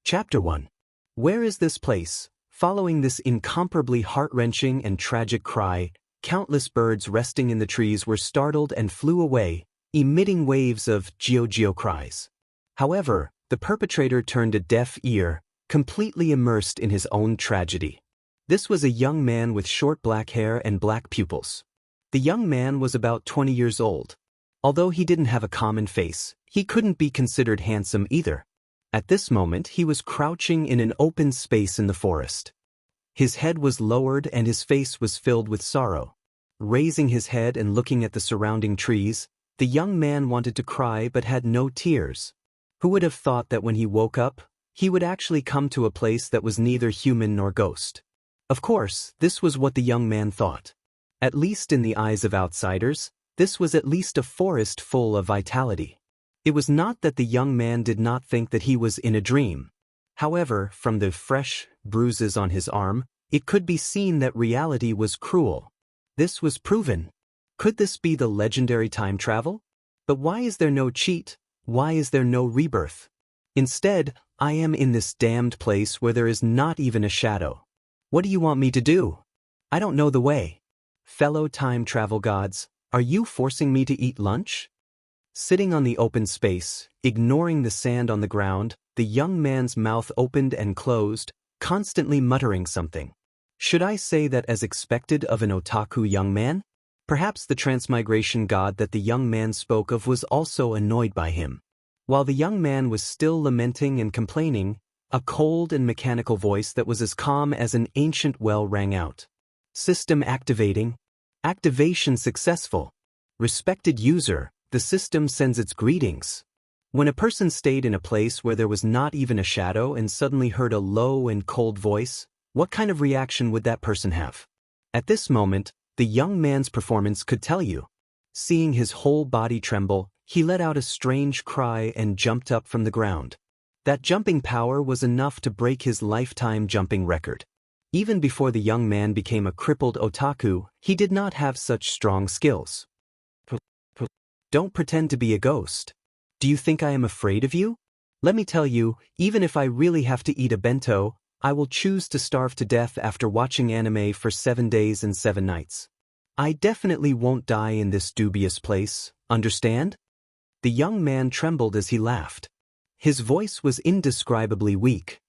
Chapter 1. Where is this place? Following this incomparably heart-wrenching and tragic cry, countless birds resting in the trees were startled and flew away, emitting waves of geo-geo cries. However, the perpetrator turned a deaf ear, completely immersed in his own tragedy. This was a young man with short black hair and black pupils. The young man was about 20 years old. Although he didn't have a common face, he couldn't be considered handsome either. At this moment he was crouching in an open space in the forest. His head was lowered and his face was filled with sorrow. Raising his head and looking at the surrounding trees, the young man wanted to cry but had no tears. Who would have thought that when he woke up, he would actually come to a place that was neither human nor ghost? Of course, this was what the young man thought. At least in the eyes of outsiders, this was at least a forest full of vitality. It was not that the young man did not think that he was in a dream. However, from the fresh bruises on his arm, it could be seen that reality was cruel. This was proven. Could this be the legendary time travel? But why is there no cheat? Why is there no rebirth? Instead, I am in this damned place where there is not even a shadow. What do you want me to do? I don't know the way. Fellow time travel gods, are you forcing me to eat lunch? Sitting on the open space, ignoring the sand on the ground, the young man's mouth opened and closed, constantly muttering something. Should I say that as expected of an otaku young man? Perhaps the transmigration god that the young man spoke of was also annoyed by him. While the young man was still lamenting and complaining, a cold and mechanical voice that was as calm as an ancient well rang out. System activating. Activation successful. Respected user, the system sends its greetings. When a person stayed in a place where there was not even a shadow and suddenly heard a low and cold voice, what kind of reaction would that person have? At this moment, the young man's performance could tell you. Seeing his whole body tremble, he let out a strange cry and jumped up from the ground. That jumping power was enough to break his lifetime jumping record. Even before the young man became a crippled otaku, he did not have such strong skills. Don't pretend to be a ghost. Do you think I am afraid of you? Let me tell you, even if I really have to eat a bento, I will choose to starve to death after watching anime for 7 days and 7 nights. I definitely won't die in this dubious place, understand? The young man trembled as he laughed. His voice was indescribably weak.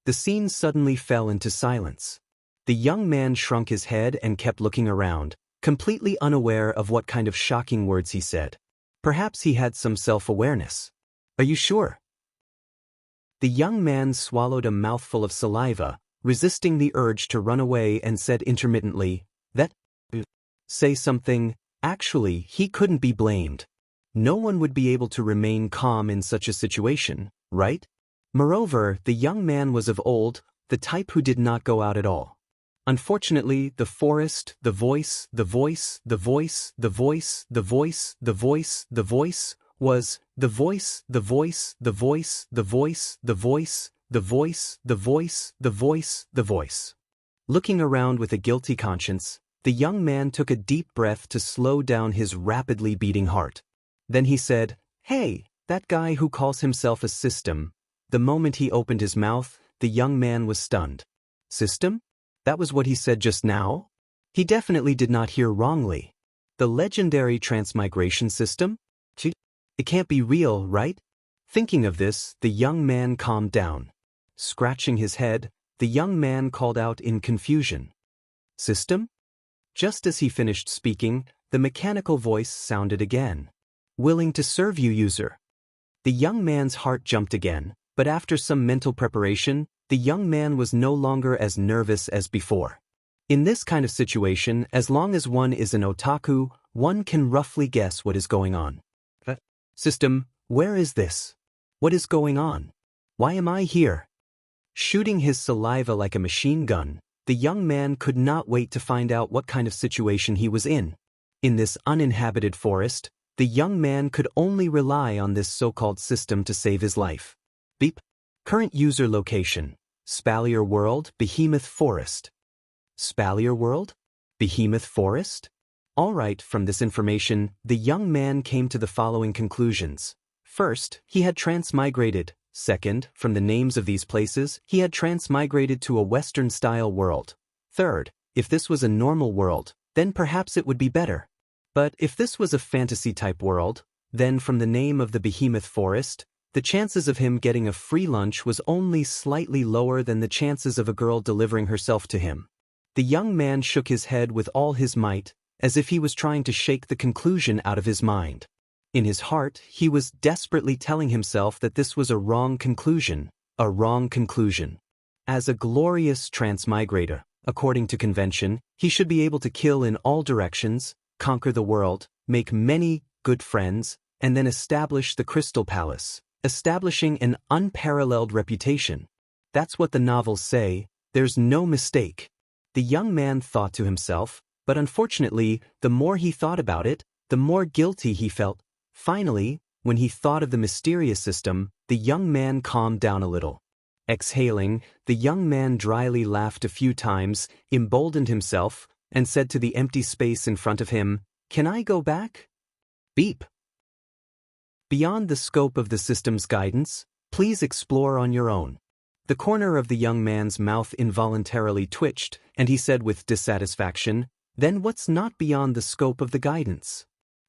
The scene suddenly fell into silence. The young man shrunk his head and kept looking around, completely unaware of what kind of shocking words he said. Perhaps he had some self-awareness. Are you sure? The young man swallowed a mouthful of saliva, resisting the urge to run away, and said intermittently, "That say something." Actually, he couldn't be blamed. No one would be able to remain calm in such a situation, right? Moreover, the young man was of old, the type who did not go out at all. Unfortunately, the forest, the voice, the voice, the voice, the voice, the voice, the voice, the voice, was the voice, the voice, the voice, the voice, the voice, the voice, the voice, the voice, the voice. Looking around with a guilty conscience, the young man took a deep breath to slow down his rapidly beating heart. Then he said, "Hey, that guy who calls himself a system." The moment he opened his mouth, the young man was stunned. System? That was what he said just now? He definitely did not hear wrongly. The legendary transmigration system? It can't be real, right? Thinking of this, the young man calmed down. Scratching his head, the young man called out in confusion. System? Just as he finished speaking, the mechanical voice sounded again. Willing to serve you, user. The young man's heart jumped again, but after some mental preparation, the young man was no longer as nervous as before. In this kind of situation, as long as one is an otaku, one can roughly guess what is going on. System, where is this? What is going on? Why am I here? Shooting his saliva like a machine gun, the young man could not wait to find out what kind of situation he was in. In this uninhabited forest, the young man could only rely on this so-called system to save his life. Beep. Current user location: Spalier World, Behemoth Forest. Spalier World? Behemoth Forest? Alright, from this information, the young man came to the following conclusions. First, he had transmigrated. Second, from the names of these places, he had transmigrated to a Western-style world. Third, if this was a normal world, then perhaps it would be better. But if this was a fantasy-type world, then from the name of the behemoth forest, the chances of him getting a free lunch was only slightly lower than the chances of a girl delivering herself to him. The young man shook his head with all his might, as if he was trying to shake the conclusion out of his mind. In his heart, he was desperately telling himself that this was a wrong conclusion, a wrong conclusion. As a glorious transmigrator, according to convention, he should be able to kill in all directions, conquer the world, make many good friends, and then establish the Crystal Palace, establishing an unparalleled reputation. That's what the novels say, there's no mistake. The young man thought to himself, but unfortunately, the more he thought about it, the more guilty he felt. Finally, when he thought of the mysterious system, the young man calmed down a little. Exhaling, the young man dryly laughed a few times, emboldened himself, and said to the empty space in front of him, "Can I go back?" Beep. Beyond the scope of the system's guidance, please explore on your own. The corner of the young man's mouth involuntarily twitched, and he said with dissatisfaction, "Then what's not beyond the scope of the guidance?"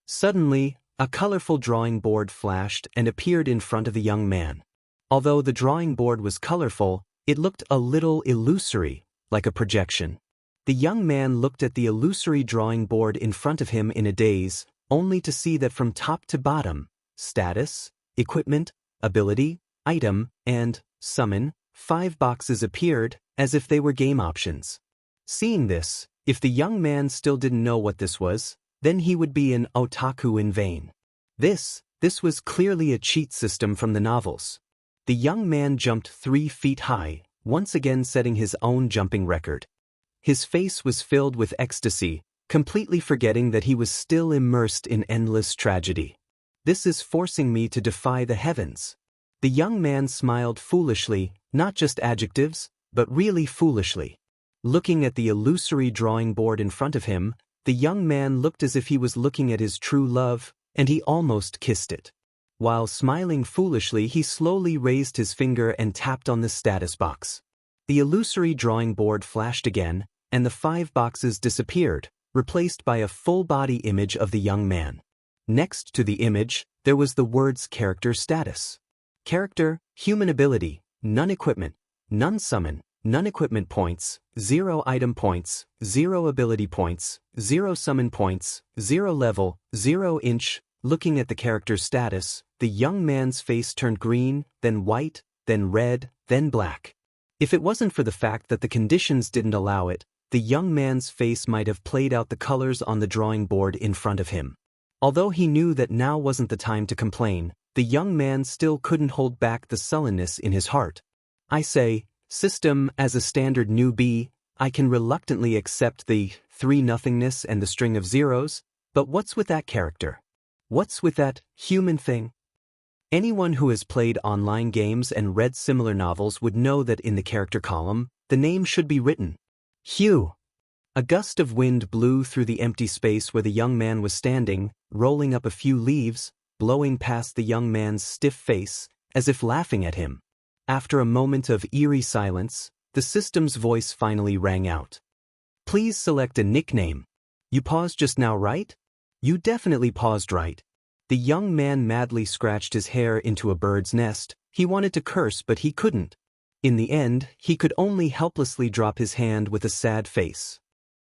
Suddenly, a colorful drawing board flashed and appeared in front of the young man. Although the drawing board was colorful, it looked a little illusory, like a projection. The young man looked at the illusory drawing board in front of him in a daze, only to see that from top to bottom, status, equipment, ability, item, and summon, 5 boxes appeared, as if they were game options. Seeing this, if the young man still didn't know what this was, then he would be an otaku in vain. This was clearly a cheat system from the novels. The young man jumped 3 feet high, once again setting his own jumping record. His face was filled with ecstasy, completely forgetting that he was still immersed in endless tragedy. This is forcing me to defy the heavens. The young man smiled foolishly, not just adjectives, but really foolishly. Looking at the illusory drawing board in front of him, the young man looked as if he was looking at his true love, and he almost kissed it. While smiling foolishly, he slowly raised his finger and tapped on the status box. The illusory drawing board flashed again, and the 5 boxes disappeared, replaced by a full-body image of the young man. Next to the image, there was the words character status. Character, human ability, none equipment, none summon, none equipment points, 0 item points, 0 ability points, 0 summon points, 0 level, 0 inch. Looking at the character's status, the young man's face turned green, then white, then red, then black. If it wasn't for the fact that the conditions didn't allow it, the young man's face might have played out the colors on the drawing board in front of him. Although he knew that now wasn't the time to complain, the young man still couldn't hold back the sullenness in his heart. I say, system, as a standard newbie, I can reluctantly accept the 3 nothingness and the string of zeros, but what's with that character? What's with that human thing? Anyone who has played online games and read similar novels would know that in the character column, the name should be written. Hugh. A gust of wind blew through the empty space where the young man was standing, rolling up a few leaves, blowing past the young man's stiff face, as if laughing at him. After a moment of eerie silence, the system's voice finally rang out. Please select a nickname. You paused just now, right? You definitely paused right. The young man madly scratched his hair into a bird's nest. He wanted to curse, but he couldn't. In the end, he could only helplessly drop his hand with a sad face.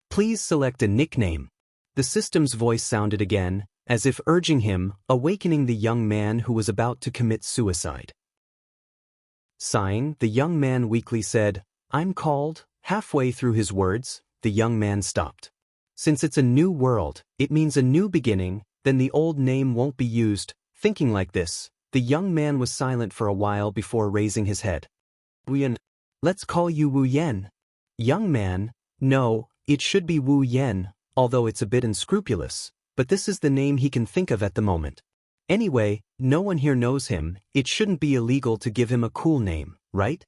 Please select a nickname. The system's voice sounded again, as if urging him, awakening the young man who was about to commit suicide. Sighing, the young man weakly said, I'm called. Halfway through his words, the young man stopped. Since it's a new world, it means a new beginning, then the old name won't be used. Thinking like this, the young man was silent for a while before raising his head. Wu Yan. Let's call you Wu Yan. Young man, no, it should be Wu Yan, although it's a bit unscrupulous, but this is the name he can think of at the moment. Anyway, no one here knows him, it shouldn't be illegal to give him a cool name, right?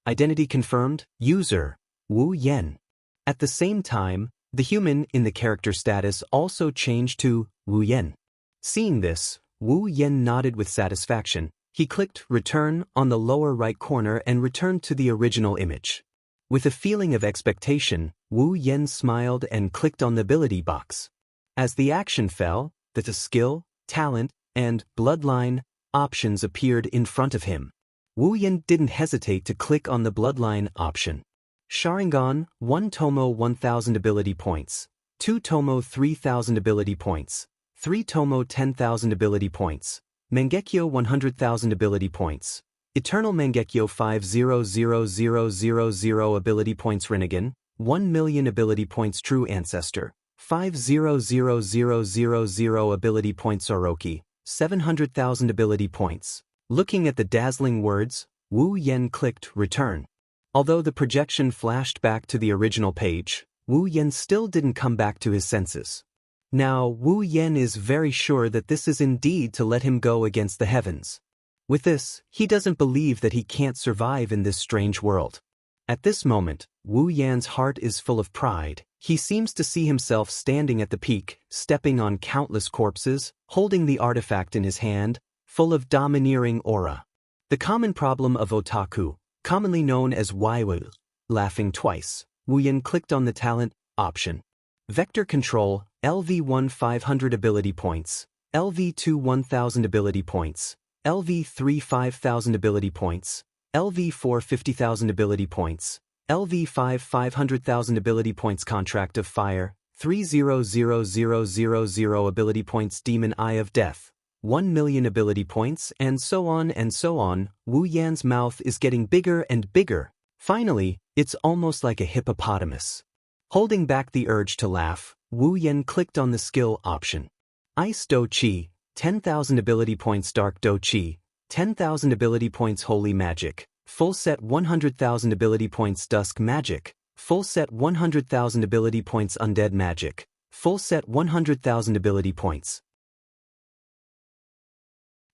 Identity confirmed, user, Wu Yan. At the same time, the human in the character status also changed to Wu Yan. Seeing this, Wu Yan nodded with satisfaction. He clicked Return on the lower right corner and returned to the original image. With a feeling of expectation, Wu Yan smiled and clicked on the ability box. As the action fell, the skill, talent, and bloodline options appeared in front of him. Wu Yan didn't hesitate to click on the bloodline option. Sharingan, 1 Tomo 1000 ability points, 2 Tomo 3000 ability points, 3 Tomo 10,000 ability points, Mangekyo 100,000 ability points, Eternal Mangekyo 5,000,000 ability points Rinnegan, 1,000,000 ability points True Ancestor, 5,000,000 ability points Orochi, 700,000 ability points. Looking at the dazzling words, Wu Yan clicked Return. Although the projection flashed back to the original page, Wu Yan still didn't come back to his senses. Now, Wu Yan is very sure that this is indeed to let him go against the heavens. With this, he doesn't believe that he can't survive in this strange world. At this moment, Wu Yan's heart is full of pride. He seems to see himself standing at the peak, stepping on countless corpses, holding the artifact in his hand, full of domineering aura. The common problem of otaku, commonly known as waiwu, laughing twice. Wu Yan clicked on the talent option. Vector Control, LV1 500 ability points, LV2 1000 ability points, LV3 5000 ability points, LV4 50,000 ability points, LV5 500,000 ability points Contract of Fire, 3,000,000 ability points Demon Eye of Death, 1,000,000 ability points, and so on and so on. Wu Yan's mouth is getting bigger and bigger. Finally, it's almost like a hippopotamus. Holding back the urge to laugh, Wu Yan clicked on the skill option. Ice Do Chi, 10,000 ability points Dark Do Chi, 10,000 ability points Holy Magic, full set 100,000 ability points Dusk Magic, full set 100,000 ability points Undead Magic, full set 100,000 ability points.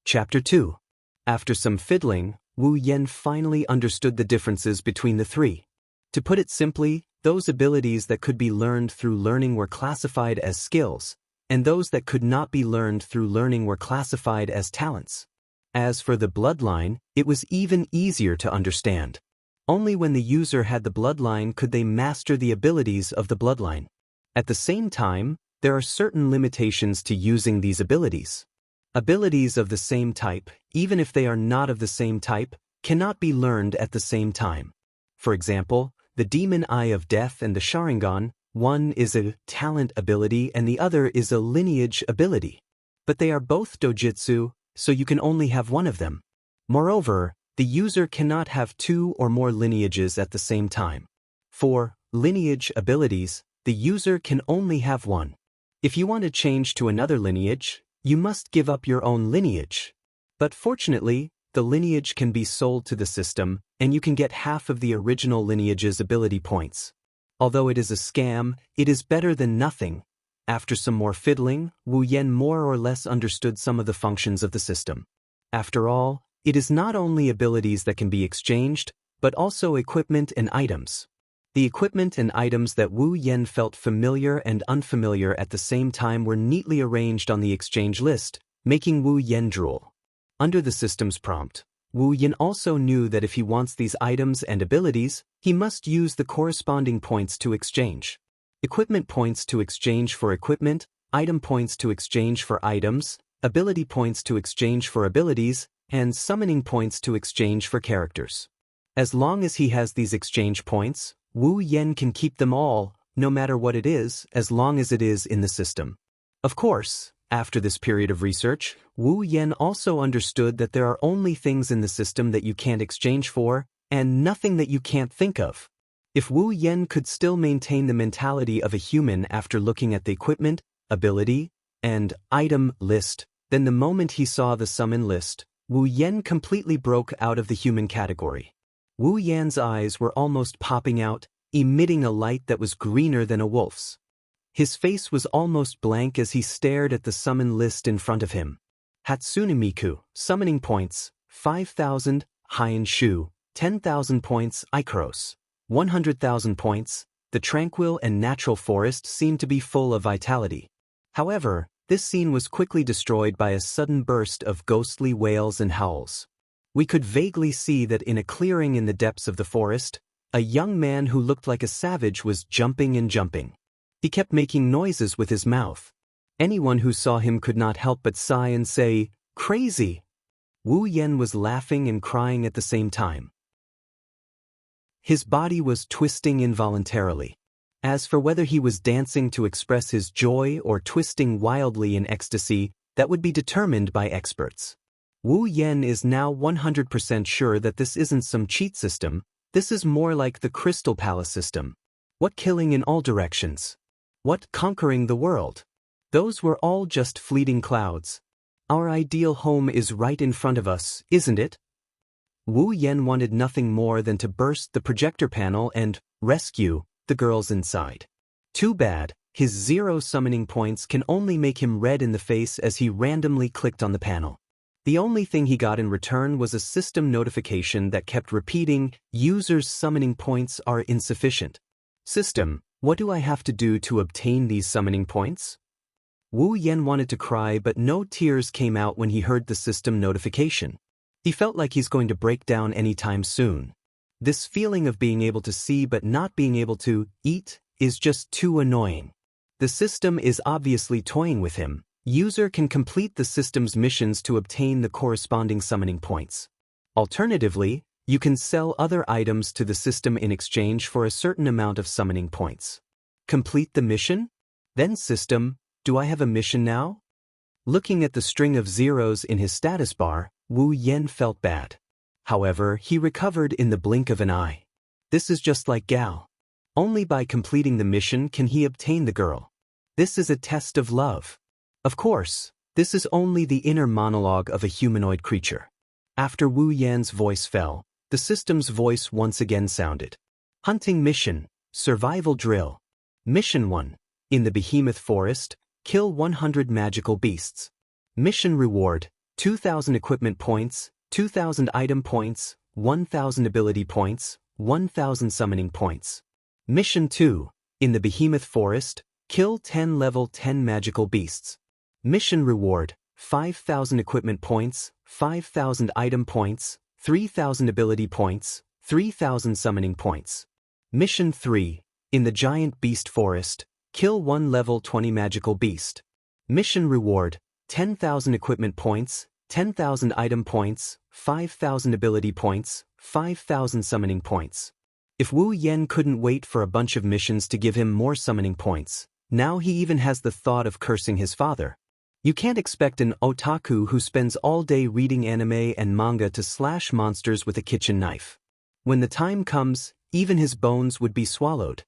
Chapter 2. After some fiddling, Wu Yan finally understood the differences between the three. To put it simply, those abilities that could be learned through learning were classified as skills, and those that could not be learned through learning were classified as talents. As for the bloodline, it was even easier to understand. Only when the user had the bloodline could they master the abilities of the bloodline. At the same time, there are certain limitations to using these abilities. Abilities of the same type, even if they are not of the same type, cannot be learned at the same time. For example, the Demon Eye of Death and the Sharingan, one is a talent ability and the other is a lineage ability. But they are both dojutsu, so you can only have one of them. Moreover, the user cannot have two or more lineages at the same time. For lineage abilities, the user can only have one. If you want to change to another lineage, you must give up your own lineage. But fortunately, the lineage can be sold to the system, and you can get half of the original lineage's ability points. Although it is a scam, it is better than nothing. After some more fiddling, Wu Yan more or less understood some of the functions of the system. After all, it is not only abilities that can be exchanged, but also equipment and items. The equipment and items that Wu Yan felt familiar and unfamiliar at the same time were neatly arranged on the exchange list, making Wu Yan drool. Under the system's prompt, Wu Yan also knew that if he wants these items and abilities, he must use the corresponding points to exchange. Equipment points to exchange for equipment, item points to exchange for items, ability points to exchange for abilities, and summoning points to exchange for characters. As long as he has these exchange points, Wu Yan can keep them all, no matter what it is, as long as it is in the system. Of course, after this period of research, Wu Yan also understood that there are only things in the system that you can't exchange for, and nothing that you can't think of. If Wu Yan could still maintain the mentality of a human after looking at the equipment, ability, and item list, then the moment he saw the summon list, Wu Yan completely broke out of the human category. Wu Yan's eyes were almost popping out, emitting a light that was greener than a wolf's. His face was almost blank as he stared at the summon list in front of him. Hatsune Miku, summoning points, 5,000, Hien Shu, 10,000 points, Ikaros, 100,000 points. The tranquil and natural forest seemed to be full of vitality. However, this scene was quickly destroyed by a sudden burst of ghostly wails and howls. We could vaguely see that in a clearing in the depths of the forest, a young man who looked like a savage was jumping and jumping. He kept making noises with his mouth. Anyone who saw him could not help but sigh and say, "Crazy!" Wu Yan was laughing and crying at the same time. His body was twisting involuntarily. As for whether he was dancing to express his joy or twisting wildly in ecstasy, that would be determined by experts. Wu Yan is now 100% sure that this isn't some cheat system, this is more like the Crystal Palace system. What killing in all directions? What conquering the world? Those were all just fleeting clouds. Our ideal home is right in front of us, isn't it? Wu Yan wanted nothing more than to burst the projector panel and rescue the girls inside. Too bad, his 0 summoning points can only make him red in the face as he randomly clicked on the panel. The only thing he got in return was a system notification that kept repeating, "User's summoning points are insufficient." System, what do I have to do to obtain these summoning points? Wu Yan wanted to cry, but no tears came out when he heard the system notification. He felt like he's going to break down anytime soon. This feeling of being able to see but not being able to eat is just too annoying. The system is obviously toying with him. User can complete the system's missions to obtain the corresponding summoning points. Alternatively, you can sell other items to the system in exchange for a certain amount of summoning points. Complete the mission? Then system, do I have a mission now? Looking at the string of zeros in his status bar, Wu Yan felt bad. However, he recovered in the blink of an eye. This is just like Gal. Only by completing the mission can he obtain the girl. This is a test of love. Of course, this is only the inner monologue of a humanoid creature. After Wu Yan's voice fell, the system's voice once again sounded. Hunting mission, survival drill. Mission 1. In the Behemoth Forest, kill 100 magical beasts. Mission reward, 2,000 equipment points, 2,000 item points, 1,000 ability points, 1,000 summoning points. Mission 2. In the Behemoth Forest, kill 10 level 10 magical beasts. Mission reward, 5,000 equipment points, 5,000 item points, 3,000 ability points, 3,000 summoning points. Mission 3. In the Giant Beast Forest, kill 1 level 20 magical beast. Mission reward, 10,000 equipment points, 10,000 item points, 5,000 ability points, 5,000 summoning points. If Wu Yan couldn't wait for a bunch of missions to give him more summoning points, now he even has the thought of cursing his father. You can't expect an otaku who spends all day reading anime and manga to slash monsters with a kitchen knife. When the time comes, even his bones would be swallowed.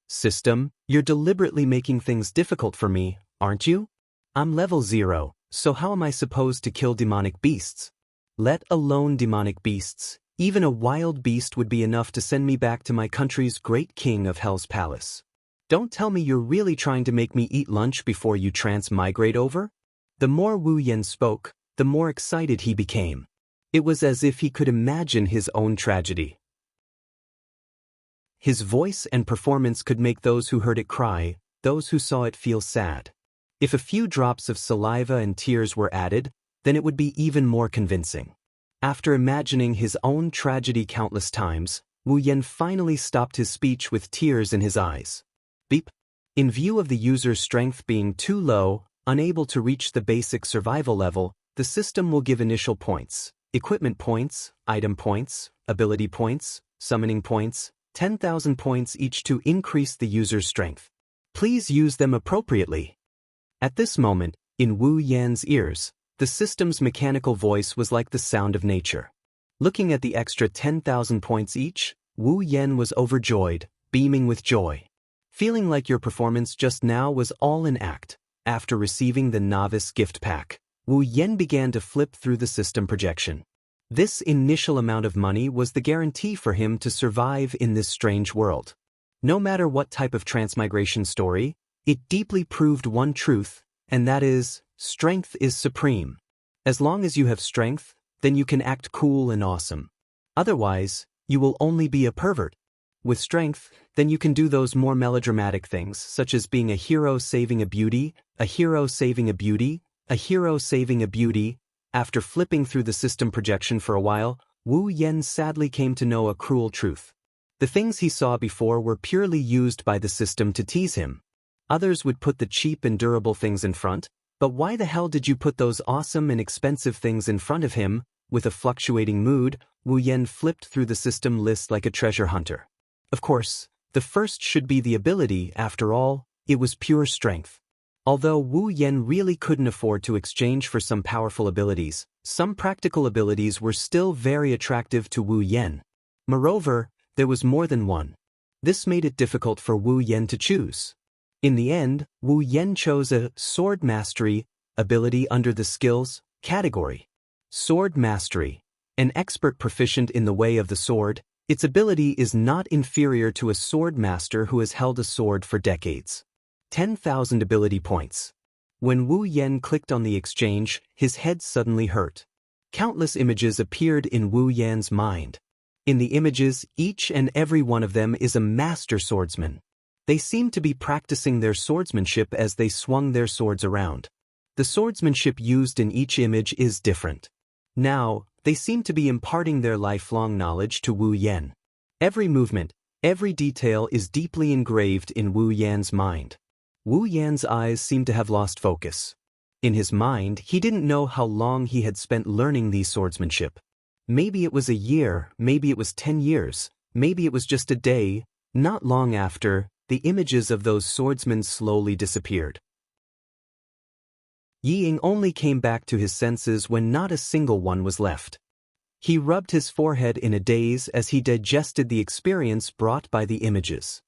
System, you're deliberately making things difficult for me, aren't you? I'm level 0, so how am I supposed to kill demonic beasts? Let alone demonic beasts, even a wild beast would be enough to send me back to my country's great king of Hell's Palace. Don't tell me you're really trying to make me eat lunch before you transmigrate over? The more Wu Yan spoke, the more excited he became. It was as if he could imagine his own tragedy. His voice and performance could make those who heard it cry, those who saw it feel sad. If a few drops of saliva and tears were added, then it would be even more convincing. After imagining his own tragedy countless times, Wu Yan finally stopped his speech with tears in his eyes. Beep. In view of the user's strength being too low, unable to reach the basic survival level, the system will give initial points, equipment points, item points, ability points, summoning points, 10,000 points each to increase the user's strength. Please use them appropriately. At this moment, in Wu Yan's ears, the system's mechanical voice was like the sound of nature. Looking at the extra 10,000 points each, Wu Yan was overjoyed, beaming with joy. Feeling like your performance just now was all an act. After receiving the novice gift pack, Wu Yan began to flip through the system projection. This initial amount of money was the guarantee for him to survive in this strange world. No matter what type of transmigration story, it deeply proved one truth, and that is, strength is supreme. As long as you have strength, then you can act cool and awesome. Otherwise, you will only be a pervert. With strength, then you can do those more melodramatic things, such as being a hero saving a beauty, a hero saving a beauty, a hero saving a beauty, After flipping through the system projection for a while, Wu Yan sadly came to know a cruel truth. The things he saw before were purely used by the system to tease him. Others would put the cheap and durable things in front, but why the hell did you put those awesome and expensive things in front of him? With a fluctuating mood, Wu Yan flipped through the system list like a treasure hunter. Of course, the first should be the ability. After all, it was pure strength. Although Wu Yan really couldn't afford to exchange for some powerful abilities, some practical abilities were still very attractive to Wu Yan. Moreover, there was more than one. This made it difficult for Wu Yan to choose. In the end, Wu Yan chose a Sword Mastery ability under the Skills category. Sword Mastery. An expert proficient in the way of the sword, its ability is not inferior to a sword master who has held a sword for decades. 10,000 ability points. When Wu Yan clicked on the exchange, his head suddenly hurt. Countless images appeared in Wu Yan's mind. In the images, each and every one of them is a master swordsman. They seemed to be practicing their swordsmanship as they swung their swords around. The swordsmanship used in each image is different. Now, they seem to be imparting their lifelong knowledge to Wu Yan. Every movement, every detail is deeply engraved in Wu Yan's mind. Wu Yan's eyes seemed to have lost focus. In his mind, he didn't know how long he had spent learning these swordsmanship. Maybe it was a year, maybe it was 10 years, maybe it was just a day. Not long after, the images of those swordsmen slowly disappeared. Yi Ying only came back to his senses when not a single one was left. He rubbed his forehead in a daze as he digested the experience brought by the images.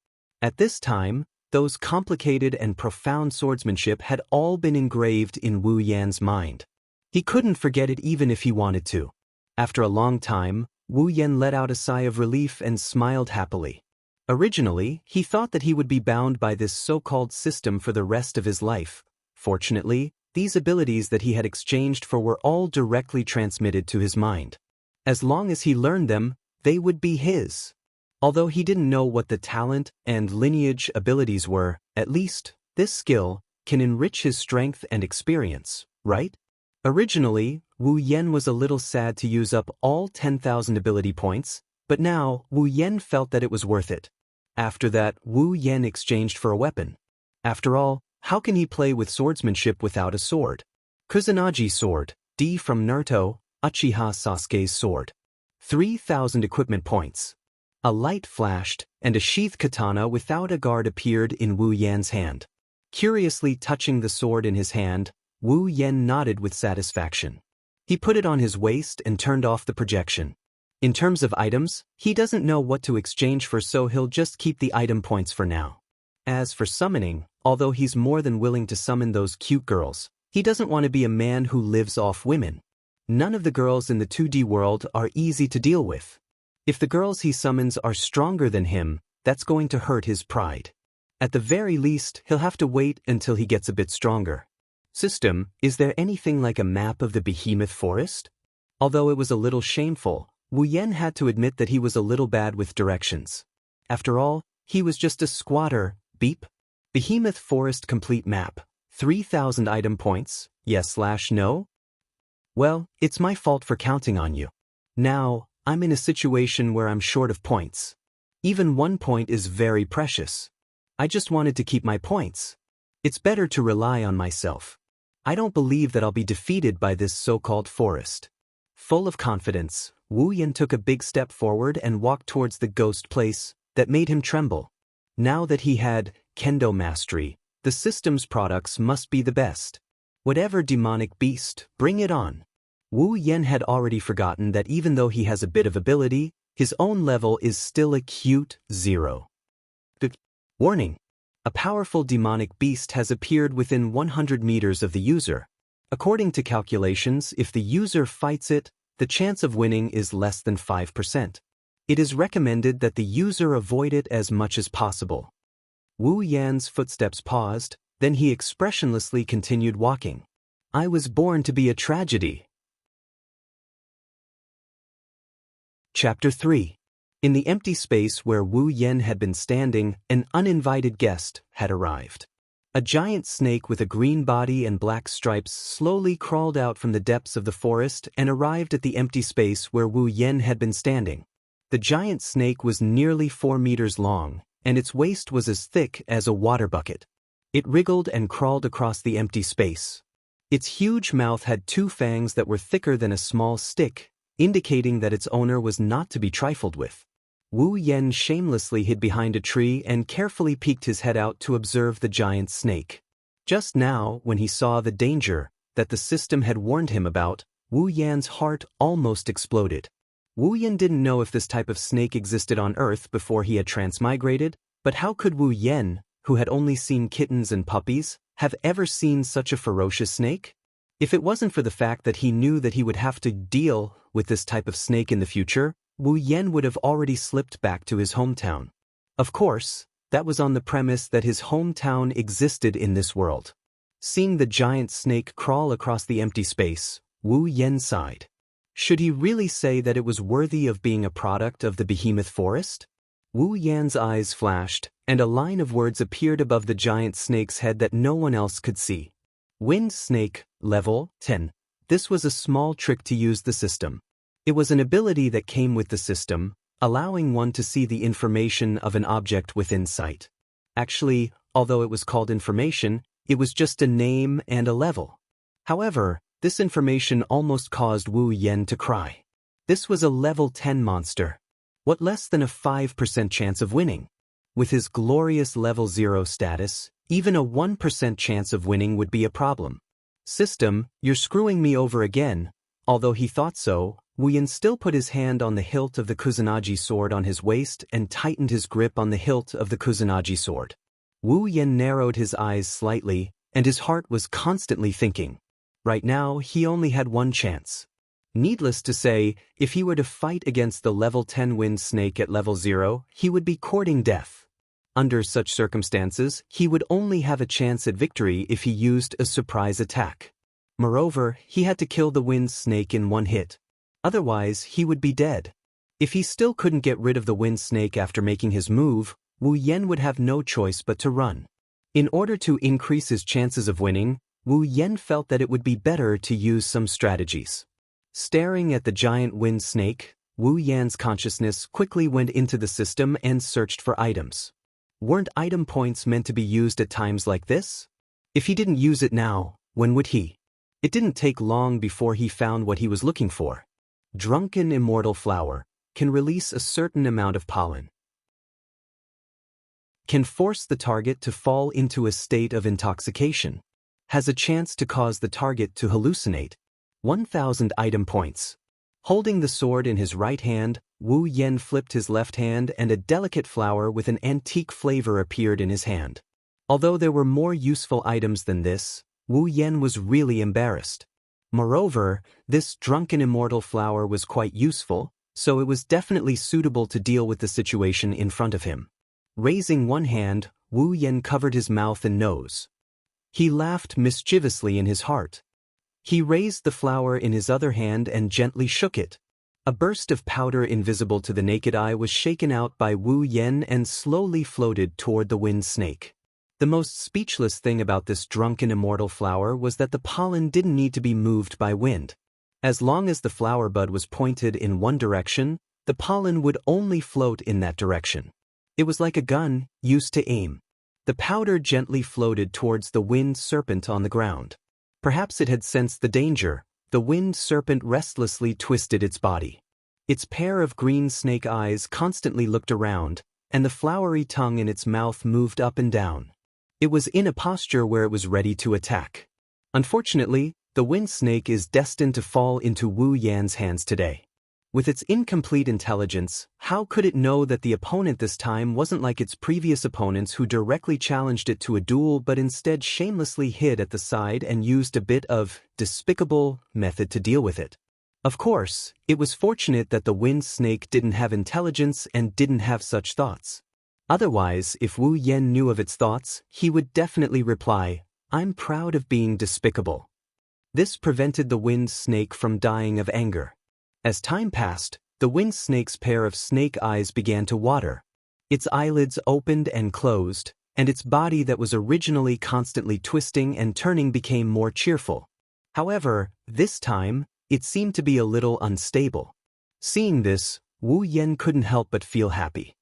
At this time, those complicated and profound swordsmanship had all been engraved in Wu Yan's mind. He couldn't forget it even if he wanted to. After a long time, Wu Yan let out a sigh of relief and smiled happily. Originally, he thought that he would be bound by this so-called system for the rest of his life. Fortunately, these abilities that he had exchanged for were all directly transmitted to his mind. As long as he learned them, they would be his. Although he didn't know what the talent and lineage abilities were, at least, this skill can enrich his strength and experience, right? Originally, Wu Yan was a little sad to use up all 10,000 ability points, but now Wu Yan felt that it was worth it. After that, Wu Yan exchanged for a weapon. After all, how can he play with swordsmanship without a sword? Kusanagi sword, D from Naruto, Uchiha Sasuke's sword. 3,000 equipment points. A light flashed, and a sheath katana without a guard appeared in Wu Yan's hand. Curiously touching the sword in his hand, Wu Yan nodded with satisfaction. He put it on his waist and turned off the projection. In terms of items, he doesn't know what to exchange for, so he'll just keep the item points for now. As for summoning, although he's more than willing to summon those cute girls, he doesn't want to be a man who lives off women. None of the girls in the 2D world are easy to deal with. If the girls he summons are stronger than him, that's going to hurt his pride. At the very least, he'll have to wait until he gets a bit stronger. System, is there anything like a map of the behemoth forest? Although it was a little shameful, Wu Yan had to admit that he was a little bad with directions. After all, he was just a squatter. Beep. Behemoth forest complete map. 3,000 item points, yes/no? Well, it's my fault for counting on you. Now, I'm in a situation where I'm short of points. Even 1 point is very precious. I just wanted to keep my points. It's better to rely on myself. I don't believe that I'll be defeated by this so-called forest. Full of confidence, Wu Yan took a big step forward and walked towards the ghost place that made him tremble. Now that he had Kendo Mastery, the system's products must be the best. Whatever demonic beast, bring it on. Wu Yan had already forgotten that even though he has a bit of ability, his own level is still a cute 0. Warning! A powerful demonic beast has appeared within 100 meters of the user. According to calculations, if the user fights it, the chance of winning is less than 5%. It is recommended that the user avoid it as much as possible. Wu Yan's footsteps paused, then he expressionlessly continued walking. I was born to be a tragedy. Chapter 3. In the empty space where Wu Yan had been standing, an uninvited guest had arrived. A giant snake with a green body and black stripes slowly crawled out from the depths of the forest and arrived at the empty space where Wu Yen had been standing. The giant snake was nearly 4 meters long, and its waist was as thick as a water bucket. It wriggled and crawled across the empty space. Its huge mouth had 2 fangs that were thicker than a small stick, indicating that its owner was not to be trifled with. Wu Yen shamelessly hid behind a tree and carefully peeked his head out to observe the giant snake. Just now, when he saw the danger that the system had warned him about, Wu Yan's heart almost exploded. Wu Yan didn't know if this type of snake existed on Earth before he had transmigrated, but how could Wu Yan, who had only seen kittens and puppies, have ever seen such a ferocious snake? If it wasn't for the fact that he knew that he would have to deal with this type of snake in the future, Wu Yen would have already slipped back to his hometown. Of course, that was on the premise that his hometown existed in this world. Seeing the giant snake crawl across the empty space, Wu Yen sighed. Should he really say that it was worthy of being a product of the behemoth forest? Wu Yan's eyes flashed, and a line of words appeared above the giant snake's head that no one else could see. Wind Snake, Level 10. This was a small trick to use the system. It was an ability that came with the system, allowing one to see the information of an object within sight. Actually, although it was called information, it was just a name and a level. However, this information almost caused Wu Yen to cry. This was a level 10 monster. What less than a 5% chance of winning? With his glorious level 0 status, even a 1% chance of winning would be a problem. System, you're screwing me over again. Although he thought so, Wu Yen still put his hand on the hilt of the Kusanagi sword on his waist and tightened his grip on the hilt of the Kusanagi sword. Wu Yen narrowed his eyes slightly, and his heart was constantly thinking. Right now, he only had one chance. Needless to say, if he were to fight against the level 10 wind snake at level 0, he would be courting death. Under such circumstances, he would only have a chance at victory if he used a surprise attack. Moreover, he had to kill the wind snake in one hit. Otherwise, he would be dead. If he still couldn't get rid of the wind snake after making his move, Wu Yen would have no choice but to run. In order to increase his chances of winning, Wu Yen felt that it would be better to use some strategies. Staring at the giant wind snake, Wu Yan's consciousness quickly went into the system and searched for items. Weren't item points meant to be used at times like this? If he didn't use it now, when would he? It didn't take long before he found what he was looking for. Drunken Immortal Flower can release a certain amount of pollen. Can force the target to fall into a state of intoxication. Has a chance to cause the target to hallucinate. 1,000 item points. Holding the sword in his right hand, Wu Yen flipped his left hand and a delicate flower with an antique flavor appeared in his hand. Although there were more useful items than this, Wu Yen was really embarrassed. Moreover, this drunken immortal flower was quite useful, so it was definitely suitable to deal with the situation in front of him. Raising one hand, Wu Yen covered his mouth and nose. He laughed mischievously in his heart. He raised the flower in his other hand and gently shook it. A burst of powder invisible to the naked eye was shaken out by Wu Yen and slowly floated toward the wind snake. The most speechless thing about this drunken immortal flower was that the pollen didn't need to be moved by wind. As long as the flower bud was pointed in one direction, the pollen would only float in that direction. It was like a gun, used to aim. The powder gently floated towards the wind serpent on the ground. Perhaps it had sensed the danger. The wind serpent restlessly twisted its body. Its pair of green snake eyes constantly looked around, and the flowery tongue in its mouth moved up and down. It was in a posture where it was ready to attack. Unfortunately, the wind snake is destined to fall into Wu Yan's hands today. With its incomplete intelligence, how could it know that the opponent this time wasn't like its previous opponents who directly challenged it to a duel but instead shamelessly hid at the side and used a bit of despicable method to deal with it? Of course, it was fortunate that the wind snake didn't have intelligence and didn't have such thoughts. Otherwise, if Wu Yen knew of its thoughts, he would definitely reply, "I'm proud of being despicable." This prevented the wind snake from dying of anger. As time passed, the wind snake's pair of snake eyes began to water. Its eyelids opened and closed, and its body that was originally constantly twisting and turning became more cheerful. However, this time, it seemed to be a little unstable. Seeing this, Wu Yan couldn't help but feel happy.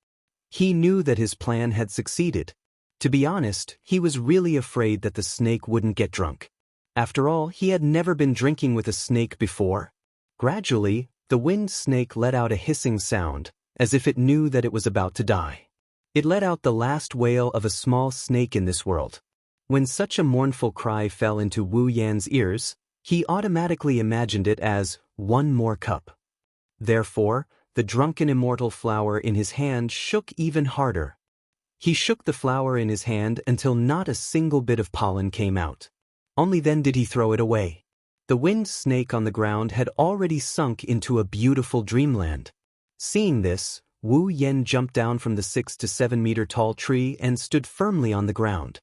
He knew that his plan had succeeded. To be honest, he was really afraid that the snake wouldn't get drunk. After all, he had never been drinking with a snake before. Gradually, the wind snake let out a hissing sound, as if it knew that it was about to die. It let out the last wail of a small snake in this world. When such a mournful cry fell into Wu Yan's ears, he automatically imagined it as one more cup. Therefore, the drunken immortal flower in his hand shook even harder. He shook the flower in his hand until not a single bit of pollen came out. Only then did he throw it away. The wind snake on the ground had already sunk into a beautiful dreamland. Seeing this, Wu Yan jumped down from the 6 to 7 meter tall tree and stood firmly on the ground.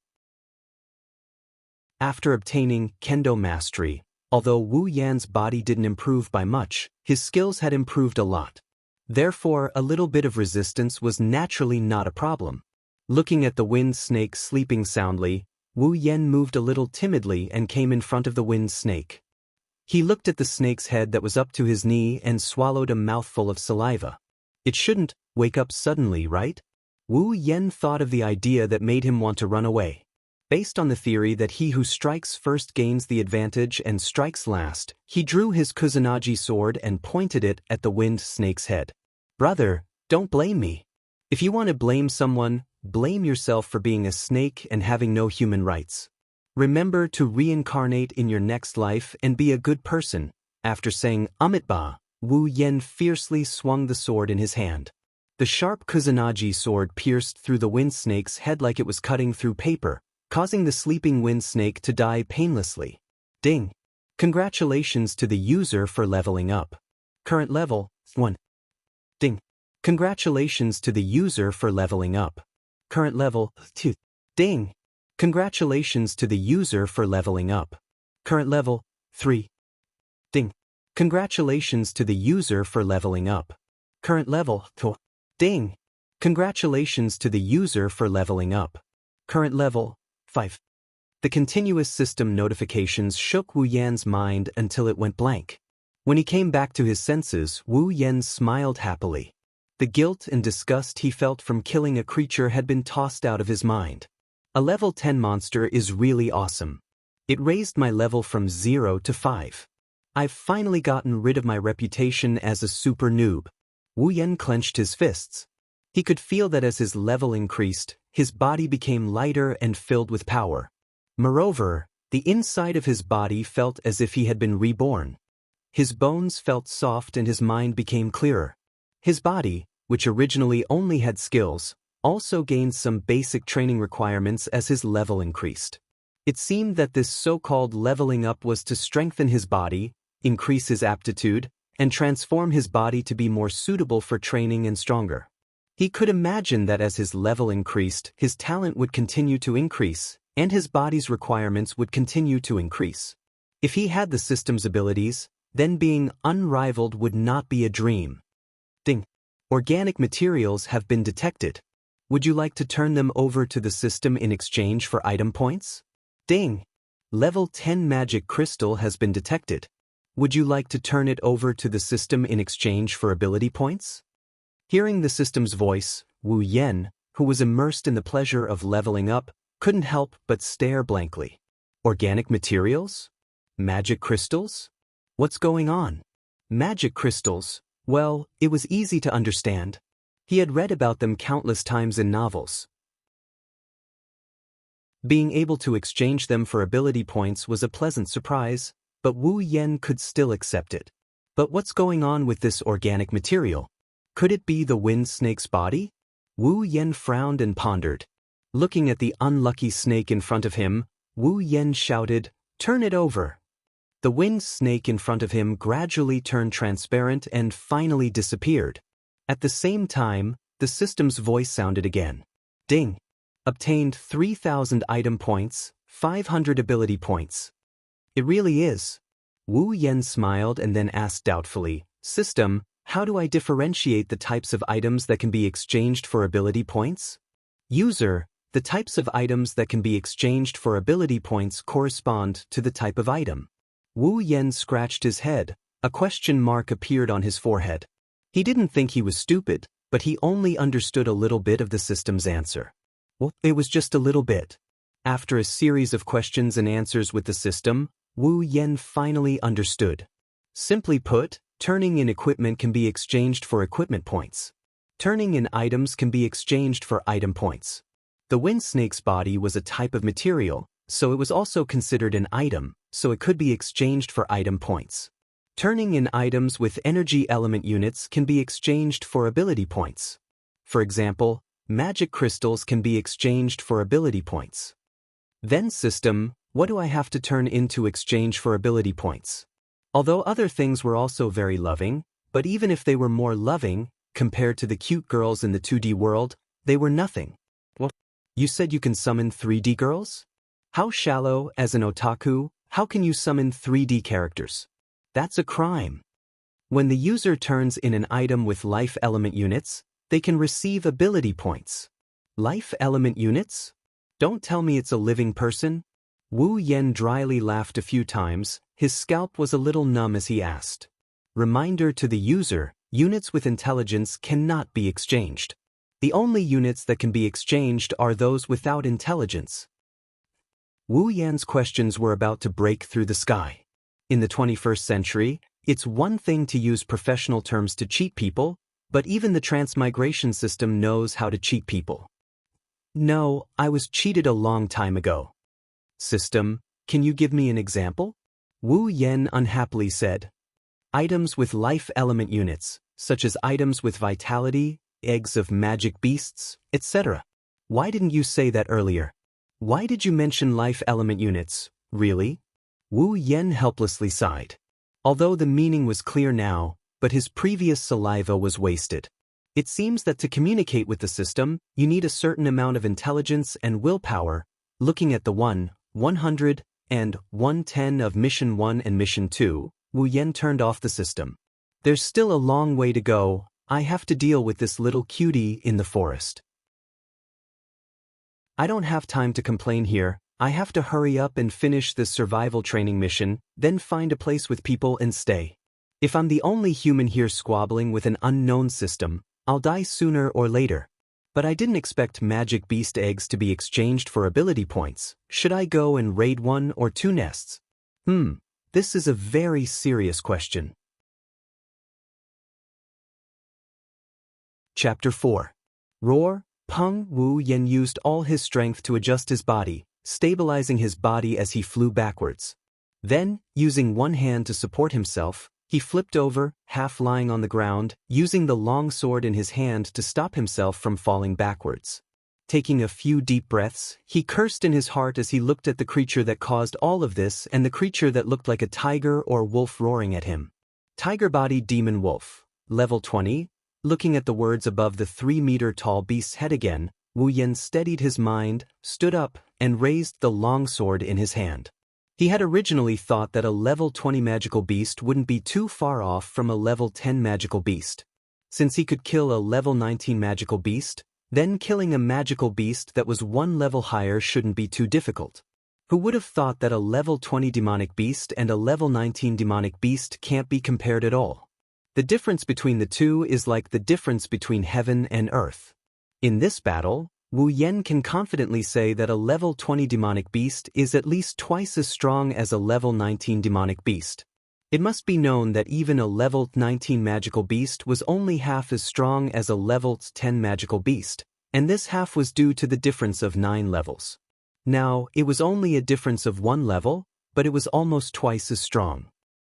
After obtaining kendo mastery, although Wu Yan's body didn't improve by much, his skills had improved a lot. Therefore, a little bit of resistance was naturally not a problem. Looking at the wind snake sleeping soundly, Wu Yan moved a little timidly and came in front of the wind snake. He looked at the snake's head that was up to his knee and swallowed a mouthful of saliva. It shouldn't wake up suddenly, right? Wu Yan thought of the idea that made him want to run away. Based on the theory that he who strikes first gains the advantage and strikes last, he drew his Kusanagi sword and pointed it at the wind snake's head. Brother, don't blame me. If you want to blame someone, blame yourself for being a snake and having no human rights. Remember to reincarnate in your next life and be a good person. After saying Amitba, Wu Yan fiercely swung the sword in his hand. The sharp Kusanagi sword pierced through the wind snake's head like it was cutting through paper, causing the sleeping wind snake to die painlessly. Ding! Congratulations to the user for leveling up. Current level, 1. Ding! Congratulations to the user for leveling up. Current level, 2. Ding! Congratulations to the user for leveling up. Current level, 3. Ding! Congratulations to the user for leveling up. Current level, 4. Ding! Congratulations to the user for leveling up. Current level, 5. The continuous system notifications shook Wu Yan's mind until it went blank. When he came back to his senses, Wu Yan smiled happily. The guilt and disgust he felt from killing a creature had been tossed out of his mind. A level 10 monster is really awesome. It raised my level from 0 to 5. I've finally gotten rid of my reputation as a super noob. Wu Yan clenched his fists. He could feel that as his level increased, his body became lighter and filled with power. Moreover, the inside of his body felt as if he had been reborn. His bones felt soft and his mind became clearer. His body, which originally only had skills, also gained some basic training requirements as his level increased. It seemed that this so-called leveling up was to strengthen his body, increase his aptitude, and transform his body to be more suitable for training and stronger. He could imagine that as his level increased, his talent would continue to increase, and his body's requirements would continue to increase. If he had the system's abilities, then being unrivaled would not be a dream. Ding! Organic materials have been detected. Would you like to turn them over to the system in exchange for item points? Ding! Level 10 magic crystal has been detected. Would you like to turn it over to the system in exchange for ability points? Hearing the system's voice, Wu Yan, who was immersed in the pleasure of leveling up, couldn't help but stare blankly. Organic materials? Magic crystals? What's going on? Magic crystals? Well, it was easy to understand. He had read about them countless times in novels. Being able to exchange them for ability points was a pleasant surprise, but Wu Yan could still accept it. But what's going on with this organic material? Could it be the wind snake's body? Wu Yan frowned and pondered. Looking at the unlucky snake in front of him, Wu Yan shouted, "Turn it over!" The wind snake in front of him gradually turned transparent and finally disappeared. At the same time, the system's voice sounded again. Ding! Obtained 3,000 item points, 500 ability points. It really is. Wu Yan smiled and then asked doubtfully, "System, how do I differentiate the types of items that can be exchanged for ability points?" User, The types of items that can be exchanged for ability points correspond to the type of item. Wu Yan scratched his head. A question mark appeared on his forehead. He didn't think he was stupid, but he only understood a little bit of the system's answer. Well, it was just a little bit. After a series of questions and answers with the system, Wu Yan finally understood. Simply put, turning in equipment can be exchanged for equipment points. Turning in items can be exchanged for item points. The wind snake's body was a type of material, so it was also considered an item, so it could be exchanged for item points. Turning in items with energy element units can be exchanged for ability points. For example, magic crystals can be exchanged for ability points. Then system, what do I have to turn in to exchange for ability points? Although other things were also very loving, but even if they were more loving, compared to the cute girls in the 2D world, they were nothing. Well, you said you can summon 3D girls? How shallow, as an otaku, how can you summon 3D characters? That's a crime. When the user turns in an item with life element units, they can receive ability points. Life element units? Don't tell me it's a living person? Wu Yan dryly laughed a few times. His scalp was a little numb as he asked. Reminder to the user, units with intelligence cannot be exchanged. The only units that can be exchanged are those without intelligence. Wu Yan's questions were about to break through the sky. In the 21st century, it's one thing to use professional terms to cheat people, but even the transmigration system knows how to cheat people. No, I was cheated a long time ago. System, can you give me an example? Wu Yan unhappily said. Items with life element units, such as items with vitality, eggs of magic beasts, etc. Why didn't you say that earlier? Why did you mention life element units, really? Wu Yan helplessly sighed. Although the meaning was clear now, but his previous saliva was wasted. It seems that to communicate with the system, you need a certain amount of intelligence and willpower. Looking at the 100, and 110 of Mission 1 and Mission 2, Wu Yan turned off the system. There's still a long way to go. I have to deal with this little cutie in the forest. I don't have time to complain here. I have to hurry up and finish this survival training mission, then find a place with people and stay. If I'm the only human here squabbling with an unknown system, I'll die sooner or later. But I didn't expect magic beast eggs to be exchanged for ability points. Should I go and raid 1 or 2 nests? This is a very serious question. Chapter 4. Roar. Peng Wu Yan used all his strength to adjust his body, stabilizing his body as he flew backwards. Then, using one hand to support himself, he flipped over, half lying on the ground, using the long sword in his hand to stop himself from falling backwards. Taking a few deep breaths, he cursed in his heart as he looked at the creature that caused all of this and the creature that looked like a tiger or wolf roaring at him. Tiger-bodied demon wolf. Level 20. Looking at the words above the 3-meter-tall beast's head again, Wu Yan steadied his mind, stood up, and raised the long sword in his hand. He had originally thought that a level 20 magical beast wouldn't be too far off from a level 10 magical beast. Since he could kill a level 19 magical beast, then killing a magical beast that was one level higher shouldn't be too difficult. Who would have thought that a level 20 demonic beast and a level 19 demonic beast can't be compared at all? The difference between the two is like the difference between heaven and earth. In this battle, Wu Yan can confidently say that a level 20 demonic beast is at least twice as strong as a level 19 demonic beast. It must be known that even a level 19 magical beast was only half as strong as a level 10 magical beast, and this half was due to the difference of 9 levels. Now, it was only a difference of 1 level, but it was almost twice as strong.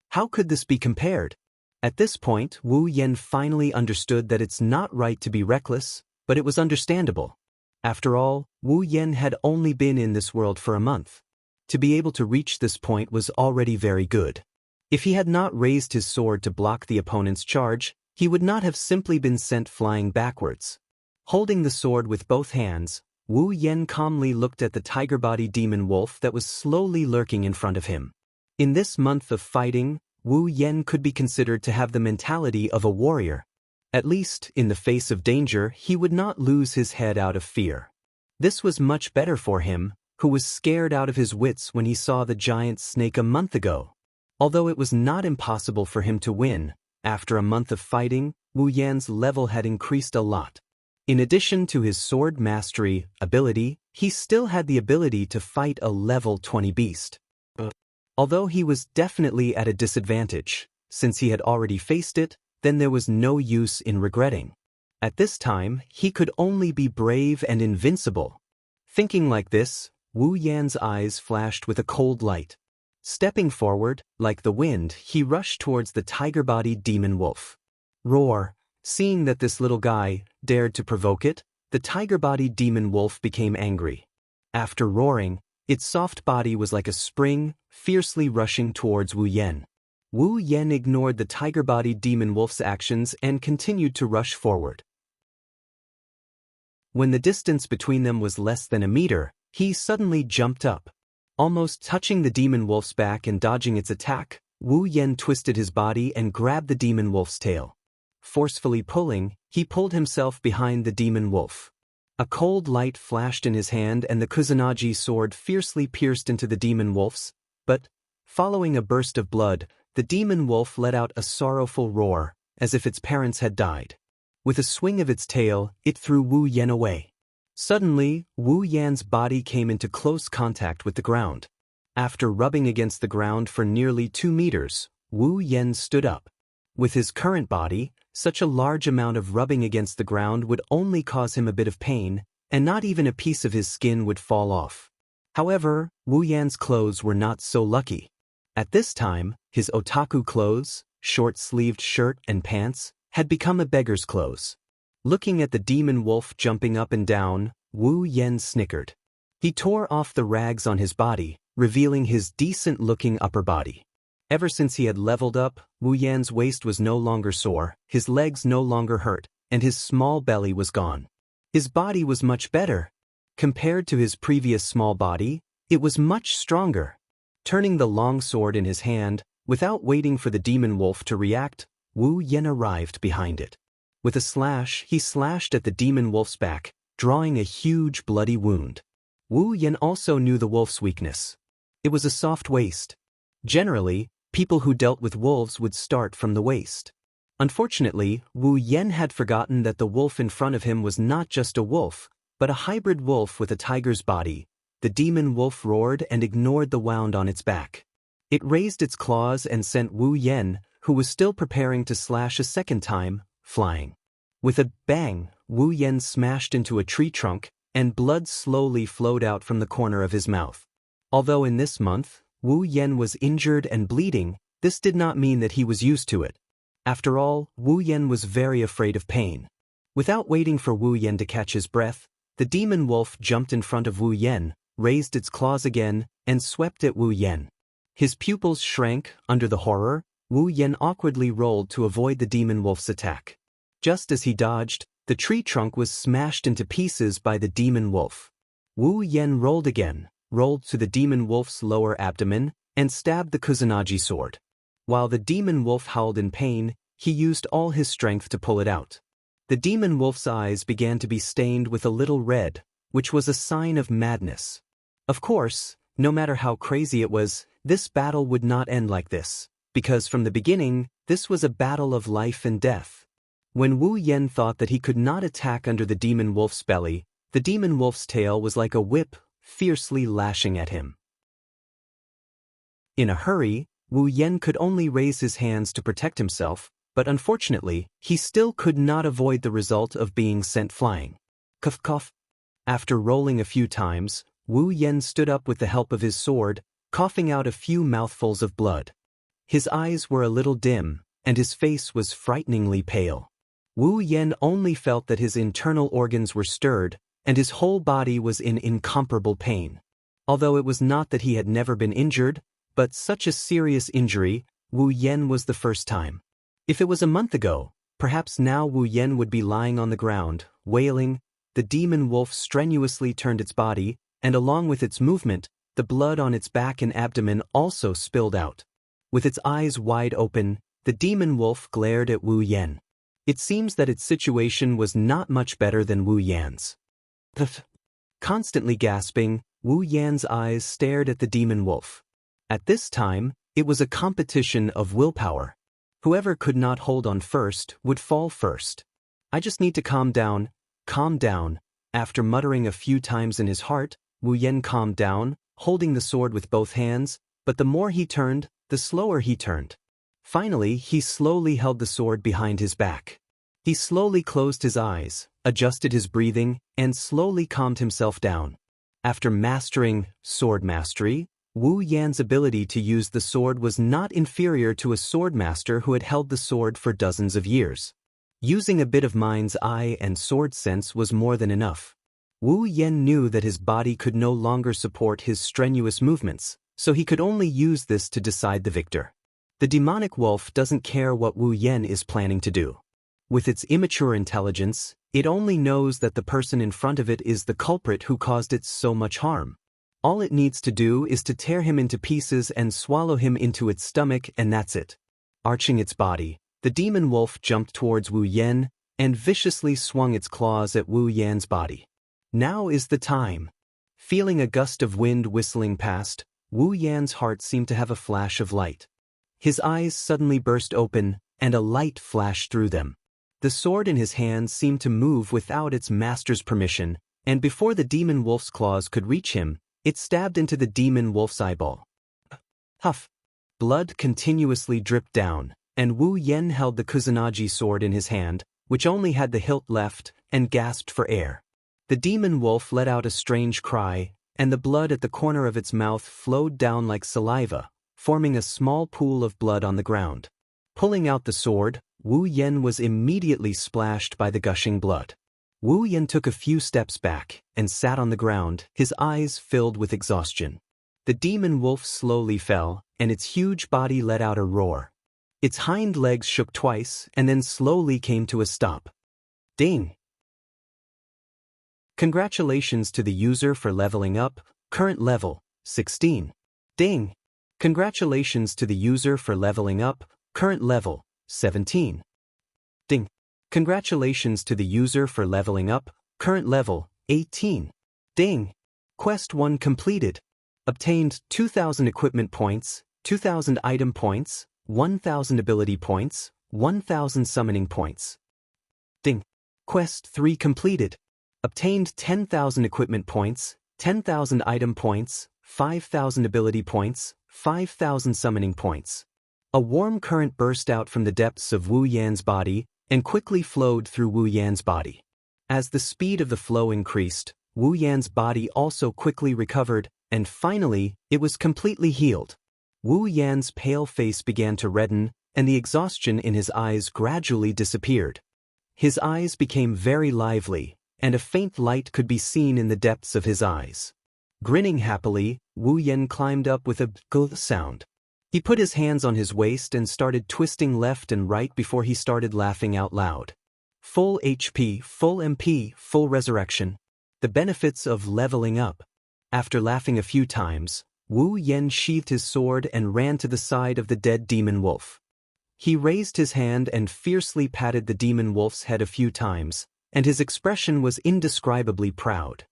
How could this be compared? At this point, Wu Yan finally understood that it's not right to be reckless, but it was understandable. After all, Wu Yan had only been in this world for a month. To be able to reach this point was already very good. If he had not raised his sword to block the opponent's charge, he would not have simply been sent flying backwards. Holding the sword with both hands, Wu Yan calmly looked at the tiger-bodied demon wolf that was slowly lurking in front of him. In this month of fighting, Wu Yan could be considered to have the mentality of a warrior. At least, in the face of danger, he would not lose his head out of fear. This was much better for him, who was scared out of his wits when he saw the giant snake a month ago. Although it was not impossible for him to win, after a month of fighting, Wu Yan's level had increased a lot. In addition to his sword mastery ability, he still had the ability to fight a level 20 beast. Although he was definitely at a disadvantage, since he had already faced it, then there was no use in regretting. At this time, he could only be brave and invincible. Thinking like this, Wu Yan's eyes flashed with a cold light. Stepping forward, like the wind, he rushed towards the tiger-bodied demon wolf. Roar! Seeing that this little guy dared to provoke it, the tiger-bodied demon wolf became angry. After roaring, its soft body was like a spring, fiercely rushing towards Wu Yan. Wu Yan ignored the tiger-bodied demon wolf's actions and continued to rush forward. When the distance between them was less than a meter, he suddenly jumped up. Almost touching the demon wolf's back and dodging its attack, Wu Yan twisted his body and grabbed the demon wolf's tail. Forcefully pulling, he pulled himself behind the demon wolf. A cold light flashed in his hand and the Kusanagi sword fiercely pierced into the demon wolf's, but, following a burst of blood, the demon wolf let out a sorrowful roar, as if its parents had died. With a swing of its tail, it threw Wu Yan away. Suddenly, Wu Yan's body came into close contact with the ground. After rubbing against the ground for nearly 2 meters, Wu Yan stood up. With his current body, such a large amount of rubbing against the ground would only cause him a bit of pain, and not even a piece of his skin would fall off. However, Wu Yan's clothes were not so lucky. At this time, his otaku clothes, short-sleeved shirt and pants, had become a beggar's clothes. Looking at the demon wolf jumping up and down, Wu Yan snickered. He tore off the rags on his body, revealing his decent-looking upper body. Ever since he had leveled up, Wu Yan's waist was no longer sore, his legs no longer hurt, and his small belly was gone. His body was much better. Compared to his previous small body, it was much stronger. Turning the long sword in his hand, without waiting for the demon wolf to react, Wu Yan arrived behind it. With a slash, he slashed at the demon wolf's back, drawing a huge bloody wound. Wu Yan also knew the wolf's weakness. It was a soft waist. Generally, people who dealt with wolves would start from the waist. Unfortunately, Wu Yan had forgotten that the wolf in front of him was not just a wolf, but a hybrid wolf with a tiger's body. The demon wolf roared and ignored the wound on its back. It raised its claws and sent Wu Yan, who was still preparing to slash a second time, flying. With a bang, Wu Yan smashed into a tree trunk, and blood slowly flowed out from the corner of his mouth. Although in this month, Wu Yan was injured and bleeding, this did not mean that he was used to it. After all, Wu Yan was very afraid of pain. Without waiting for Wu Yan to catch his breath, the demon wolf jumped in front of Wu Yan, raised its claws again, and swept at Wu Yan. His pupils shrank under the horror. Wu Yan awkwardly rolled to avoid the demon wolf's attack. Just as he dodged, the tree trunk was smashed into pieces by the demon wolf. Wu Yan rolled again, rolled to the demon wolf's lower abdomen, and stabbed the Kusanagi sword. While the demon wolf howled in pain, he used all his strength to pull it out. The demon wolf's eyes began to be stained with a little red, which was a sign of madness. Of course, no matter how crazy it was, this battle would not end like this, because from the beginning, this was a battle of life and death. When Wu Yan thought that he could not attack under the demon wolf's belly, the demon wolf's tail was like a whip, fiercely lashing at him. In a hurry, Wu Yan could only raise his hands to protect himself, but unfortunately, he still could not avoid the result of being sent flying. Cough cough. After rolling a few times, Wu Yan stood up with the help of his sword, coughing out a few mouthfuls of blood. His eyes were a little dim, and his face was frighteningly pale. Wu Yan only felt that his internal organs were stirred, and his whole body was in incomparable pain. Although it was not that he had never been injured, but such a serious injury, Wu Yan was the first time. If it was a month ago, perhaps now Wu Yan would be lying on the ground, wailing. The demon wolf strenuously turned its body, and along with its movement, the blood on its back and abdomen also spilled out. With its eyes wide open, the demon wolf glared at Wu Yan. It seems that its situation was not much better than Wu Yan's. Constantly gasping, Wu Yan's eyes stared at the demon wolf. At this time, it was a competition of willpower. Whoever could not hold on first would fall first. I just need to calm down, calm down. After muttering a few times in his heart, Wu Yan calmed down, holding the sword with both hands, but the more he turned, the slower he turned. Finally, he slowly held the sword behind his back. He slowly closed his eyes, adjusted his breathing, and slowly calmed himself down. After mastering sword mastery, Wu Yan's ability to use the sword was not inferior to a swordmaster who had held the sword for dozens of years. Using a bit of mind's eye and sword sense was more than enough. Wu Yan knew that his body could no longer support his strenuous movements, so he could only use this to decide the victor. The demonic wolf doesn't care what Wu Yan is planning to do. With its immature intelligence, it only knows that the person in front of it is the culprit who caused it so much harm. All it needs to do is to tear him into pieces and swallow him into its stomach, and that's it. Arching its body, the demon wolf jumped towards Wu Yan and viciously swung its claws at Wu Yan's body. Now is the time. Feeling a gust of wind whistling past, Wu Yan's heart seemed to have a flash of light. His eyes suddenly burst open, and a light flashed through them. The sword in his hand seemed to move without its master's permission, and before the demon wolf's claws could reach him, it stabbed into the demon wolf's eyeball. Huff! Blood continuously dripped down, and Wu Yan held the Kusanagi sword in his hand, which only had the hilt left, and gasped for air. The demon wolf let out a strange cry, and the blood at the corner of its mouth flowed down like saliva, forming a small pool of blood on the ground. Pulling out the sword, Wu Yan was immediately splashed by the gushing blood. Wu Yan took a few steps back and sat on the ground, his eyes filled with exhaustion. The demon wolf slowly fell, and its huge body let out a roar. Its hind legs shook twice and then slowly came to a stop. Ding! Congratulations to the user for leveling up, current level, 16. Ding! Congratulations to the user for leveling up, current level, 17. Ding! Congratulations to the user for leveling up, current level, 18. Ding! Quest 1 completed. Obtained 2,000 equipment points, 2,000 item points, 1,000 ability points, 1,000 summoning points. Ding! Quest 3 completed. Obtained 10,000 equipment points, 10,000 item points, 5,000 ability points, 5,000 summoning points. A warm current burst out from the depths of Wu Yan's body and quickly flowed through Wu Yan's body. As the speed of the flow increased, Wu Yan's body also quickly recovered, and finally, it was completely healed. Wu Yan's pale face began to redden, and the exhaustion in his eyes gradually disappeared. His eyes became very lively, and a faint light could be seen in the depths of his eyes. Grinning happily, Wu Yan climbed up with a gulp sound. He put his hands on his waist and started twisting left and right before he started laughing out loud. Full HP, full MP, full resurrection. The benefits of leveling up. After laughing a few times, Wu Yan sheathed his sword and ran to the side of the dead demon wolf. He raised his hand and fiercely patted the demon wolf's head a few times, and his expression was indescribably proud.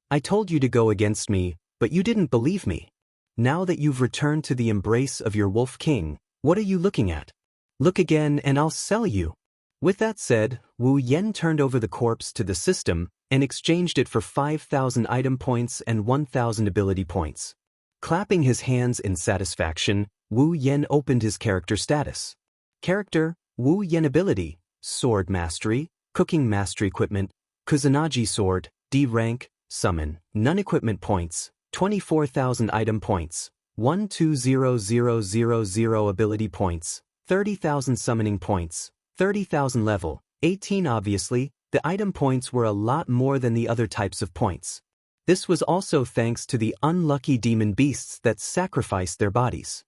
I told you to go against me, but you didn't believe me. Now that you've returned to the embrace of your wolf king, what are you looking at? Look again and I'll sell you. With that said, Wu Yan turned over the corpse to the system and exchanged it for 5,000 item points and 1,000 ability points. Clapping his hands in satisfaction, Wu Yan opened his character status. Character, Wu Yan ability, sword mastery, cooking mastery equipment, Kusanagi sword, D rank, summon, none equipment points, 24,000 item points, 120,000 ability points, 30,000 summoning points, 30,000 level, 18. Obviously, the item points were a lot more than the other types of points. This was also thanks to the unlucky demon beasts that sacrificed their bodies.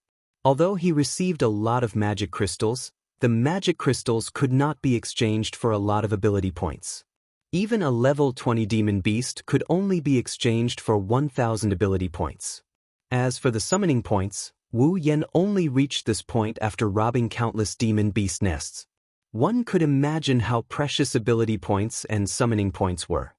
Although he received a lot of magic crystals, the magic crystals could not be exchanged for a lot of ability points. Even a level 20 demon beast could only be exchanged for 1,000 ability points. As for the summoning points, Wu Yan only reached this point after robbing countless demon beast nests. One could imagine how precious ability points and summoning points were.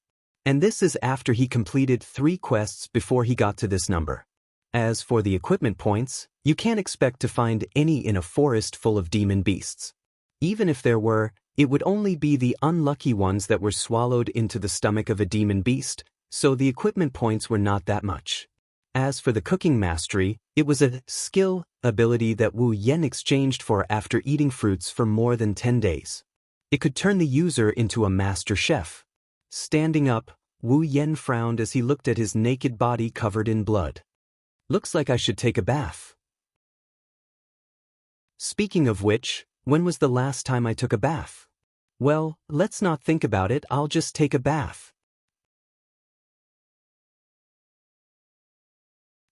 And this is after he completed 3 quests before he got to this number. As for the equipment points, you can't expect to find any in a forest full of demon beasts. Even if there were, it would only be the unlucky ones that were swallowed into the stomach of a demon beast, so the equipment points were not that much. As for the cooking mastery, it was a skill ability that Wu Yan exchanged for after eating fruits for more than 10 days. It could turn the user into a master chef. Standing up, Wu Yan frowned as he looked at his naked body covered in blood. Looks like I should take a bath. Speaking of which, when was the last time I took a bath? Well, let's not think about it, I'll just take a bath.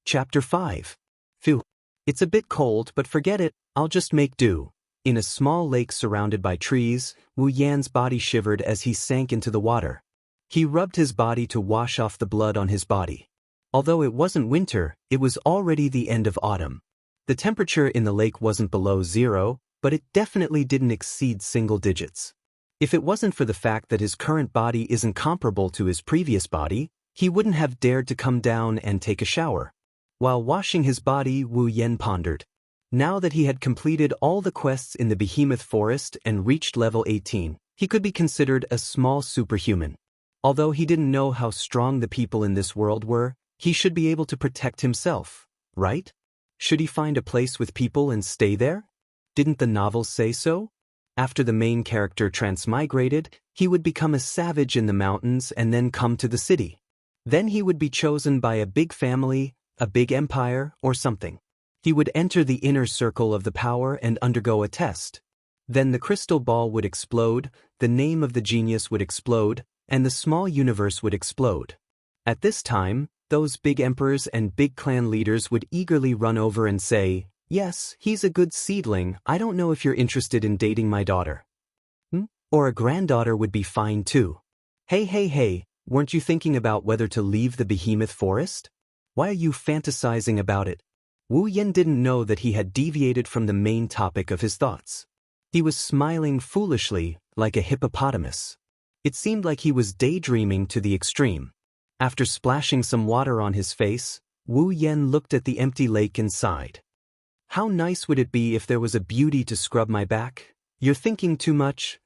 Chapter 5. Phew. It's a bit cold, but forget it, I'll just make do. In a small lake surrounded by trees, Wu Yan's body shivered as he sank into the water. He rubbed his body to wash off the blood on his body. Although it wasn't winter, it was already the end of autumn. The temperature in the lake wasn't below 0, but it definitely didn't exceed single digits. If it wasn't for the fact that his current body isn't comparable to his previous body, he wouldn't have dared to come down and take a shower. While washing his body, Wu Yan pondered. Now that he had completed all the quests in the Behemoth Forest and reached level 18, he could be considered a small superhuman. Although he didn't know how strong the people in this world were, he should be able to protect himself, right? Should he find a place with people and stay there? Didn't the novels say so? After the main character transmigrated, he would become a savage in the mountains and then come to the city. Then he would be chosen by a big family, a big empire, or something. He would enter the inner circle of the power and undergo a test. Then the crystal ball would explode, the name of the genius would explode, and the small universe would explode. At this time, those big emperors and big clan leaders would eagerly run over and say, "Yes, he's a good seedling, I don't know if you're interested in dating my daughter." Or a granddaughter would be fine too. Hey, weren't you thinking about whether to leave the Behemoth Forest? Why are you fantasizing about it? Wu Yan didn't know that he had deviated from the main topic of his thoughts. He was smiling foolishly, like a hippopotamus. It seemed like he was daydreaming to the extreme. After splashing some water on his face, Wu Yan looked at the empty lake and sighed. How nice would it be if there was a beauty to scrub my back? You're thinking too much.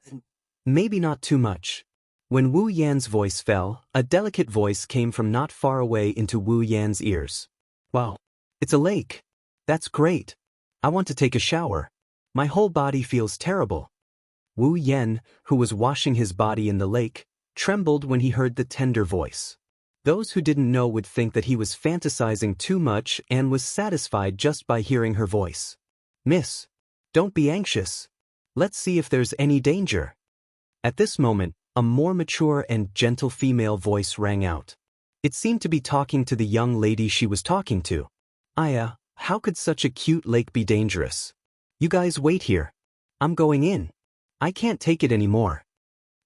Maybe not too much. When Wu Yan's voice fell, a delicate voice came from not far away into Wu Yan's ears. Wow, it's a lake. That's great. I want to take a shower. My whole body feels terrible. Wu Yan, who was washing his body in the lake, trembled when he heard the tender voice. Those who didn't know would think that he was fantasizing too much and was satisfied just by hearing her voice. Miss, don't be anxious. Let's see if there's any danger. At this moment, a more mature and gentle female voice rang out. It seemed to be talking to the young lady she was talking to. Aya, how could such a cute lake be dangerous? You guys wait here. I'm going in. I can't take it anymore.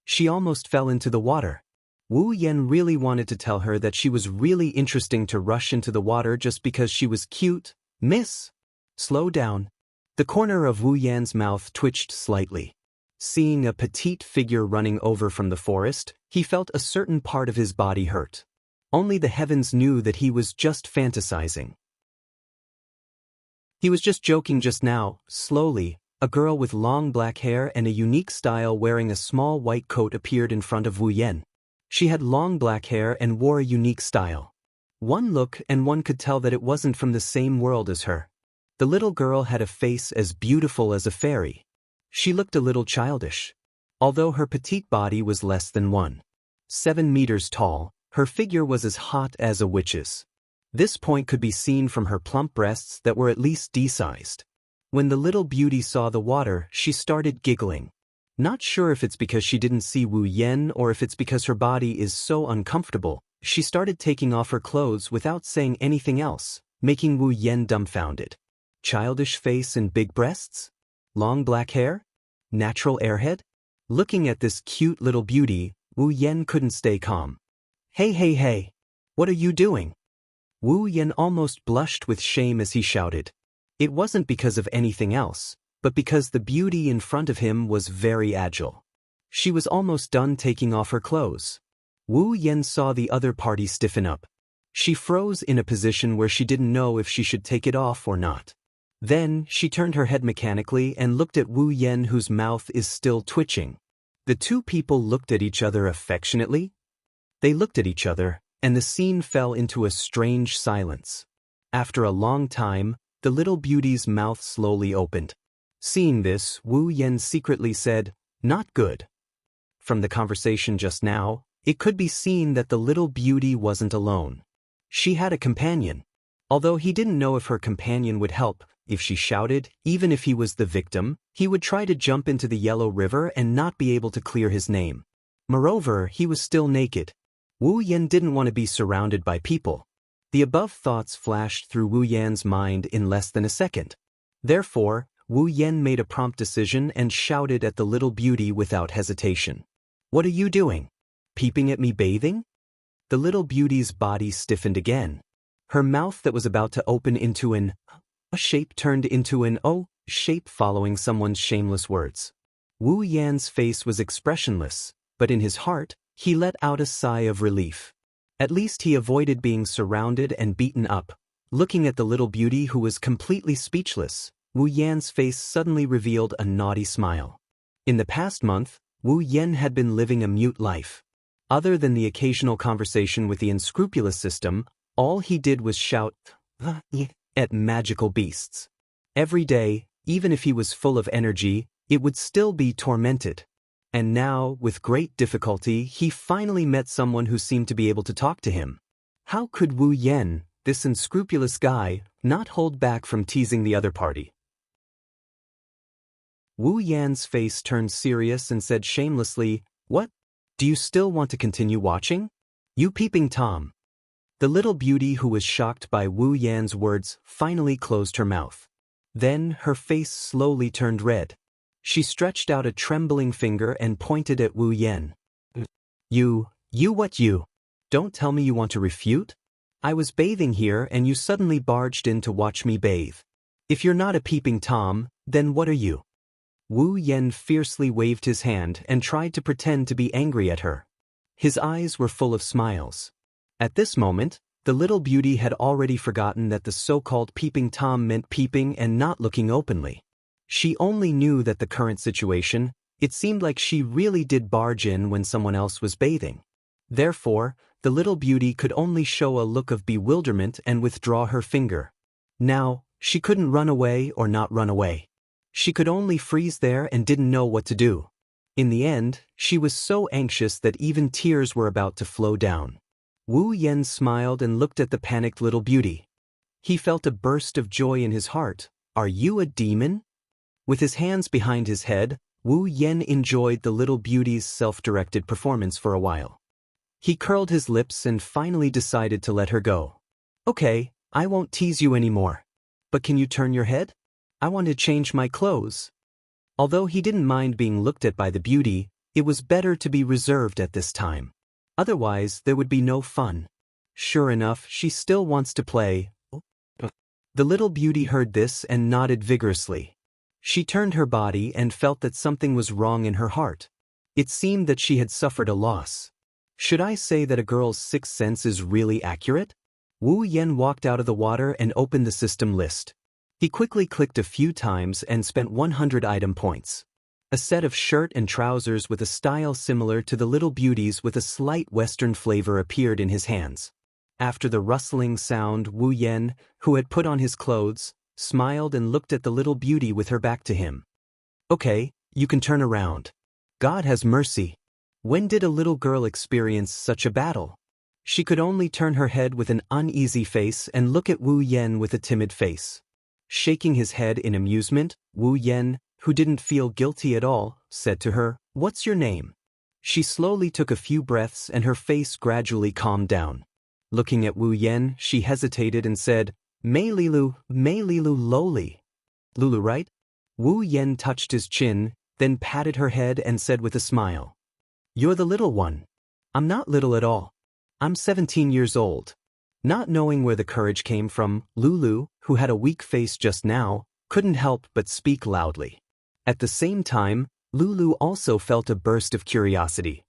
She almost fell into the water. Wu Yan really wanted to tell her that she was really interesting to rush into the water just because she was cute. Miss, slow down. The corner of Wu Yan's mouth twitched slightly. Seeing a petite figure running over from the forest, he felt a certain part of his body hurt. Only the heavens knew that he was just fantasizing. He was just joking just now. Slowly, a girl with long black hair and a unique style wearing a small white coat appeared in front of Wu Yan. She had long black hair and wore a unique style. One look and one could tell that it wasn't from the same world as her. The little girl had a face as beautiful as a fairy. She looked a little childish. Although her petite body was less than 1.7 meters tall, her figure was as hot as a witch's. This point could be seen from her plump breasts that were at least D-sized. When the little beauty saw the water, she started giggling. Not sure if it's because she didn't see Wu Yan or if it's because her body is so uncomfortable, she started taking off her clothes without saying anything else, making Wu Yan dumbfounded. Childish face and big breasts? Long black hair? Natural airhead? Looking at this cute little beauty, Wu Yan couldn't stay calm. Hey! What are you doing? Wu Yan almost blushed with shame as he shouted. It wasn't because of anything else, but because the beauty in front of him was very agile. She was almost done taking off her clothes. Wu Yan saw the other party stiffen up. She froze in a position where she didn't know if she should take it off or not. Then, she turned her head mechanically and looked at Wu Yan, whose mouth is still twitching. The two people looked at each other affectionately. They looked at each other, and the scene fell into a strange silence. After a long time, the little beauty's mouth slowly opened. Seeing this, Wu Yan secretly said, "Not good." From the conversation just now, it could be seen that the little beauty wasn't alone. She had a companion. Although he didn't know if her companion would help, if she shouted, even if he was the victim, he would try to jump into the yellow river and not be able to clear his name. Moreover, he was still naked. Wu Yan didn't want to be surrounded by people. The above thoughts flashed through Wu Yan's mind in less than a second. Therefore, Wu Yan made a prompt decision and shouted at the little beauty without hesitation. "What are you doing? Peeping at me bathing?" The little beauty's body stiffened again. Her mouth that was about to open into an a shape turned into an O shape following someone's shameless words. Wu Yan's face was expressionless, but in his heart, he let out a sigh of relief. At least he avoided being surrounded and beaten up. Looking at the little beauty who was completely speechless, Wu Yan's face suddenly revealed a naughty smile. In the past month, Wu Yan had been living a mute life. Other than the occasional conversation with the unscrupulous system, all he did was shout at magical beasts. Every day, even if he was full of energy, it would still be tormented. And now, with great difficulty, he finally met someone who seemed to be able to talk to him. How could Wu Yan, this unscrupulous guy, not hold back from teasing the other party? Wu Yan's face turned serious and said shamelessly, "What? Do you still want to continue watching? You peeping Tom." The little beauty, who was shocked by Wu Yan's words, finally closed her mouth. Then her face slowly turned red. She stretched out a trembling finger and pointed at Wu Yan. You what you? Don't tell me you want to refute? I was bathing here and you suddenly barged in to watch me bathe. If you're not a peeping Tom, then what are you?" Wu Yan fiercely waved his hand and tried to pretend to be angry at her. His eyes were full of smiles. At this moment, the little beauty had already forgotten that the so-called peeping Tom meant peeping and not looking openly. She only knew that the current situation, it seemed like she really did barge in when someone else was bathing. Therefore, the little beauty could only show a look of bewilderment and withdraw her finger. Now, she couldn't run away or not run away. She could only freeze there and didn't know what to do. In the end, she was so anxious that even tears were about to flow down. Wu Yan smiled and looked at the panicked little beauty. He felt a burst of joy in his heart. "Are you a demon?" With his hands behind his head, Wu Yan enjoyed the little beauty's self-directed performance for a while. He curled his lips and finally decided to let her go. "Okay, I won't tease you anymore. But can you turn your head? I want to change my clothes." Although he didn't mind being looked at by the beauty, it was better to be reserved at this time. Otherwise, there would be no fun. Sure enough, she still wants to play. The little beauty heard this and nodded vigorously. She turned her body and felt that something was wrong in her heart. It seemed that she had suffered a loss. Should I say that a girl's sixth sense is really accurate? Wu Yan walked out of the water and opened the system list. He quickly clicked a few times and spent 100 item points. A set of shirt and trousers with a style similar to the little beauty's with a slight Western flavor appeared in his hands. After the rustling sound, Wu Yan, who had put on his clothes, smiled and looked at the little beauty with her back to him. "Okay, you can turn around. God has mercy. When did a little girl experience such a battle?" She could only turn her head with an uneasy face and look at Wu Yan with a timid face. Shaking his head in amusement, Wu Yan, who didn't feel guilty at all, said to her, "What's your name?" She slowly took a few breaths and her face gradually calmed down. Looking at Wu Yan, she hesitated and said, Mei Lilu Loli. Lulu, right? Wu Yan touched his chin, then patted her head and said with a smile, "You're the little one." "I'm not little at all. I'm 17 years old." Not knowing where the courage came from, Lulu, who had a weak face just now, couldn't help but speak loudly. At the same time, Lulu also felt a burst of curiosity.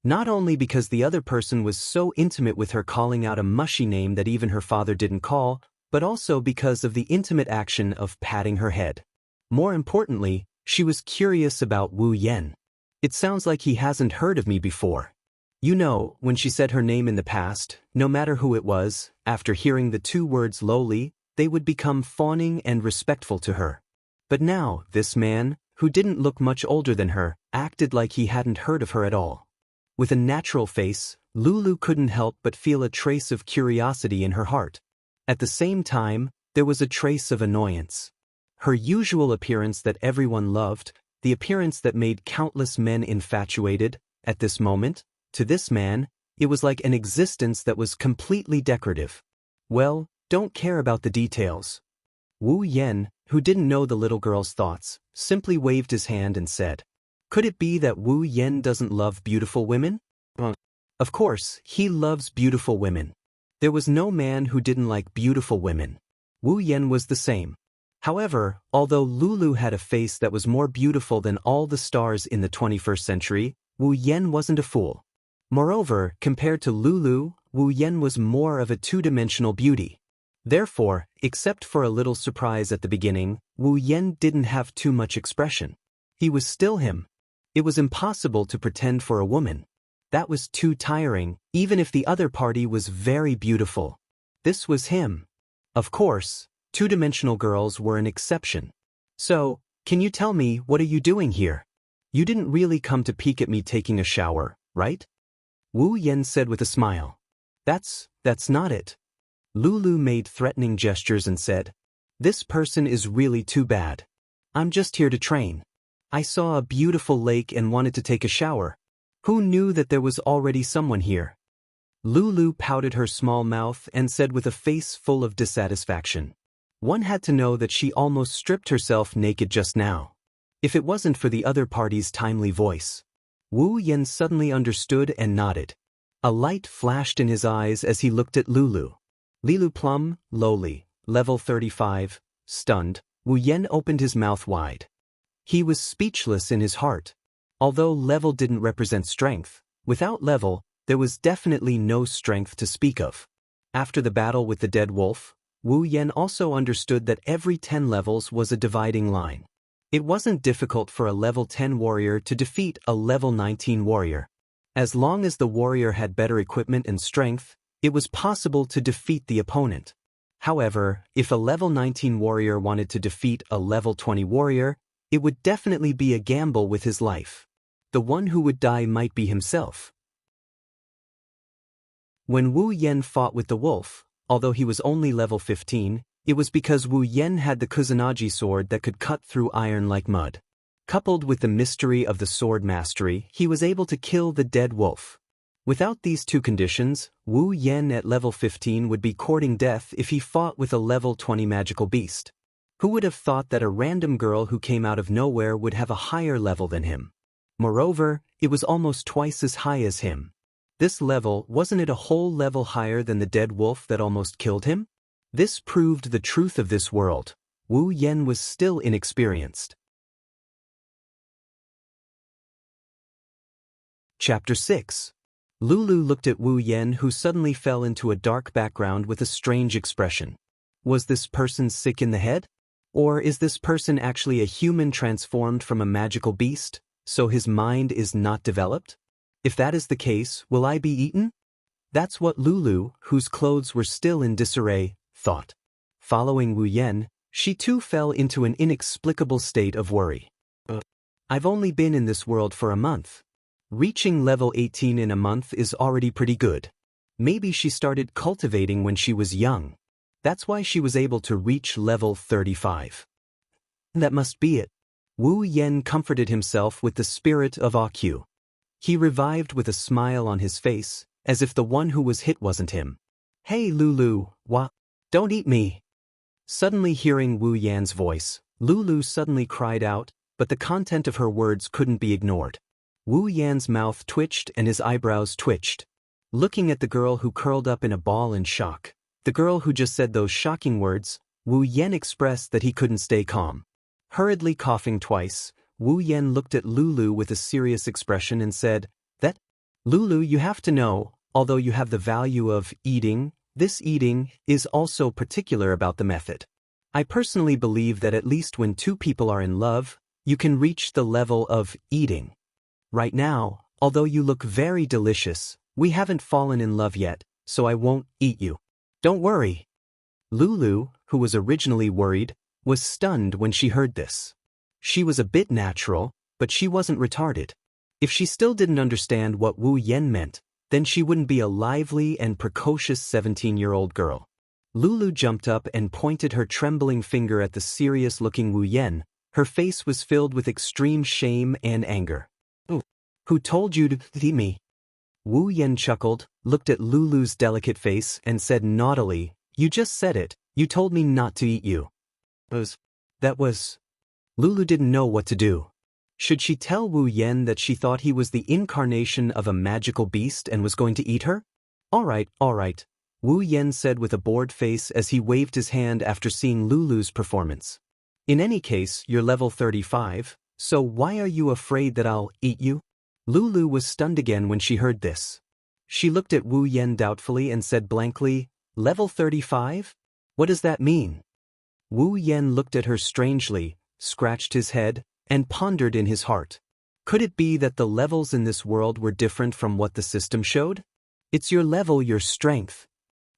Not only because the other person was so intimate with her calling out a mushy name that even her father didn't call, but also because of the intimate action of patting her head. More importantly, she was curious about Wu Yan. It sounds like he hasn't heard of me before. You know, when she said her name in the past, no matter who it was, after hearing the two words lowly, they would become fawning and respectful to her. But now, this man, who didn't look much older than her, acted like he hadn't heard of her at all. With a natural face, Lulu couldn't help but feel a trace of curiosity in her heart. At the same time, there was a trace of annoyance. Her usual appearance that everyone loved, the appearance that made countless men infatuated, at this moment, to this man, it was like an existence that was completely decorative. Well, don't care about the details. Wu Yan, who didn't know the little girl's thoughts, simply waved his hand and said, "Could it be that Wu Yan doesn't love beautiful women?" Of course, he loves beautiful women. There was no man who didn't like beautiful women. Wu Yan was the same. However, although Lulu had a face that was more beautiful than all the stars in the 21st century, Wu Yan wasn't a fool. Moreover, compared to Lulu, Wu Yan was more of a two-dimensional beauty. Therefore, except for a little surprise at the beginning, Wu Yan didn't have too much expression. He was still him. It was impossible to pretend for a woman. That was too tiring, even if the other party was very beautiful. This was him. Of course, two-dimensional girls were an exception. "So, can you tell me, what are you doing here? You didn't really come to peek at me taking a shower, right?" Wu Yan said with a smile. That's not it." Lulu made threatening gestures and said, "This person is really too bad. I'm just here to train. I saw a beautiful lake and wanted to take a shower. Who knew that there was already someone here?" Lulu pouted her small mouth and said with a face full of dissatisfaction, "One had to know that she almost stripped herself naked just now. If it wasn't for the other party's timely voice." Wu Yan suddenly understood and nodded. A light flashed in his eyes as he looked at Lulu. Lilu Plum, lowly, level 35, stunned, Wu Yan opened his mouth wide. He was speechless in his heart. Although level didn't represent strength, without level, there was definitely no strength to speak of. After the battle with the dead wolf, Wu Yan also understood that every 10 levels was a dividing line. It wasn't difficult for a level 10 warrior to defeat a level 19 warrior. As long as the warrior had better equipment and strength, it was possible to defeat the opponent. However, if a level 19 warrior wanted to defeat a level 20 warrior, it would definitely be a gamble with his life. The one who would die might be himself. When Wu Yan fought with the wolf, although he was only level 15, it was because Wu Yan had the Kusanagi sword that could cut through iron like mud. Coupled with the mystery of the sword mastery, he was able to kill the dead wolf. Without these two conditions, Wu Yan at level 15 would be courting death if he fought with a level 20 magical beast. Who would have thought that a random girl who came out of nowhere would have a higher level than him? Moreover, it was almost twice as high as him. This level, wasn't it a whole level higher than the dead wolf that almost killed him? This proved the truth of this world. Wu Yan was still inexperienced. Chapter 6. Lulu looked at Wu Yan, who suddenly fell into a dark background with a strange expression. Was this person sick in the head? Or is this person actually a human transformed from a magical beast, so his mind is not developed? If that is the case, will I be eaten? That's what Lulu, whose clothes were still in disarray, thought. Following Wu Yan, she too fell into an inexplicable state of worry. I've only been in this world for a month. Reaching level 18 in a month is already pretty good. Maybe she started cultivating when she was young. That's why she was able to reach level 35. That must be it. Wu Yan comforted himself with the spirit of Aku. He revived with a smile on his face, as if the one who was hit wasn't him. Hey Lulu, don't eat me. Suddenly hearing Wu Yan's voice, Lulu suddenly cried out, but the content of her words couldn't be ignored. Wu Yan's mouth twitched and his eyebrows twitched. Looking at the girl who curled up in a ball in shock, the girl who just said those shocking words, Wu Yan expressed that he couldn't stay calm. Hurriedly coughing twice, Wu Yan looked at Lulu with a serious expression and said, "That?" Lulu, you have to know, although you have the value of eating, this eating is also particular about the method. I personally believe that at least when two people are in love, you can reach the level of eating. Right now, although you look very delicious, we haven't fallen in love yet, so I won't eat you. Don't worry. Lulu, who was originally worried, was stunned when she heard this. She was a bit natural, but she wasn't retarded. If she still didn't understand what Wu Yan meant, then she wouldn't be a lively and precocious 17-year-old girl. Lulu jumped up and pointed her trembling finger at the serious-looking Wu Yan. Her face was filled with extreme shame and anger. Who told you to eat me? Wu Yan chuckled, looked at Lulu's delicate face, and said naughtily, You just said it, you told me not to eat you. That was... Lulu didn't know what to do. Should she tell Wu Yan that she thought he was the incarnation of a magical beast and was going to eat her? All right, Wu Yan said with a bored face as he waved his hand after seeing Lulu's performance. In any case, you're level 35, so why are you afraid that I'll eat you? Lulu was stunned again when she heard this. She looked at Wu Yan doubtfully and said blankly, Level 35? What does that mean? Wu Yan looked at her strangely, scratched his head, and pondered in his heart. Could it be that the levels in this world were different from what the system showed? It's your level, your strength.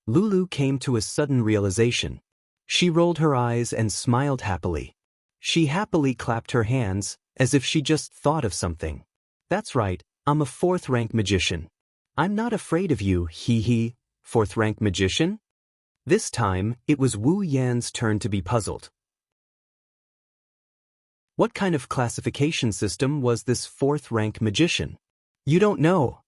Lulu came to a sudden realization. She rolled her eyes and smiled happily. She happily clapped her hands, as if she just thought of something. That's right, I'm a 4th-rank magician. I'm not afraid of you, hee-hee, 4th-rank magician? This time, it was Wu Yan's turn to be puzzled. What kind of classification system was this 4th-rank magician? You don't know.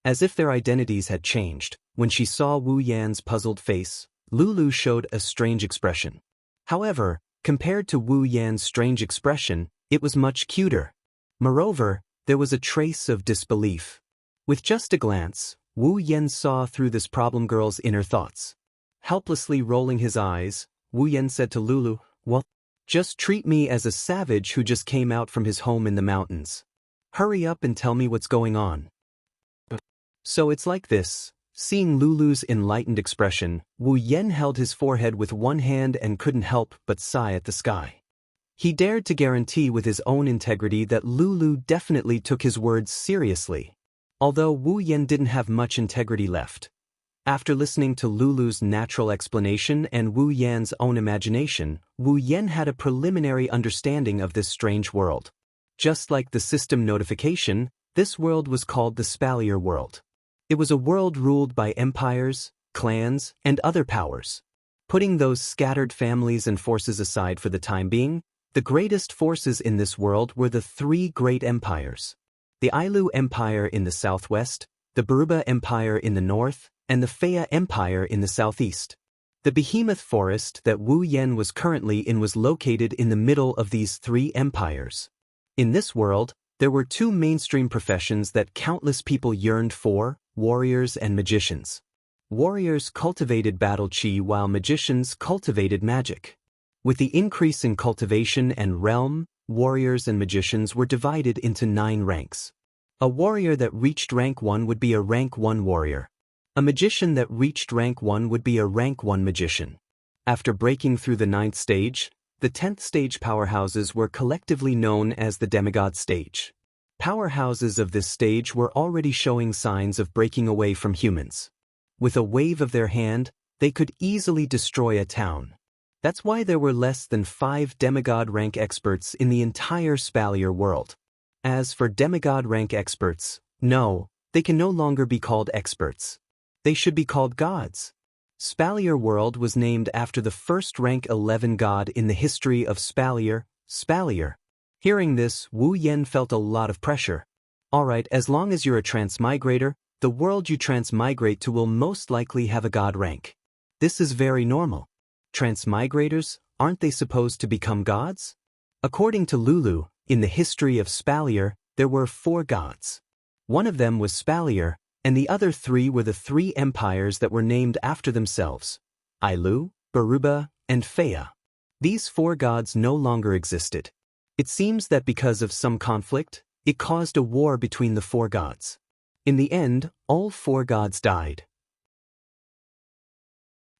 As if their identities had changed, when she saw Wu Yan's puzzled face, Lulu showed a strange expression. However, compared to Wu Yan's strange expression, it was much cuter. Moreover, there was a trace of disbelief. With just a glance, Wu Yan saw through this problem girl's inner thoughts. Helplessly rolling his eyes, Wu Yan said to Lulu, Well, just treat me as a savage who just came out from his home in the mountains. Hurry up and tell me what's going on. So it's like this. Seeing Lulu's enlightened expression, Wu Yan held his forehead with one hand and couldn't help but sigh at the sky. He dared to guarantee with his own integrity that Lulu definitely took his words seriously. Although Wu Yan didn't have much integrity left. After listening to Lulu's natural explanation and Wu Yan's own imagination, Wu Yan had a preliminary understanding of this strange world. Just like the system notification, this world was called the Spalier world. It was a world ruled by empires, clans, and other powers. Putting those scattered families and forces aside for the time being, the greatest forces in this world were the 3 great empires. The Ailu Empire in the southwest, the Baruba Empire in the north, and the Fea Empire in the southeast. The behemoth forest that Wu Yan was currently in was located in the middle of these 3 empires. In this world, there were 2 mainstream professions that countless people yearned for, warriors and magicians. Warriors cultivated battle chi while magicians cultivated magic. With the increase in cultivation and realm, warriors and magicians were divided into 9 ranks. A warrior that reached rank 1 would be a rank 1 warrior. A magician that reached rank 1 would be a rank 1 magician. After breaking through the 9th stage, the 10th stage powerhouses were collectively known as the demigod stage. Powerhouses of this stage were already showing signs of breaking away from humans. With a wave of their hand, they could easily destroy a town. That's why there were less than 5 demigod rank experts in the entire Spalier world. As for demigod rank experts, no, they can no longer be called experts. They should be called gods. Spalier world was named after the first rank 11 god in the history of Spalier, Spalier. Hearing this, Wu Yan felt a lot of pressure. Alright, as long as you're a transmigrator, the world you transmigrate to will most likely have a god rank. This is very normal. Transmigrators, aren't they supposed to become gods? According to Lulu, in the history of Spalier, there were 4 gods. One of them was Spalier, and the other 3 were the 3 empires that were named after themselves: Ailu, Baruba, and Fea. These 4 gods no longer existed. It seems that because of some conflict, it caused a war between the 4 gods. In the end, all 4 gods died.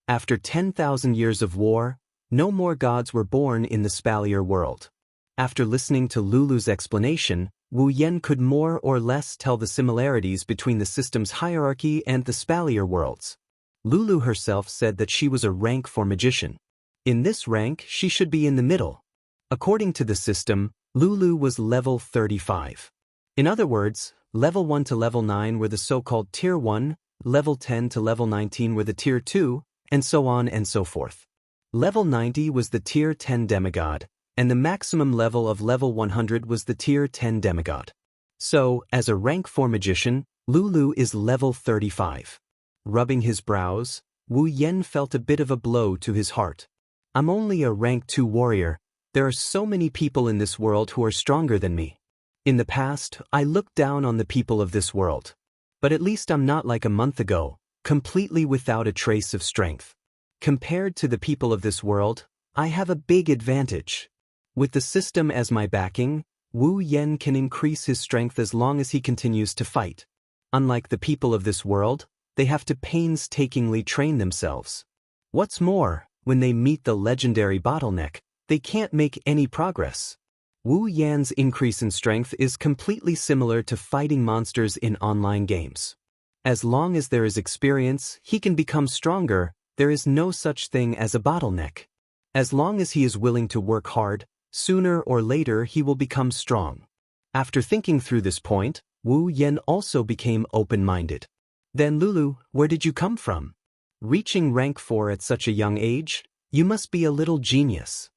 After 10,000 years of war, no more gods were born in the Spalier world. After listening to Lulu's explanation, Wu Yan could more or less tell the similarities between the system's hierarchy and the Spalier worlds. Lulu herself said that she was a rank 4 magician. In this rank, she should be in the middle. According to the system, Lulu was level 35. In other words, level 1 to level 9 were the so-called Tier 1, level 10 to level 19 were the Tier 2, and so on and so forth. Level 90 was the Tier 10 demigod, and the maximum level of level 100 was the Tier 10 demigod. So, as a rank 4 magician, Lulu is level 35. Rubbing his brows, Wu Yan felt a bit of a blow to his heart. I'm only a rank 2 warrior. There are so many people in this world who are stronger than me. In the past, I looked down on the people of this world. But at least I'm not like a month ago, completely without a trace of strength. Compared to the people of this world, I have a big advantage. With the system as my backing, Wu Yan can increase his strength as long as he continues to fight. Unlike the people of this world, they have to painstakingly train themselves. What's more, when they meet the legendary bottleneck, they can't make any progress. Wu Yan's increase in strength is completely similar to fighting monsters in online games. As long as there is experience, he can become stronger. There is no such thing as a bottleneck. As long as he is willing to work hard, sooner or later he will become strong. After thinking through this point, Wu Yan also became open-minded. Then Lulu, where did you come from? Reaching rank 4 at such a young age? You must be a little genius.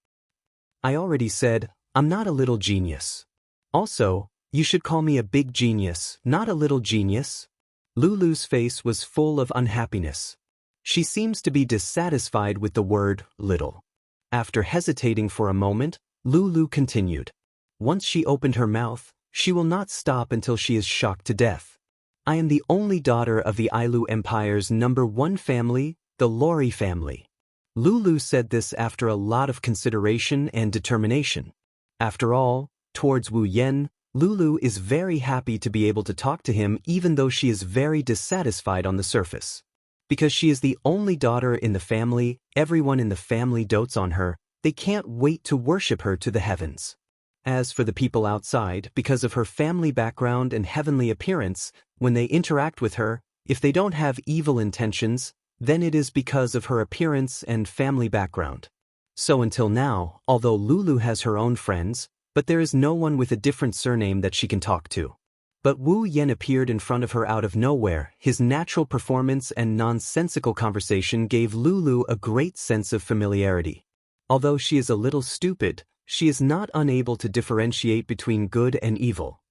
I already said, I'm not a little genius. Also, you should call me a big genius, not a little genius. Lulu's face was full of unhappiness. She seems to be dissatisfied with the word little. After hesitating for a moment, Lulu continued. Once she opened her mouth, she will not stop until she is shocked to death. I am the only daughter of the Ailu Empire's #1 family, the Lori family. Lulu said this after a lot of consideration and determination. After all, towards Wu Yan, Lulu is very happy to be able to talk to him even though she is very dissatisfied on the surface. Because she is the only daughter in the family, everyone in the family dotes on her, they can't wait to worship her to the heavens. As for the people outside, because of her family background and heavenly appearance, when they interact with her, if they don't have evil intentions, then it is because of her appearance and family background. So until now, although Lulu has her own friends, but there is no one with a different surname that she can talk to. But Wu Yan appeared in front of her out of nowhere. His natural performance and nonsensical conversation gave Lulu a great sense of familiarity. Although she is a little stupid, she is not unable to differentiate between good and evil.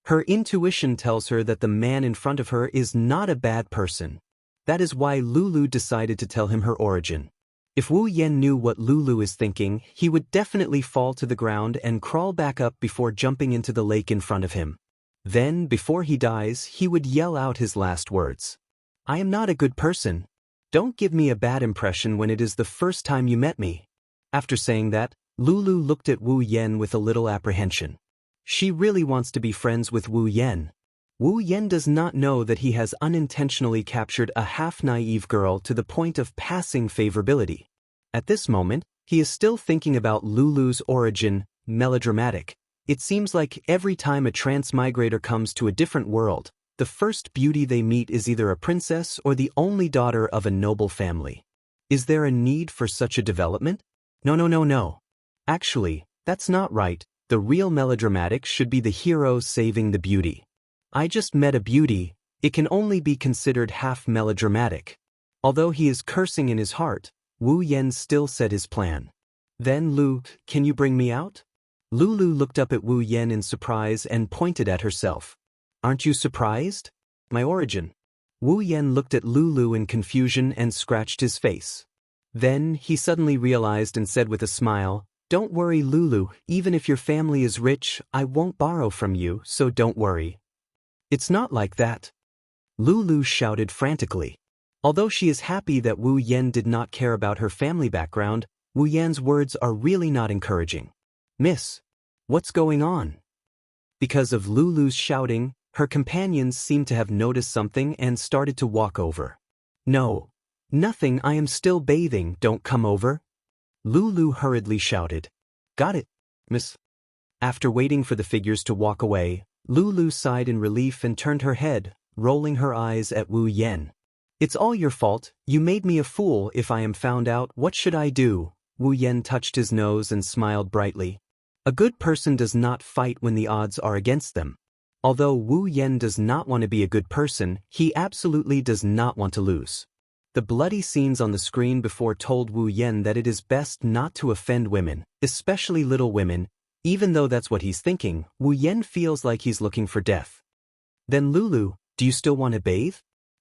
Her intuition tells her that the man in front of her is not a bad person. That is why Lulu decided to tell him her origin. If Wu Yan knew what Lulu is thinking, he would definitely fall to the ground and crawl back up before jumping into the lake in front of him. Then, before he dies, he would yell out his last words. I am not a good person. Don't give me a bad impression when it is the first time you met me. After saying that, Lulu looked at Wu Yan with a little apprehension. She really wants to be friends with Wu Yan. Wu Yan does not know that he has unintentionally captured a half-naive girl to the point of passing favorability. At this moment, he is still thinking about Lulu's origin, melodramatic. It seems like every time a transmigrator comes to a different world, the first beauty they meet is either a princess or the only daughter of a noble family. Is there a need for such a development? No. Actually, that's not right. The real melodramatic should be the hero saving the beauty. I just met a beauty, it can only be considered half melodramatic. Although he is cursing in his heart, Wu Yan still said his plan. Then Lu, can you bring me out? Lulu looked up at Wu Yan in surprise and pointed at herself. Aren't you surprised? My origin. Wu Yan looked at Lulu in confusion and scratched his face. Then he suddenly realized and said with a smile, Don't worry Lulu, even if your family is rich, I won't borrow from you, so don't worry. It's not like that. Lulu shouted frantically. Although she is happy that Wu Yan did not care about her family background, Wu Yan's words are really not encouraging. Miss, what's going on? Because of Lulu's shouting, her companions seemed to have noticed something and started to walk over. No. Nothing, I am still bathing, don't come over. Lulu hurriedly shouted. Got it, miss. After waiting for the figures to walk away, Lulu sighed in relief and turned her head, rolling her eyes at Wu Yen. It's all your fault, you made me a fool. If I am found out, what should I do? Wu Yen touched his nose and smiled brightly. A good person does not fight when the odds are against them. Although Wu Yen does not want to be a good person, he absolutely does not want to lose. The bloody scenes on the screen before told Wu Yen that it is best not to offend women, especially little women. Even though that's what he's thinking, Wu Yen feels like he's looking for death. Then Lulu, do you still want to bathe?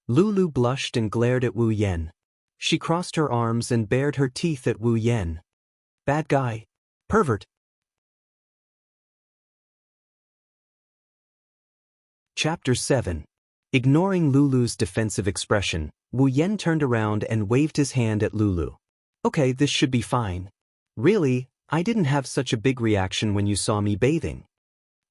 Lulu blushed and glared at Wu Yen. She crossed her arms and bared her teeth at Wu Yen. Bad guy. Pervert. Chapter 7. Ignoring Lulu's defensive expression, Wu Yen turned around and waved his hand at Lulu. Okay, this should be fine. Really, I didn't have such a big reaction when you saw me bathing.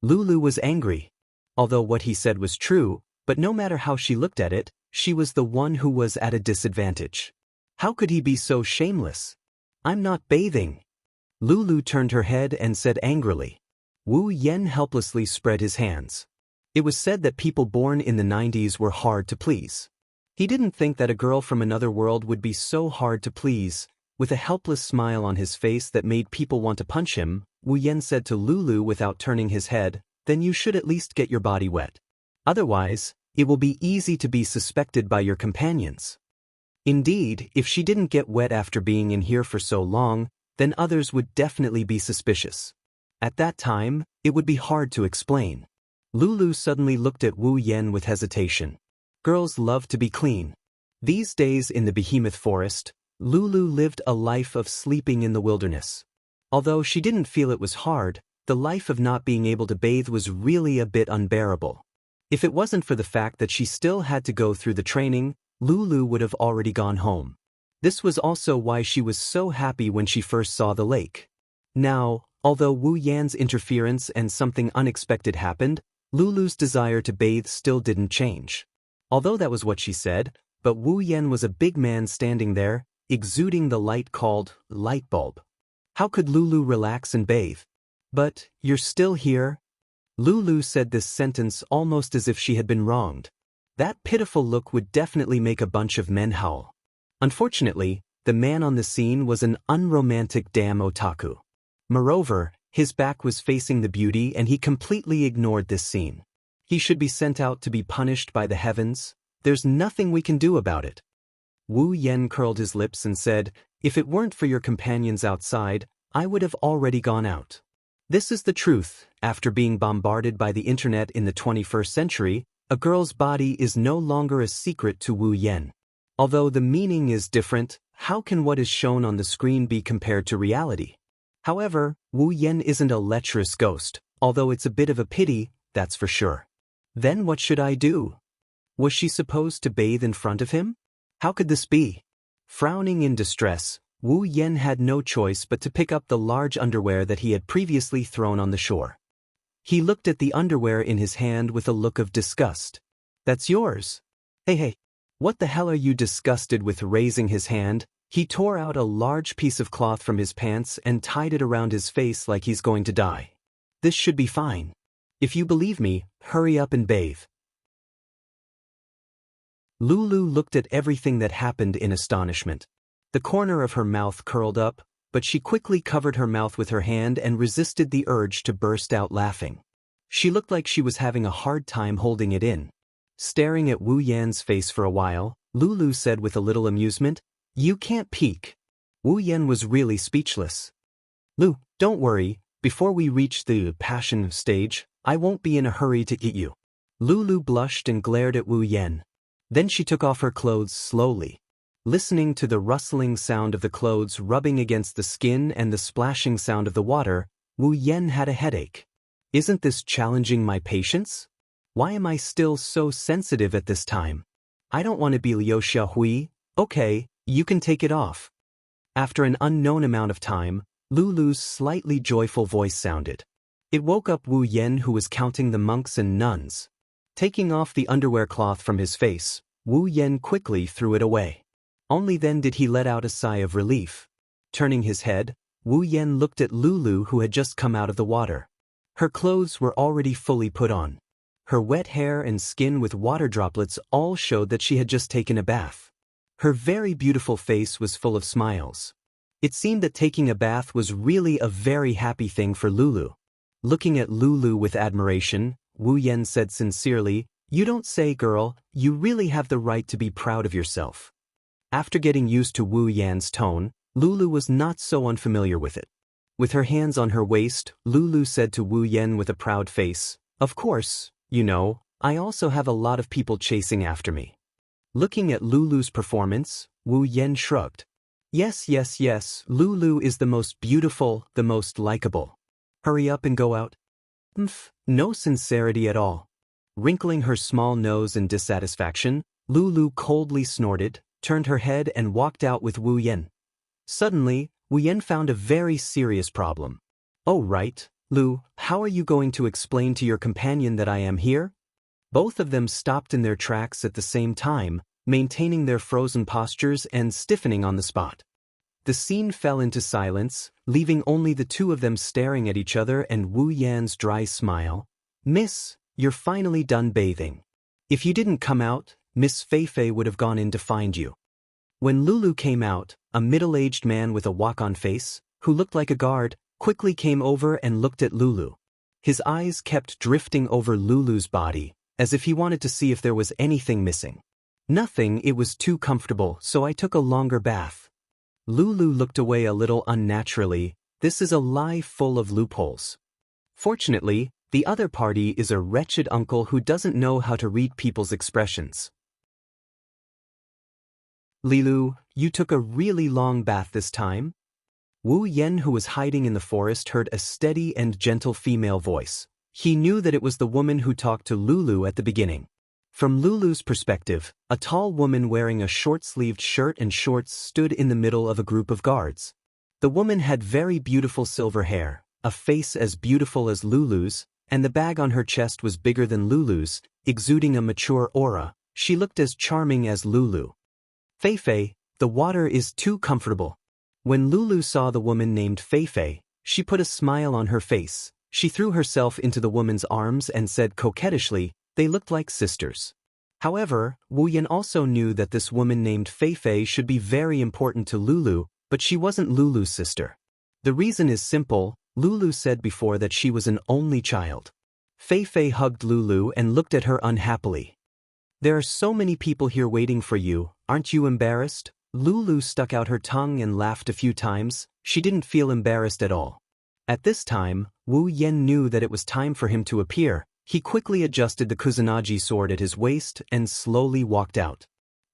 Lulu was angry. Although what he said was true, but no matter how she looked at it, she was the one who was at a disadvantage. How could he be so shameless? I'm not bathing. Lulu turned her head and said angrily. Wu Yen helplessly spread his hands. It was said that people born in the 90s were hard to please. He didn't think that a girl from another world would be so hard to please. With a helpless smile on his face that made people want to punch him, Wu Yen said to Lulu without turning his head, then you should at least get your body wet. Otherwise, it will be easy to be suspected by your companions. Indeed, if she didn't get wet after being in here for so long, then others would definitely be suspicious. At that time, it would be hard to explain. Lulu suddenly looked at Wu Yen with hesitation. Girls love to be clean. These days in the behemoth forest, Lulu lived a life of sleeping in the wilderness. Although she didn't feel it was hard, the life of not being able to bathe was really a bit unbearable. If it wasn't for the fact that she still had to go through the training, Lulu would have already gone home. This was also why she was so happy when she first saw the lake. Now, although Wu Yan's interference and something unexpected happened, Lulu's desire to bathe still didn't change. Although that was what she said, but Wu Yan was a big man standing there, exuding the light called light bulb. How could Lulu relax and bathe? But, you're still here? Lulu said this sentence almost as if she had been wronged. That pitiful look would definitely make a bunch of men howl. Unfortunately, the man on the scene was an unromantic damn otaku. Moreover, his back was facing the beauty and he completely ignored this scene. He should be sent out to be punished by the heavens. There's nothing we can do about it. Wu Yen curled his lips and said, if it weren't for your companions outside, I would have already gone out. This is the truth. After being bombarded by the internet in the 21st century, a girl's body is no longer a secret to Wu Yen. Although the meaning is different, how can what is shown on the screen be compared to reality? However, Wu Yen isn't a lecherous ghost, although it's a bit of a pity, that's for sure. Then what should I do? Was she supposed to bathe in front of him? How could this be? Frowning in distress, Wu Yen had no choice but to pick up the large underwear that he had previously thrown on the shore. He looked at the underwear in his hand with a look of disgust. That's yours. Hey, what the hell are you disgusted with? Raising his hand, he tore out a large piece of cloth from his pants and tied it around his face like he's going to die. This should be fine. If you believe me, hurry up and bathe. Lulu looked at everything that happened in astonishment. The corner of her mouth curled up, but she quickly covered her mouth with her hand and resisted the urge to burst out laughing. She looked like she was having a hard time holding it in. Staring at Wu Yan's face for a while, Lulu said with a little amusement, "You can't peek." Wu Yan was really speechless. "Lu, don't worry, before we reach the passion stage, I won't be in a hurry to eat you." Lulu blushed and glared at Wu Yan. Then she took off her clothes slowly. Listening to the rustling sound of the clothes rubbing against the skin and the splashing sound of the water, Wu Yan had a headache. Isn't this challenging my patience? Why am I still so sensitive at this time? I don't want to be Liu Xiaohui. Okay, you can take it off. After an unknown amount of time, Lulu's slightly joyful voice sounded. It woke up Wu Yan, who was counting the monks and nuns. Taking off the underwear cloth from his face, Wu Yan quickly threw it away. Only then did he let out a sigh of relief. Turning his head, Wu Yan looked at Lulu, who had just come out of the water. Her clothes were already fully put on. Her wet hair and skin with water droplets all showed that she had just taken a bath. Her very beautiful face was full of smiles. It seemed that taking a bath was really a very happy thing for Lulu. Looking at Lulu with admiration, Wu Yan said sincerely, "You don't say, girl, you really have the right to be proud of yourself." After getting used to Wu Yan's tone, Lulu was not so unfamiliar with it. With her hands on her waist, Lulu said to Wu Yan with a proud face, "Of course, you know, I also have a lot of people chasing after me." Looking at Lulu's performance, Wu Yan shrugged. Yes, Lulu is the most beautiful, the most likable. Hurry up and go out." No sincerity at all. Wrinkling her small nose in dissatisfaction, Lulu coldly snorted, turned her head and walked out with Wu Yan. Suddenly, Wu Yan found a very serious problem. "Oh right, Lu, how are you going to explain to your companion that I am here?" Both of them stopped in their tracks at the same time, maintaining their frozen postures and stiffening on the spot. The scene fell into silence, leaving only the two of them staring at each other and Wu Yan's dry smile. "Miss, you're finally done bathing. If you didn't come out, Miss Feifei would have gone in to find you." When Lulu came out, a middle-aged man with a walk-on face, who looked like a guard, quickly came over and looked at Lulu. His eyes kept drifting over Lulu's body, as if he wanted to see if there was anything missing. "Nothing, it was too comfortable, so I took a longer bath." Lulu looked away a little unnaturally. This is a lie full of loopholes. Fortunately, the other party is a wretched uncle who doesn't know how to read people's expressions. "Lilu, you took a really long bath this time?" Wu Yan, who was hiding in the forest, heard a steady and gentle female voice. He knew that it was the woman who talked to Lulu at the beginning. From Lulu's perspective, a tall woman wearing a short-sleeved shirt and shorts stood in the middle of a group of guards. The woman had very beautiful silver hair, a face as beautiful as Lulu's, and the bag on her chest was bigger than Lulu's, exuding a mature aura. She looked as charming as Lulu. "Feifei, the water is too comfortable." When Lulu saw the woman named Feifei, she put a smile on her face. She threw herself into the woman's arms and said coquettishly, "They looked like sisters." However, Wu Yan also knew that this woman named Feifei should be very important to Lulu, but she wasn't Lulu's sister. The reason is simple. Lulu said before that she was an only child. Feifei hugged Lulu and looked at her unhappily. "There are so many people here waiting for you, aren't you embarrassed?" Lulu stuck out her tongue and laughed a few times. She didn't feel embarrassed at all. At this time, Wu Yan knew that it was time for him to appear. He quickly adjusted the Kusanagi sword at his waist and slowly walked out.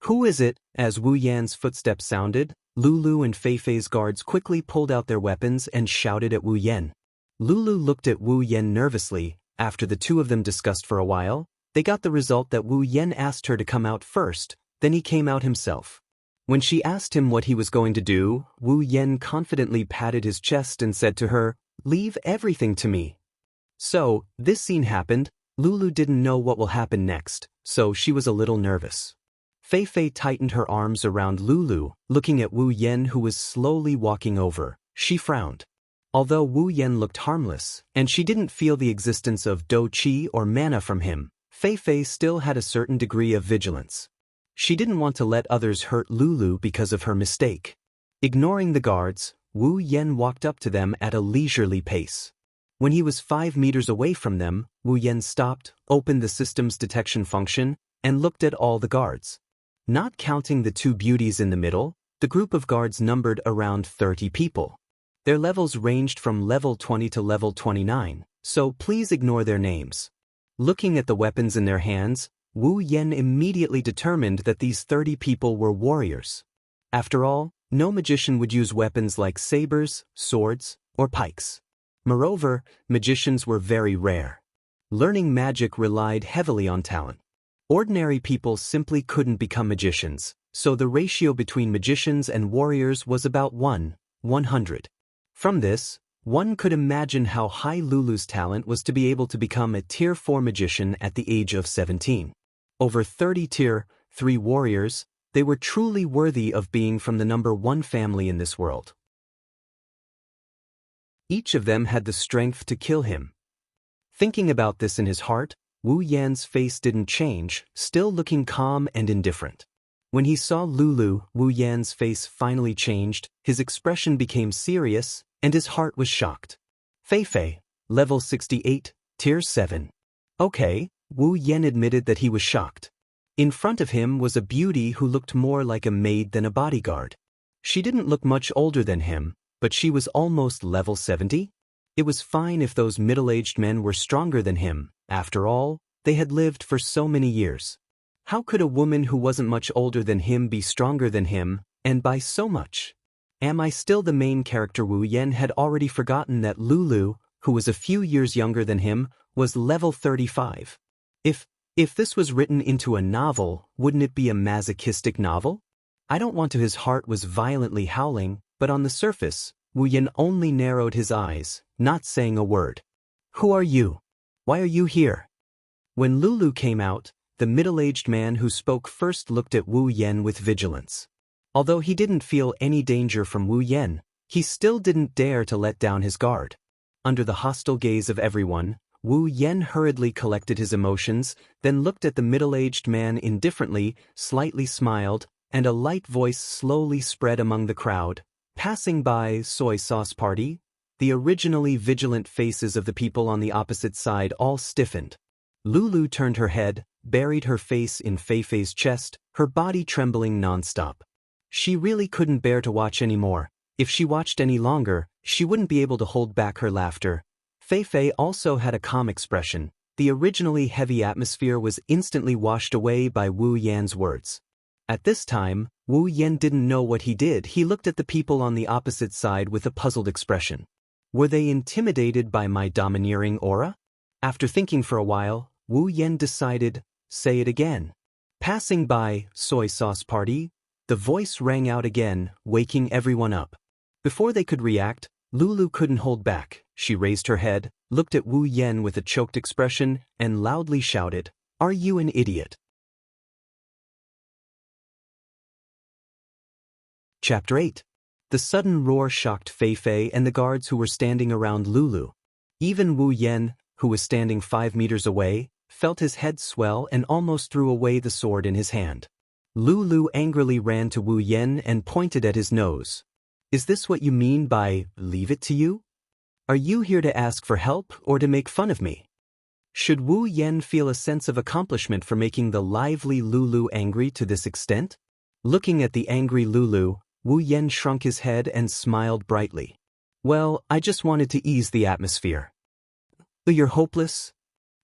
"Who is it?" As Wu Yan's footsteps sounded, Lulu and Feifei's guards quickly pulled out their weapons and shouted at Wu Yan. Lulu looked at Wu Yan nervously. After the two of them discussed for a while, they got the result that Wu Yan asked her to come out first, then he came out himself. When she asked him what he was going to do, Wu Yan confidently patted his chest and said to her, "Leave everything to me." So, this scene happened. Lulu didn't know what will happen next, so she was a little nervous. Feifei tightened her arms around Lulu, looking at Wu Yan, who was slowly walking over. She frowned. Although Wu Yan looked harmless, and she didn't feel the existence of do qi or mana from him, Feifei still had a certain degree of vigilance. She didn't want to let others hurt Lulu because of her mistake. Ignoring the guards, Wu Yan walked up to them at a leisurely pace. When he was 5 meters away from them, Wu Yan stopped, opened the system's detection function, and looked at all the guards. Not counting the two beauties in the middle, the group of guards numbered around 30 people. Their levels ranged from level 20 to level 29, so please ignore their names. Looking at the weapons in their hands, Wu Yan immediately determined that these 30 people were warriors. After all, no magician would use weapons like sabers, swords, or pikes. Moreover, magicians were very rare. Learning magic relied heavily on talent. Ordinary people simply couldn't become magicians, so the ratio between magicians and warriors was about 1:100. From this, One could imagine how high Lulu's talent was to be able to become a Tier 4 magician at the age of 17. Over 30 Tier 3 warriors, they were truly worthy of being from the number 1 family in this world. Each of them had the strength to kill him. Thinking about this in his heart, Wu Yan's face didn't change, still looking calm and indifferent. When he saw Lulu, Wu Yan's face finally changed, his expression became serious, and his heart was shocked. Fei, level 68, Tier 7. Okay, Wu Yan admitted that he was shocked. In front of him was a beauty who looked more like a maid than a bodyguard. She didn't look much older than him, but she was almost level 70. It was fine if those middle-aged men were stronger than him. After all, they had lived for so many years. How could a woman who wasn't much older than him be stronger than him, and by so much? Am I still the main character? Wu Yan had already forgotten that Lulu, who was a few years younger than him, was level 35. If this was written into a novel, wouldn't it be a masochistic novel? I don't want to. His heart was violently howling, but on the surface, Wu Yan only narrowed his eyes, not saying a word. Who are you? Why are you here? When Lulu came out, the middle-aged man who spoke first looked at Wu Yan with vigilance. Although he didn't feel any danger from Wu Yan, he still didn't dare to let down his guard. Under the hostile gaze of everyone, Wu Yan hurriedly collected his emotions, then looked at the middle-aged man indifferently, slightly smiled, and a light voice slowly spread among the crowd. Passing by soy sauce party, the originally vigilant faces of the people on the opposite side all stiffened. Lulu turned her head, buried her face in Fei's chest, her body trembling non-stop. She really couldn't bear to watch anymore. If she watched any longer, she wouldn't be able to hold back her laughter. Fei also had a calm expression. The originally heavy atmosphere was instantly washed away by Wu Yan's words. At this time, Wu Yan didn't know what he did. He looked at the people on the opposite side with a puzzled expression. Were they intimidated by my domineering aura? After thinking for a while, Wu Yan decided, say it again. Passing by soy sauce party, the voice rang out again, waking everyone up. Before they could react, Lulu couldn't hold back. She raised her head, looked at Wu Yan with a choked expression, and loudly shouted, "Are you an idiot?" Chapter 8. The sudden roar shocked Fei and the guards who were standing around Lulu. Even Wu Yan, who was standing 5 meters away, felt his head swell and almost threw away the sword in his hand. Lulu angrily ran to Wu Yan and pointed at his nose. Is this what you mean by, leave it to you? Are you here to ask for help or to make fun of me? Should Wu Yan feel a sense of accomplishment for making the lively Lulu angry to this extent? Looking at the angry Lulu, Wu Yan shrunk his head and smiled brightly. Well, I just wanted to ease the atmosphere. You're hopeless?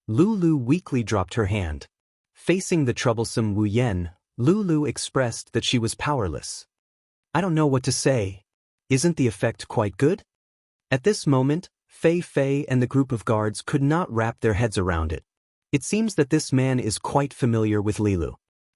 Lulu weakly dropped her hand. Facing the troublesome Wu Yan, Lulu expressed that she was powerless. I don't know what to say. Isn't the effect quite good? At this moment, Fei and the group of guards could not wrap their heads around it. It seems that this man is quite familiar with Lulu.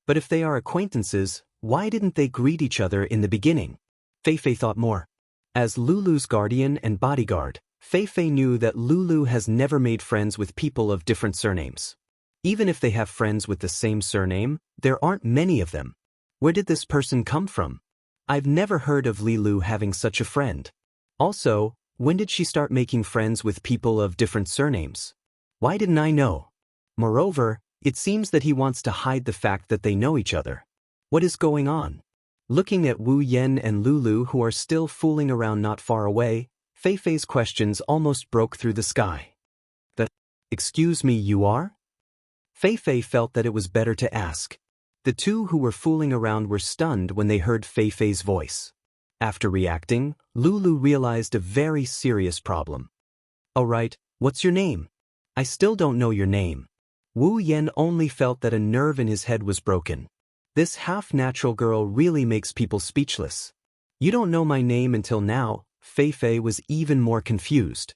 But if they are acquaintances, why didn't they greet each other in the beginning? Fei thought more. As Lulu's guardian and bodyguard, Fei knew that Lulu has never made friends with people of different surnames. Even if they have friends with the same surname, there aren't many of them. Where did this person come from? I've never heard of Lulu having such a friend. Also, when did she start making friends with people of different surnames? Why didn't I know? Moreover, it seems that he wants to hide the fact that they know each other. What is going on? Looking at Wu Yan and Lulu who are still fooling around not far away, Fei's questions almost broke through the sky. Excuse me, you are? Fei felt that it was better to ask. The two who were fooling around were stunned when they heard Fei's voice. After reacting, Lulu realized a very serious problem. Alright, what's your name? I still don't know your name. Wu Yan only felt that a nerve in his head was broken. This half-natural girl really makes people speechless. You don't know my name until now. Fei was even more confused.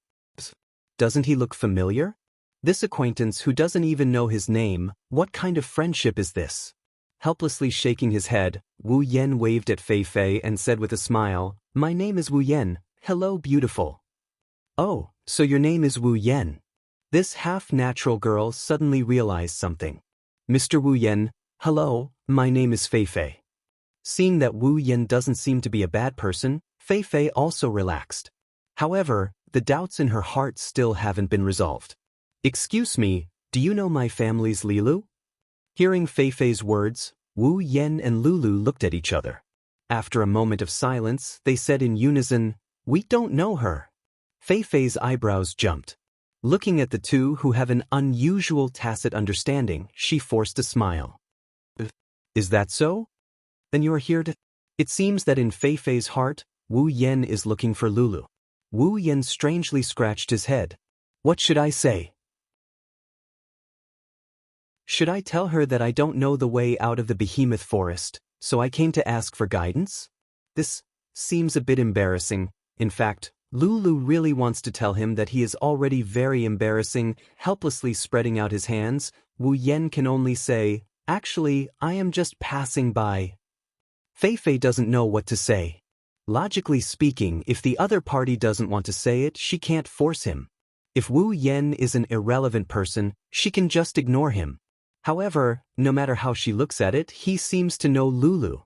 Doesn't he look familiar? This acquaintance who doesn't even know his name, what kind of friendship is this? Helplessly shaking his head, Wu Yan waved at Fei and said with a smile, My name is Wu Yan. Hello, beautiful. Oh, so your name is Wu Yen. This half-natural girl suddenly realized something. Mr. Wu Yen, hello, my name is Fei Fei. Seeing that Wu Yen doesn't seem to be a bad person, Fei Fei also relaxed. However, the doubts in her heart still haven't been resolved. Excuse me, do you know my family's Lilu? Hearing Fei Fei's words, Wu Yen and Lulu looked at each other. After a moment of silence, they said in unison, "We don't know her." Fei Fei's eyebrows jumped. Looking at the two who have an unusual tacit understanding, she forced a smile. Is that so? Then you are here to... It seems that in Fei Fei's heart, Wu Yen is looking for Lulu. Wu Yen strangely scratched his head. What should I say? Should I tell her that I don't know the way out of the behemoth forest, so I came to ask for guidance? This seems a bit embarrassing. In fact, Lulu really wants to tell him that he is already very embarrassing, helplessly spreading out his hands. Wu Yen can only say, "Actually, I am just passing by." Fei Fei doesn't know what to say. Logically speaking, if the other party doesn't want to say it, she can't force him. If Wu Yen is an irrelevant person, she can just ignore him. However, no matter how she looks at it, he seems to know Lulu.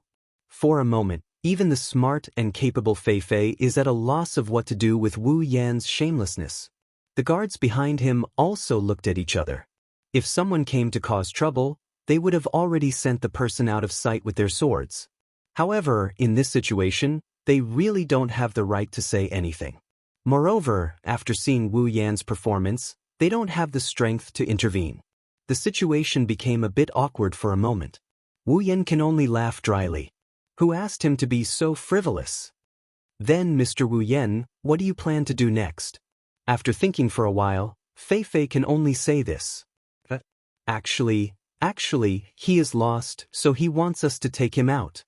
For a moment, even the smart and capable Fei Fei is at a loss of what to do with Wu Yan's shamelessness. The guards behind him also looked at each other. If someone came to cause trouble, they would have already sent the person out of sight with their swords. However, in this situation, they really don't have the right to say anything. Moreover, after seeing Wu Yan's performance, they don't have the strength to intervene. The situation became a bit awkward for a moment. Wu Yan can only laugh dryly. Who asked him to be so frivolous? Then, Mr. Wu Yan, what do you plan to do next? After thinking for a while, Fei Fei can only say this. Actually, he is lost, so he wants us to take him out.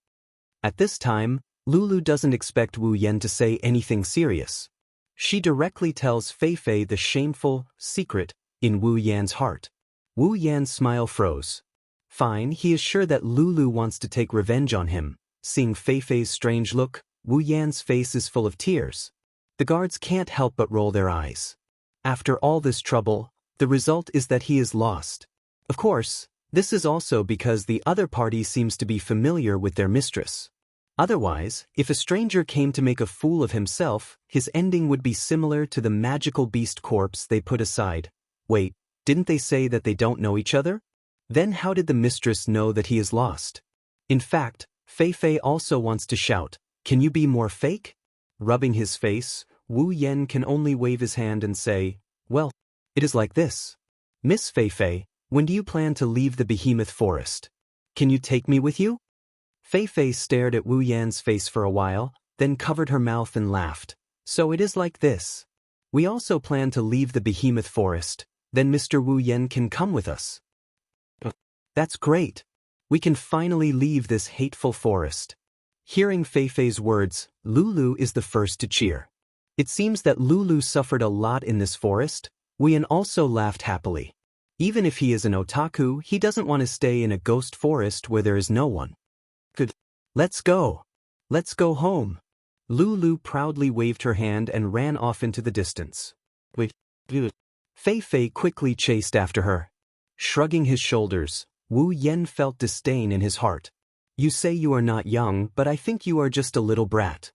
At this time, Lulu doesn't expect Wu Yan to say anything serious. She directly tells Fei Fei the shameful secret in Wu Yan's heart. Wu Yan's smile froze. Fine, he is sure that Lulu wants to take revenge on him. Seeing Fei Fei's strange look, Wu Yan's face is full of tears. The guards can't help but roll their eyes. After all this trouble, the result is that he is lost. Of course, this is also because the other party seems to be familiar with their mistress. Otherwise, if a stranger came to make a fool of himself, his ending would be similar to the magical beast corpse they put aside. Wait, didn't they say that they don't know each other? Then how did the mistress know that he is lost? In fact, Fei Fei also wants to shout, "Can you be more fake?" Rubbing his face, Wu Yan can only wave his hand and say, "Well, it is like this. Miss Fei Fei, when do you plan to leave the behemoth forest? Can you take me with you?" Fei Fei stared at Wu Yan's face for a while, then covered her mouth and laughed. "So it is like this. We also plan to leave the behemoth forest. Then Mr. Wu Yan can come with us." "That's great. We can finally leave this hateful forest." Hearing Fei Fei's words, Lulu is the first to cheer. It seems that Lulu suffered a lot in this forest. Wu Yan also laughed happily. Even if he is an otaku, he doesn't want to stay in a ghost forest where there is no one. Good. Let's go. Let's go home. Lulu proudly waved her hand and ran off into the distance. Wait. Fei Fei quickly chased after her. Shrugging his shoulders, Wu Yan felt disdain in his heart. "You say you are not young, but I think you are just a little brat."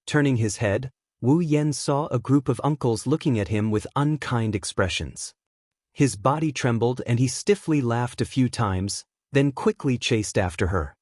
Turning his head, Wu Yan saw a group of uncles looking at him with unkind expressions. His body trembled and he stiffly laughed a few times, then quickly chased after her.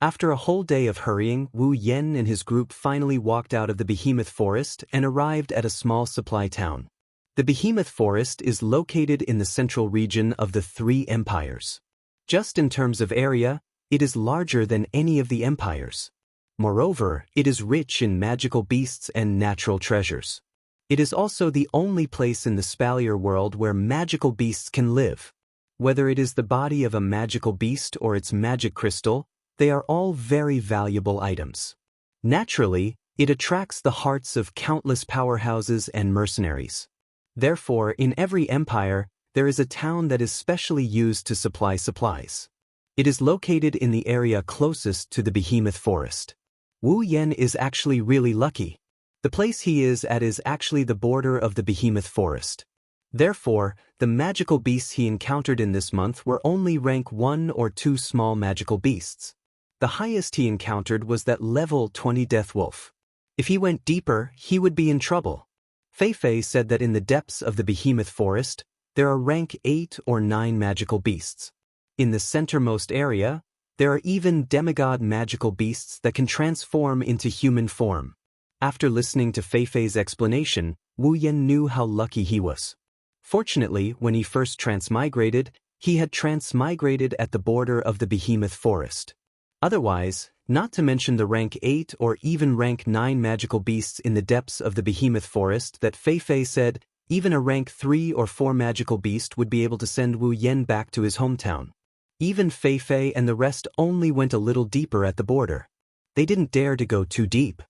After a whole day of hurrying, Wu Yan and his group finally walked out of the behemoth forest and arrived at a small supply town. The behemoth forest is located in the central region of the Three Empires. Just in terms of area, it is larger than any of the empires. Moreover, it is rich in magical beasts and natural treasures. It is also the only place in the Spalier world where magical beasts can live. Whether it is the body of a magical beast or its magic crystal, they are all very valuable items. Naturally, it attracts the hearts of countless powerhouses and mercenaries. Therefore, in every empire, there is a town that is specially used to supply supplies. It is located in the area closest to the behemoth forest. Wu Yan is actually really lucky. The place he is at is actually the border of the behemoth forest. Therefore, the magical beasts he encountered in this month were only rank 1 or 2 small magical beasts. The highest he encountered was that level 20 death wolf. If he went deeper, he would be in trouble. Fei said that in the depths of the behemoth forest, there are rank 8 or 9 magical beasts. In the centermost area, there are even demigod magical beasts that can transform into human form. After listening to Fei's explanation, Wu Yan knew how lucky he was. Fortunately, when he first transmigrated, he had transmigrated at the border of the behemoth forest. Otherwise, not to mention the rank 8 or even rank 9 magical beasts in the depths of the behemoth forest that Fei said, even a rank 3 or 4 magical beast would be able to send Wu Yan back to his hometown. Even Fei and the rest only went a little deeper at the border. They didn't dare to go too deep.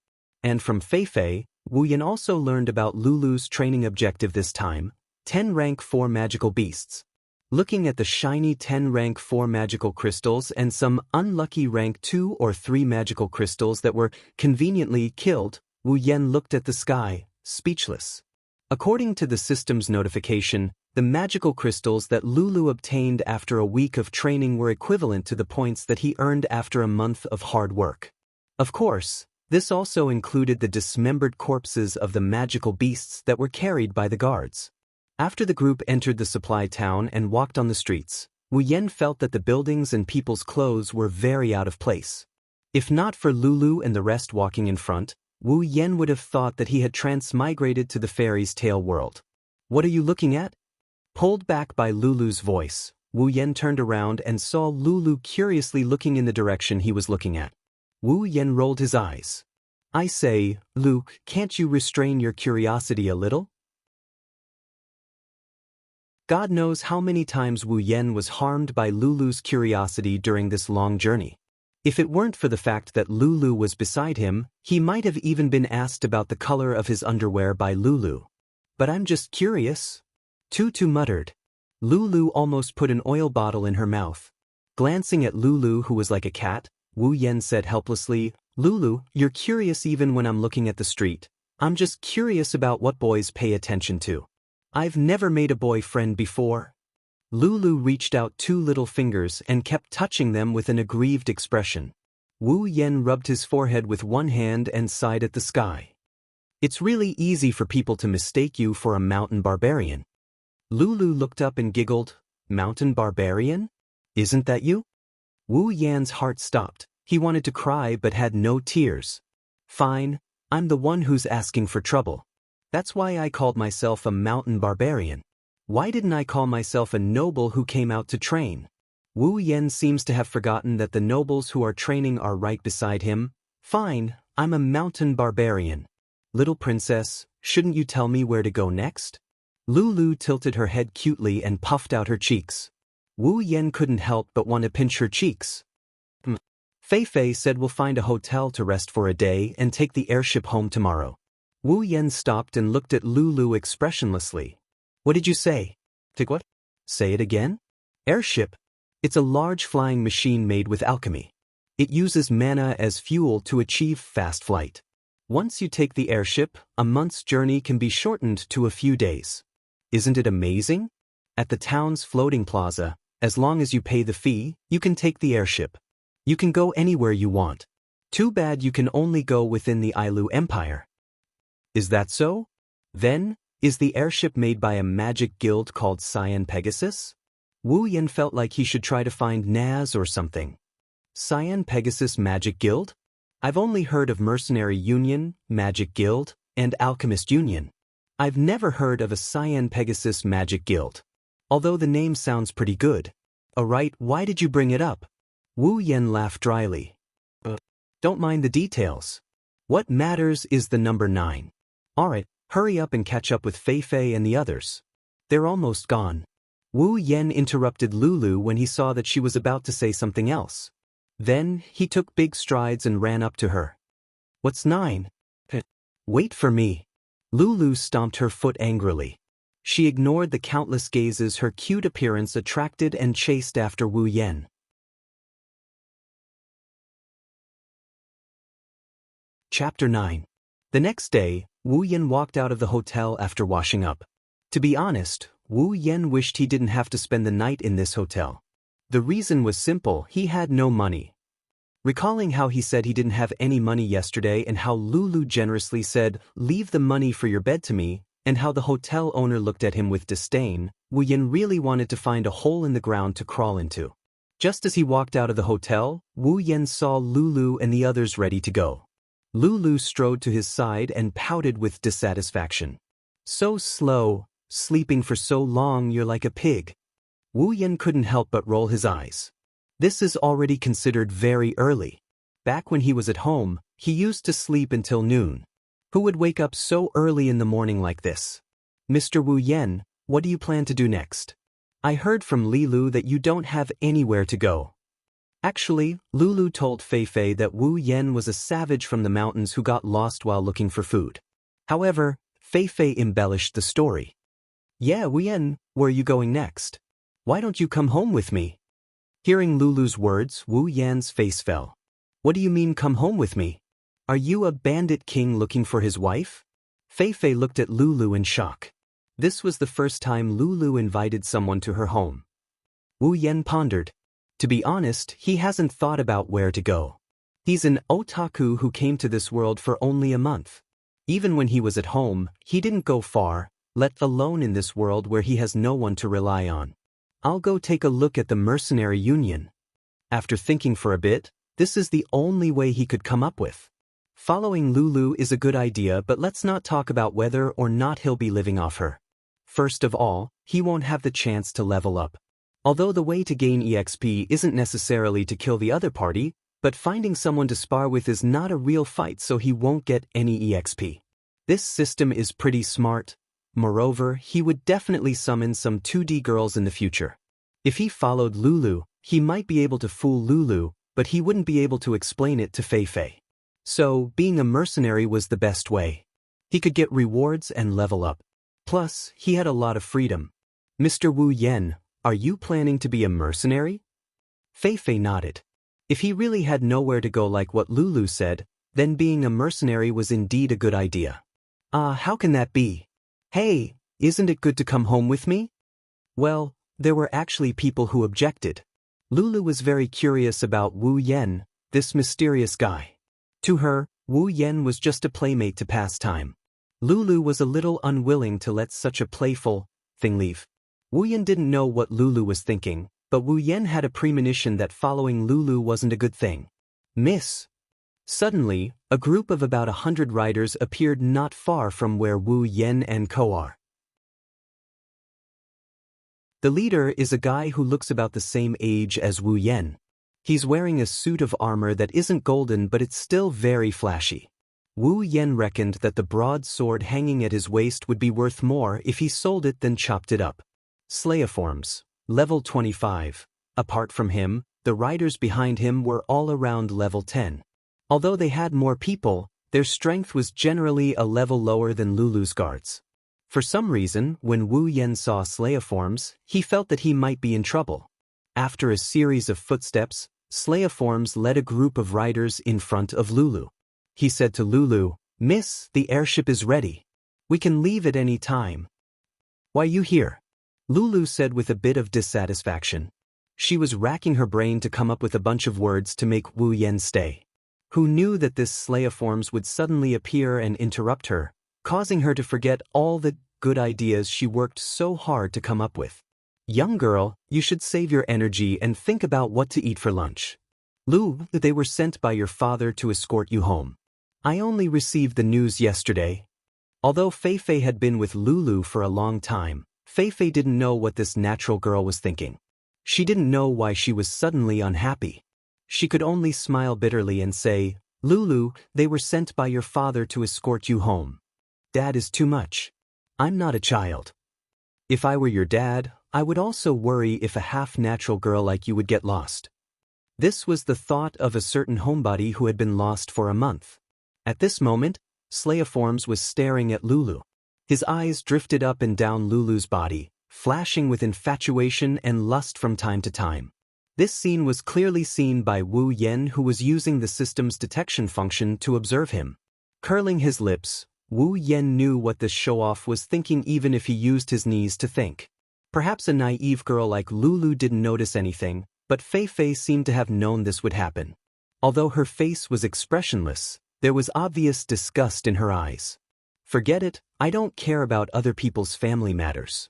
And from Fei, Wu Yan also learned about Lulu's training objective this time, 10 rank 4 magical beasts. Looking at the shiny 10 rank 4 magical crystals and some unlucky rank 2 or 3 magical crystals that were conveniently killed, Wu Yan looked at the sky, speechless. According to the system's notification, the magical crystals that Lulu obtained after a week of training were equivalent to the points that he earned after a month of hard work. Of course, this also included the dismembered corpses of the magical beasts that were carried by the guards. After the group entered the supply town and walked on the streets, Wu Yan felt that the buildings and people's clothes were very out of place. If not for Lulu and the rest walking in front, Wu Yan would have thought that he had transmigrated to the fairy's tale world. "What are you looking at?" Pulled back by Lulu's voice, Wu Yan turned around and saw Lulu curiously looking in the direction he was looking at. Wu Yan rolled his eyes. "I say, Luke, can't you restrain your curiosity a little?" God knows how many times Wu Yan was harmed by Lulu's curiosity during this long journey. If it weren't for the fact that Lulu was beside him, he might have even been asked about the color of his underwear by Lulu. "But I'm just curious," Tutu muttered. Lulu almost put an oil bottle in her mouth. Glancing at Lulu, who was like a cat, Wu Yan said helplessly, "Lulu, you're curious even when I'm looking at the street. I'm just curious about what boys pay attention to. I've never made a boyfriend before." Lulu reached out 2 little fingers and kept touching them with an aggrieved expression. Wu Yan rubbed his forehead with one hand and sighed at the sky. "It's really easy for people to mistake you for a mountain barbarian." Lulu looked up and giggled. "Mountain barbarian? Isn't that you?" Wu Yan's heart stopped. He wanted to cry but had no tears. "Fine, I'm the one who's asking for trouble. That's why I called myself a mountain barbarian. Why didn't I call myself a noble who came out to train?" Wu Yan seems to have forgotten that the nobles who are training are right beside him. "Fine, I'm a mountain barbarian. Little princess, shouldn't you tell me where to go next?" Lulu tilted her head cutely and puffed out her cheeks. Wu Yan couldn't help but want to pinch her cheeks. Fei said we'll find a hotel to rest for a day and take the airship home tomorrow. Wu Yan stopped and looked at Lulu expressionlessly. "What did you say?" "Take what?" "Say it again?" "Airship. It's a large flying machine made with alchemy. It uses mana as fuel to achieve fast flight. Once you take the airship, a month's journey can be shortened to a few days. Isn't it amazing? At the town's floating plaza, as long as you pay the fee, you can take the airship. You can go anywhere you want. Too bad you can only go within the Ailu Empire." "Is that so? Then, is the airship made by a magic guild called Cyan Pegasus?" Wu Yan felt like he should try to find Naz or something. Cyan Pegasus Magic Guild? I've only heard of Mercenary Union, Magic Guild, and Alchemist Union. I've never heard of a Cyan Pegasus Magic Guild. Although the name sounds pretty good. Alright, why did you bring it up? Wu Yan laughed dryly. Don't mind the details. What matters is the number 9. Alright, hurry up and catch up with Fei and the others. They're almost gone. Wu Yan interrupted Lulu when he saw that she was about to say something else. Then, he took big strides and ran up to her. "What's 9? Wait for me." Lulu stomped her foot angrily. She ignored the countless gazes her cute appearance attracted and chased after Wu Yan. Chapter 9. The next day, Wu Yan walked out of the hotel after washing up. To be honest, Wu Yan wished he didn't have to spend the night in this hotel. The reason was simple: he had no money. Recalling how he said he didn't have any money yesterday and how Lulu generously said, "Leave the money for your bed to me," and how the hotel owner looked at him with disdain, Wu Yan really wanted to find a hole in the ground to crawl into. Just as he walked out of the hotel, Wu Yan saw Lulu and the others ready to go. Lulu strode to his side and pouted with dissatisfaction. "So slow, sleeping for so long you're like a pig." Wu Yan couldn't help but roll his eyes. This is already considered very early. Back when he was at home, he used to sleep until noon. Who would wake up so early in the morning like this? "Mr. Wu Yan, what do you plan to do next? I heard from Lilu that you don't have anywhere to go." Actually, Lulu told Fei Fei that Wu Yan was a savage from the mountains who got lost while looking for food. However, Fei Fei embellished the story. "Yeah, Wu Yan, where are you going next? Why don't you come home with me?" Hearing Lulu's words, Wu Yan's face fell. "What do you mean, come home with me? Are you a bandit king looking for his wife?" Fei Fei looked at Lulu in shock. This was the first time Lulu invited someone to her home. Wu Yan pondered. To be honest, he hasn't thought about where to go. He's an otaku who came to this world for only a month. Even when he was at home, he didn't go far, let alone in this world where he has no one to rely on. "I'll go take a look at the mercenary union." After thinking for a bit, this is the only way he could come up with. Following Lulu is a good idea, but let's not talk about whether or not he'll be living off her. First of all, he won't have the chance to level up. Although the way to gain EXP isn't necessarily to kill the other party, but finding someone to spar with is not a real fight, so he won't get any EXP. This system is pretty smart. Moreover, he would definitely summon some 2D girls in the future. If he followed Lulu, he might be able to fool Lulu, but he wouldn't be able to explain it to Fei Fei. So, being a mercenary was the best way. He could get rewards and level up. Plus, he had a lot of freedom. "Mr. Wu Yan, are you planning to be a mercenary?" Fei Fei nodded. If he really had nowhere to go like what Lulu said, then being a mercenary was indeed a good idea. How can that be? "Hey, isn't it good to come home with me?" Well, there were actually people who objected. Lulu was very curious about Wu Yan, this mysterious guy. To her, Wu Yan was just a playmate to pass time. Lulu was a little unwilling to let such a playful thing leave. Wu Yan didn't know what Lulu was thinking, but Wu Yan had a premonition that following Lulu wasn't a good thing. "Miss." Suddenly, a group of about 100 riders appeared not far from where Wu Yan and Co are. The leader is a guy who looks about the same age as Wu Yan. He's wearing a suit of armor that isn't golden, but it's still very flashy. Wu Yan reckoned that the broadsword hanging at his waist would be worth more if he sold it than chopped it up. Slayiforms, level 25. Apart from him, the riders behind him were all around level 10. Although they had more people, their strength was generally a level lower than Lulu's guards. For some reason, when Wu Yan saw Slayiforms, he felt that he might be in trouble. After a series of footsteps, Slayiforms led a group of riders in front of Lulu. He said to Lulu, "Miss, the airship is ready. We can leave at any time." "Why you here?" Lulu said with a bit of dissatisfaction. She was racking her brain to come up with a bunch of words to make Wu Yan stay. Who knew that this Slayiforms would suddenly appear and interrupt her, causing her to forget all the good ideas she worked so hard to come up with. "Young girl, you should save your energy and think about what to eat for lunch. Lu, they were sent by your father to escort you home. I only received the news yesterday." Although Fei Fei had been with Lulu for a long time, Fei Fei didn't know what this natural girl was thinking. She didn't know why she was suddenly unhappy. She could only smile bitterly and say, "Lulu, they were sent by your father to escort you home. Dad is too much. I'm not a child. If I were your dad, I would also worry if a half-natural girl like you would get lost." This was the thought of a certain homebody who had been lost for a month. At this moment, Slayiforms was staring at Lulu. His eyes drifted up and down Lulu's body, flashing with infatuation and lust from time to time. This scene was clearly seen by Wu Yan, who was using the system's detection function to observe him. Curling his lips, Wu Yen knew what this show-off was thinking even if he used his knees to think. Perhaps a naive girl like Lulu didn't notice anything, but Fei Fei seemed to have known this would happen. Although her face was expressionless, there was obvious disgust in her eyes. Forget it, I don't care about other people's family matters.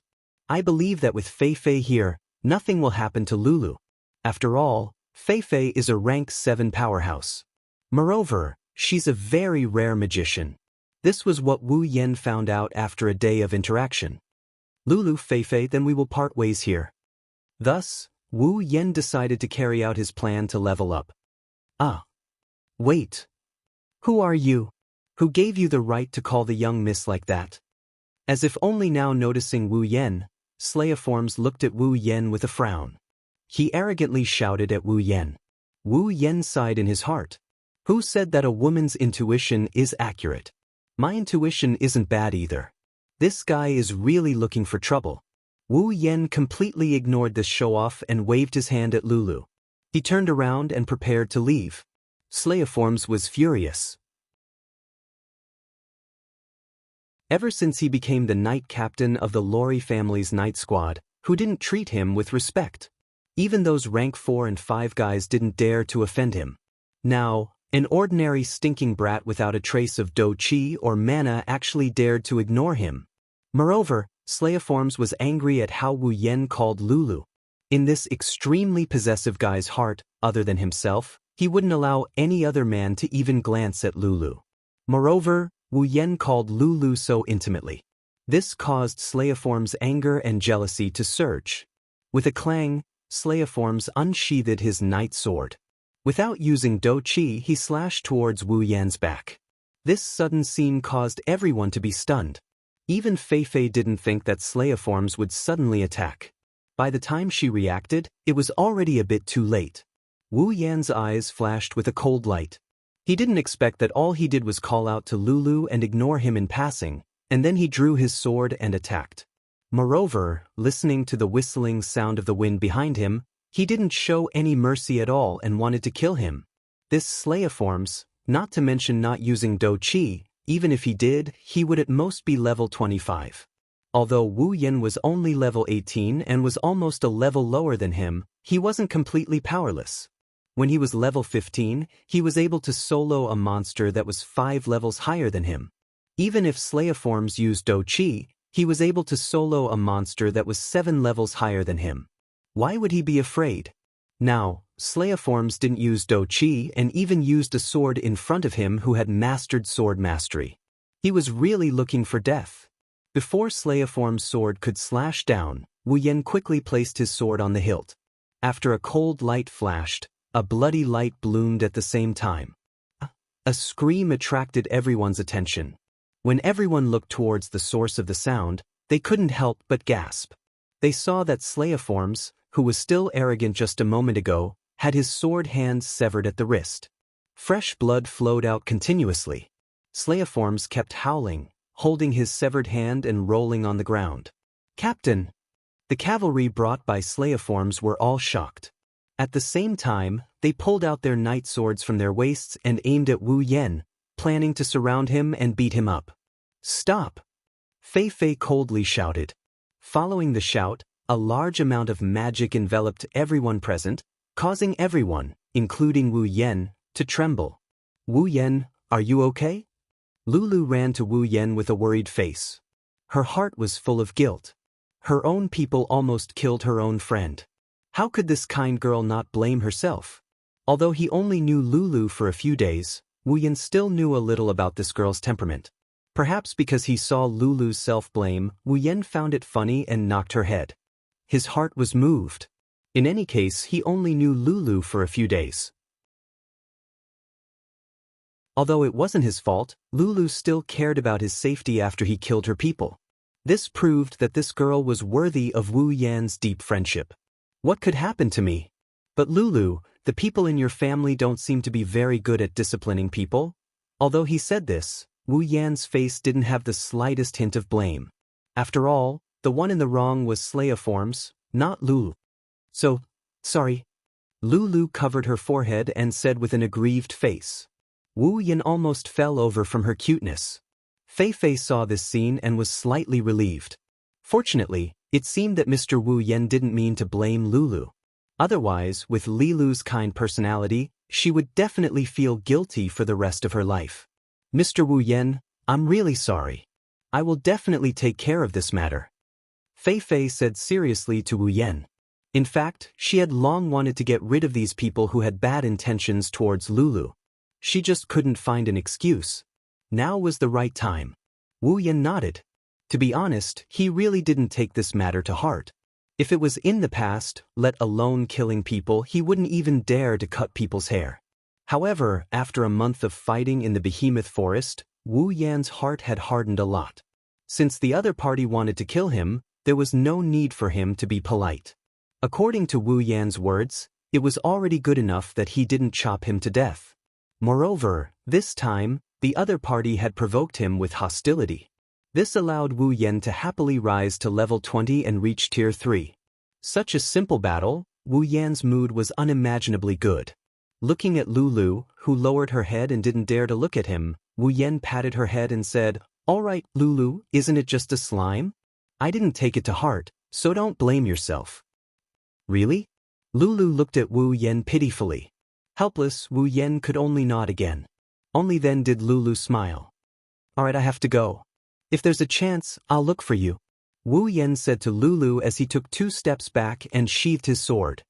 I believe that with Fei Fei here, nothing will happen to Lulu. After all, Fei Fei is a rank 7 powerhouse. Moreover, she's a very rare magician. This was what Wu Yen found out after a day of interaction. Lulu, Fei Fei, then we will part ways here. Thus, Wu Yen decided to carry out his plan to level up. Ah. Wait. Who are you? Who gave you the right to call the young miss like that? As if only now noticing Wu Yen, Slayiforms looked at Wu Yen with a frown. He arrogantly shouted at Wu Yen. Wu Yen sighed in his heart. Who said that a woman's intuition is accurate? My intuition isn't bad either. This guy is really looking for trouble. Wu Yen completely ignored this show-off and waved his hand at Lulu. He turned around and prepared to leave. Slayiforms was furious. Ever since he became the knight captain of the Lori family's night squad, who didn't treat him with respect. Even those rank 4 and 5 guys didn't dare to offend him. Now, an ordinary stinking brat without a trace of do chi or mana actually dared to ignore him. Moreover, Slayiforms was angry at how Wu Yen called Lulu. In this extremely possessive guy's heart, other than himself, he wouldn't allow any other man to even glance at Lulu. Moreover, Wu Yen called Lulu so intimately. This caused Slayiforms' anger and jealousy to surge. With a clang, Slayiforms unsheathed his knight sword. Without using do chi, he slashed towards Wu Yen's back. This sudden scene caused everyone to be stunned. Even Fei Fei didn't think that Slayiforms would suddenly attack. By the time she reacted, it was already a bit too late. Wu Yan's eyes flashed with a cold light. He didn't expect that all he did was call out to Lulu and ignore him in passing, and then he drew his sword and attacked. Moreover, listening to the whistling sound of the wind behind him, he didn't show any mercy at all and wanted to kill him. This Slayiforms, not to mention not using do chi, even if he did, he would at most be level 25. Although Wu Yen was only level 18 and was almost a level lower than him, he wasn't completely powerless. When he was level 15, he was able to solo a monster that was 5 levels higher than him. Even if Slayiforms used do chi, he was able to solo a monster that was 7 levels higher than him. Why would he be afraid? Now, Slayiforms didn't use do chi and even used a sword in front of him who had mastered sword mastery. He was really looking for death. Before Slayiforms' sword could slash down, Wu Yen quickly placed his sword on the hilt. After a cold light flashed, a bloody light bloomed at the same time. A scream attracted everyone's attention. When everyone looked towards the source of the sound, they couldn't help but gasp. They saw that Slayiforms, who was still arrogant just a moment ago, had his sword hands severed at the wrist. Fresh blood flowed out continuously. Slayiforms kept howling, holding his severed hand and rolling on the ground. Captain! The cavalry brought by Slayiforms were all shocked. At the same time, they pulled out their knight swords from their waists and aimed at Wu Yen, planning to surround him and beat him up. Stop! Fei Fei coldly shouted. Following the shout, a large amount of magic enveloped everyone present, causing everyone, including Wu Yen, to tremble. Wu Yen, are you okay? Lulu ran to Wu Yen with a worried face. Her heart was full of guilt. Her own people almost killed her own friend. How could this kind girl not blame herself? Although he only knew Lulu for a few days, Wu Yen still knew a little about this girl's temperament. Perhaps because he saw Lulu's self-blame, Wu Yen found it funny and knocked her head. His heart was moved. In any case, he only knew Lulu for a few days. Although it wasn't his fault, Lulu still cared about his safety after he killed her people. This proved that this girl was worthy of Wu Yan's deep friendship. What could happen to me? But Lulu, the people in your family don't seem to be very good at disciplining people. Although he said this, Wu Yan's face didn't have the slightest hint of blame. After all, the one in the wrong was Slayiforms, not Lulu. So, sorry. Lulu covered her forehead and said with an aggrieved face. Wu Yan almost fell over from her cuteness. Fei Fei saw this scene and was slightly relieved. Fortunately, it seemed that Mr. Wu Yan didn't mean to blame Lulu. Otherwise, with Lilu's kind personality, she would definitely feel guilty for the rest of her life. Mr. Wu Yan, I'm really sorry. I will definitely take care of this matter. Fei Fei said seriously to Wu Yan. In fact, she had long wanted to get rid of these people who had bad intentions towards Lulu. She just couldn't find an excuse. Now was the right time. Wu Yan nodded. To be honest, he really didn't take this matter to heart. If it was in the past, let alone killing people, he wouldn't even dare to cut people's hair. However, after a month of fighting in the behemoth forest, Wu Yan's heart had hardened a lot. Since the other party wanted to kill him, there was no need for him to be polite. According to Wu Yan's words, it was already good enough that he didn't chop him to death. Moreover, this time, the other party had provoked him with hostility. This allowed Wu Yan to happily rise to level 20 and reach tier 3. Such a simple battle, Wu Yan's mood was unimaginably good. Looking at Lulu, who lowered her head and didn't dare to look at him, Wu Yan patted her head and said, "All right, Lulu, isn't it just a slime? I didn't take it to heart, so don't blame yourself." Really? Lulu looked at Wu Yan pitifully. Helpless, Wu Yan could only nod again. Only then did Lulu smile. "All right, I have to go. If there's a chance, I'll look for you," Wu Yan said to Lulu as he took 2 steps back and sheathed his sword.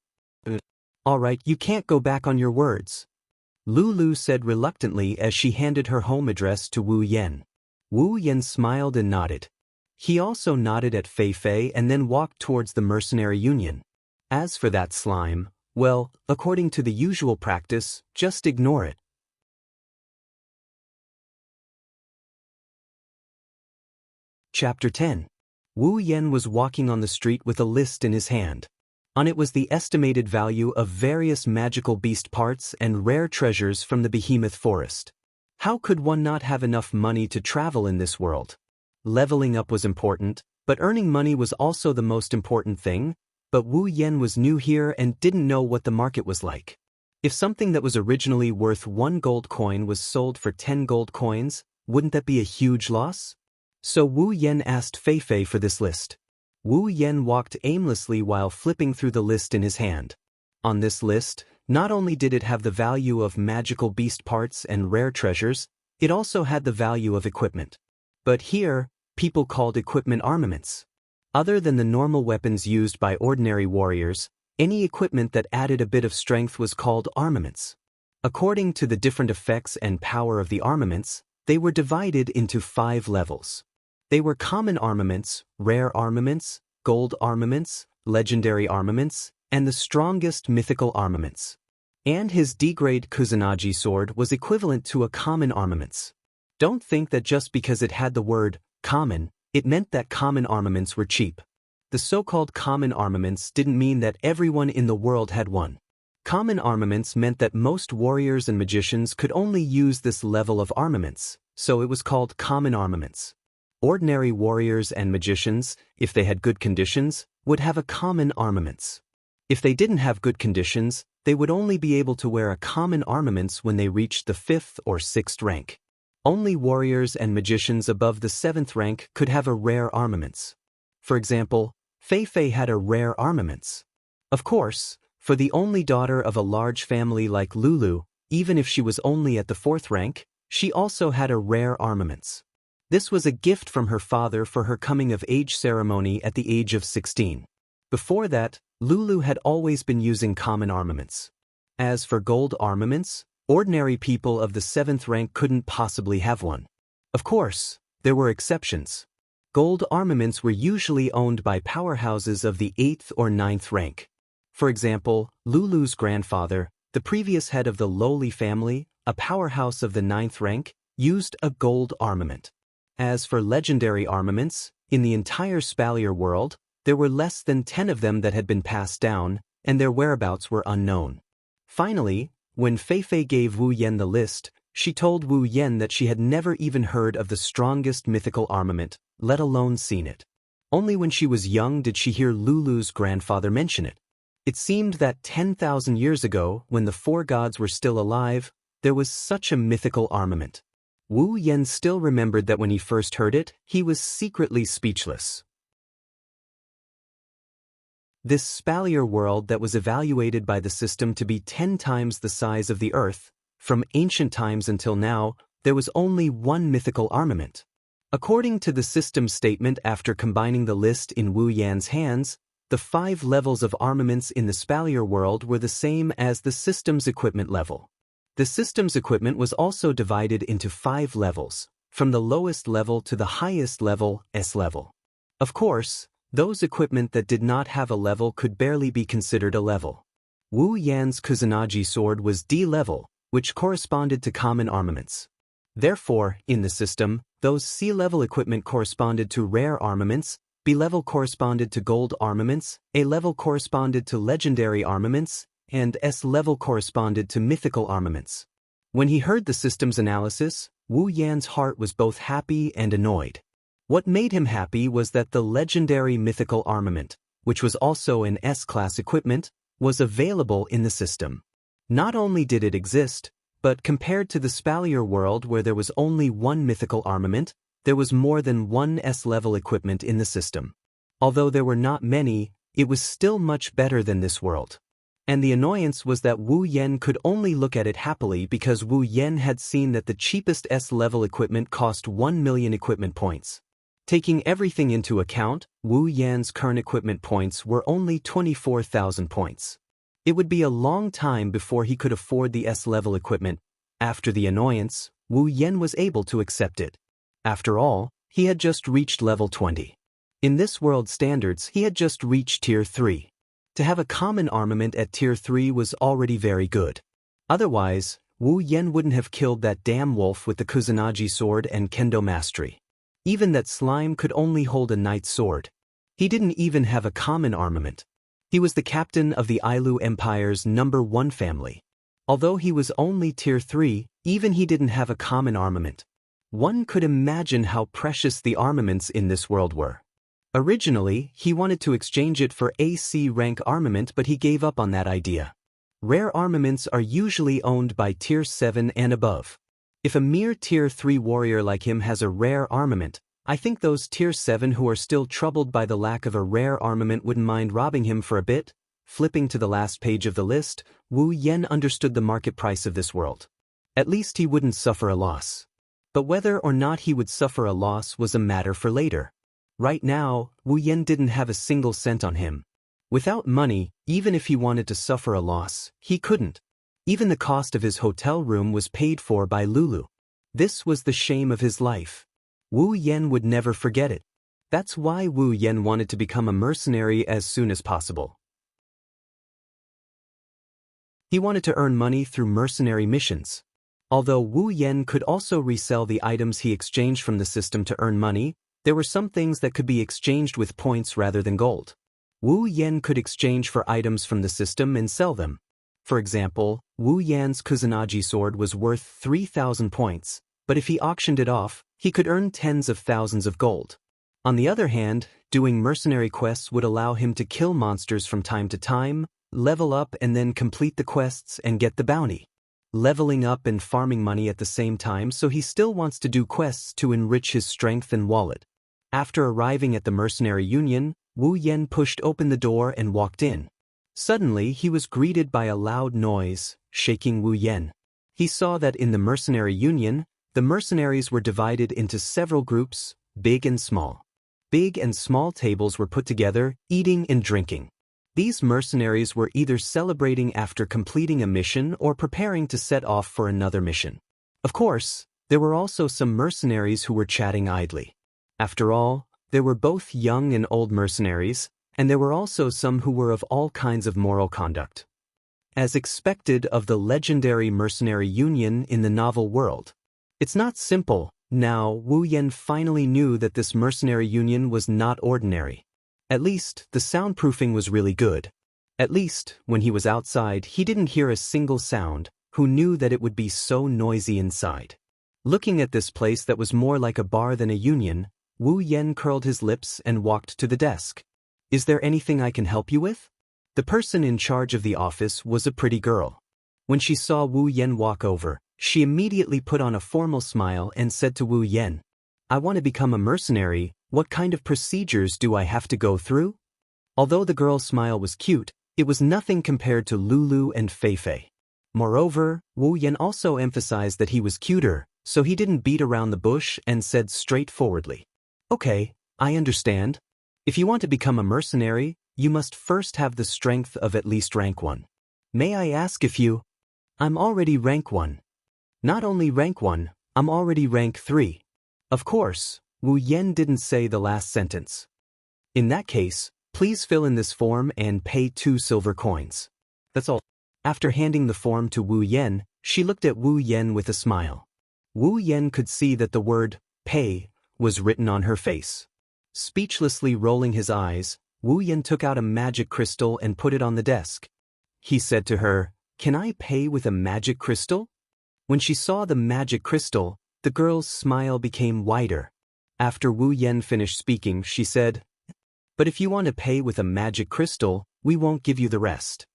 "All right, you can't go back on your words," Lulu said reluctantly as she handed her home address to Wu Yan. Wu Yan smiled and nodded. He also nodded at Fei Fei and then walked towards the mercenary union. As for that slime, well, according to the usual practice, just ignore it. Chapter 10. Wu Yan was walking on the street with a list in his hand. On it was the estimated value of various magical beast parts and rare treasures from the behemoth forest. How could one not have enough money to travel in this world? Leveling up was important, but earning money was also the most important thing. But Wu Yan was new here and didn't know what the market was like. If something that was originally worth 1 gold coin was sold for 10 gold coins, wouldn't that be a huge loss? So Wu Yan asked Fei Fei for this list. Wu Yan walked aimlessly while flipping through the list in his hand. On this list, not only did it have the value of magical beast parts and rare treasures, it also had the value of equipment. But here, people called equipment armaments. Other than the normal weapons used by ordinary warriors, any equipment that added a bit of strength was called armaments. According to the different effects and power of the armaments, they were divided into 5 levels. They were common armaments, rare armaments, gold armaments, legendary armaments, and the strongest mythical armaments. And his D-grade Kusanagi sword was equivalent to a common armaments. Don't think that just because it had the word common, it meant that common armaments were cheap. The so-called common armaments didn't mean that everyone in the world had one. Common armaments meant that most warriors and magicians could only use this level of armaments, so it was called common armaments. Ordinary warriors and magicians, if they had good conditions, would have a common armaments. If they didn't have good conditions, they would only be able to wear a common armaments when they reached the 5th or 6th rank. Only warriors and magicians above the 7th rank could have a rare armaments. For example, Fei Fei had a rare armaments. Of course, for the only daughter of a large family like Lulu, even if she was only at the 4th rank, she also had a rare armaments. This was a gift from her father for her coming-of-age ceremony at the age of 16. Before that, Lulu had always been using common armaments. As for gold armaments, ordinary people of the 7th rank couldn't possibly have one. Of course, there were exceptions. Gold armaments were usually owned by powerhouses of the 8th or 9th rank. For example, Lulu's grandfather, the previous head of the lowly family, a powerhouse of the 9th rank, used a gold armament. As for legendary armaments, in the entire Spalier world, there were less than 10 of them that had been passed down, and their whereabouts were unknown. Finally, when Fei Fei gave Wu Yan the list, she told Wu Yan that she had never even heard of the strongest mythical armament, let alone seen it. Only when she was young did she hear Lulu's grandfather mention it. It seemed that 10,000 years ago, when the 4 gods were still alive, There was such a mythical armament. Wu Yan still remembered that when he first heard it, he was secretly speechless. This spalier world that was evaluated by the system to be 10 times the size of the Earth, from ancient times until now, there was only one mythical armament. According to the system statement after combining the list in Wu Yan's hands, the 5 levels of armaments in the spalier world were the same as the system's equipment level. The system's equipment was also divided into 5 levels, from the lowest level to the highest level, S level. Of course, those equipment that did not have a level could barely be considered a level. Wu Yan's Kusanagi sword was D level, which corresponded to common armaments. Therefore, in the system, those C-level equipment corresponded to rare armaments, B-level corresponded to gold armaments, A-level corresponded to legendary armaments, and S-level corresponded to mythical armaments. When he heard the system's analysis, Wu Yan's heart was both happy and annoyed. What made him happy was that the legendary mythical armament, which was also an S-class equipment, was available in the system. Not only did it exist, but compared to the spalier world where there was only one mythical armament, there was more than one S-level equipment in the system. Although there were not many, it was still much better than this world. And the annoyance was that Wu Yan could only look at it happily because Wu Yan had seen that the cheapest S-level equipment cost 1 million equipment points. Taking everything into account, Wu Yan's current equipment points were only 24,000 points. It would be a long time before he could afford the S-level equipment. After the annoyance, Wu Yan was able to accept it. After all, he had just reached level 20. In this world's standards, he had just reached Tier 3. To have a common armament at Tier 3 was already very good. Otherwise, Wu Yan wouldn't have killed that damn wolf with the Kusanagi sword and Kendo mastery. Even that slime could only hold a knight's sword. He didn't even have a common armament. He was the captain of the Ailu Empire's number 1 family. Although he was only Tier 3, even he didn't have a common armament. One could imagine how precious the armaments in this world were. Originally, he wanted to exchange it for AC rank armament, but he gave up on that idea. Rare armaments are usually owned by Tier 7 and above. If a mere Tier 3 warrior like him has a rare armament, I think those Tier 7 who are still troubled by the lack of a rare armament wouldn't mind robbing him for a bit. Flipping to the last page of the list, Wu Yan understood the market price of this world. At least he wouldn't suffer a loss. But whether or not he would suffer a loss was a matter for later. Right now, Wu Yan didn't have a single cent on him. Without money, even if he wanted to suffer a loss, he couldn't. Even the cost of his hotel room was paid for by Lulu. This was the shame of his life. Wu Yan would never forget it. That's why Wu Yan wanted to become a mercenary as soon as possible. He wanted to earn money through mercenary missions. Although Wu Yan could also resell the items he exchanged from the system to earn money, there were some things that could be exchanged with points rather than gold. Wu Yan could exchange for items from the system and sell them. For example, Wu Yan's Kusanagi sword was worth 3,000 points, but if he auctioned it off, he could earn tens of thousands of gold. On the other hand, doing mercenary quests would allow him to kill monsters from time to time, level up and then complete the quests and get the bounty. Leveling up and farming money at the same time, so he still wants to do quests to enrich his strength and wallet. After arriving at the mercenary union, Wu Yan pushed open the door and walked in. Suddenly, he was greeted by a loud noise, shaking Wu Yan. He saw that in the mercenary union, the mercenaries were divided into several groups, big and small. Big and small tables were put together, eating and drinking. These mercenaries were either celebrating after completing a mission or preparing to set off for another mission. Of course, there were also some mercenaries who were chatting idly. After all, there were both young and old mercenaries, and there were also some who were of all kinds of moral conduct. As expected of the legendary mercenary union in the novel world. It's not simple. Now, Wu Yan finally knew that this mercenary union was not ordinary. At least, the soundproofing was really good. At least, when he was outside, he didn't hear a single sound, who knew that it would be so noisy inside. Looking at this place that was more like a bar than a union, Wu Yan curled his lips and walked to the desk. "Is there anything I can help you with?" The person in charge of the office was a pretty girl. When she saw Wu Yan walk over, She immediately put on a formal smile and said to Wu Yan, "I want to become a mercenary. What kind of procedures do I have to go through?" Although the girl's smile was cute, it was nothing compared to Lulu and Feifei. Moreover, Wu Yan also emphasized that he was cuter, so he didn't beat around the bush and said straightforwardly, "Okay, I understand. If you want to become a mercenary, you must first have the strength of at least rank 1. May I ask if you—" "I'm already rank 1. Not only rank 1, I'm already rank 3. Of course, Wu Yan didn't say the last sentence. "In that case, please fill in this form and pay 2 silver coins. That's all." After handing the form to Wu Yan, she looked at Wu Yan with a smile. Wu Yan could see that the word, pay, was written on her face. Speechlessly rolling his eyes, Wu Yan took out a magic crystal and put it on the desk. He said to her, "Can I pay with a magic crystal?" When she saw the magic crystal, the girl's smile became wider. After Wu Yan finished speaking, she said, "But if you want to pay with a magic crystal, we won't give you the rest."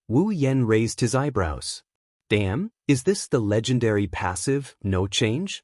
Wu Yan raised his eyebrows. "Damn, is this the legendary passive, no change?"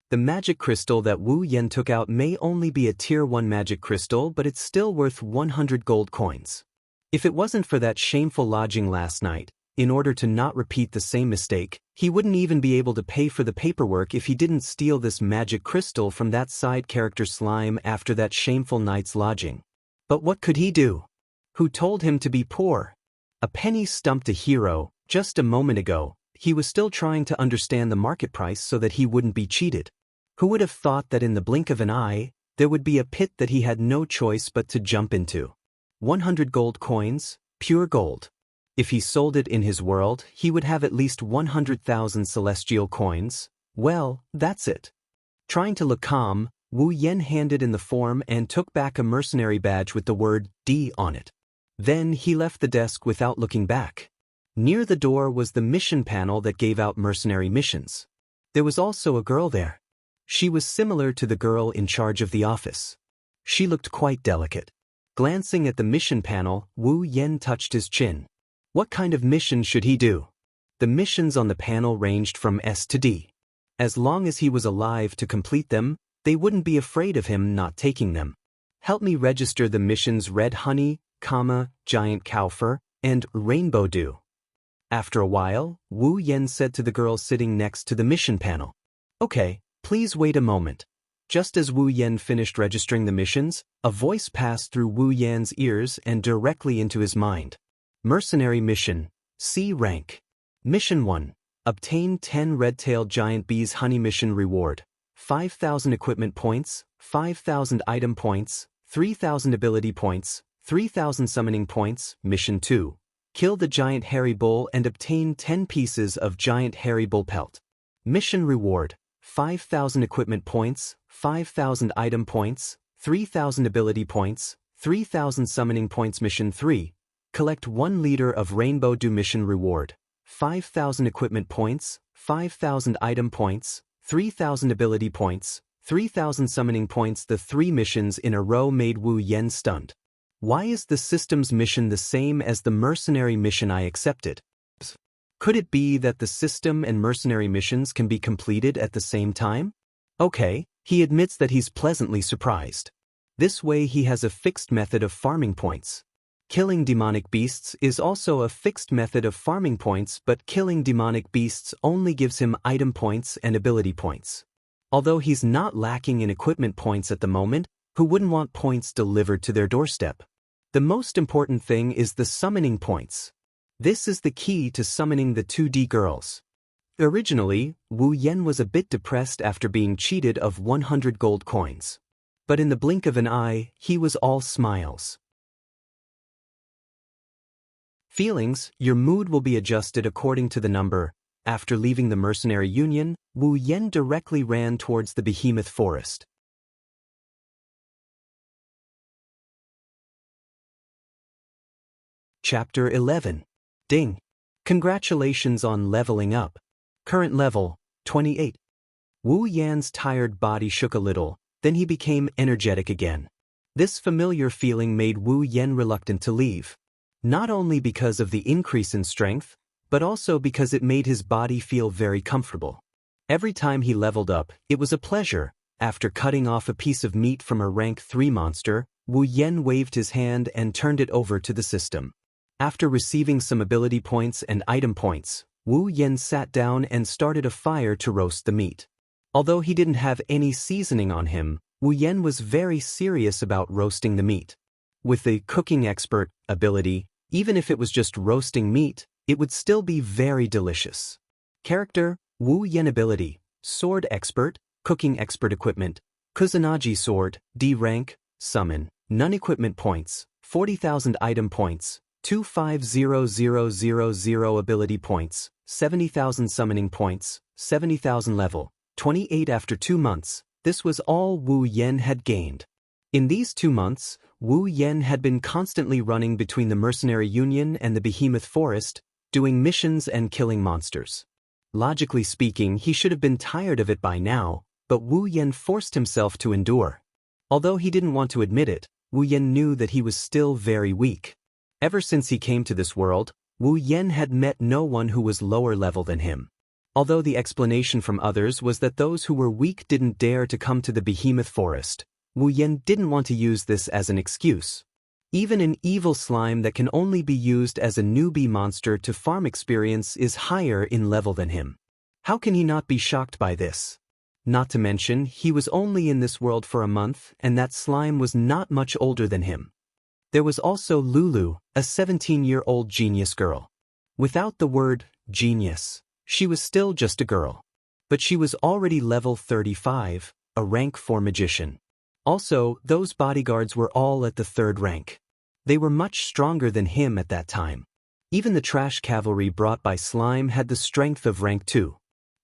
The magic crystal that Wu Yan took out may only be a tier 1 magic crystal, but it's still worth 100 gold coins. If it wasn't for that shameful lodging last night, in order to not repeat the same mistake, he wouldn't even be able to pay for the paperwork if he didn't steal this magic crystal from that side character Slime after that shameful night's lodging. But what could he do? Who told him to be poor? A penny stumped a hero. Just a moment ago, he was still trying to understand the market price so that he wouldn't be cheated. Who would have thought that in the blink of an eye, there would be a pit that he had no choice but to jump into? 100 gold coins, pure gold. If he sold it in his world, he would have at least 100,000 celestial coins. Well, that's it. Trying to look calm, Wu Yan handed in the form and took back a mercenary badge with the word D on it. Then he left the desk without looking back. Near the door was the mission panel that gave out mercenary missions. There was also a girl there. She was similar to the girl in charge of the office. She looked quite delicate. Glancing at the mission panel, Wu Yan touched his chin. What kind of mission should he do? The missions on the panel ranged from S to D. As long as he was alive to complete them, they wouldn't be afraid of him not taking them. Help me register the missions Red Honey, Giant Cow Fur, and Rainbow Dew. After a while, Wu Yan said to the girl sitting next to the mission panel, "Okay, please wait a moment." Just as Wu Yan finished registering the missions, a voice passed through Wu Yan's ears and directly into his mind. Mercenary Mission, C rank. Mission 1. Obtain 10 red-tailed giant bees honey mission reward. 5,000 equipment points, 5,000 item points, 3,000 ability points, 3,000 summoning points. Mission 2. Kill the giant hairy bull and obtain 10 pieces of giant hairy bull pelt. Mission reward, 5,000 equipment points, 5,000 item points, 3,000 ability points, 3,000 summoning points. Mission 3. Collect 1 liter of Rainbow Dew mission reward, 5,000 equipment points, 5,000 item points, 3,000 ability points, 3,000 summoning points. The 3 missions in a row made Wu Yan stunned. Why is the system's mission the same as the mercenary mission I accepted? Could it be that the system and mercenary missions can be completed at the same time? Okay, he admits that he's pleasantly surprised. This way he has a fixed method of farming points. Killing demonic beasts is also a fixed method of farming points, but killing demonic beasts only gives him item points and ability points. Although he's not lacking in equipment points at the moment, who wouldn't want points delivered to their doorstep? The most important thing is the summoning points. This is the key to summoning the 2D girls. Originally, Wu Yan was a bit depressed after being cheated of 100 gold coins. But in the blink of an eye, he was all smiles. Feelings, your mood will be adjusted according to the number. After leaving the mercenary union, Wu Yan directly ran towards the behemoth forest. Chapter 11. Ding. Congratulations on leveling up. Current level, 28. Wu Yan's tired body shook a little, then he became energetic again. This familiar feeling made Wu Yan reluctant to leave. Not only because of the increase in strength, but also because it made his body feel very comfortable. Every time he leveled up, it was a pleasure. After cutting off a piece of meat from a rank 3 monster, Wu Yen waved his hand and turned it over to the system. After receiving some ability points and item points, Wu Yen sat down and started a fire to roast the meat. Although he didn't have any seasoning on him, Wu Yen was very serious about roasting the meat. With the cooking expert ability, even if it was just roasting meat, it would still be very delicious. Character: Wu Yen ability: Sword Expert, Cooking Expert equipment, Kusanagi Sword, D rank, Summon, none equipment points, 40,000 item points, 250000 ability points, 70,000 summoning points, 70,000 level, 28 after 2 months. This was all Wu Yen had gained. In these 2 months, Wu Yen had been constantly running between the Mercenary Union and the Behemoth Forest, doing missions and killing monsters. Logically speaking, he should have been tired of it by now, but Wu Yen forced himself to endure. Although he didn't want to admit it, Wu Yen knew that he was still very weak. Ever since he came to this world, Wu Yen had met no one who was lower level than him. Although the explanation from others was that those who were weak didn't dare to come to the Behemoth Forest, Wu Yen didn't want to use this as an excuse. Even an evil slime that can only be used as a newbie monster to farm experience is higher in level than him. How can he not be shocked by this? Not to mention, he was only in this world for a month, and that slime was not much older than him. There was also Lulu, a 17-year-old genius girl. Without the word genius, she was still just a girl. But she was already level 35, a rank 4 magician. Also, those bodyguards were all at the 3rd rank. They were much stronger than him at that time. Even the trash cavalry brought by Slime had the strength of rank 2.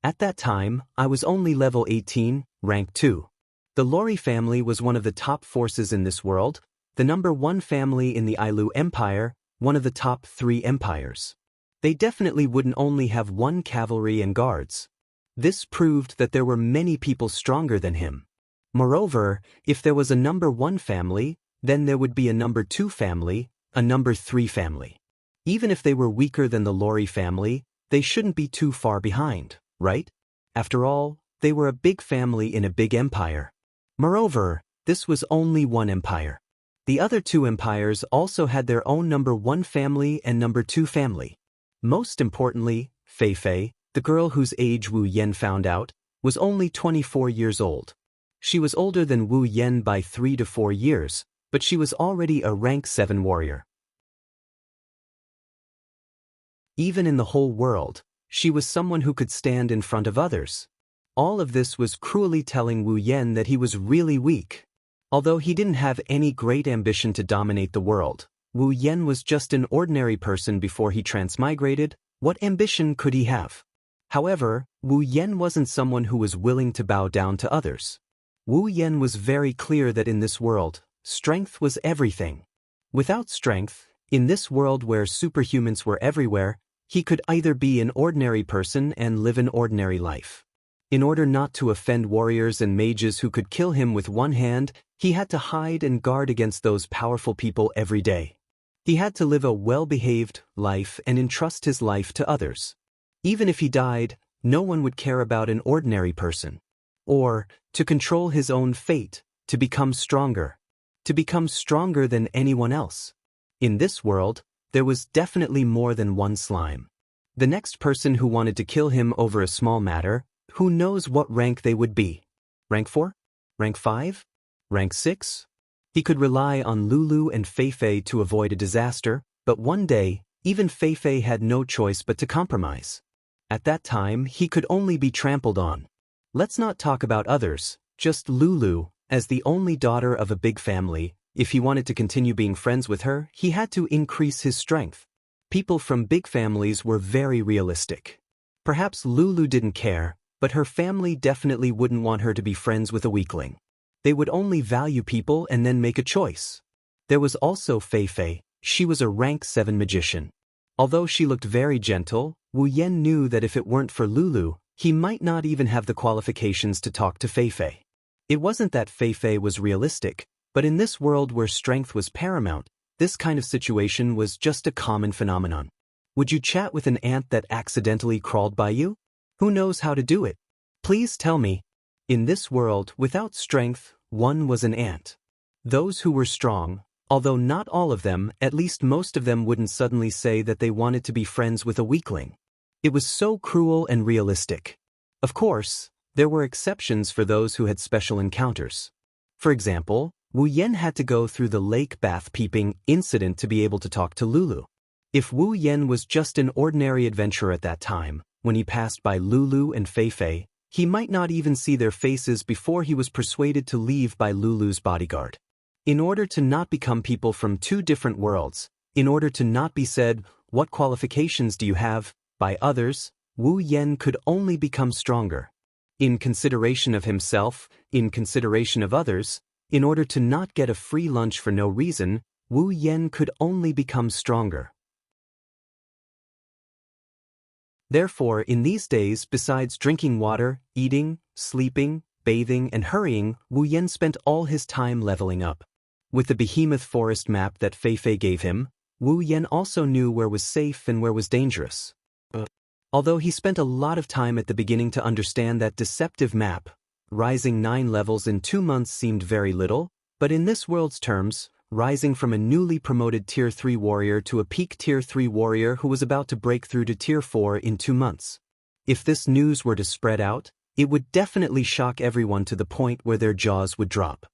At that time, I was only level 18, rank 2. The Lori family was one of the top forces in this world, the number 1 family in the Ailu Empire, one of the top 3 empires. They definitely wouldn't only have 1 cavalry and guards. This proved that there were many people stronger than him. Moreover, if there was a number 1 family, then there would be a number 2 family, a number 3 family. Even if they were weaker than the Lori family, they shouldn't be too far behind, right? After all, they were a big family in a big empire. Moreover, this was only 1 empire. The other 2 empires also had their own number 1 family and number 2 family. Most importantly, Fei Fei, the girl whose age Wu Yen found out, was only 24 years old. She was older than Wu Yen by 3 to 4 years, but she was already a rank 7 warrior. Even in the whole world, she was someone who could stand in front of others. All of this was cruelly telling Wu Yen that he was really weak. Although he didn't have any great ambition to dominate the world, Wu Yen was just an ordinary person before he transmigrated. What ambition could he have? However, Wu Yen wasn't someone who was willing to bow down to others. Wu Yen was very clear that in this world, strength was everything. Without strength, in this world where superhumans were everywhere, he could either be an ordinary person and live an ordinary life. In order not to offend warriors and mages who could kill him with 1 hand, he had to hide and guard against those powerful people every day. He had to live a well-behaved life and entrust his life to others. Even if he died, no one would care about an ordinary person. Or, to control his own fate, to become stronger than anyone else. In this world, there was definitely more than 1 slime. The next person who wanted to kill him over a small matter, who knows what rank they would be? Rank 4? Rank 5? Rank 6? He could rely on Lulu and Fei Fei to avoid a disaster, but one day, even Fei Fei had no choice but to compromise. At that time, he could only be trampled on. Let's not talk about others, just Lulu, as the only daughter of a big family. If he wanted to continue being friends with her, he had to increase his strength. People from big families were very realistic. Perhaps Lulu didn't care, but her family definitely wouldn't want her to be friends with a weakling. They would only value people and then make a choice. There was also Fei Fei. She was a rank 7 magician. Although she looked very gentle, Wu Yen knew that if it weren't for Lulu, he might not even have the qualifications to talk to Fei Fei. It wasn't that Fei Fei was realistic, but in this world where strength was paramount, this kind of situation was just a common phenomenon. Would you chat with an ant that accidentally crawled by you? Who knows how to do it? Please tell me. In this world, without strength, one was an ant. Those who were strong, although not all of them, at least most of them wouldn't suddenly say that they wanted to be friends with a weakling. It was so cruel and realistic. Of course, there were exceptions for those who had special encounters. For example, Wu Yan had to go through the lake bath peeping incident to be able to talk to Lulu. If Wu Yan was just an ordinary adventurer at that time, when he passed by Lulu and Fei Fei, he might not even see their faces before he was persuaded to leave by Lulu's bodyguard. In order to not become people from two different worlds, in order to not be said, "What qualifications do you have?" by others, Wu Yan could only become stronger. In consideration of himself, in consideration of others, in order to not get a free lunch for no reason, Wu Yan could only become stronger. Therefore, in these days, besides drinking water, eating, sleeping, bathing, and hurrying, Wu Yan spent all his time leveling up. With the behemoth forest map that Fei Fei gave him, Wu Yan also knew where was safe and where was dangerous. Although he spent a lot of time at the beginning to understand that deceptive map, rising 9 levels in 2 months seemed very little, but in this world's terms, rising from a newly promoted Tier 3 warrior to a peak Tier 3 warrior who was about to break through to Tier 4 in 2 months. If this news were to spread out, it would definitely shock everyone to the point where their jaws would drop.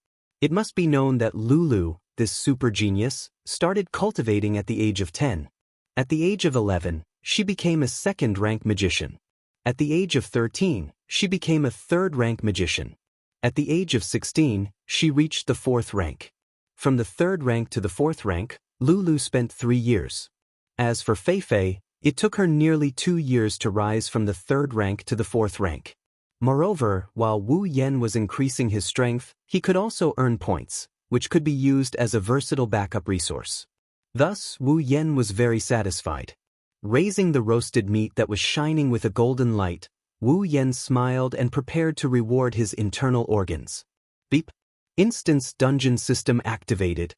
It must be known that Lulu, this super genius, started cultivating at the age of 10. At the age of 11, she became a second-rank magician. At the age of 13, she became a third-rank magician. At the age of 16, she reached the 4th rank. From the 3rd rank to the 4th rank, Lulu spent 3 years. As for Fei Fei, it took her nearly 2 years to rise from the 3rd rank to the 4th rank. Moreover, while Wu Yan was increasing his strength, he could also earn points, which could be used as a versatile backup resource. Thus, Wu Yan was very satisfied. Raising the roasted meat that was shining with a golden light, Wu Yan smiled and prepared to reward his internal organs. Beep. Instance dungeon system activated.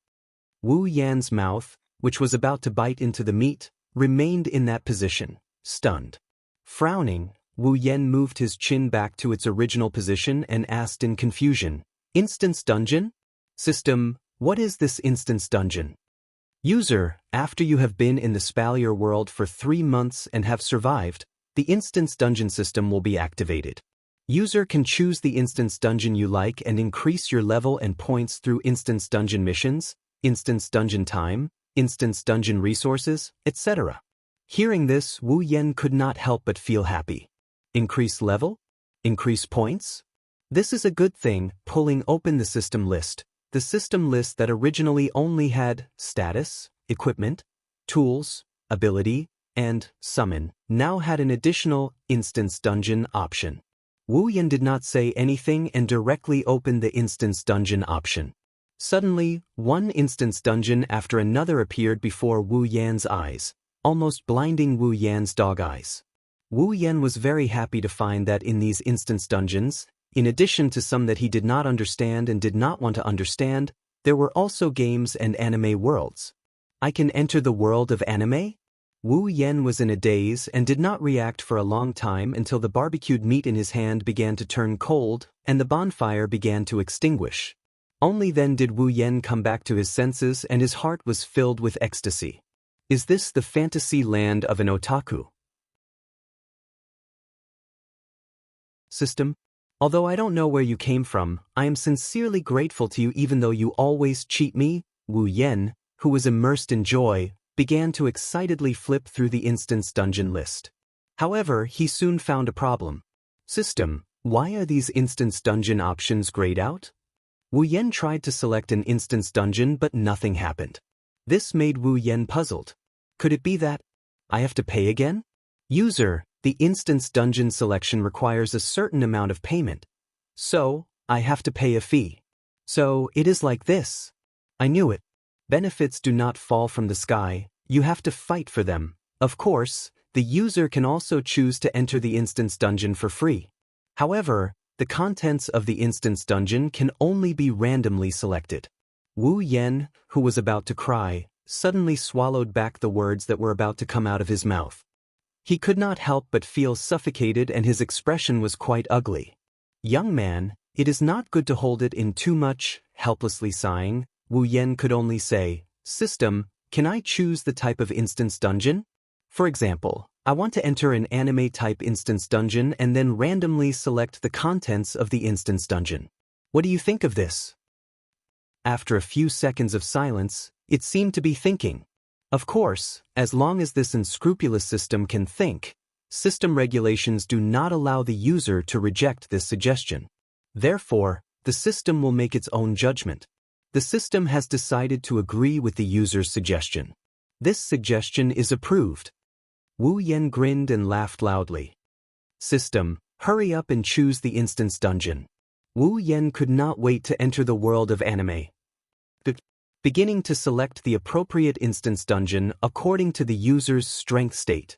Wu Yan's mouth, which was about to bite into the meat, remained in that position, stunned. Frowning, Wu Yan moved his chin back to its original position and asked in confusion, "Instance dungeon? System, what is this instance dungeon?" User, after you have been in the Spalier world for 3 months and have survived, the instance dungeon system will be activated. User can choose the instance dungeon you like and increase your level and points through instance dungeon missions, instance dungeon time, instance dungeon resources, etc. Hearing this, Wu Yan could not help but feel happy. Increase level? Increase points? This is a good thing. Pulling open the system list that originally only had status, equipment, tools, ability, and summon, now had an additional instance dungeon option. Wu Yan did not say anything and directly opened the instance dungeon option. Suddenly, one instance dungeon after another appeared before Wu Yan's eyes, almost blinding Wu Yan's dog eyes. Wu Yan was very happy to find that in these instance dungeons, in addition to some that he did not understand and did not want to understand, there were also games and anime worlds. I can enter the world of anime? Wu Yan was in a daze and did not react for a long time until the barbecued meat in his hand began to turn cold and the bonfire began to extinguish. Only then did Wu Yan come back to his senses and his heart was filled with ecstasy. Is this the fantasy land of an otaku? System, although I don't know where you came from, I am sincerely grateful to you even though you always cheat me. Wu Yan, who was immersed in joy, began to excitedly flip through the instance dungeon list. However, he soon found a problem. System, why are these instance dungeon options grayed out? Wu Yan tried to select an instance dungeon but nothing happened. This made Wu Yan puzzled. Could it be that I have to pay again? User, the instance dungeon selection requires a certain amount of payment. So, I have to pay a fee. So, it is like this. I knew it. Benefits do not fall from the sky, you have to fight for them. Of course, the user can also choose to enter the instance dungeon for free. However, the contents of the instance dungeon can only be randomly selected. Wu Yan, who was about to cry, suddenly swallowed back the words that were about to come out of his mouth. He could not help but feel suffocated, and his expression was quite ugly. "Young man, it is not good to hold it in too much," helplessly sighing, Wu Yan could only say, "System, can I choose the type of instance dungeon? For example, I want to enter an anime-type instance dungeon and then randomly select the contents of the instance dungeon. What do you think of this?" After a few seconds of silence, it seemed to be thinking. Of course, as long as this unscrupulous system can think, system regulations do not allow the user to reject this suggestion. Therefore, the system will make its own judgment. The system has decided to agree with the user's suggestion. This suggestion is approved. Wu Yan grinned and laughed loudly. "System, hurry up and choose the instance dungeon." Wu Yan could not wait to enter the world of anime. Beginning to select the appropriate instance dungeon according to the user's strength state.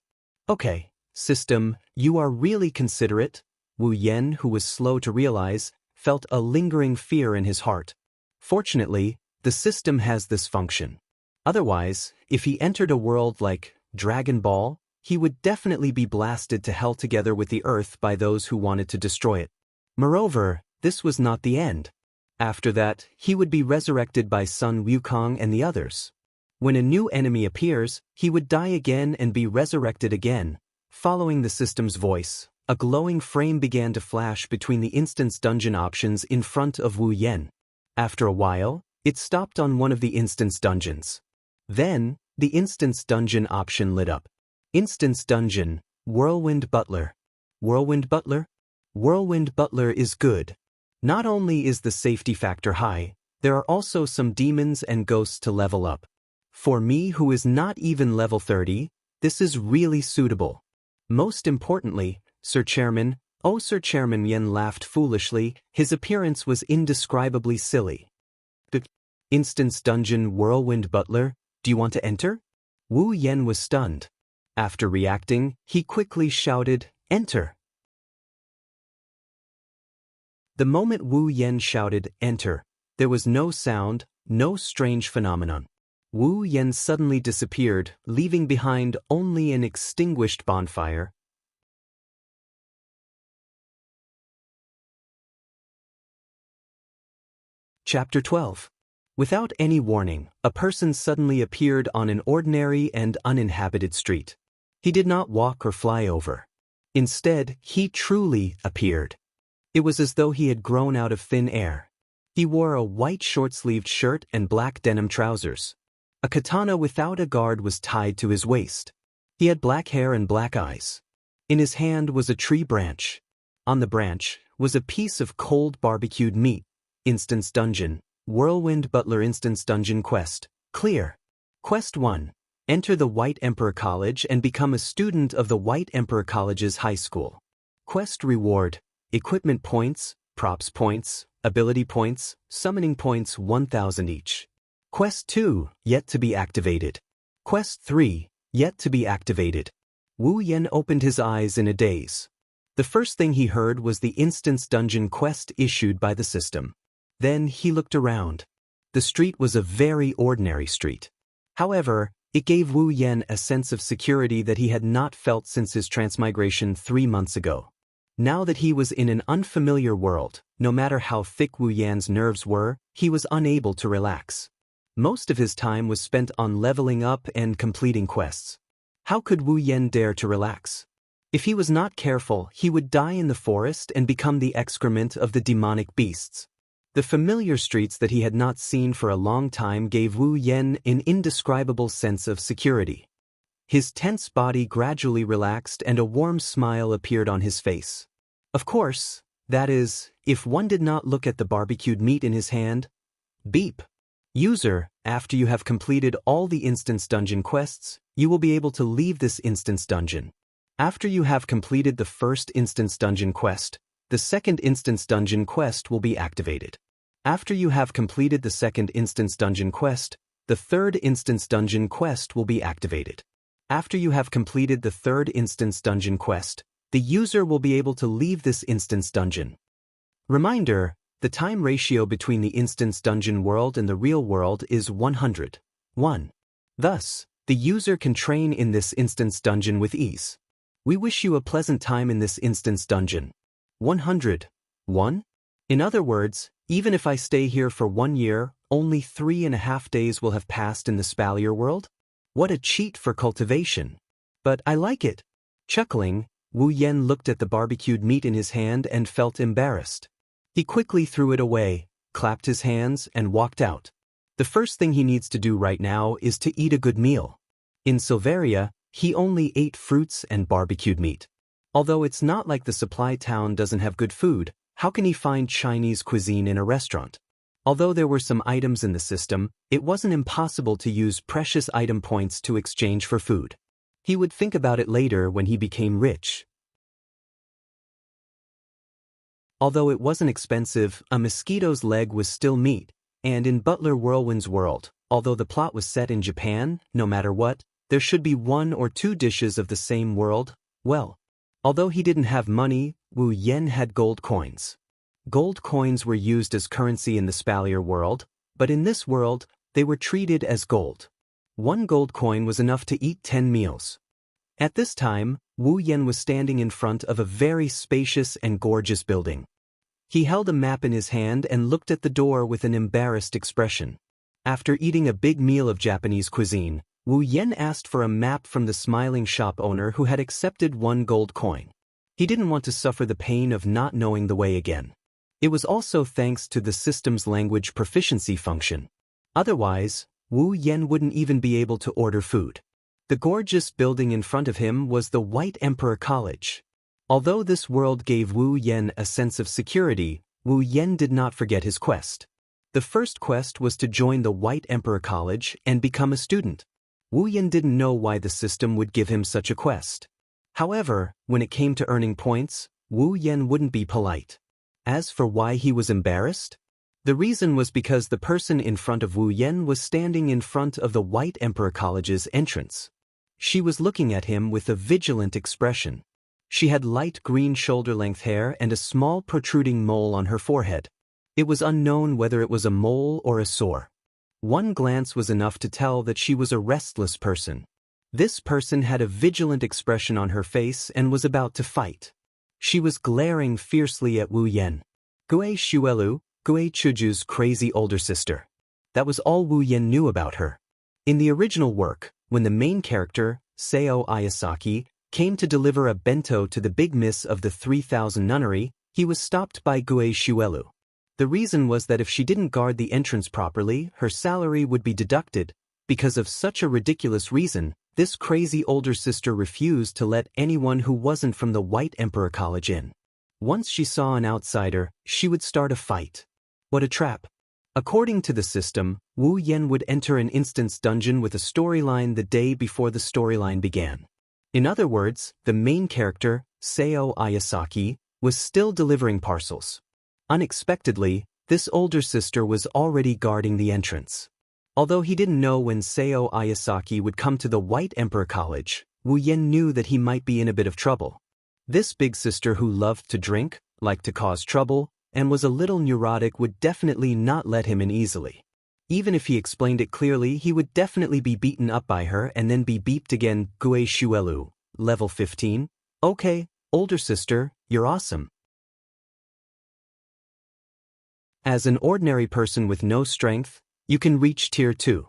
"Okay, system, you are really considerate." Wu Yan, who was slow to realize, felt a lingering fear in his heart. Fortunately, the system has this function. Otherwise, if he entered a world like Dragon Ball, he would definitely be blasted to hell together with the earth by those who wanted to destroy it. Moreover, this was not the end. After that, he would be resurrected by Sun Wukong and the others. When a new enemy appears, he would die again and be resurrected again. Following the system's voice, a glowing frame began to flash between the instance dungeon options in front of Wu Yan. After a while, it stopped on one of the instance dungeons. Then, the instance dungeon option lit up. Instance dungeon, Whirlwind Butler. Whirlwind Butler? Whirlwind Butler is good. Not only is the safety factor high, there are also some demons and ghosts to level up. For me, who is not even level 30, this is really suitable. Most importantly, Sir Chairman, oh Sir Chairman, Yen laughed foolishly, his appearance was indescribably silly. "Instance dungeon Whirlwind Butler, do you want to enter?" Wu Yen was stunned. After reacting, he quickly shouted, "Enter!" The moment Wu Yan shouted, "Enter," there was no sound, no strange phenomenon. Wu Yan suddenly disappeared, leaving behind only an extinguished bonfire. Chapter 12. Without any warning, a person suddenly appeared on an ordinary and uninhabited street. He did not walk or fly over. Instead, he truly appeared. It was as though he had grown out of thin air. He wore a white short-sleeved shirt and black denim trousers. A katana without a guard was tied to his waist. He had black hair and black eyes. In his hand was a tree branch. On the branch was a piece of cold barbecued meat. Instance dungeon, Whirlwind Butler instance dungeon quest. Clear. Quest 1. Enter the White Emperor College and become a student of the White Emperor College's high school. Quest reward. Equipment points, props points, ability points, summoning points 1,000 each. Quest 2, yet to be activated. Quest 3, yet to be activated. Wu Yan opened his eyes in a daze. The first thing he heard was the instance dungeon quest issued by the system. Then he looked around. The street was a very ordinary street. However, it gave Wu Yan a sense of security that he had not felt since his transmigration 3 months ago. Now that he was in an unfamiliar world, no matter how thick Wu Yan's nerves were, he was unable to relax. Most of his time was spent on leveling up and completing quests. How could Wu Yan dare to relax? If he was not careful, he would die in the forest and become the excrement of the demonic beasts. The familiar streets that he had not seen for a long time gave Wu Yan an indescribable sense of security. His tense body gradually relaxed and a warm smile appeared on his face. Of course, that is, if one did not look at the barbecued meat in his hand. Beep. User, after you have completed all the instance dungeon quests, you will be able to leave this instance dungeon. After you have completed the first instance dungeon quest, the second instance dungeon quest will be activated. After you have completed the second instance dungeon quest, the third instance dungeon quest will be activated. After you have completed the third instance dungeon quest, the user will be able to leave this instance dungeon. Reminder, the time ratio between the instance dungeon world and the real world is 100:1. Thus, the user can train in this instance dungeon with ease. We wish you a pleasant time in this instance dungeon. 101? In other words, even if I stay here for 1 year, only 3.5 days will have passed in the Spalier world? What a cheat for cultivation. But I like it. Chuckling, Wu Yen looked at the barbecued meat in his hand and felt embarrassed. He quickly threw it away, clapped his hands, and walked out. The first thing he needs to do right now is to eat a good meal. In Silveria, he only ate fruits and barbecued meat. Although it's not like the supply town doesn't have good food, how can he find Chinese cuisine in a restaurant? Although there were some items in the system, it wasn't impossible to use precious item points to exchange for food. He would think about it later when he became rich. Although it wasn't expensive, a mosquito's leg was still meat, and in Butler Whirlwind's world, although the plot was set in Japan, no matter what, there should be 1 or 2 dishes of the same world. Well, although he didn't have money, Wu Yen had gold coins. Gold coins were used as currency in the Spalier world, but in this world, they were treated as gold. 1 gold coin was enough to eat 10 meals. At this time, Wu Yen was standing in front of a very spacious and gorgeous building. He held a map in his hand and looked at the door with an embarrassed expression. After eating a big meal of Japanese cuisine, Wu Yen asked for a map from the smiling shop owner who had accepted 1 gold coin. He didn't want to suffer the pain of not knowing the way again. It was also thanks to the system's language proficiency function. Otherwise, Wu Yen wouldn't even be able to order food. The gorgeous building in front of him was the White Emperor College. Although this world gave Wu Yen a sense of security, Wu Yen did not forget his quest. The first quest was to join the White Emperor College and become a student. Wu Yen didn't know why the system would give him such a quest. However, when it came to earning points, Wu Yen wouldn't be polite. As for why he was embarrassed, the reason was because the person in front of Wu Yen was standing in front of the White Emperor College's entrance. She was looking at him with a vigilant expression. She had light green shoulder-length hair and a small protruding mole on her forehead. It was unknown whether it was a mole or a sore. 1 glance was enough to tell that she was a restless person. This person had a vigilant expression on her face and was about to fight. She was glaring fiercely at Wu Yen. Gue Shuelu, Gue Chuju's crazy older sister. That was all Wu Yen knew about her. In the original work, when the main character, Seo Ayasaki, came to deliver a bento to the big miss of the 3000 nunnery, he was stopped by Gue Shuelu. The reason was that if she didn't guard the entrance properly, her salary would be deducted. Because of such a ridiculous reason, this crazy older sister refused to let anyone who wasn't from the White Emperor College in. Once she saw an outsider, she would start a fight. What a trap. According to the system, Wu Yen would enter an instance dungeon with a storyline the day before the storyline began. In other words, the main character, Seo Ayasaki, was still delivering parcels. Unexpectedly, this older sister was already guarding the entrance. Although he didn't know when Seo Ayasaki would come to the White Emperor College, Wu Yen knew that he might be in a bit of trouble. This big sister who loved to drink, liked to cause trouble, and was a little neurotic would definitely not let him in easily. Even if he explained it clearly, he would definitely be beaten up by her and then be beeped again. Gue Shuelu, level 15. Okay, older sister, you're awesome. As an ordinary person with no strength, you can reach tier 2.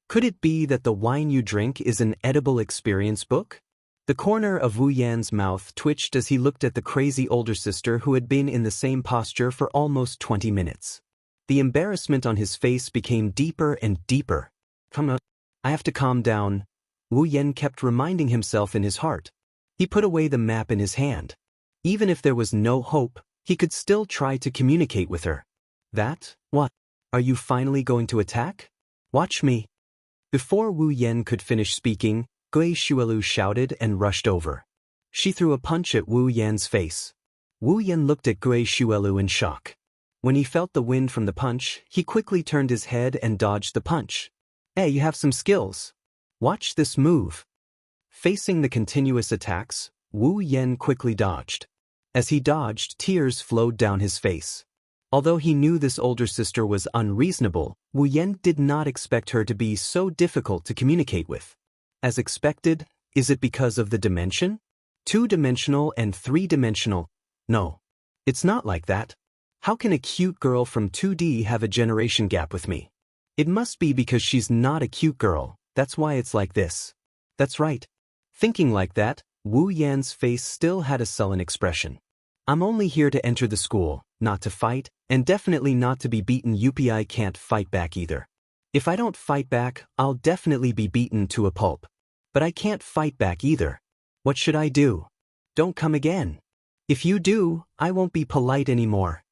Could it be that the wine you drink is an edible experience book? The corner of Wu Yan's mouth twitched as he looked at the crazy older sister who had been in the same posture for almost 20 minutes. The embarrassment on his face became deeper and deeper. Come on, I have to calm down, Wu Yan kept reminding himself in his heart. He put away the map in his hand. Even if there was no hope, he could still try to communicate with her. That? What? Are you finally going to attack? Watch me. Before Wu Yan could finish speaking, Gue Shuelu shouted and rushed over. She threw a punch at Wu Yan's face. Wu Yan looked at Gue Shuelu in shock. When he felt the wind from the punch, he quickly turned his head and dodged the punch. Hey, you have some skills. Watch this move. Facing the continuous attacks, Wu Yan quickly dodged. As he dodged, tears flowed down his face. Although he knew this older sister was unreasonable, Wu Yan did not expect her to be so difficult to communicate with. As expected, is it because of the dimension? 2-dimensional and 3-dimensional? No. It's not like that. How can a cute girl from 2D have a generation gap with me? It must be because she's not a cute girl, that's why it's like this. That's right. Thinking like that, Wu Yan's face still had a sullen expression. I'm only here to enter the school, not to fight, and definitely not to be beaten. I can't fight back either. If I don't fight back, I'll definitely be beaten to a pulp. But I can't fight back either. What should I do? Don't come again. If you do, I won't be polite anymore.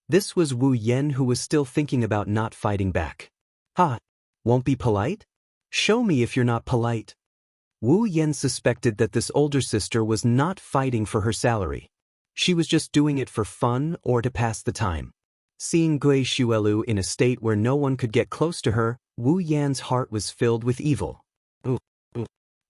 This was Wu Yan, who was still thinking about not fighting back. Ha! Won't be polite? Show me if you're not polite. Wu Yan suspected that this older sister was not fighting for her salary. She was just doing it for fun or to pass the time. Seeing Gui Shuelu in a state where no one could get close to her, Wu Yan's heart was filled with evil.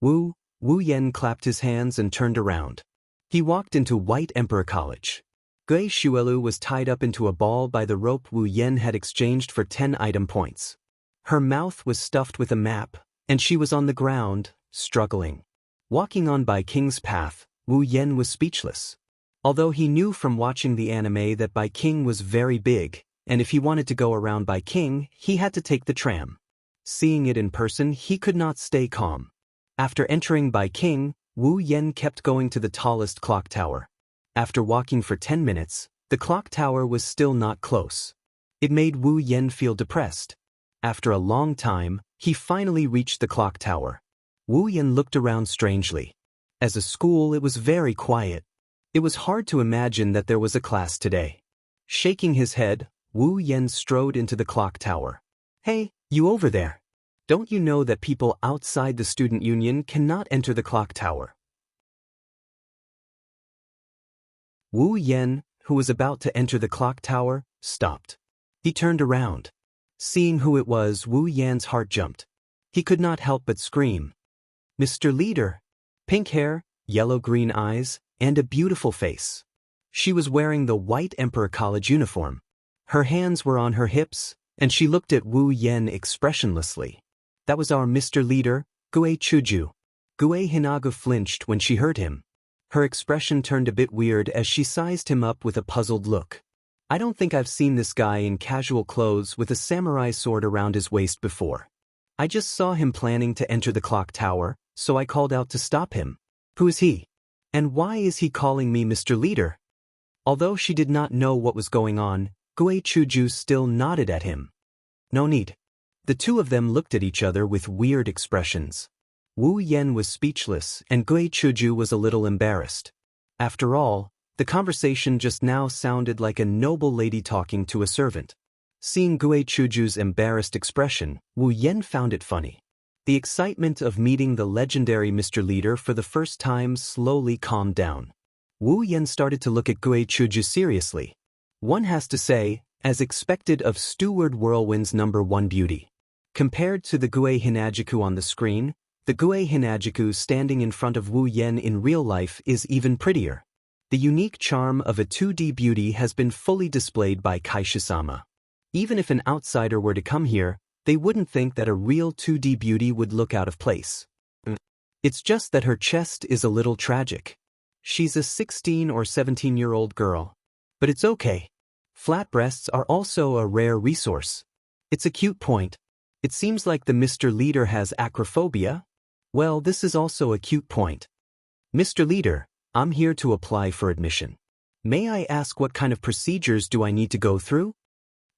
Wu Yan clapped his hands and turned around. He walked into White Emperor College. Gui Shuelu was tied up into a ball by the rope Wu Yan had exchanged for 10 item points. Her mouth was stuffed with a map, and she was on the ground, struggling. Walking on Bai King's path, Wu Yan was speechless. Although he knew from watching the anime that Bai King was very big, and if he wanted to go around Bai King, he had to take the tram. Seeing it in person, he could not stay calm. After entering Bai King, Wu Yan kept going to the tallest clock tower. After walking for 10 minutes, the clock tower was still not close. It made Wu Yan feel depressed. After a long time, he finally reached the clock tower. Wu Yan looked around strangely. As a school, it was very quiet. It was hard to imagine that there was a class today. Shaking his head, Wu Yan strode into the clock tower. Hey, you over there. Don't you know that people outside the student union cannot enter the clock tower? Wu Yan, who was about to enter the clock tower, stopped. He turned around. Seeing who it was, Wu Yan's heart jumped. He could not help but scream. Mr. Leader! Pink hair, yellow-green eyes, and a beautiful face. She was wearing the White Emperor College uniform. Her hands were on her hips, and she looked at Wu Yan expressionlessly. That was our Mr. Leader, Gue Chuju. Gue Hinaga flinched when she heard him. Her expression turned a bit weird as she sized him up with a puzzled look. I don't think I've seen this guy in casual clothes with a samurai sword around his waist before. I just saw him planning to enter the clock tower, so I called out to stop him. Who is he? And why is he calling me Mr. Leader? Although she did not know what was going on, Gue Chuju still nodded at him. No need. The two of them looked at each other with weird expressions. Wu Yan was speechless and Gue Chuju was a little embarrassed. After all, the conversation just now sounded like a noble lady talking to a servant. Seeing Gue Chuju's embarrassed expression, Wu Yan found it funny. The excitement of meeting the legendary Mr. Leader for the first time slowly calmed down. Wu Yan started to look at Gue Chuju seriously. One has to say, as expected of Steward Whirlwind's #1 beauty. Compared to the Gue Hinajiku on the screen, the Gue Hinajiku standing in front of Wu Yan in real life is even prettier. The unique charm of a 2D beauty has been fully displayed by Kaisha-sama. Even if an outsider were to come here, they wouldn't think that a real 2D beauty would look out of place. It's just that her chest is a little tragic. She's a 16 or 17-year-old girl. But it's okay. Flat breasts are also a rare resource. It's a cute point. It seems like the Mr. Leader has acrophobia. Well, this is also a cute point. Mr. Leader, I'm here to apply for admission. May I ask what kind of procedures do I need to go through?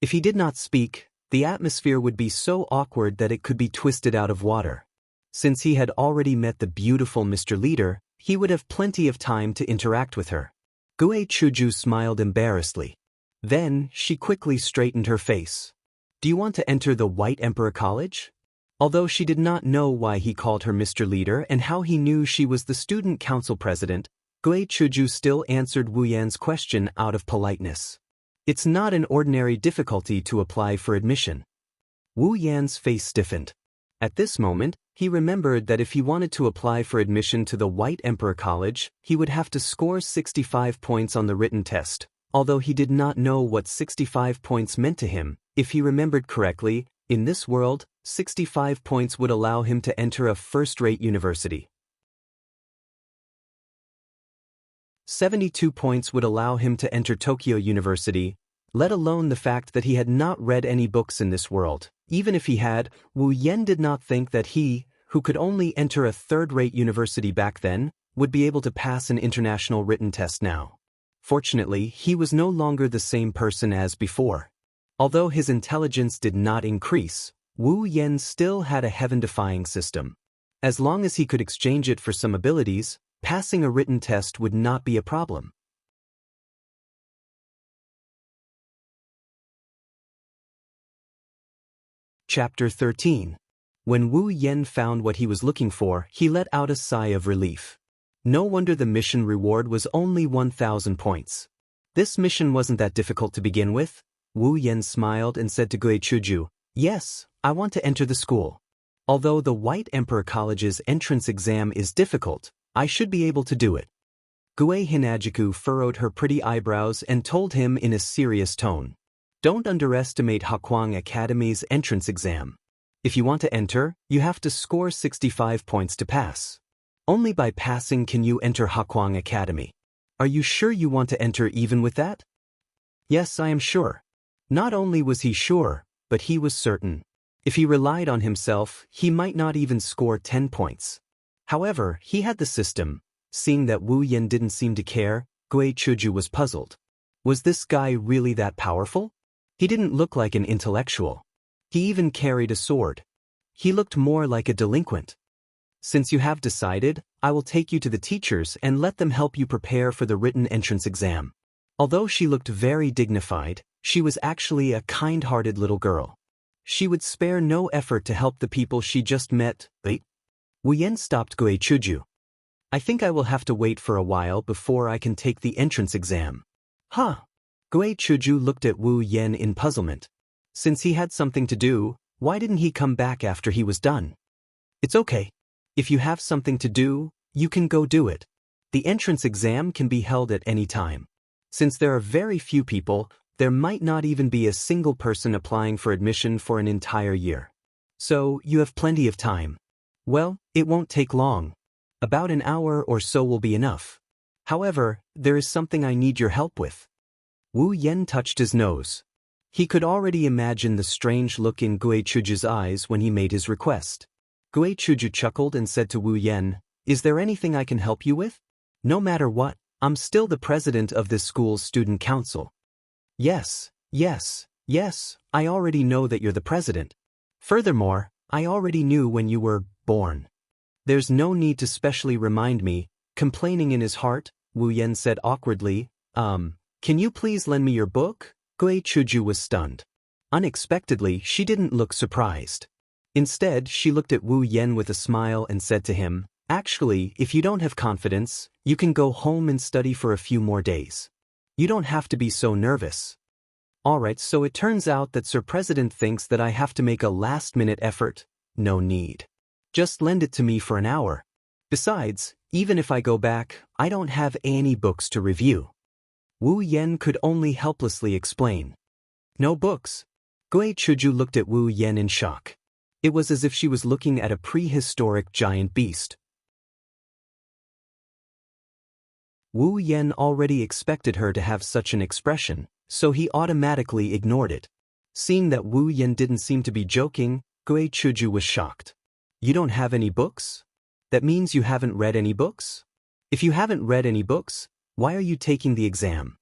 If he did not speak, the atmosphere would be so awkward that it could be twisted out of water. Since he had already met the beautiful Mr. Leader, he would have plenty of time to interact with her. Gue Chuju smiled embarrassedly. Then, she quickly straightened her face. Do you want to enter the White Emperor College? Although she did not know why he called her Mr. Leader and how he knew she was the student council president, Gue Chuju still answered Wu Yan's question out of politeness. It's not an ordinary difficulty to apply for admission. Wu Yan's face stiffened. At this moment, he remembered that if he wanted to apply for admission to the White Emperor College, he would have to score 65 points on the written test, Although he did not know what 65 points meant to him, if he remembered correctly, in this world, 65 points would allow him to enter a first-rate university. 72 points would allow him to enter Tokyo University, let alone the fact that he had not read any books in this world. Even if he had, Wu Yen did not think that he, who could only enter a third-rate university back then, would be able to pass an international written test now. Fortunately, he was no longer the same person as before. Although his intelligence did not increase, Wu Yen still had a heaven-defying system. As long as he could exchange it for some abilities, passing a written test would not be a problem. Chapter 13. When Wu Yen found what he was looking for, he let out a sigh of relief. No wonder the mission reward was only 1,000 points. This mission wasn't that difficult to begin with. Wu Yen smiled and said to Gui Chuju, "Yes, I want to enter the school. Although the White Emperor College's entrance exam is difficult, I should be able to do it." Gui Hinajiku furrowed her pretty eyebrows and told him in a serious tone, "Don't underestimate Hakwang Academy's entrance exam. If you want to enter, you have to score 65 points to pass. Only by passing can you enter Hakwang Academy. Are you sure you want to enter even with that?" "Yes, I am sure." Not only was he sure, but he was certain. If he relied on himself, he might not even score 10 points. However, he had the system. Seeing that Wu Yen didn't seem to care, Gui Chuju was puzzled. Was this guy really that powerful? He didn't look like an intellectual. He even carried a sword. He looked more like a delinquent. "Since you have decided, I will take you to the teachers and let them help you prepare for the written entrance exam." Although she looked very dignified, she was actually a kind-hearted little girl. She would spare no effort to help the people she just met. Wait. Wu Yen stopped Gui Chuju. "I think I will have to wait for a while before I can take the entrance exam." "Huh?" Gui Chuju looked at Wu Yen in puzzlement. Since he had something to do, why didn't he come back after he was done? "It's okay. If you have something to do, you can go do it. The entrance exam can be held at any time. Since there are very few people, there might not even be a single person applying for admission for an entire year. So, you have plenty of time. Well, it won't take long. About an hour or so will be enough. However, there is something I need your help with." Wu Yen touched his nose. He could already imagine the strange look in Gui Chuju's eyes when he made his request. Gui Chuju chuckled and said to Wu Yen, "Is there anything I can help you with?" "No matter what, I'm still the president of this school's student council." Yes, I already know that you're the president. Furthermore, I already knew when you were born. There's no need to specially remind me." Complaining in his heart, Wu Yen said awkwardly, Can you please lend me your book?" Gui Chuju was stunned. Unexpectedly, she didn't look surprised. Instead, she looked at Wu Yen with a smile and said to him, "Actually, if you don't have confidence, you can go home and study for a few more days. You don't have to be so nervous." "Alright, so it turns out that Sir President thinks that I have to make a last-minute effort. No need. Just lend it to me for an hour. Besides, even if I go back, I don't have any books to review." Wu Yen could only helplessly explain. "No books?" Gui Chuju looked at Wu Yen in shock. It was as if she was looking at a prehistoric giant beast. Wu Yen already expected her to have such an expression, so he automatically ignored it. Seeing that Wu Yen didn't seem to be joking, Gui Chuju was shocked. "You don't have any books? That means you haven't read any books? If you haven't read any books, why are you taking the exam?"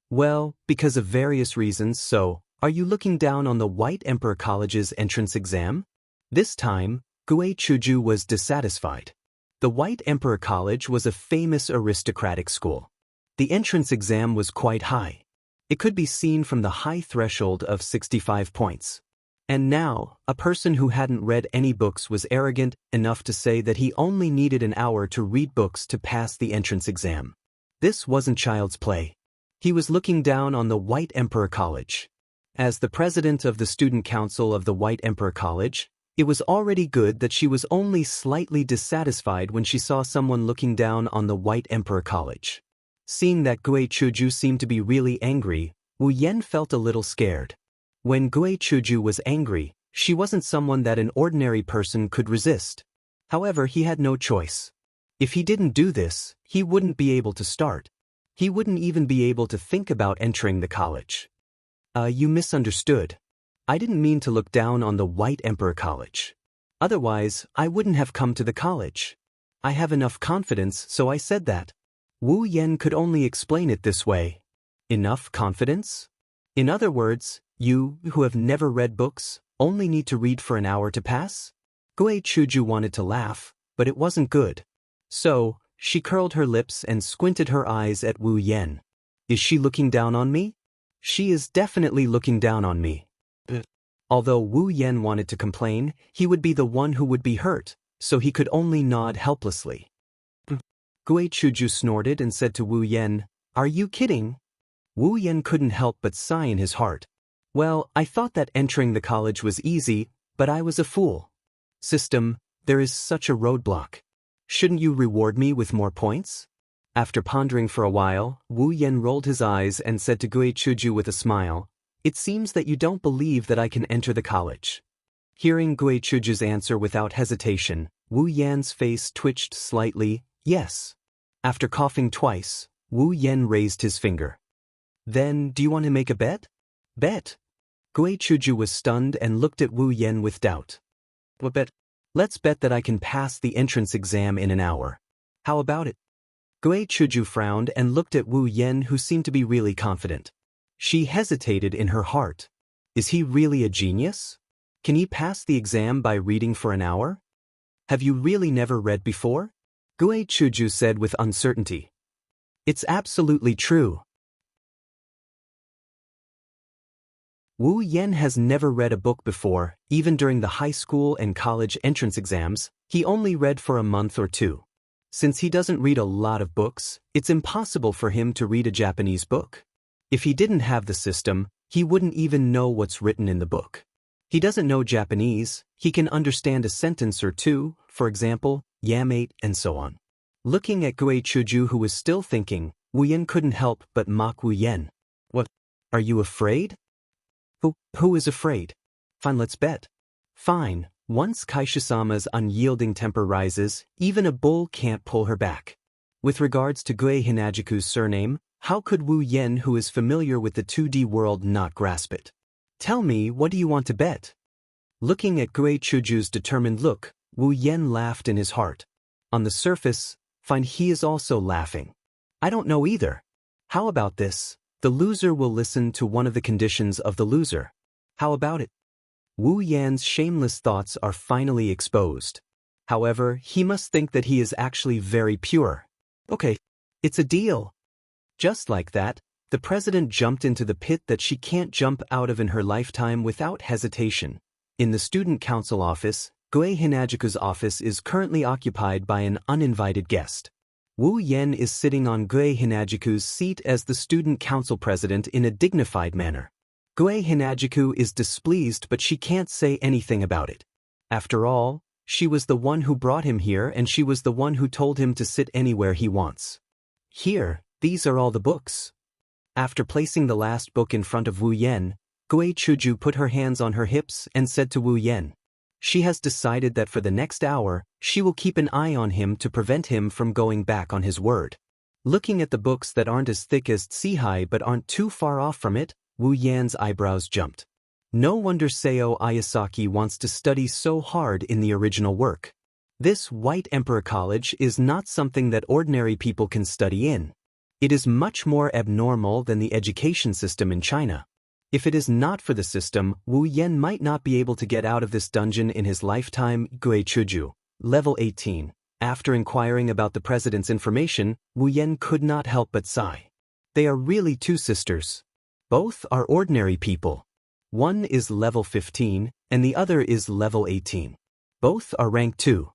"Well, because of various reasons. So, are you looking down on the White Emperor College's entrance exam?" This time, Gui Chuju was dissatisfied. The White Emperor College was a famous aristocratic school. The entrance exam was quite high. It could be seen from the high threshold of 65 points. And now, a person who hadn't read any books was arrogant enough to say that he only needed an hour to read books to pass the entrance exam. This wasn't child's play. He was looking down on the White Emperor College. As the president of the student council of the White Emperor College, it was already good that she was only slightly dissatisfied when she saw someone looking down on the White Emperor College. Seeing that Gui Chuju seemed to be really angry, Wu Yan felt a little scared. When Gui Chuju was angry, she wasn't someone that an ordinary person could resist. However, he had no choice. If he didn't do this, he wouldn't be able to start. He wouldn't even be able to think about entering the college. You misunderstood. I didn't mean to look down on the White Emperor College. Otherwise, I wouldn't have come to the college. I have enough confidence, so I said that. Wu Yan could only explain it this way. Enough confidence? In other words, you, who have never read books, only need to read for an hour to pass? Gui Chuju wanted to laugh, but it wasn't good. So, she curled her lips and squinted her eyes at Wu Yan. Is she looking down on me? She is definitely looking down on me. Although Wu Yan wanted to complain, he would be the one who would be hurt, so he could only nod helplessly. Gui Chuju snorted and said to Wu Yan, "Are you kidding?" Wu Yan couldn't help but sigh in his heart. Well, I thought that entering the college was easy, but I was a fool. System, there is such a roadblock. Shouldn't you reward me with more points? After pondering for a while, Wu Yan rolled his eyes and said to Gui Chuju with a smile, "It seems that you don't believe that I can enter the college." Hearing Gui Chuju's answer without hesitation, Wu Yan's face twitched slightly. Yes. After coughing twice, Wu Yan raised his finger. Then, do you want to make a bet? Bet? Gui Chuju was stunned and looked at Wu Yan with doubt. What bet? Let's bet that I can pass the entrance exam in an hour. How about it? Gui Chuju frowned and looked at Wu Yan, who seemed to be really confident. She hesitated in her heart. Is he really a genius? Can he pass the exam by reading for an hour? Have you really never read before? Gui Chuju said with uncertainty. It's absolutely true. Wu Yan has never read a book before, even during the high school and college entrance exams. He only read for a month or two. Since he doesn't read a lot of books, it's impossible for him to read a Japanese book. If he didn't have the system, he wouldn't even know what's written in the book. He doesn't know Japanese, he can understand a sentence or two, for example, yamate, and so on. Looking at Gui Chuju, who was still thinking, Wu Yan couldn't help but mock Wu Yan. What? Are you afraid? Who is afraid? Fine, let's bet. Fine. Once Kaishisama's unyielding temper rises, even a bull can't pull her back. With regards to Gui Hinajiku's surname, how could Wu Yan, who is familiar with the 2D world, not grasp it? Tell me, what do you want to bet? Looking at Gui Chuju's determined look, Wu Yan laughed in his heart. On the surface, fine, he is also laughing. I don't know either. How about this? The loser will listen to one of the conditions of the loser. How about it? Wu Yan's shameless thoughts are finally exposed. However, he must think that he is actually very pure. Okay, it's a deal. Just like that, the president jumped into the pit that she can't jump out of in her lifetime without hesitation. In the student council office, Gui Hinajiku's office is currently occupied by an uninvited guest. Wu Yan is sitting on Gui Hinajiku's seat as the student council president in a dignified manner. Gui Hinajiku is displeased, but she can't say anything about it. After all, she was the one who brought him here, and she was the one who told him to sit anywhere he wants. Here, these are all the books. After placing the last book in front of Wu Yan, Gui Chuju put her hands on her hips and said to Wu Yan, she has decided that for the next hour, she will keep an eye on him to prevent him from going back on his word. Looking at the books that aren't as thick as Tsihai but aren't too far off from it, Wu Yan's eyebrows jumped. No wonder Seo Ayasaki wants to study so hard in the original work. This White Emperor College is not something that ordinary people can study in. It is much more abnormal than the education system in China. If it is not for the system, Wu Yan might not be able to get out of this dungeon in his lifetime. Gui Chuju, level 18. After inquiring about the president's information, Wu Yan could not help but sigh. They are really two sisters. Both are ordinary people. One is level 15, and the other is level 18. Both are rank 2.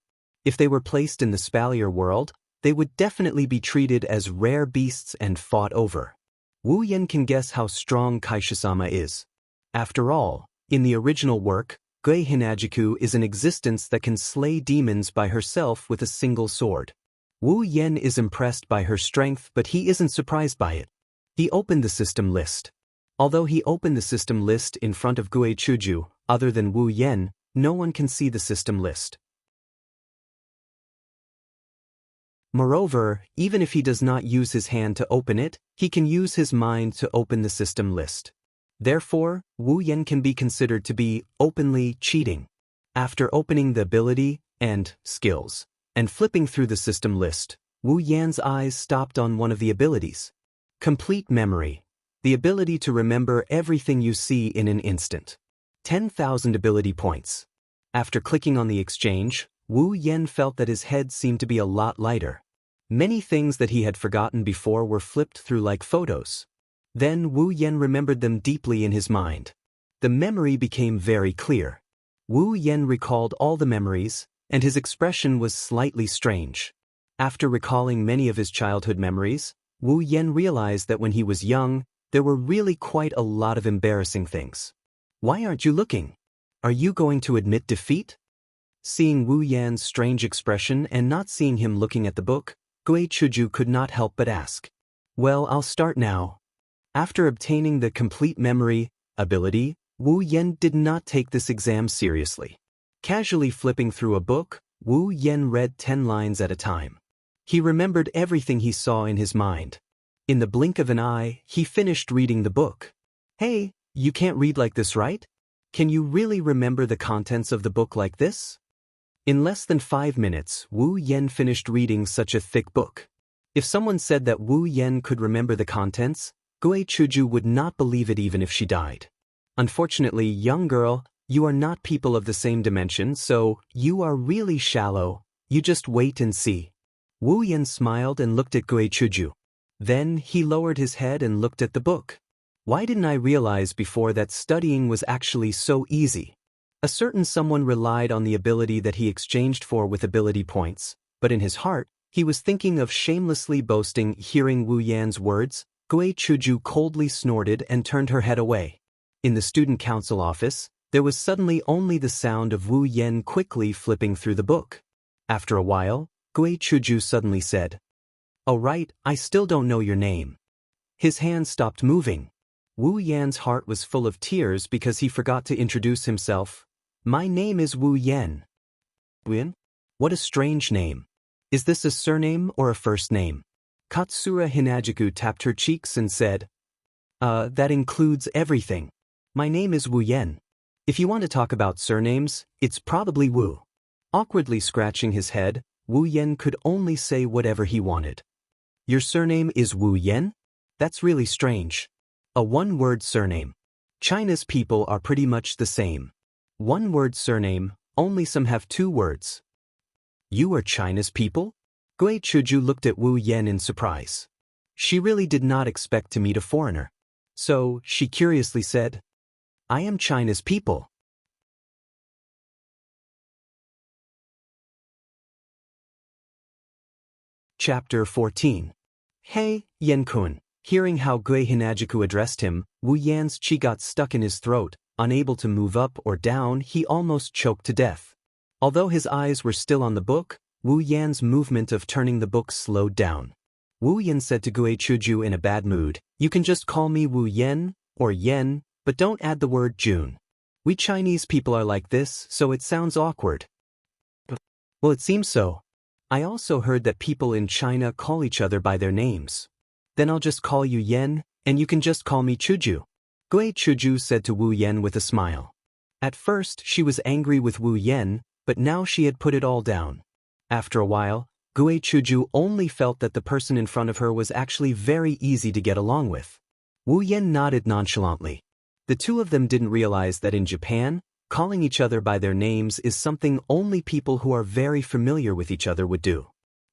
If they were placed in the Spalier world, they would definitely be treated as rare beasts and fought over. Wu Yan can guess how strong Kaishisama is. After all, in the original work, Gui Hinajiku is an existence that can slay demons by herself with a single sword. Wu Yan is impressed by her strength, but he isn't surprised by it. He opened the system list. Although he opened the system list in front of Gue Chuju, other than Wu Yan, no one can see the system list. Moreover, even if he does not use his hand to open it, he can use his mind to open the system list. Therefore, Wu Yan can be considered to be openly cheating. After opening the ability and skills, and flipping through the system list, Wu Yan's eyes stopped on one of the abilities. Complete memory. The ability to remember everything you see in an instant. 10,000 ability points. After clicking on the exchange, Wu Yan felt that his head seemed to be a lot lighter. Many things that he had forgotten before were flipped through like photos. Then Wu Yan remembered them deeply in his mind. The memory became very clear. Wu Yan recalled all the memories, and his expression was slightly strange. After recalling many of his childhood memories, Wu Yan realized that when he was young, there were really quite a lot of embarrassing things. Why aren't you looking? Are you going to admit defeat? Seeing Wu Yan's strange expression and not seeing him looking at the book, Gue Chuju could not help but ask. Well, I'll start now. After obtaining the complete memory ability, Wu Yan did not take this exam seriously. Casually flipping through a book, Wu Yan read 10 lines at a time. He remembered everything he saw in his mind. In the blink of an eye, he finished reading the book. Hey, you can't read like this, right? Can you really remember the contents of the book like this? In less than 5 minutes, Wu Yan finished reading such a thick book. If someone said that Wu Yan could remember the contents, Gue Chuju would not believe it even if she died. Unfortunately, young girl, you are not people of the same dimension, so you are really shallow. You just wait and see. Wu Yan smiled and looked at Gue Chuju. Then he lowered his head and looked at the book. Why didn't I realize before that studying was actually so easy? A certain someone relied on the ability that he exchanged for with ability points, but in his heart, he was thinking of shamelessly boasting. Hearing Wu Yan's words, Gue Chuju coldly snorted and turned her head away. In the student council office, there was suddenly only the sound of Wu Yan quickly flipping through the book. After a while, Gue Chuju suddenly said, "Oh right, I still don't know your name." His hand stopped moving. Wu Yan's heart was full of tears because he forgot to introduce himself. "My name is Wu Yan." Wen? What a strange name. Is this a surname or a first name? Katsura Hinajuku tapped her cheeks and said, that includes everything. My name is Wu Yan. If you want to talk about surnames, it's probably Wu. Awkwardly scratching his head, Wu Yan could only say whatever he wanted. Your surname is Wu Yan? That's really strange. A one-word surname. China's people are pretty much the same. One-word surname, only some have 2 words. You are China's people? Gue Chuju looked at Wu Yan in surprise. She really did not expect to meet a foreigner. So, she curiously said, I am China's people. Chapter 14. Hey, Yan-kun. Hearing how Gue Hinajuku addressed him, Wu Yan's chi got stuck in his throat. Unable to move up or down, he almost choked to death. Although his eyes were still on the book, Wu Yan's movement of turning the book slowed down. Wu Yan said to Gue Chuju in a bad mood, "You can just call me Wu Yan, or Yen, but don't add the word June. We Chinese people are like this, so it sounds awkward." Well, it seems so. I also heard that people in China call each other by their names. Then I'll just call you Yen, and you can just call me Chuju. Gue Chuju said to Wu Yan with a smile. At first, she was angry with Wu Yan, but now she had put it all down. After a while, Gue Chuju only felt that the person in front of her was actually very easy to get along with. Wu Yan nodded nonchalantly. The two of them didn't realize that in Japan, calling each other by their names is something only people who are very familiar with each other would do.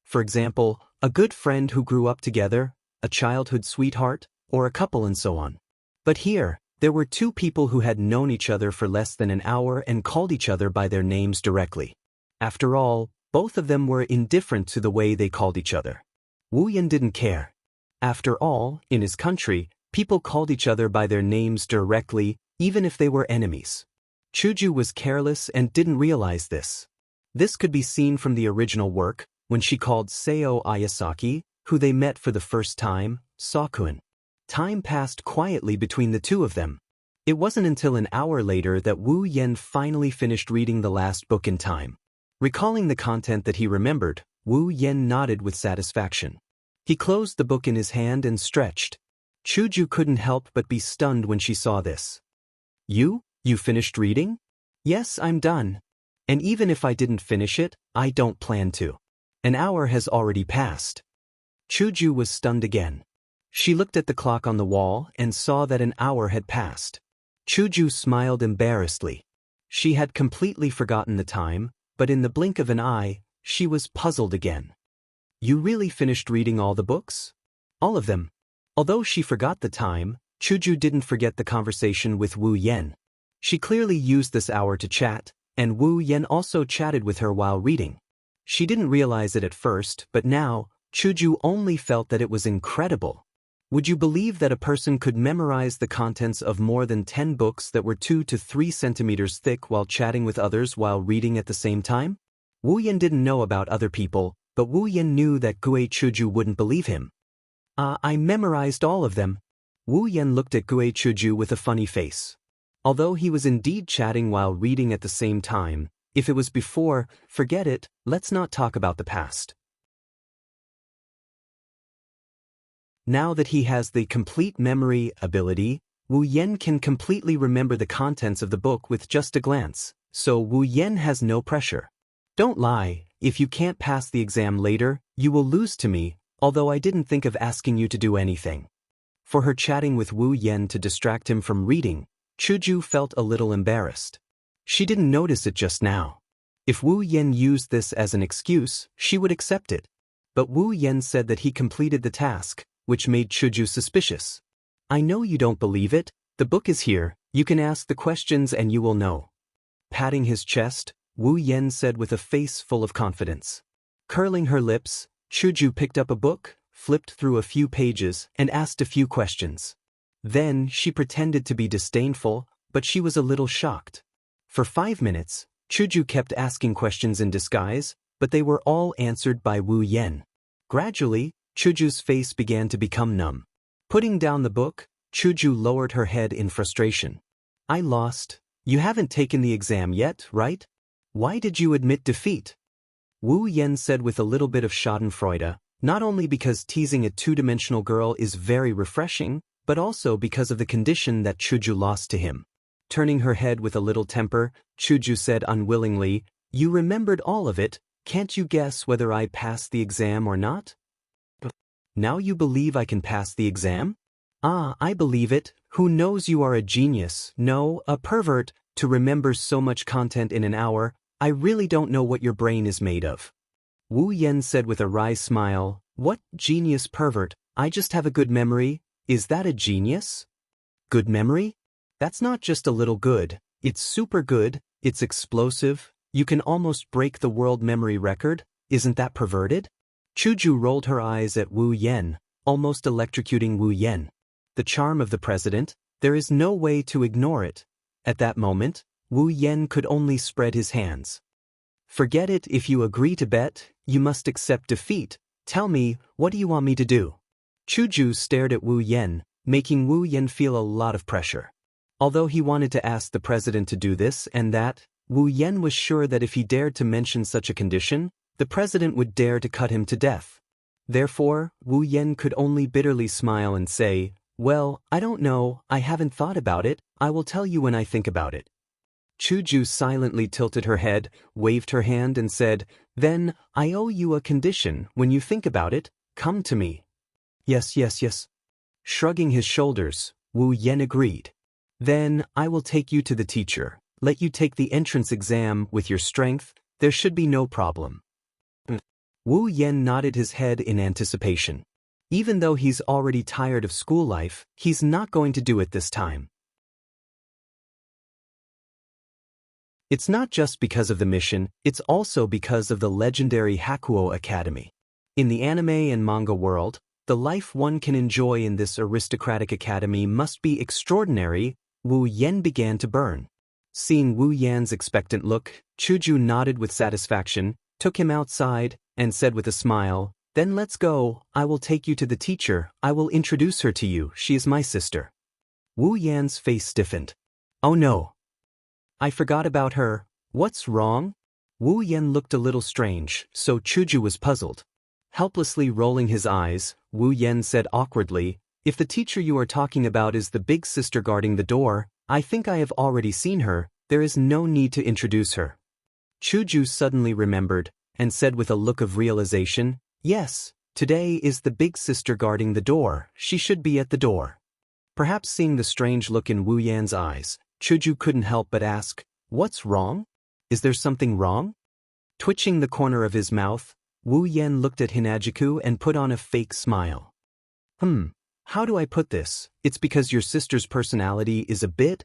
For example, a good friend who grew up together, a childhood sweetheart, or a couple and so on. But here, there were 2 people who had known each other for less than an hour and called each other by their names directly. After all, both of them were indifferent to the way they called each other. Wu Yan didn't care. After all, in his country, people called each other by their names directly, even if they were enemies. Chuju was careless and didn't realize this. This could be seen from the original work, when she called Seo Ayasaki, who they met for the first time, Sakun. Time passed quietly between the two of them. It wasn't until an hour later that Wu Yen finally finished reading the last book in time. Recalling the content that he remembered, Wu Yen nodded with satisfaction. He closed the book in his hand and stretched. Chuju couldn't help but be stunned when she saw this. You finished reading? Yes, I'm done. And even if I didn't finish it, I don't plan to. An hour has already passed. Chuju was stunned again. She looked at the clock on the wall and saw that an hour had passed. Chuju smiled embarrassedly. She had completely forgotten the time, but in the blink of an eye, she was puzzled again. You really finished reading all the books? All of them. Although she forgot the time, Chuju didn't forget the conversation with Wu Yen. She clearly used this hour to chat, and Wu Yen also chatted with her while reading. She didn't realize it at first, but now, Chuju only felt that it was incredible. Would you believe that a person could memorize the contents of more than 10 books that were 2 to 3 centimeters thick while chatting with others while reading at the same time? Wu Yen didn't know about other people, but Wu Yen knew that Gue Chuju wouldn't believe him. I memorized all of them. Wu Yen looked at Gue Chuju with a funny face. Although he was indeed chatting while reading at the same time, if it was before, forget it, let's not talk about the past. Now that he has the complete memory ability, Wu Yen can completely remember the contents of the book with just a glance, so Wu Yen has no pressure. Don't lie, if you can't pass the exam later, you will lose to me, although I didn't think of asking you to do anything. For her chatting with Wu Yen to distract him from reading, Chuju felt a little embarrassed. She didn't notice it just now. If Wu Yen used this as an excuse, she would accept it. But Wu Yen said that he completed the task, which made Chuju suspicious. I know you don't believe it, the book is here, you can ask the questions and you will know. Patting his chest, Wu Yen said with a face full of confidence. Curling her lips, Chuju picked up a book, flipped through a few pages, and asked a few questions. Then she pretended to be disdainful, but she was a little shocked. For 5 minutes, Chuju kept asking questions in disguise, but they were all answered by Wu Yen. Gradually, Chuju's face began to become numb. Putting down the book, Chuju lowered her head in frustration. I lost. You haven't taken the exam yet, right? Why did you admit defeat? Wu Yen said with a little bit of schadenfreude, not only because teasing a two-dimensional girl is very refreshing, but also because of the condition that Chuju lost to him. Turning her head with a little temper, Chuju said unwillingly, You remembered all of it, can't you guess whether I passed the exam or not? Now you believe I can pass the exam? Ah, I believe it. Who knows you are a genius, no, a pervert, to remember so much content in an hour. I really don't know what your brain is made of. Wu Yen said with a wry smile, What, genius pervert, I just have a good memory, is that a genius? Good memory? That's not just a little good, it's super good, it's explosive, you can almost break the world memory record, isn't that perverted? Chuju rolled her eyes at Wu Yen, almost electrocuting Wu Yen. The charm of the president, there is no way to ignore it. At that moment, Wu Yen could only spread his hands. Forget it, if you agree to bet, you must accept defeat. Tell me, what do you want me to do? Chuju stared at Wu Yen, making Wu Yen feel a lot of pressure. Although he wanted to ask the president to do this and that, Wu Yen was sure that if he dared to mention such a condition, the president would dare to cut him to death. Therefore, Wu Yen could only bitterly smile and say, Well, I don't know, I haven't thought about it, I will tell you when I think about it. Chuju silently tilted her head, waved her hand and said, Then, I owe you a condition, when you think about it, come to me. Yes. Shrugging his shoulders, Wu Yen agreed. Then, I will take you to the teacher, let you take the entrance exam with your strength, there should be no problem. Wu Yen nodded his head in anticipation. Even though he's already tired of school life, he's not going to do it this time. It's not just because of the mission, it's also because of the legendary Hakuo Academy. In the anime and manga world, the life one can enjoy in this aristocratic academy must be extraordinary. Wu Yen began to burn. Seeing Wu Yan's expectant look, Chuju nodded with satisfaction. took him outside, and said with a smile, "Then let's go, I will take you to the teacher, I will introduce her to you, she is my sister." Wu Yan's face stiffened. "Oh no. I forgot about her, what's wrong?" Wu Yan looked a little strange, so Chuju was puzzled. Helplessly rolling his eyes, Wu Yan said awkwardly, "If the teacher you are talking about is the big sister guarding the door, I think I have already seen her, there is no need to introduce her." Chuju suddenly remembered, and said with a look of realization, "Yes, today is the big sister guarding the door, she should be at the door." Perhaps seeing the strange look in Wu Yan's eyes, Chuju couldn't help but ask, "What's wrong? Is there something wrong?" Twitching the corner of his mouth, Wu Yan looked at Hinajiku and put on a fake smile. How do I put this? It's because your sister's personality is a bit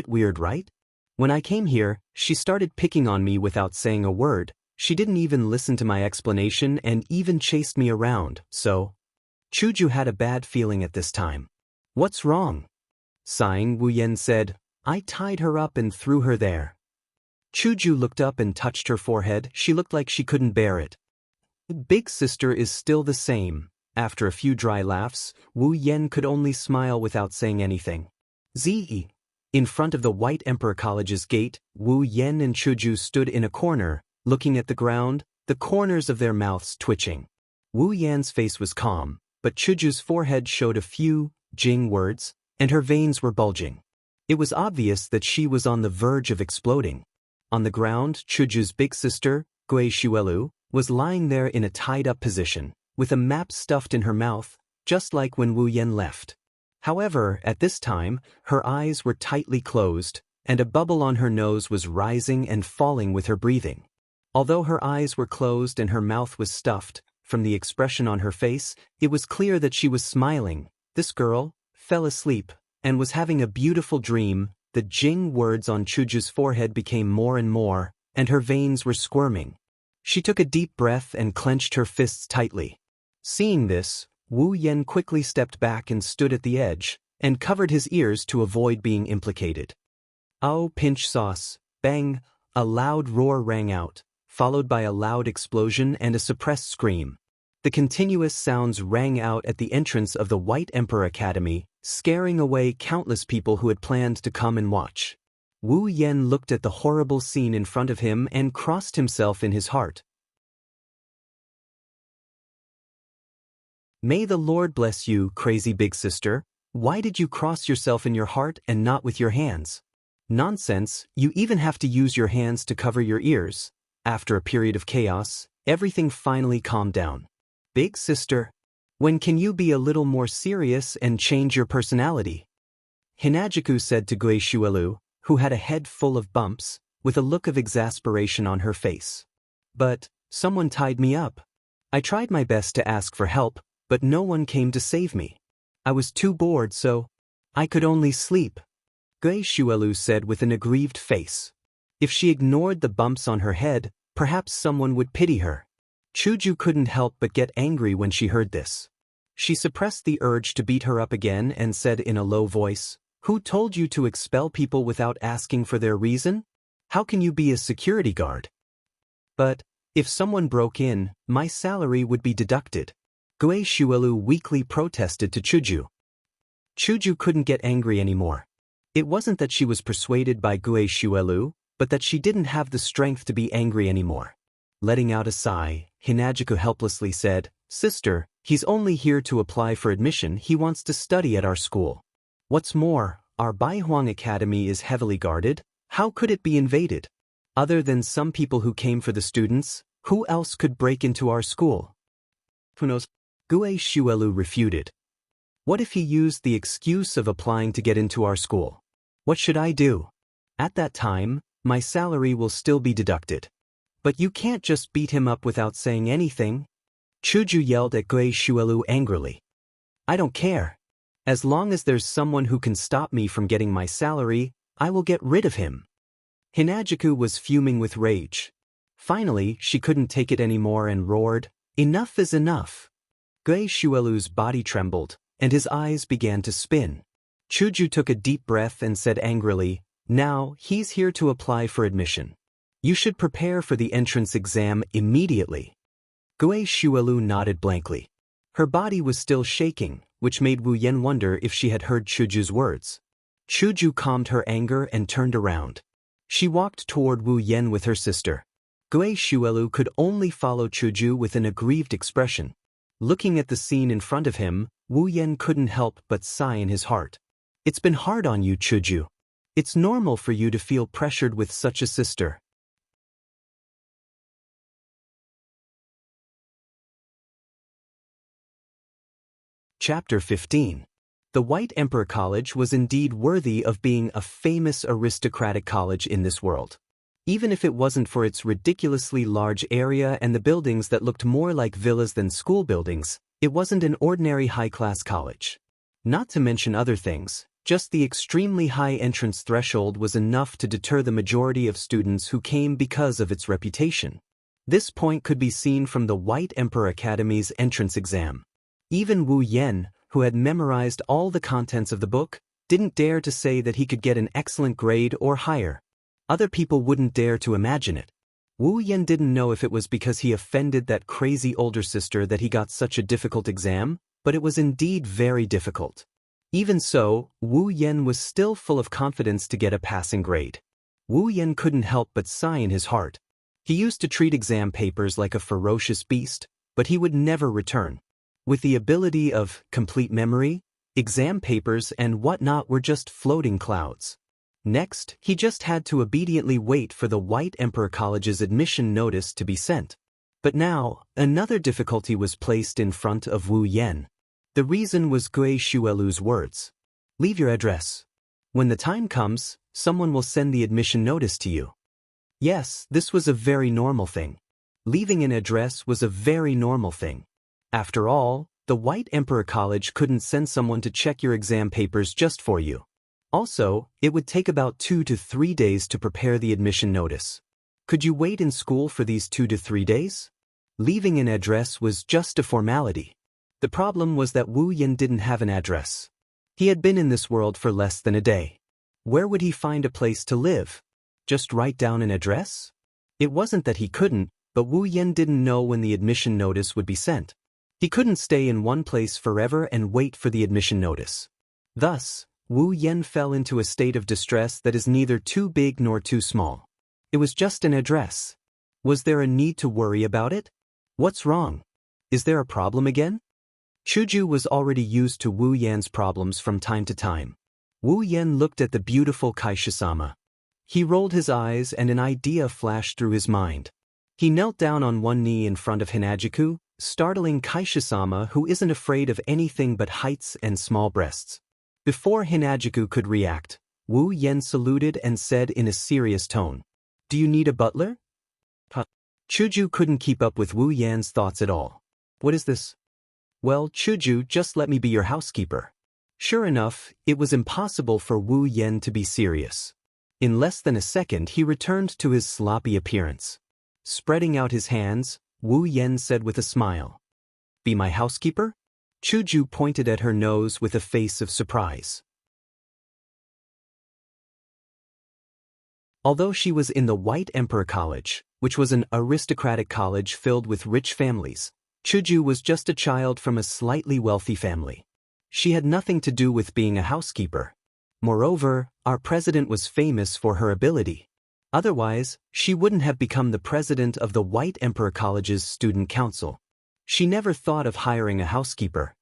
weird, right? When I came here, she started picking on me without saying a word, she didn't even listen to my explanation and even chased me around, so... Chuju had a bad feeling at this time. "What's wrong?" Sighing, Wu Yan said, "I tied her up and threw her there." Chuju looked up and touched her forehead, she looked like she couldn't bear it. "Big sister is still the same." After a few dry laughs, Wu Yan could only smile without saying anything. Zi. In front of the White Emperor College's gate, Wu Yan and Chuju stood in a corner, looking at the ground, the corners of their mouths twitching. Wu Yan's face was calm, but Chuju's forehead showed a few Jing words, and her veins were bulging. It was obvious that she was on the verge of exploding. On the ground, Chuju's big sister, Gui Shuelu, was lying there in a tied-up position, with a map stuffed in her mouth, just like when Wu Yan left. However, at this time, her eyes were tightly closed, and a bubble on her nose was rising and falling with her breathing. Although her eyes were closed and her mouth was stuffed, from the expression on her face, it was clear that she was smiling. This girl fell asleep and was having a beautiful dream. The Jing words on Chuju's forehead became more and more, and her veins were squirming. She took a deep breath and clenched her fists tightly. Seeing this, Wu Yan quickly stepped back and stood at the edge, and covered his ears to avoid being implicated. "Oh, pinch sauce!" Bang! A loud roar rang out, followed by a loud explosion and a suppressed scream. The continuous sounds rang out at the entrance of the White Emperor Academy, scaring away countless people who had planned to come and watch. Wu Yan looked at the horrible scene in front of him and crossed himself in his heart. "May the Lord bless you, crazy big sister. Why did you cross yourself in your heart and not with your hands? Nonsense, you even have to use your hands to cover your ears." After a period of chaos, everything finally calmed down. "Big sister, when can you be a little more serious and change your personality?" Hinajiku said to Gui Shuelu, who had a head full of bumps, with a look of exasperation on her face. "But, someone tied me up. I tried my best to ask for help, but no one came to save me. I was too bored, so I could only sleep," Gui Shuelu said with an aggrieved face. If she ignored the bumps on her head, perhaps someone would pity her. Chuju couldn't help but get angry when she heard this. She suppressed the urge to beat her up again and said in a low voice, "Who told you to expel people without asking for their reason? How can you be a security guard?" "But, if someone broke in, my salary would be deducted," Gui Shuelu weakly protested to Chuju. Chuju couldn't get angry anymore. It wasn't that she was persuaded by Gui Shuelu, but that she didn't have the strength to be angry anymore. Letting out a sigh, Hinajiku helplessly said, "Sister, he's only here to apply for admission, he wants to study at our school. What's more, our Baihuang Academy is heavily guarded, how could it be invaded? Other than some people who came for the students, who else could break into our school?" "Who knows?" Gui Shuelu refuted. "What if he used the excuse of applying to get into our school? What should I do? At that time, my salary will still be deducted." "But you can't just beat him up without saying anything," Chuju yelled at Gui Shuelu angrily. "I don't care. As long as there's someone who can stop me from getting my salary, I will get rid of him." Hinajiku was fuming with rage. Finally, she couldn't take it anymore and roared, "Enough is enough." Gui Shuelu's body trembled, and his eyes began to spin. Chuju took a deep breath and said angrily, "Now, he's here to apply for admission. You should prepare for the entrance exam immediately. Gui Shuelu nodded blankly. Her body was still shaking, which made Wu Yan wonder if she had heard Chuju's words. Chuju calmed her anger and turned around. She walked toward Wu Yan with her sister. Gui Shuelu could only follow Chuju with an aggrieved expression. Looking at the scene in front of him, Wu Yan couldn't help but sigh in his heart. It's been hard on you, Chuju. It's normal for you to feel pressured with such a sister. Chapter 15. The White Emperor College was indeed worthy of being a famous aristocratic college in this world. Even if it wasn't for its ridiculously large area and the buildings that looked more like villas than school buildings, it wasn't an ordinary high-class college. Not to mention other things, just the extremely high entrance threshold was enough to deter the majority of students who came because of its reputation. This point could be seen from the White Emperor Academy's entrance exam. Even Wu Yan, who had memorized all the contents of the book, didn't dare to say that he could get an excellent grade or higher. Other people wouldn't dare to imagine it. Wu Yan didn't know if it was because he offended that crazy older sister that he got such a difficult exam, but it was indeed very difficult. Even so, Wu Yan was still full of confidence to get a passing grade. Wu Yan couldn't help but sigh in his heart. He used to treat exam papers like a ferocious beast, but he would never return. With the ability of complete memory, exam papers and whatnot were just floating clouds. Next, he just had to obediently wait for the White Emperor College's admission notice to be sent. But now, another difficulty was placed in front of Wu Yan. The reason was Gui Shuelu's words. Leave your address. When the time comes, someone will send the admission notice to you. Yes, this was a very normal thing. Leaving an address was a very normal thing. After all, the White Emperor College couldn't send someone to check your exam papers just for you. Also, it would take about 2 to 3 days to prepare the admission notice. Could you wait in school for these 2 to 3 days? Leaving an address was just a formality. The problem was that Wu Yan didn't have an address. He had been in this world for less than a day. Where would he find a place to live? Just write down an address? It wasn't that he couldn't, but Wu Yan didn't know when the admission notice would be sent. He couldn't stay in one place forever and wait for the admission notice. Thus, Wu Yan fell into a state of distress that is neither too big nor too small. It was just an address. Was there a need to worry about it? What's wrong? Is there a problem again? Chuju was already used to Wu Yan's problems from time to time. Wu Yan looked at the beautiful Kaisha-sama. He rolled his eyes and an idea flashed through his mind. He knelt down on one knee in front of Hinajiku, startling Kaisha-sama, who isn't afraid of anything but heights and small breasts. Before Hinajiku could react, Wu Yan saluted and said in a serious tone, "Do you need a butler?" Chuju couldn't keep up with Wu Yan's thoughts at all. "What is this?" "Well, Chuju, just let me be your housekeeper." Sure enough, it was impossible for Wu Yan to be serious. In less than a second he returned to his sloppy appearance. Spreading out his hands, Wu Yan said with a smile, "Be my housekeeper?" Chuju pointed at her nose with a face of surprise. Although she was in the White Emperor College, which was an aristocratic college filled with rich families, Chuju was just a child from a slightly wealthy family. She had nothing to do with being a housekeeper. Moreover, our president was famous for her ability. Otherwise, she wouldn't have become the president of the White Emperor College's student council. She never thought of hiring a housekeeper.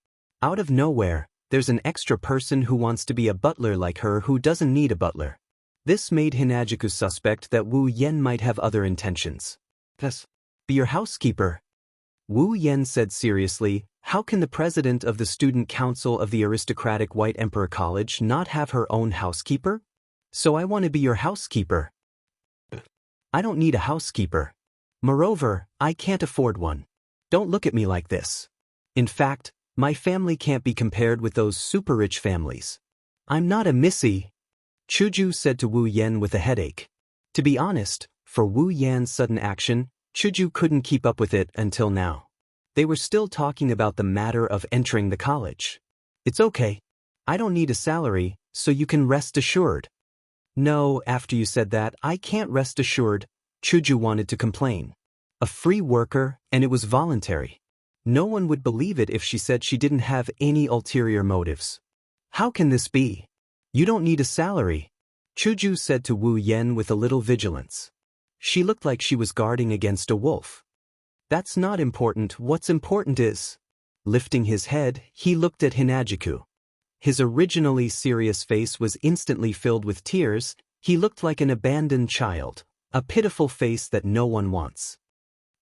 Out of nowhere, there's an extra person who wants to be a butler like her who doesn't need a butler. This made Hinajiku suspect that Wu Yan might have other intentions. "Yes, be your housekeeper." Wu Yan said seriously, "How can the president of the student council of the aristocratic White Emperor College not have her own housekeeper? So I want to be your housekeeper." "I don't need a housekeeper. Moreover, I can't afford one. Don't look at me like this. In fact, my family can't be compared with those super-rich families. I'm not a missy," Chuju said to Wu Yan with a headache. To be honest, for Wu Yan's sudden action, Chuju couldn't keep up with it until now. They were still talking about the matter of entering the college. "It's okay. I don't need a salary, so you can rest assured." "No, after you said that, I can't rest assured. Chuju wanted to complain. A free worker, and it was voluntary. No one would believe it if she said she didn't have any ulterior motives. How can this be? You don't need a salary, Chuju said to Wu Yan with a little vigilance. She looked like she was guarding against a wolf. That's not important, what's important is. Lifting his head, he looked at Hinajiku. His originally serious face was instantly filled with tears. He looked like an abandoned child, a pitiful face that no one wants.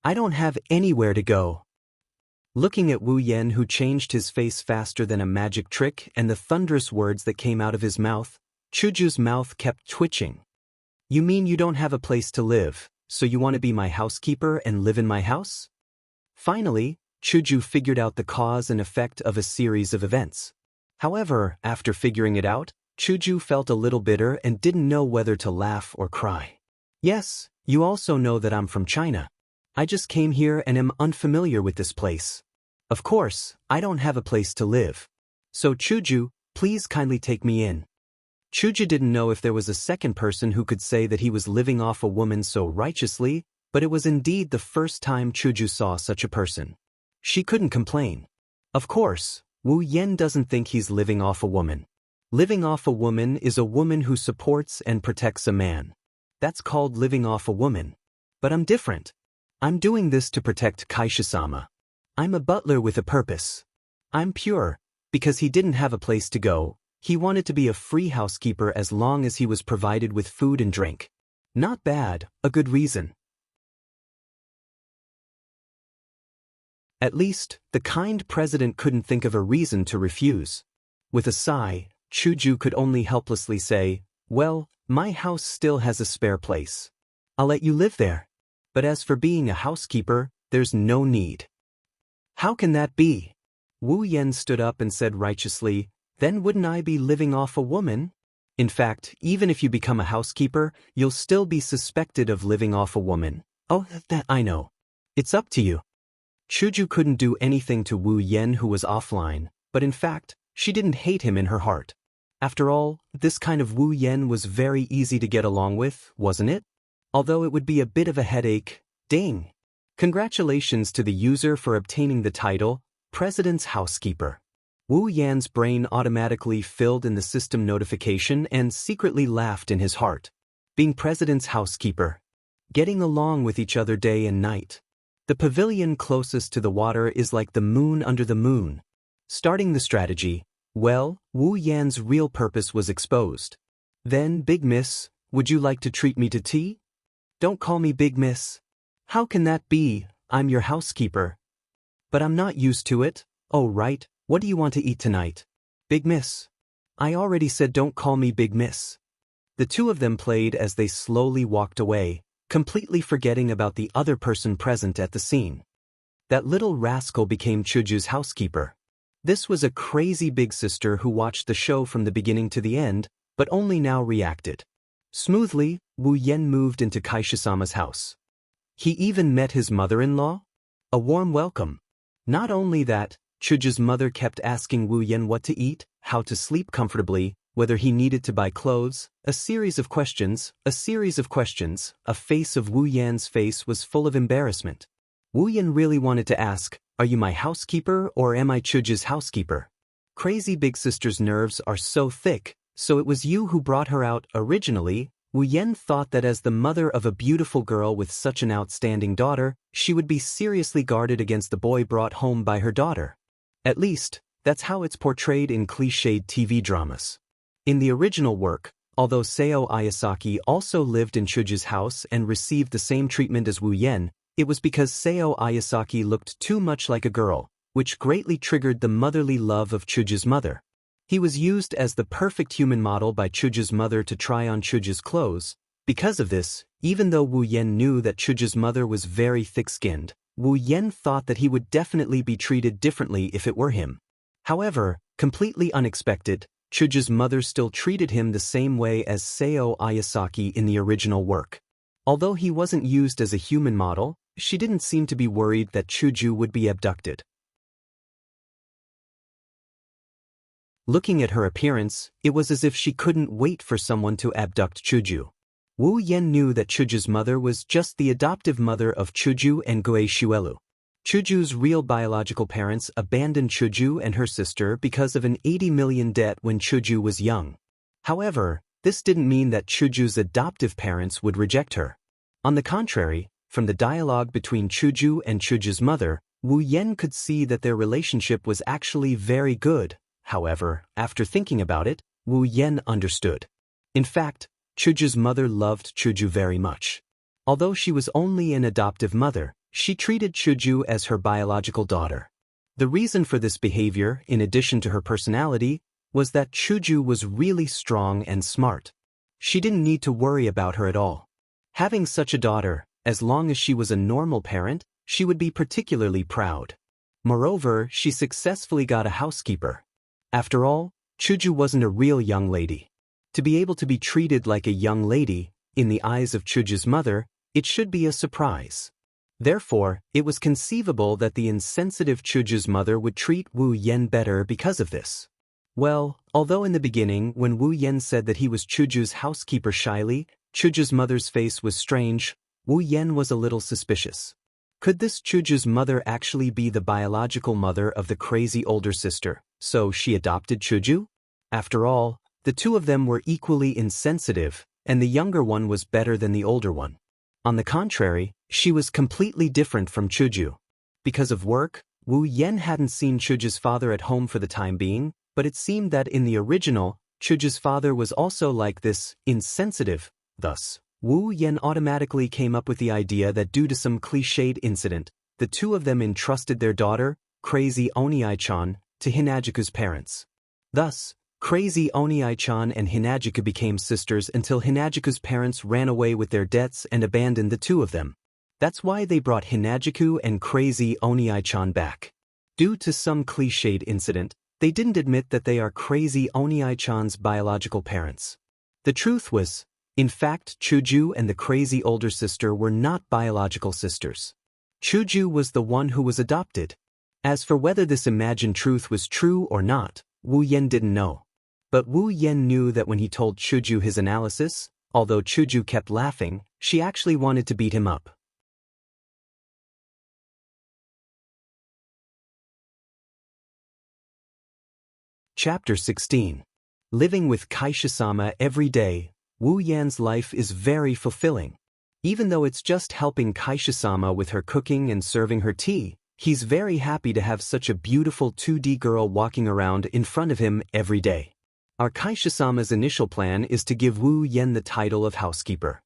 I don't have anywhere to go. Looking at Wu Yan, who changed his face faster than a magic trick, and the thunderous words that came out of his mouth, Chuju's mouth kept twitching. You mean you don't have a place to live, so you want to be my housekeeper and live in my house? Finally, Chuju figured out the cause and effect of a series of events. However, after figuring it out, Chuju felt a little bitter and didn't know whether to laugh or cry. Yes, you also know that I'm from China. I just came here and am unfamiliar with this place. Of course, I don't have a place to live. So Chuju, please kindly take me in. Chuju didn't know if there was a second person who could say that he was living off a woman so righteously, but it was indeed the first time Chuju saw such a person. She couldn't complain. Of course, Wu Yan doesn't think he's living off a woman. Living off a woman is a woman who supports and protects a man. That's called living off a woman. But I'm different. I'm doing this to protect Kaisha-sama. I'm a butler with a purpose. I'm pure, because he didn't have a place to go. He wanted to be a free housekeeper as long as he was provided with food and drink. Not bad, a good reason. At least, the kind president couldn't think of a reason to refuse. With a sigh, Chuju could only helplessly say, well, my house still has a spare place. I'll let you live there. But as for being a housekeeper, there's no need. How can that be? Wu Yan stood up and said righteously, then wouldn't I be living off a woman? In fact, even if you become a housekeeper, you'll still be suspected of living off a woman. Oh, that I know. It's up to you. Chuju couldn't do anything to Wu Yan, who was offline, but in fact, she didn't hate him in her heart. After all, this kind of Wu Yan was very easy to get along with, wasn't it? Although it would be a bit of a headache. Ding! Congratulations to the user for obtaining the title, President's Housekeeper. Wu Yan's brain automatically filled in the system notification and secretly laughed in his heart. Being President's housekeeper. Getting along with each other day and night. The pavilion closest to the water is like the moon under the moon. Starting the strategy, well, Wu Yan's real purpose was exposed. Then, Big Miss, would you like to treat me to tea? Don't call me Big Miss. How can that be? I'm your housekeeper. But I'm not used to it. Oh, right. What do you want to eat tonight? Big Miss. I already said don't call me Big Miss. The two of them played as they slowly walked away, completely forgetting about the other person present at the scene. That little rascal became Chuju's housekeeper. This was a crazy big sister who watched the show from the beginning to the end, but only now reacted. Smoothly, Wu Yan moved into Kaisha-sama's house. He even met his mother-in-law? A warm welcome. Not only that, Chuju's mother kept asking Wu Yan what to eat, how to sleep comfortably, whether he needed to buy clothes, a series of questions. A face of Wu Yan's face was full of embarrassment. Wu Yan really wanted to ask, are you my housekeeper or am I Chuju's housekeeper? Crazy big sister's nerves are so thick, so it was you who brought her out originally. Wu Yan thought that as the mother of a beautiful girl with such an outstanding daughter, she would be seriously guarded against the boy brought home by her daughter. At least, that's how it's portrayed in cliched TV dramas. In the original work, although Seo Ayasaki also lived in Chuju's house and received the same treatment as Wu Yan, it was because Seo Ayasaki looked too much like a girl, which greatly triggered the motherly love of Chuju's mother. He was used as the perfect human model by Chuju's mother to try on Chuju's clothes. Because of this, even though Wu Yan knew that Chuju's mother was very thick-skinned, Wu Yan thought that he would definitely be treated differently if it were him. However, completely unexpected, Chuju's mother still treated him the same way as Seo Ayasaki in the original work. Although he wasn't used as a human model, she didn't seem to be worried that Chuju would be abducted. Looking at her appearance, it was as if she couldn't wait for someone to abduct Chuju. Wu Yan knew that Chuju's mother was just the adoptive mother of Chuju and Gui Xuelu. Chuju's real biological parents abandoned Chuju and her sister because of an 80 million debt when Chuju was young. However, this didn't mean that Chuju's adoptive parents would reject her. On the contrary, from the dialogue between Chuju and Chuju's mother, Wu Yan could see that their relationship was actually very good. However, after thinking about it, Wu Yan understood. In fact, Chuju's mother loved Chuju very much. Although she was only an adoptive mother, she treated Chuju as her biological daughter. The reason for this behavior, in addition to her personality, was that Chuju was really strong and smart. She didn't need to worry about her at all. Having such a daughter, as long as she was a normal parent, she would be particularly proud. Moreover, she successfully got a housekeeper. After all, Chuju wasn't a real young lady. To be able to be treated like a young lady, in the eyes of Chuju's mother, it should be a surprise. Therefore, it was conceivable that the insensitive Chuju's mother would treat Wu Yan better because of this. Well, although in the beginning, when Wu Yan said that he was Chuju's housekeeper shyly, Chuju's mother's face was strange, Wu Yan was a little suspicious. Could this Chuju's mother actually be the biological mother of the crazy older sister, so she adopted Chuju? After all, the two of them were equally insensitive, and the younger one was better than the older one. On the contrary, she was completely different from Chuju. Because of work, Wu Yan hadn't seen Chuju's father at home for the time being, but it seemed that in the original, Chuju's father was also like this, insensitive. Thus, Wu Yan automatically came up with the idea that due to some cliched incident, the two of them entrusted their daughter, Crazy Oniai-chan, to Hinajiku's parents. Thus, Crazy Oniai-chan and Hinajiku became sisters until Hinajiku's parents ran away with their debts and abandoned the two of them. That's why they brought Hinajiku and Crazy Oniai-chan back. Due to some cliched incident, they didn't admit that they are Crazy Oniai-chan's biological parents. The truth was, in fact, Chuju and the crazy older sister were not biological sisters. Chuju was the one who was adopted. As for whether this imagined truth was true or not, Wu Yan didn't know. But Wu Yan knew that when he told Chuju his analysis, although Chuju kept laughing, she actually wanted to beat him up. Chapter 16. Living with Kaisha-sama every day, Wu Yan's life is very fulfilling. Even though it's just helping Kaisha-sama with her cooking and serving her tea, he's very happy to have such a beautiful 2D girl walking around in front of him every day. Our Kaisha-sama's initial plan is to give Wu Yan the title of housekeeper.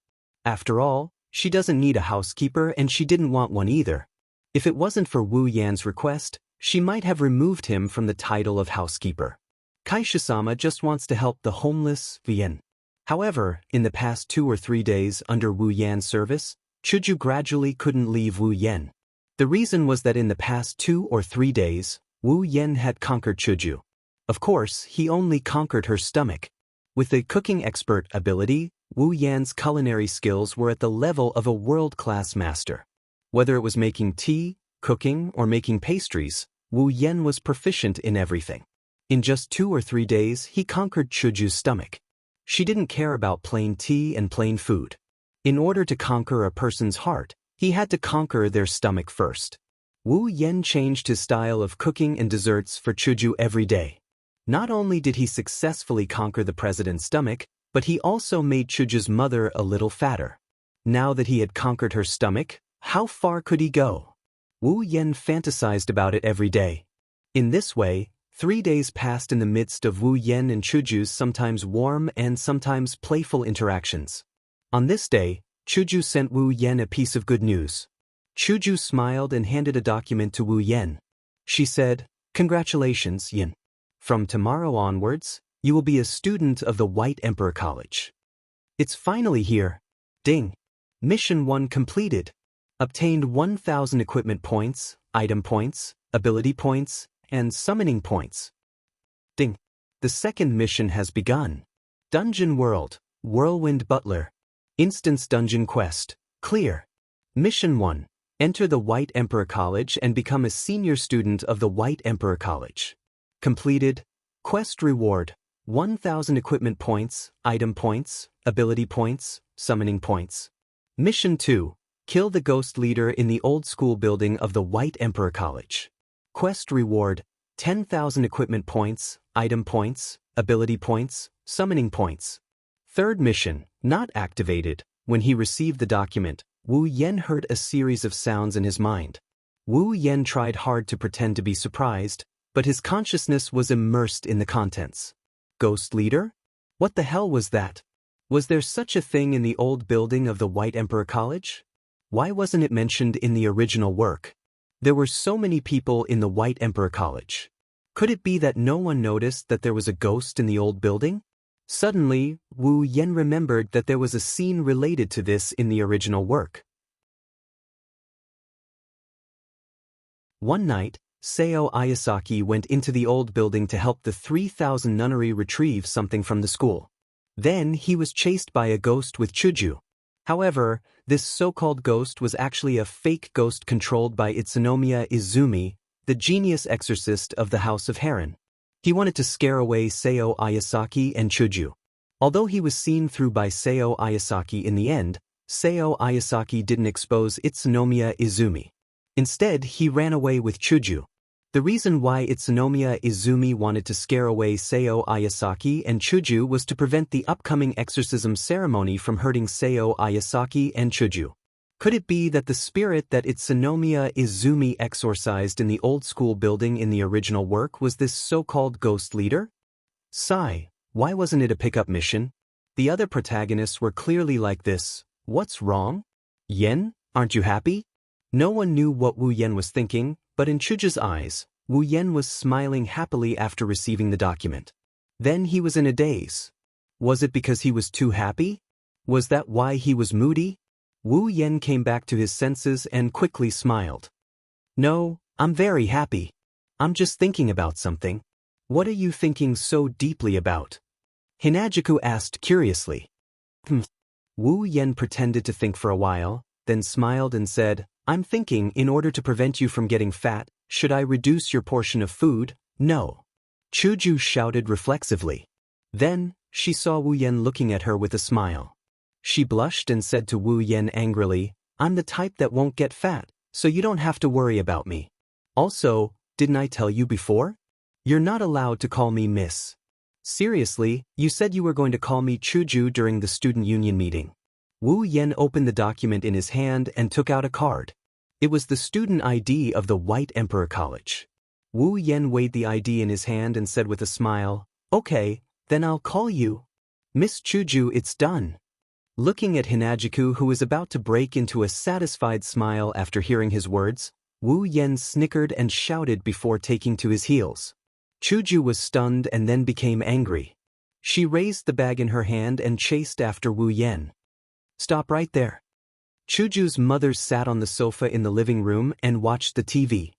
After all, she doesn't need a housekeeper and she didn't want one either. If it wasn't for Wu Yan's request, she might have removed him from the title of housekeeper. Kaisha-sama just wants to help the homeless, Yan. However, in the past 2 or 3 days under Wu Yan's service, Chuju gradually couldn't leave Wu Yan. The reason was that in the past 2 or 3 days, Wu Yan had conquered Chuju. Of course, he only conquered her stomach. With the cooking expert ability, Wu Yan's culinary skills were at the level of a world-class master. Whether it was making tea, cooking, or making pastries, Wu Yan was proficient in everything. In just 2 or 3 days, he conquered Chuju's stomach. She didn't care about plain tea and plain food. In order to conquer a person's heart, he had to conquer their stomach first. Wu Yan changed his style of cooking and desserts for Chuju every day. Not only did he successfully conquer the president's stomach, but he also made Chuju's mother a little fatter. Now that he had conquered her stomach, how far could he go? Wu Yan fantasized about it every day. In this way, 3 days passed in the midst of Wu Yan and Chuju's sometimes warm and sometimes playful interactions. On this day, Chuju sent Wu Yan a piece of good news. Chuju smiled and handed a document to Wu Yan. She said, "Congratulations, Yan. From tomorrow onwards, you will be a student of the White Emperor College. It's finally here. Ding. Mission 1 completed. Obtained 1,000 equipment points, item points, ability points, and summoning points. Ding. The second mission has begun. Dungeon World, Whirlwind Butler. Instance Dungeon Quest, clear. Mission 1. Enter the White Emperor College and become a senior student of the White Emperor College. Completed. Quest reward, 1,000 equipment points, item points, ability points, summoning points. Mission 2. Kill the ghost leader in the old school building of the White Emperor College. Quest reward, 10,000 equipment points, item points, ability points, summoning points. Third mission, not activated. When he received the document, Wu Yen heard a series of sounds in his mind. Wu Yen tried hard to pretend to be surprised, but his consciousness was immersed in the contents. Ghost leader? What the hell was that? Was there such a thing in the old building of the White Emperor College? Why wasn't it mentioned in the original work? There were so many people in the White Emperor College. Could it be that no one noticed that there was a ghost in the old building? Suddenly, Wu Yen remembered that there was a scene related to this in the original work. One night, Seo Ayasaki went into the old building to help the 3,000 nunnery retrieve something from the school. Then he was chased by a ghost with Chuju. However, this so-called ghost was actually a fake ghost controlled by Utsunomiya Izumi, the genius exorcist of the House of Heron. He wanted to scare away Seo Ayasaki and Chuju. Although he was seen through by Seo Ayasaki in the end, Seo Ayasaki didn't expose Utsunomiya Izumi. Instead, he ran away with Chuju. The reason why Utsunomiya Izumi wanted to scare away Seo Ayasaki and Chuju was to prevent the upcoming exorcism ceremony from hurting Seo Ayasaki and Chuju. Could it be that the spirit that Utsunomiya Izumi exorcised in the old school building in the original work was this so-called ghost leader? Sigh, why wasn't it a pickup mission? The other protagonists were clearly like this. What's wrong? Yen, aren't you happy? No one knew what Wu Yen was thinking, but in Chuju's eyes, Wu Yen was smiling happily after receiving the document. Then he was in a daze. Was it because he was too happy? Was that why he was moody? Wu Yen came back to his senses and quickly smiled. No, I'm very happy. I'm just thinking about something. What are you thinking so deeply about? Hinajuku asked curiously. Wu Yen pretended to think for a while, then smiled and said, I'm thinking in order to prevent you from getting fat, should I reduce your portion of food? No. Chuju shouted reflexively. Then, she saw Wu Yen looking at her with a smile. She blushed and said to Wu Yen angrily, I'm the type that won't get fat, so you don't have to worry about me. Also, didn't I tell you before? You're not allowed to call me miss. Seriously, you said you were going to call me Chuju during the student union meeting. Wu Yen opened the document in his hand and took out a card. It was the student ID of the White Emperor College. Wu Yen weighed the ID in his hand and said with a smile, Okay, then I'll call you. Miss Chuju, it's done. Looking at Hinajuku, who was about to break into a satisfied smile after hearing his words, Wu Yen snickered and shouted before taking to his heels. Chuju was stunned and then became angry. She raised the bag in her hand and chased after Wu Yen. Stop right there. Chuju's mother sat on the sofa in the living room and watched the TV.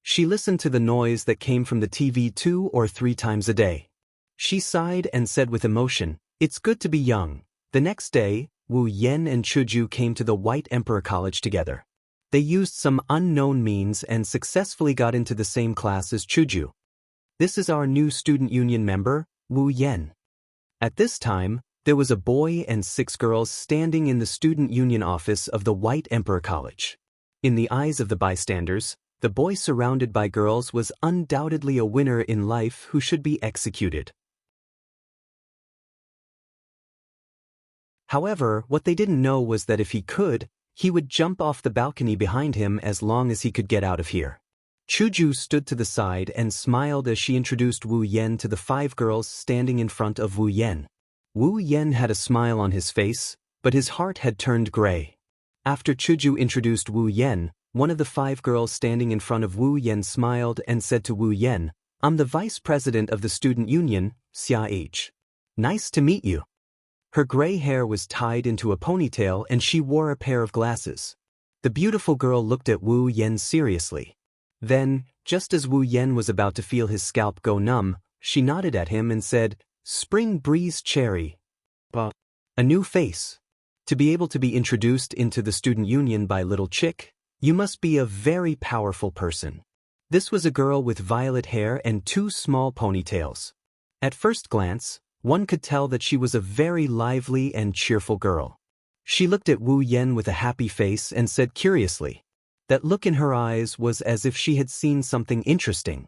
She listened to the noise that came from the TV 2 or 3 times a day. She sighed and said with emotion, It's good to be young. The next day, Wu Yen and Chuju came to the White Emperor College together. They used some unknown means and successfully got into the same class as Chuju. This is our new student union member, Wu Yen. At this time, there was a boy and 6 girls standing in the student union office of the White Emperor College. In the eyes of the bystanders, the boy surrounded by girls was undoubtedly a winner in life who should be executed. However, what they didn't know was that if he could, he would jump off the balcony behind him as long as he could get out of here. Chuju stood to the side and smiled as she introduced Wu Yen to the 5 girls standing in front of Wu Yen. Wu Yen had a smile on his face, but his heart had turned gray. After Chuju introduced Wu Yen, one of the 5 girls standing in front of Wu Yen smiled and said to Wu Yen, I'm the vice president of the student union, Xianxia. Nice to meet you. Her gray hair was tied into a ponytail and she wore a pair of glasses. The beautiful girl looked at Wu Yen seriously. Then, just as Wu Yen was about to feel his scalp go numb, she nodded at him and said, Spring breeze cherry. A new face. To be able to be introduced into the student union by little chick, you must be a very powerful person. This was a girl with violet hair and 2 small ponytails. At first glance, one could tell that she was a very lively and cheerful girl. She looked at Wu Yen with a happy face and said curiously. That look in her eyes was as if she had seen something interesting.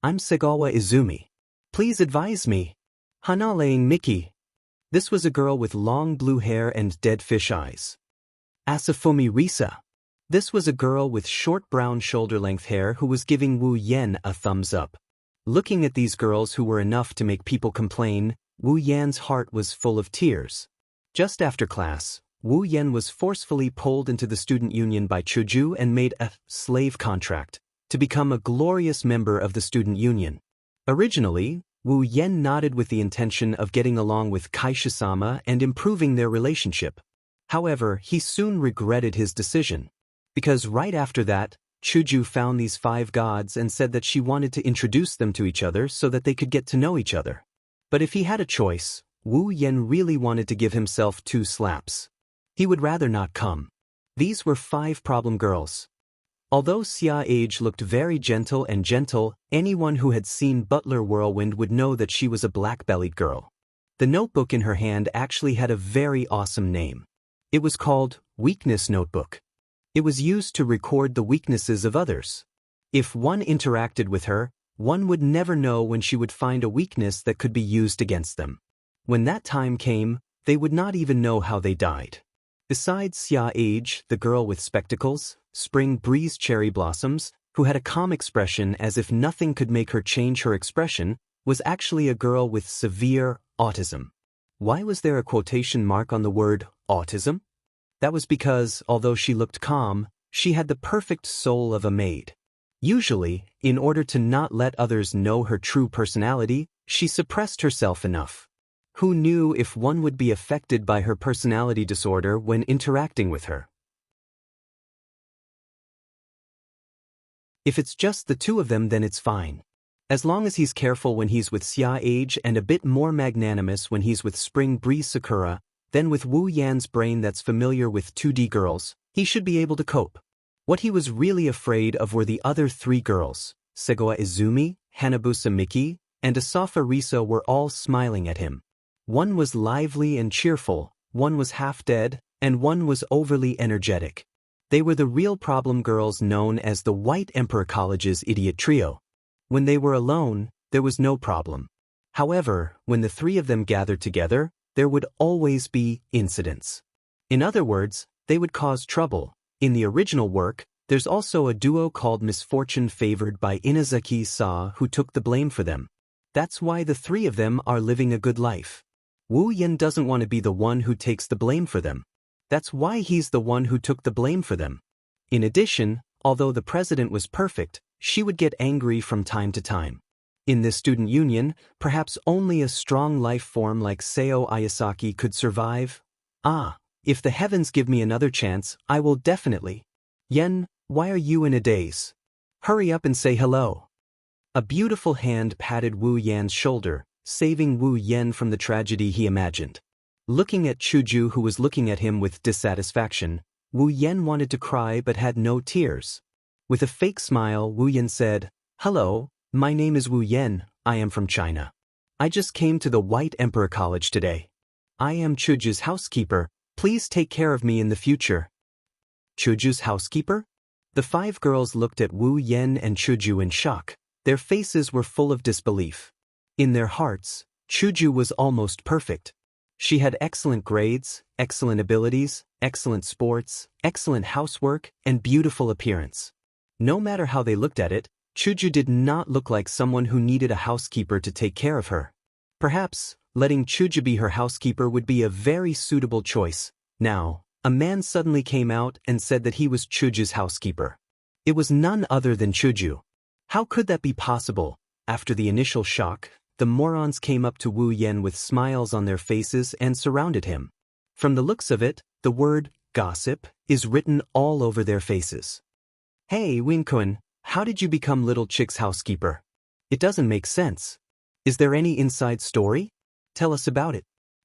I'm Segawa Izumi. Please advise me. Hanalaying Miki. This was a girl with long blue hair and dead fish eyes. Asafumi Risa. This was a girl with short brown shoulder-length hair who was giving Wu Yen a thumbs up. Looking at these girls who were enough to make people complain, Wu Yan's heart was full of tears. Just after class, Wu Yen was forcefully pulled into the student union by Chuju and made a slave contract to become a glorious member of the student union. Originally, Wu Yen nodded with the intention of getting along with Kaisha-sama and improving their relationship. However, he soon regretted his decision. Because right after that, Chuju found these 5 gods and said that she wanted to introduce them to each other so that they could get to know each other. But if he had a choice, Wu Yen really wanted to give himself 2 slaps. He would rather not come. These were 5 problem girls. Although Xia Age looked very gentle, anyone who had seen Butler Whirlwind would know that she was a black-bellied girl. The notebook in her hand actually had a very awesome name. It was called Weakness Notebook. It was used to record the weaknesses of others. If one interacted with her, one would never know when she would find a weakness that could be used against them. When that time came, they would not even know how they died. Besides Xia Age, the girl with spectacles, Spring Breeze Cherry Blossoms, who had a calm expression as if nothing could make her change her expression, was actually a girl with severe autism. Why was there a quotation mark on the word autism? That was because, although she looked calm, she had the perfect soul of a maid. Usually, in order to not let others know her true personality, she suppressed herself enough. Who knew if one would be affected by her personality disorder when interacting with her? If it's just the 2 of them, then it's fine. As long as he's careful when he's with Xia Age and a bit more magnanimous when he's with Spring Breeze Sakura, then with Wu Yan's brain that's familiar with 2D girls, he should be able to cope. What he was really afraid of were the other 3 girls. Segawa Izumi, Hanabusa Miki, and Asafa Risa were all smiling at him. One was lively and cheerful, one was half dead, and one was overly energetic. They were the real problem girls known as the White Emperor College's idiot trio. When they were alone, there was no problem. However, when the 3 of them gathered together, there would always be incidents. In other words, they would cause trouble. In the original work, there's also a duo called Misfortune favored by Inazaki-sa who took the blame for them. That's why the 3 of them are living a good life. Wu Yen doesn't want to be the one who takes the blame for them. That's why he's the one who took the blame for them. In addition, although the president was perfect, she would get angry from time to time. In this student union, perhaps only a strong life form like Seo Ayasaki could survive. If the heavens give me another chance, I will definitely. Yen, why are you in a daze? Hurry up and say hello. A beautiful hand patted Wu Yan's shoulder, saving Wu Yen from the tragedy he imagined. Looking at Chuju, who was looking at him with dissatisfaction, Wu Yen wanted to cry but had no tears. With a fake smile, Wu Yen said, "Hello, my name is Wu Yen, I am from China. I just came to the White Emperor College today. I am Chuju's housekeeper, please take care of me in the future." Chuju's housekeeper? The 5 girls looked at Wu Yen and Chuju in shock. Their faces were full of disbelief. In their hearts, Chuju was almost perfect. She had excellent grades, excellent abilities, excellent sports, excellent housework, and beautiful appearance. No matter how they looked at it, Chuju did not look like someone who needed a housekeeper to take care of her. Perhaps, letting Chuju be her housekeeper would be a very suitable choice. Now, a man suddenly came out and said that he was Chuju's housekeeper. It was none other than Chuju. How could that be possible? After the initial shock, the morons came up to Wu Yen with smiles on their faces and surrounded him. From the looks of it, the word gossip is written all over their faces. Hey, Winkun, how did you become Little Chick's housekeeper? It doesn't make sense. Is there any inside story? Tell us about it.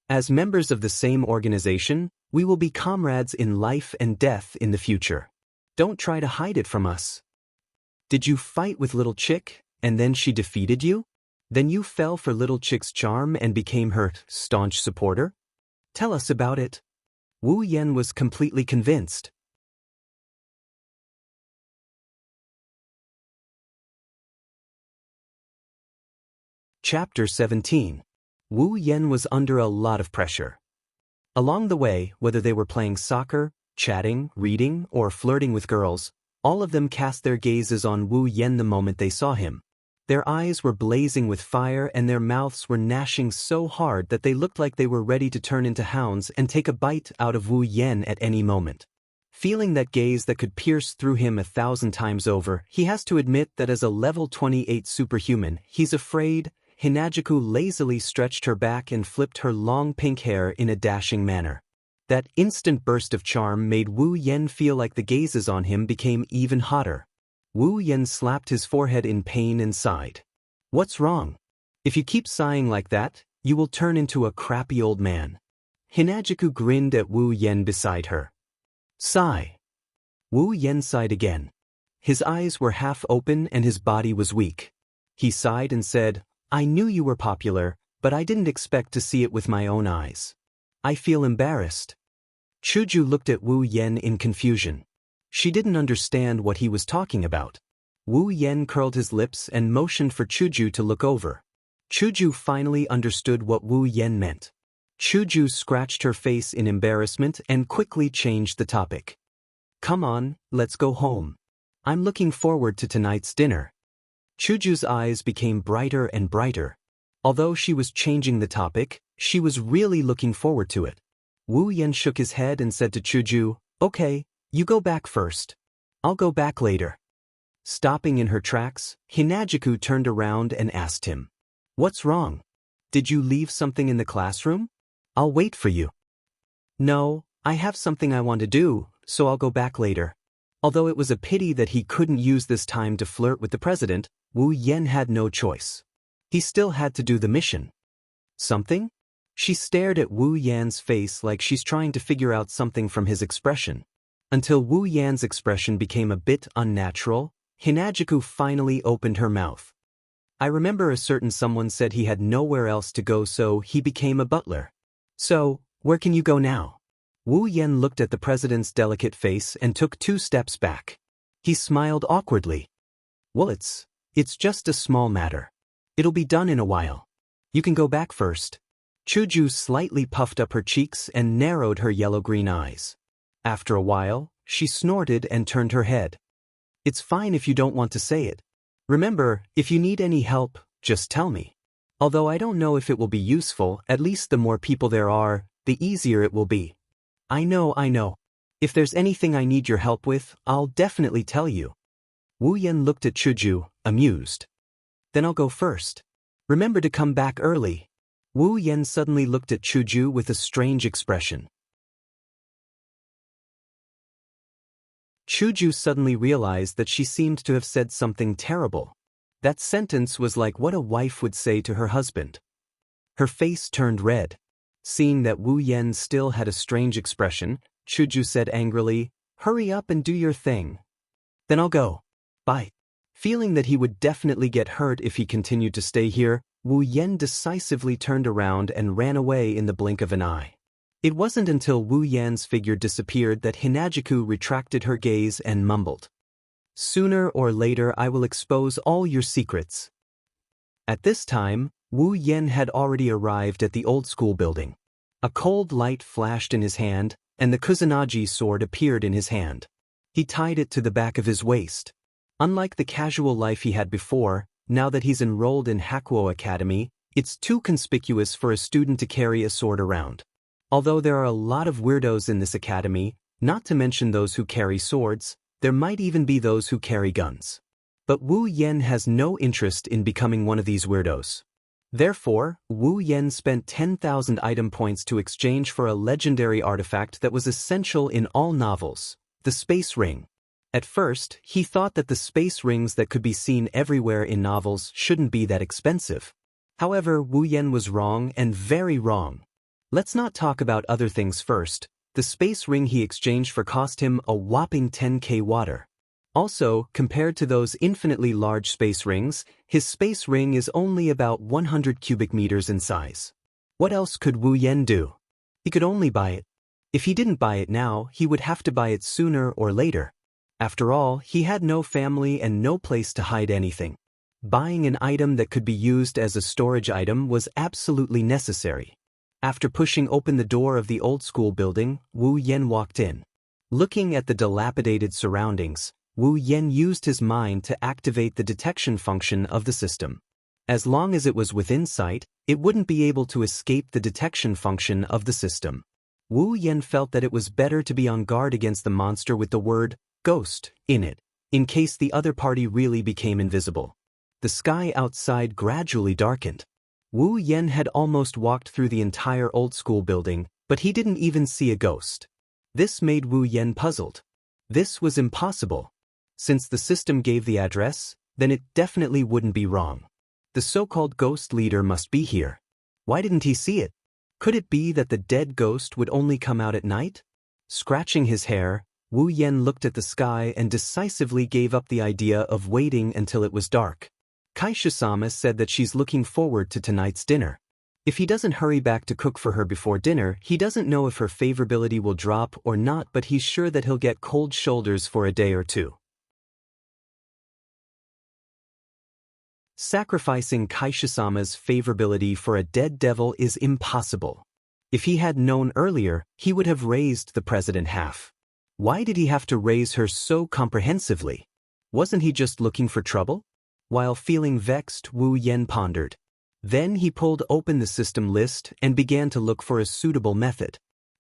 As members of the same organization, we will be comrades in life and death in the future. Don't try to hide it from us. Did you fight with Little Chick, and then she defeated you? Then you fell for Little Chick's charm and became her staunch supporter? Tell us about it. Wu Yan was completely convinced. Chapter 17. Wu Yan was under a lot of pressure. Along the way, whether they were playing soccer, chatting, reading, or flirting with girls, all of them cast their gazes on Wu Yan the moment they saw him. Their eyes were blazing with fire and their mouths were gnashing so hard that they looked like they were ready to turn into hounds and take a bite out of Wu Yan at any moment. Feeling that gaze that could pierce through him 1,000 times over, he has to admit that as a level 28 superhuman, he's afraid. Hinajuku lazily stretched her back and flipped her long pink hair in a dashing manner. That instant burst of charm made Wu Yan feel like the gazes on him became even hotter. Wu Yan slapped his forehead in pain and sighed. What's wrong? If you keep sighing like that, you will turn into a crappy old man. Hinajuku grinned at Wu Yan beside her. Sigh. Wu Yan sighed again. His eyes were half open and his body was weak. He sighed and said, I knew you were popular, but I didn't expect to see it with my own eyes. I feel embarrassed. Chuju looked at Wu Yan in confusion. She didn't understand what he was talking about. Wu Yan curled his lips and motioned for Chuju to look over. Chuju finally understood what Wu Yan meant. Chuju scratched her face in embarrassment and quickly changed the topic. Come on, let's go home. I'm looking forward to tonight's dinner. Chuju's eyes became brighter and brighter. Although she was changing the topic, she was really looking forward to it. Wu Yan shook his head and said to Chuju, Okay, you go back first. I'll go back later. Stopping in her tracks, Hinajuku turned around and asked him, What's wrong? Did you leave something in the classroom? I'll wait for you. No, I have something I want to do, so I'll go back later. Although it was a pity that he couldn't use this time to flirt with the president, Wu Yan had no choice. He still had to do the mission. Something? She stared at Wu Yan's face like she's trying to figure out something from his expression. Until Wu Yan's expression became a bit unnatural, Hinajuku finally opened her mouth. I remember a certain someone said he had nowhere else to go, so he became a butler. So, where can you go now? Wu Yan looked at the president's delicate face and took 2 steps back. He smiled awkwardly. Well, it's just a small matter. It'll be done in a while. You can go back first. Chuju slightly puffed up her cheeks and narrowed her yellow-green eyes. After a while, she snorted and turned her head. It's fine if you don't want to say it. Remember, if you need any help, just tell me. Although I don't know if it will be useful, at least the more people there are, the easier it will be. I know. If there's anything I need your help with, I'll definitely tell you. Wu Yan looked at Chuju, amused. Then I'll go first. Remember to come back early. Wu Yan suddenly looked at Chuju with a strange expression. Chuju suddenly realized that she seemed to have said something terrible. That sentence was like what a wife would say to her husband. Her face turned red. Seeing that Wu Yan still had a strange expression, Chuju said angrily, Hurry up and do your thing. Then I'll go. Bye. Feeling that he would definitely get hurt if he continued to stay here, Wu Yan decisively turned around and ran away in the blink of an eye. It wasn't until Wu Yan's figure disappeared that Hinajuku retracted her gaze and mumbled. Sooner or later I will expose all your secrets. At this time, Wu Yan had already arrived at the old school building. A cold light flashed in his hand, and the Kusanagi sword appeared in his hand. He tied it to the back of his waist. Unlike the casual life he had before, now that he's enrolled in Hakuo Academy, it's too conspicuous for a student to carry a sword around. Although there are a lot of weirdos in this academy, not to mention those who carry swords, there might even be those who carry guns. But Wu Yan has no interest in becoming one of these weirdos. Therefore, Wu Yan spent 10,000 item points to exchange for a legendary artifact that was essential in all novels, the space ring. At first, he thought that the space rings that could be seen everywhere in novels shouldn't be that expensive. However, Wu Yan was wrong and very wrong. Let's not talk about other things first. The space ring he exchanged for cost him a whopping 10k water. Also, compared to those infinitely large space rings, his space ring is only about 100 cubic meters in size. What else could Wu Yan do? He could only buy it. If he didn't buy it now, he would have to buy it sooner or later. After all, he had no family and no place to hide anything. Buying an item that could be used as a storage item was absolutely necessary. After pushing open the door of the old-school building, Wu Yan walked in. Looking at the dilapidated surroundings, Wu Yan used his mind to activate the detection function of the system. As long as it was within sight, it wouldn't be able to escape the detection function of the system. Wu Yan felt that it was better to be on guard against the monster with the word ghost in it, in case the other party really became invisible. The sky outside gradually darkened. Wu Yan had almost walked through the entire old-school building, but he didn't even see a ghost. This made Wu Yan puzzled. This was impossible. Since the system gave the address, then it definitely wouldn't be wrong. The so-called ghost leader must be here. Why didn't he see it? Could it be that the dead ghost would only come out at night? Scratching his hair, Wu Yan looked at the sky and decisively gave up the idea of waiting until it was dark. Kaisha-sama said that she's looking forward to tonight's dinner. If he doesn't hurry back to cook for her before dinner, he doesn't know if her favorability will drop or not, but he's sure that he'll get cold shoulders for a day or two. Sacrificing Kaisha-sama's favorability for a dead devil is impossible. If he had known earlier, he would have raised the president half. Why did he have to raise her so comprehensively? Wasn't he just looking for trouble? While feeling vexed, Wu Yan pondered. Then he pulled open the system list and began to look for a suitable method.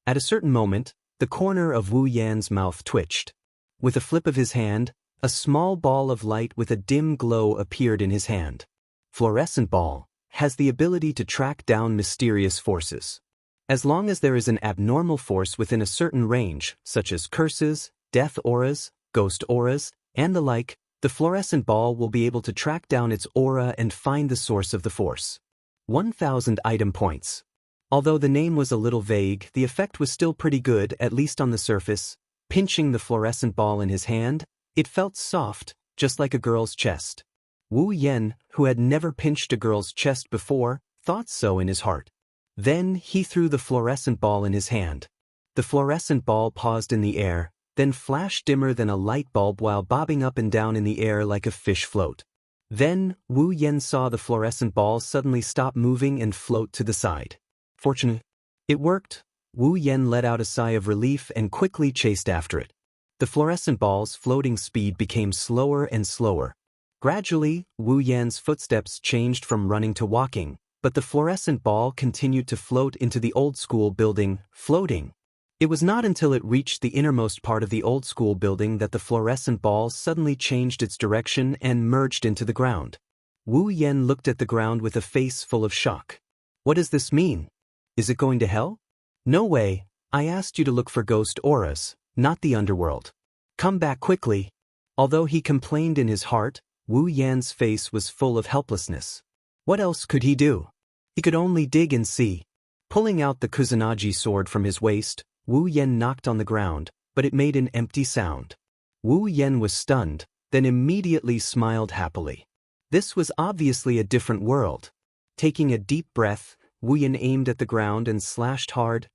At a certain moment, the corner of Wu Yan's mouth twitched. With a flip of his hand, a small ball of light with a dim glow appeared in his hand. Fluorescent ball has the ability to track down mysterious forces. As long as there is an abnormal force within a certain range, such as curses, death auras, ghost auras, and the like, the fluorescent ball will be able to track down its aura and find the source of the force. 1,000 item points. Although the name was a little vague, the effect was still pretty good, at least on the surface. Pinching the fluorescent ball in his hand, it felt soft, just like a girl's chest. Wu Yan, who had never pinched a girl's chest before, thought so in his heart. Then he threw the fluorescent ball in his hand. The fluorescent ball paused in the air, then flashed dimmer than a light bulb while bobbing up and down in the air like a fish float. Then, Wu Yan saw the fluorescent ball suddenly stop moving and float to the side. Fortunately, it worked. Wu Yan let out a sigh of relief and quickly chased after it. The fluorescent ball's floating speed became slower and slower. Gradually, Wu Yan's footsteps changed from running to walking, but the fluorescent ball continued to float into the old-school building, floating. It was not until it reached the innermost part of the old-school building that the fluorescent ball suddenly changed its direction and merged into the ground. Wu Yan looked at the ground with a face full of shock. What does this mean? Is it going to hell? No way, I asked you to look for ghost auras, not the underworld. Come back quickly. Although he complained in his heart, Wu Yan's face was full of helplessness. What else could he do? He could only dig and see. Pulling out the Kusanagi sword from his waist, Wu Yan knocked on the ground, but it made an empty sound. Wu Yan was stunned, then immediately smiled happily. This was obviously a different world. Taking a deep breath, Wu Yan aimed at the ground and slashed hard.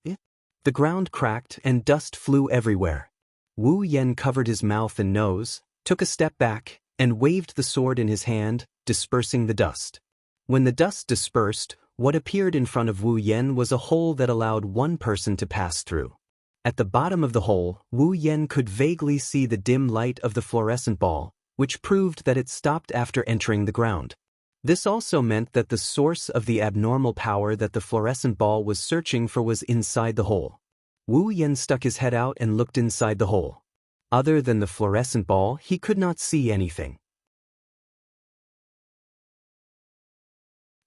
The ground cracked and dust flew everywhere. Wu Yan covered his mouth and nose, took a step back, and waved the sword in his hand, dispersing the dust. When the dust dispersed, what appeared in front of Wu Yan was a hole that allowed one person to pass through. At the bottom of the hole, Wu Yan could vaguely see the dim light of the fluorescent ball, which proved that it stopped after entering the ground. This also meant that the source of the abnormal power that the fluorescent ball was searching for was inside the hole. Wu Yan stuck his head out and looked inside the hole. Other than the fluorescent ball, he could not see anything.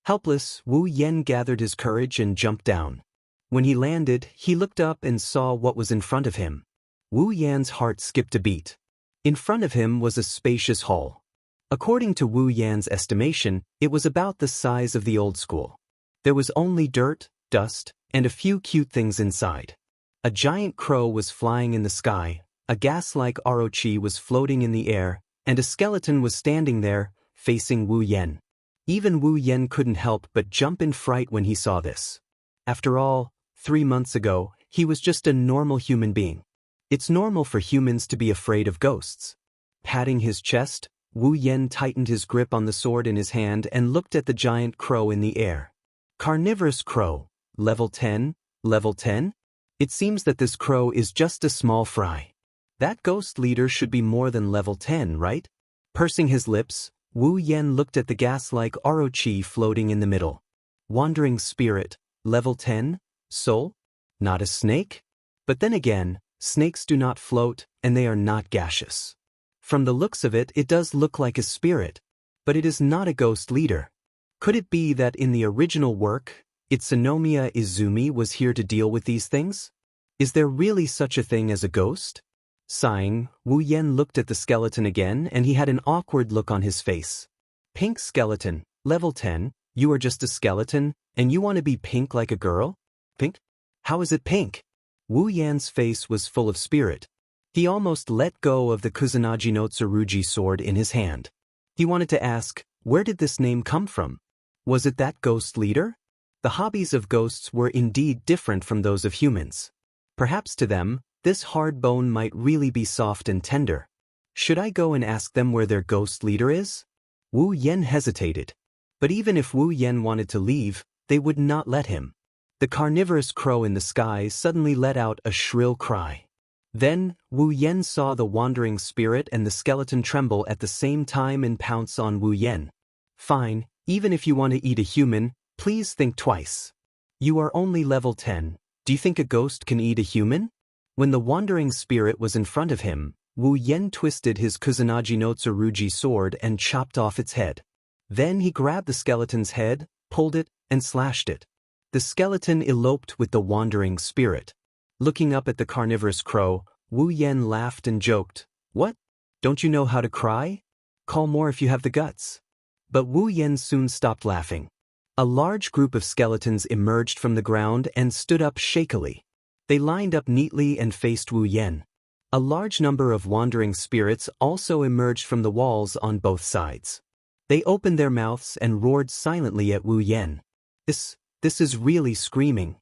Helpless, Wu Yan gathered his courage and jumped down. When he landed, he looked up and saw what was in front of him. Wu Yan's heart skipped a beat. In front of him was a spacious hall. According to Wu Yan's estimation, it was about the size of the old school. There was only dirt, dust, and a few cute things inside. A giant crow was flying in the sky, a gas-like orochi was floating in the air, and a skeleton was standing there, facing Wu Yan. Even Wu Yan couldn't help but jump in fright when he saw this. After all, 3 months ago, He was just a normal human being. It's normal for humans to be afraid of ghosts. Patting his chest, Wu Yan tightened his grip on the sword in his hand and looked at the giant crow in the air. Carnivorous crow, level 10, level 10? It seems that this crow is just a small fry. That ghost leader should be more than level 10, right? Pursing his lips, Wu Yan looked at the gas-like Orochi floating in the middle. Wandering spirit, level 10, soul? Not a snake? But then again, snakes do not float, and they are not gaseous. From the looks of it, it does look like a spirit, but it is not a ghost leader. Could it be that in the original work, Itsunomiya Izumi was here to deal with these things? Is there really such a thing as a ghost? Sighing, Wu Yan looked at the skeleton again and he had an awkward look on his face. Pink skeleton, level 10, you are just a skeleton, and you want to be pink like a girl? Pink? How is it pink? Wu Yan's face was full of spirit. He almost let go of the Kusanagi no Tsurugi sword in his hand. He wanted to ask, where did this name come from? Was it that ghost leader? The hobbies of ghosts were indeed different from those of humans. Perhaps to them, this hard bone might really be soft and tender. Should I go and ask them where their ghost leader is? Wu Yan hesitated. But even if Wu Yan wanted to leave, they would not let him. The carnivorous crow in the sky suddenly let out a shrill cry. Then, Wu Yan saw the wandering spirit and the skeleton tremble at the same time and pounce on Wu Yan. Fine, even if you want to eat a human, please think twice. You are only level 10. Do you think a ghost can eat a human? When the wandering spirit was in front of him, Wu Yan twisted his Kusanagi no Tsurugi sword and chopped off its head. Then he grabbed the skeleton's head, pulled it, and slashed it. The skeleton eloped with the wandering spirit. Looking up at the carnivorous crow, Wu Yan laughed and joked, "What? Don't you know how to cry? Call more if you have the guts." But Wu Yan soon stopped laughing. A large group of skeletons emerged from the ground and stood up shakily. They lined up neatly and faced Wu Yan. A large number of wandering spirits also emerged from the walls on both sides. They opened their mouths and roared silently at Wu Yan. This is really screaming.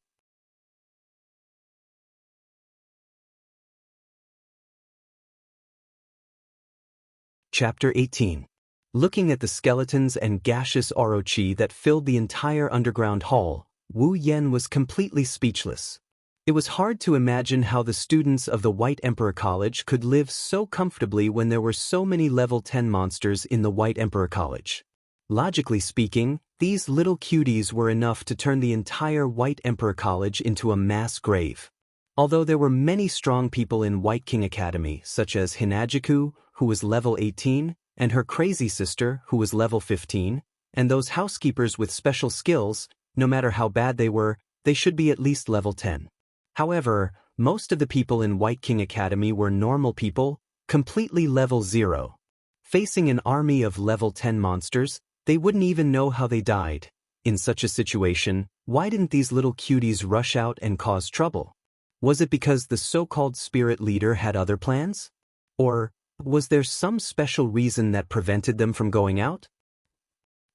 Chapter 18. Looking at the skeletons and gaseous orochi that filled the entire underground hall, Wu Yan was completely speechless. It was hard to imagine how the students of the White Emperor College could live so comfortably when there were so many level 10 monsters in the White Emperor College. Logically speaking, these little cuties were enough to turn the entire White Emperor College into a mass grave. Although there were many strong people in White King Academy, such as Hinajiku, who was level 18, and her crazy sister, who was level 15, and those housekeepers with special skills, no matter how bad they were, they should be at least level 10. However, most of the people in White King Academy were normal people, completely level 0. Facing an army of level 10 monsters, they wouldn't even know how they died. In such a situation, why didn't these little cuties rush out and cause trouble? Was it because the so-called spirit leader had other plans? Or was there some special reason that prevented them from going out?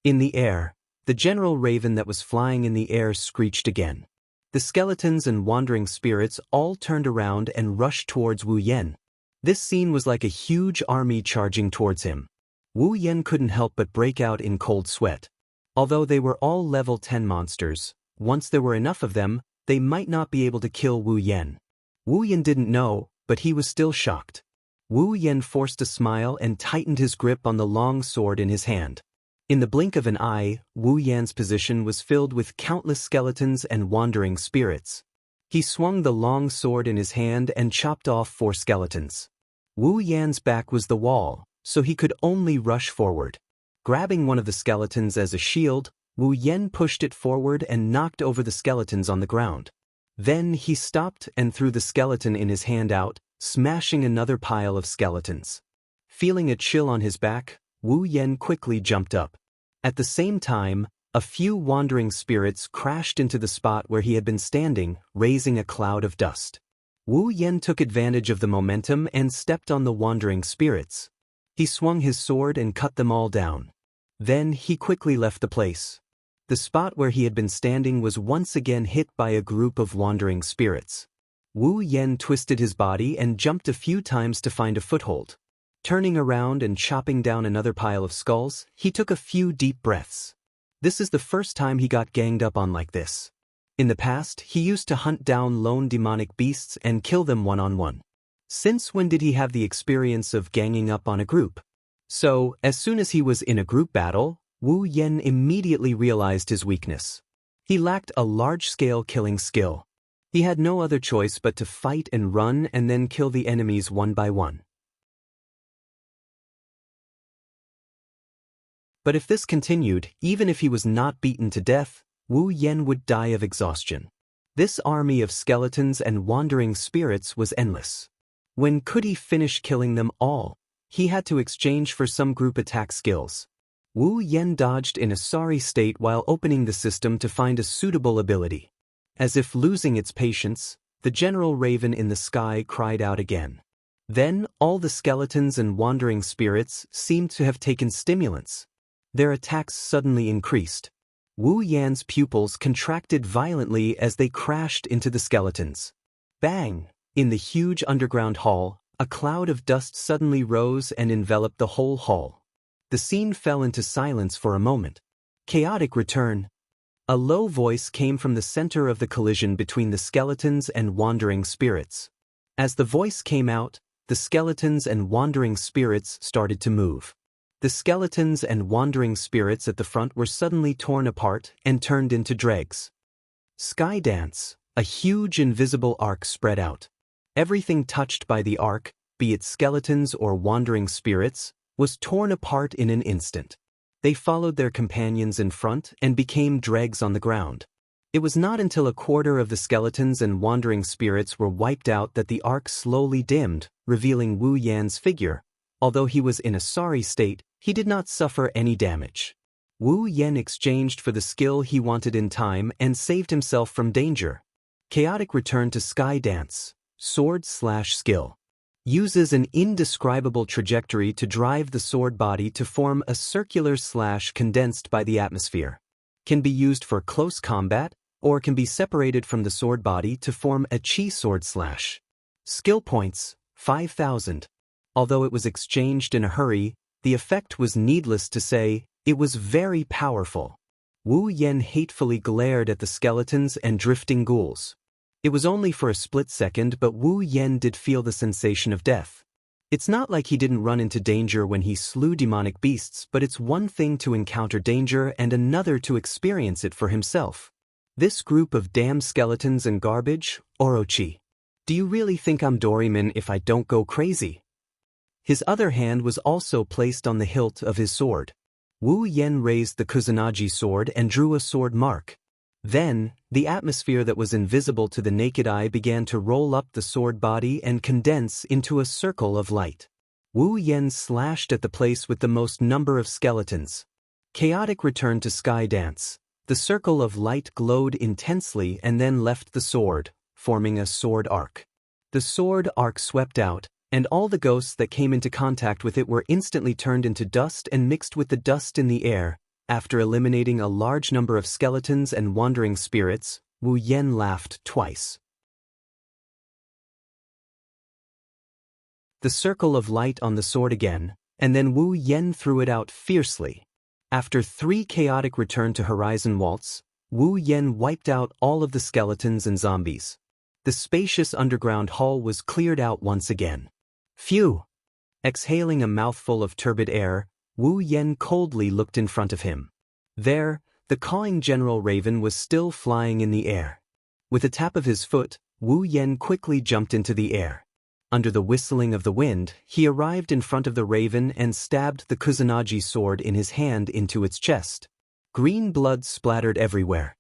In the air, the general raven that was flying in the air screeched again. The skeletons and wandering spirits all turned around and rushed towards Wu Yan. This scene was like a huge army charging towards him. Wu Yan couldn't help but break out in cold sweat. Although they were all level 10 monsters, once there were enough of them, they might not be able to kill Wu Yan. Wu Yan didn't know, but he was still shocked. Wu Yan forced a smile and tightened his grip on the long sword in his hand. In the blink of an eye, Wu Yan's position was filled with countless skeletons and wandering spirits. He swung the long sword in his hand and chopped off 4 skeletons. Wu Yan's back was the wall, so he could only rush forward. Grabbing one of the skeletons as a shield, Wu Yan pushed it forward and knocked over the skeletons on the ground. Then he stopped and threw the skeleton in his hand out, smashing another pile of skeletons. Feeling a chill on his back, Wu Yan quickly jumped up. At the same time, a few wandering spirits crashed into the spot where he had been standing, raising a cloud of dust. Wu Yan took advantage of the momentum and stepped on the wandering spirits. He swung his sword and cut them all down. Then he quickly left the place. The spot where he had been standing was once again hit by a group of wandering spirits. Wu Yen twisted his body and jumped a few times to find a foothold. Turning around and chopping down another pile of skulls, he took a few deep breaths. This is the first time he got ganged up on like this. In the past, he used to hunt down lone demonic beasts and kill them one-on-one. Since when did he have the experience of ganging up on a group? So, as soon as he was in a group battle, Wu Yen immediately realized his weakness. He lacked a large-scale killing skill. He had no other choice but to fight and run and then kill the enemies one by one. But if this continued, even if he was not beaten to death, Wu Yen would die of exhaustion. This army of skeletons and wandering spirits was endless. When could he finish killing them all? He had to exchange for some group attack skills. Wu Yen dodged in a sorry state while opening the system to find a suitable ability. As if losing its patience, the general raven in the sky cried out again. Then, all the skeletons and wandering spirits seemed to have taken stimulants. Their attacks suddenly increased. Wu Yan's pupils contracted violently as they crashed into the skeletons. Bang! In the huge underground hall, a cloud of dust suddenly rose and enveloped the whole hall. The scene fell into silence for a moment. Chaotic return. A low voice came from the center of the collision between the skeletons and wandering spirits. As the voice came out, the skeletons and wandering spirits started to move. The skeletons and wandering spirits at the front were suddenly torn apart and turned into dregs. Sky Dance, a huge invisible arc spread out. Everything touched by the arc, be it skeletons or wandering spirits, was torn apart in an instant. They followed their companions in front and became dregs on the ground. It was not until a quarter of the skeletons and wandering spirits were wiped out that the arc slowly dimmed, revealing Wu Yan's figure. Although he was in a sorry state, he did not suffer any damage. Wu Yen exchanged for the skill he wanted in time and saved himself from danger. Chaotic returned to Sky Dance. Sword/skill. Uses an indescribable trajectory to drive the sword body to form a circular slash condensed by the atmosphere. Can be used for close combat, or can be separated from the sword body to form a chi sword slash. Skill points, 5,000. Although it was exchanged in a hurry, the effect was needless to say, it was very powerful. Wu Yen hatefully glared at the skeletons and drifting ghouls. It was only for a split second, but Wu Yen did feel the sensation of death. It's not like he didn't run into danger when he slew demonic beasts, but it's one thing to encounter danger and another to experience it for himself. This group of damn skeletons and garbage, Orochi. Do you really think I'm Doraemon if I don't go crazy? His other hand was also placed on the hilt of his sword. Wu Yen raised the Kusanagi sword and drew a sword mark. Then, the atmosphere that was invisible to the naked eye began to roll up the sword body and condense into a circle of light. Wu Yen slashed at the place with the most number of skeletons. Chaotic returned to Sky Dance. The circle of light glowed intensely and then left the sword, forming a sword arc. The sword arc swept out, and all the ghosts that came into contact with it were instantly turned into dust and mixed with the dust in the air. After eliminating a large number of skeletons and wandering spirits, Wu Yen laughed twice. The circle of light on the sword again, and then Wu Yen threw it out fiercely. After 3 chaotic return to Horizon Waltz, Wu Yen wiped out all of the skeletons and zombies. The spacious underground hall was cleared out once again. Phew! Exhaling a mouthful of turbid air, Wu Yen coldly looked in front of him. There, the cawing General Raven was still flying in the air. With a tap of his foot, Wu Yen quickly jumped into the air. Under the whistling of the wind, he arrived in front of the raven and stabbed the Kusanagi sword in his hand into its chest. Green blood splattered everywhere.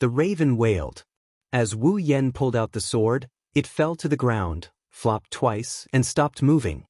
The raven wailed. As Wu Yen pulled out the sword, it fell to the ground, flopped twice, and stopped moving.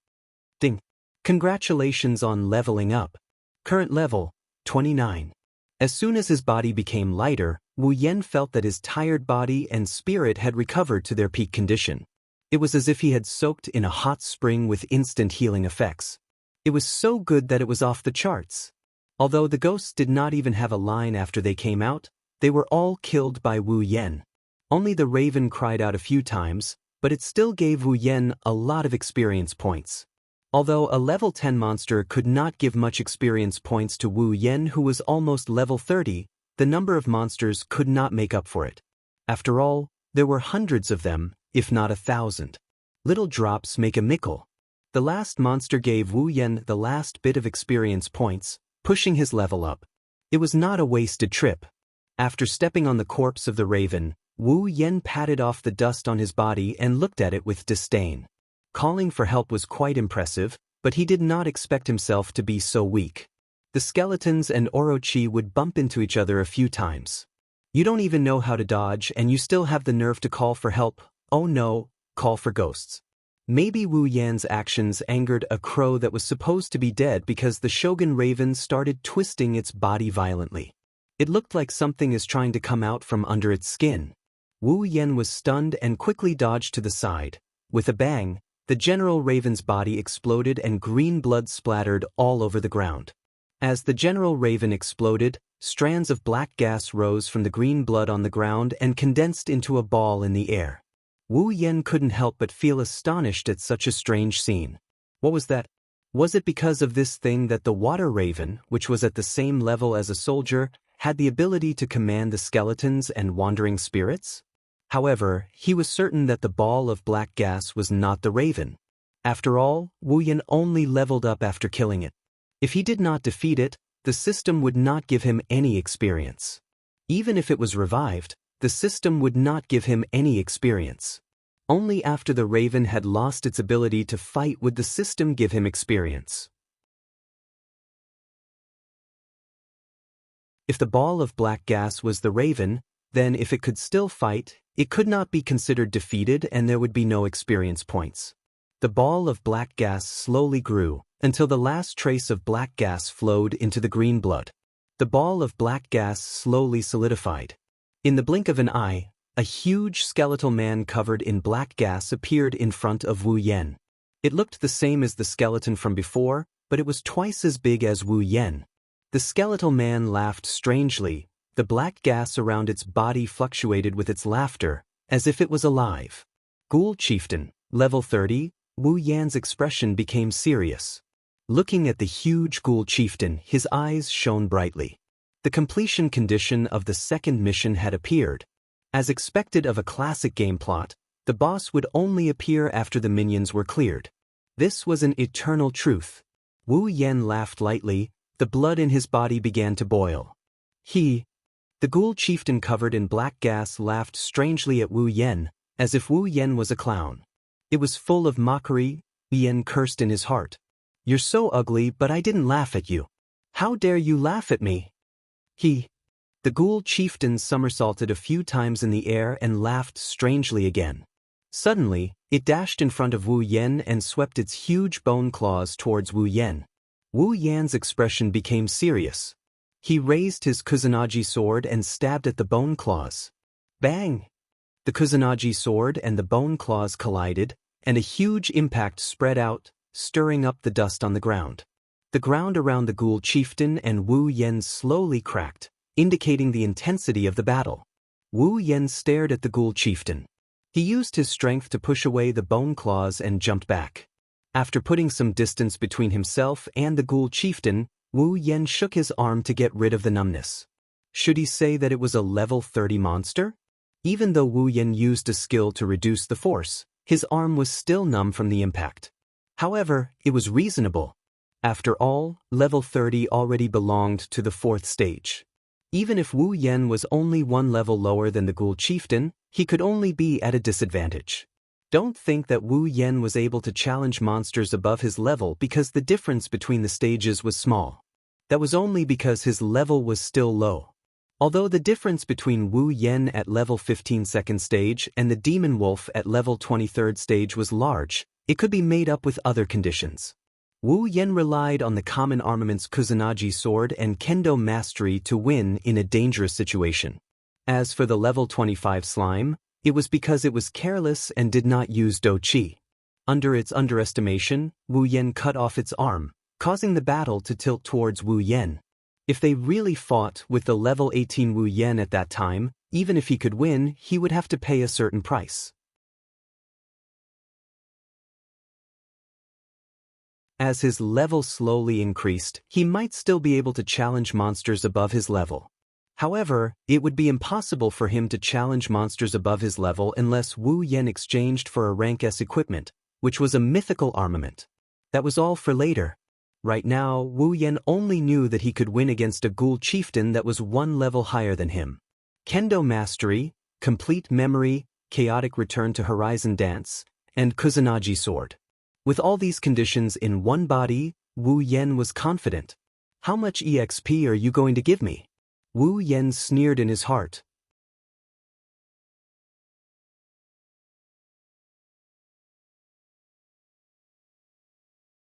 Ding! Congratulations on leveling up. Current level, 29. As soon as his body became lighter, Wu Yen felt that his tired body and spirit had recovered to their peak condition. It was as if he had soaked in a hot spring with instant healing effects. It was so good that it was off the charts. Although the ghosts did not even have a line after they came out, they were all killed by Wu Yen. Only the raven cried out a few times, but it still gave Wu Yan a lot of experience points. Although a level 10 monster could not give much experience points to Wu Yan, who was almost level 30, the number of monsters could not make up for it. After all, there were hundreds of them, if not 1,000. Little drops make a mickle. The last monster gave Wu Yan the last bit of experience points, pushing his level up. It was not a wasted trip. After stepping on the corpse of the raven, Wu Yan patted off the dust on his body and looked at it with disdain. Calling for help was quite impressive, but he did not expect himself to be so weak. The skeletons and Orochi would bump into each other a few times. You don't even know how to dodge and you still have the nerve to call for help. Oh no, call for ghosts. Maybe Wu Yan's actions angered a crow that was supposed to be dead because the Shogun Raven started twisting its body violently. It looked like something is trying to come out from under its skin. Wu Yan was stunned and quickly dodged to the side. With a bang, the General Raven's body exploded and green blood splattered all over the ground. As the General Raven exploded, strands of black gas rose from the green blood on the ground and condensed into a ball in the air. Wu Yan couldn't help but feel astonished at such a strange scene. What was that? Was it because of this thing that the Water Raven, which was at the same level as a soldier, had the ability to command the skeletons and wandering spirits? However, he was certain that the ball of black gas was not the raven. After all, Wu Yan only leveled up after killing it. If he did not defeat it, the system would not give him any experience. Even if it was revived, the system would not give him any experience. Only after the raven had lost its ability to fight would the system give him experience. If the ball of black gas was the raven, then if it could still fight, it could not be considered defeated and there would be no experience points. The ball of black gas slowly grew, until the last trace of black gas flowed into the green blood. The ball of black gas slowly solidified. In the blink of an eye, a huge skeletal man covered in black gas appeared in front of Wu Yan. It looked the same as the skeleton from before, but it was twice as big as Wu Yan. The skeletal man laughed strangely. The black gas around its body fluctuated with its laughter, as if it was alive. Ghoul Chieftain, level 30, Wu Yan's expression became serious. Looking at the huge Ghoul Chieftain, his eyes shone brightly. The completion condition of the second mission had appeared. As expected of a classic game plot, the boss would only appear after the minions were cleared. This was an eternal truth. Wu Yan laughed lightly, the blood in his body began to boil. The Ghoul Chieftain covered in black gas laughed strangely at Wu Yan, as if Wu Yan was a clown. It was full of mockery. Wu Yan cursed in his heart. "You're so ugly, but I didn't laugh at you. How dare you laugh at me?" The Ghoul Chieftain somersaulted a few times in the air and laughed strangely again. Suddenly, it dashed in front of Wu Yan and swept its huge bone claws towards Wu Yan. Wu Yan's expression became serious. He raised his Kusanagi sword and stabbed at the bone claws. Bang! The Kusanagi sword and the bone claws collided, and a huge impact spread out, stirring up the dust on the ground. The ground around the Ghoul Chieftain and Wu Yan slowly cracked, indicating the intensity of the battle. Wu Yan stared at the Ghoul Chieftain. He used his strength to push away the bone claws and jumped back. After putting some distance between himself and the Ghoul Chieftain, Wu Yan shook his arm to get rid of the numbness. Should he say that it was a level 30 monster? Even though Wu Yan used a skill to reduce the force, his arm was still numb from the impact. However, it was reasonable. After all, level 30 already belonged to the 4th stage. Even if Wu Yan was only one level lower than the Ghoul Chieftain, he could only be at a disadvantage. Don't think that Wu Yan was able to challenge monsters above his level because the difference between the stages was small. That was only because his level was still low. Although the difference between Wu Yan at level 15 2nd stage and the Demon Wolf at level 23rd stage was large, it could be made up with other conditions. Wu Yan relied on the common armaments Kusanagi sword and Kendo mastery to win in a dangerous situation. As for the level 25 slime, it was because it was careless and did not use Do-Chi. Under its underestimation, Wu Yan cut off its arm, causing the battle to tilt towards Wu Yan. If they really fought with the level 18 Wu Yan at that time, even if he could win, he would have to pay a certain price. As his level slowly increased, he might still be able to challenge monsters above his level. However, it would be impossible for him to challenge monsters above his level unless Wu Yan exchanged for a rank S equipment, which was a mythical armament. That was all for later. Right now, Wu Yan only knew that he could win against a ghoul chieftain that was one level higher than him. Kendo Mastery, Complete Memory, Chaotic Return to Horizon Dance, and Kusanagi Sword. With all these conditions in one body, Wu Yan was confident. How much EXP are you going to give me? Wu Yan sneered in his heart.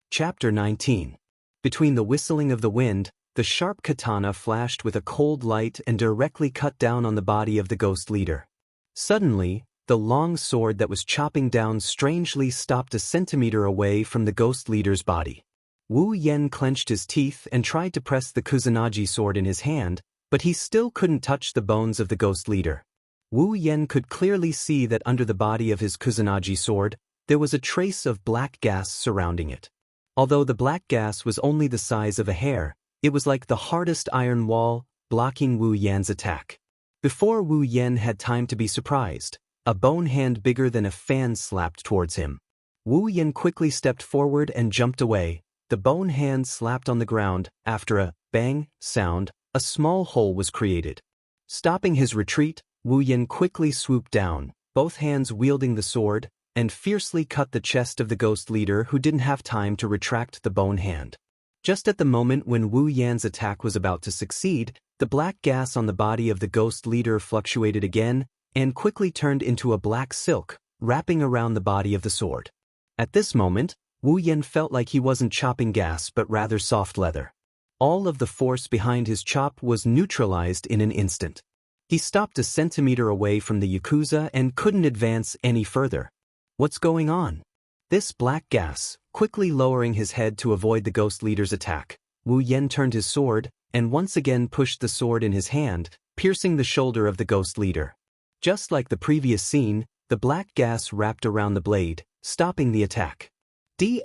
Chapter 19. Between the whistling of the wind, the sharp katana flashed with a cold light and directly cut down on the body of the ghost leader. Suddenly, the long sword that was chopping down strangely stopped a centimeter away from the ghost leader's body. Wu Yan clenched his teeth and tried to press the Kusanagi sword in his hand, but he still couldn't touch the bones of the ghost leader. Wu Yan could clearly see that under the body of his Kusanagi sword, there was a trace of black gas surrounding it. Although the black gas was only the size of a hair, it was like the hardest iron wall, blocking Wu Yan's attack. Before Wu Yan had time to be surprised, a bone hand bigger than a fan slapped towards him. Wu Yan quickly stepped forward and jumped away. The bone hand slapped on the ground. After a bang sound, a small hole was created. Stopping his retreat, Wu Yan quickly swooped down, both hands wielding the sword, and fiercely cut the chest of the ghost leader who didn't have time to retract the bone hand. Just at the moment when Wu Yan's attack was about to succeed, the black gas on the body of the ghost leader fluctuated again, and quickly turned into a black silk, wrapping around the body of the sword. At this moment, Wu Yan felt like he wasn't chopping gas but rather soft leather. All of the force behind his chop was neutralized in an instant. He stopped a centimeter away from the Yakuza and couldn't advance any further. What's going on? This black gas, quickly lowering his head to avoid the ghost leader's attack, Wu Yan turned his sword, and once again pushed the sword in his hand, piercing the shoulder of the ghost leader. Just like the previous scene, the black gas wrapped around the blade, stopping the attack. D***.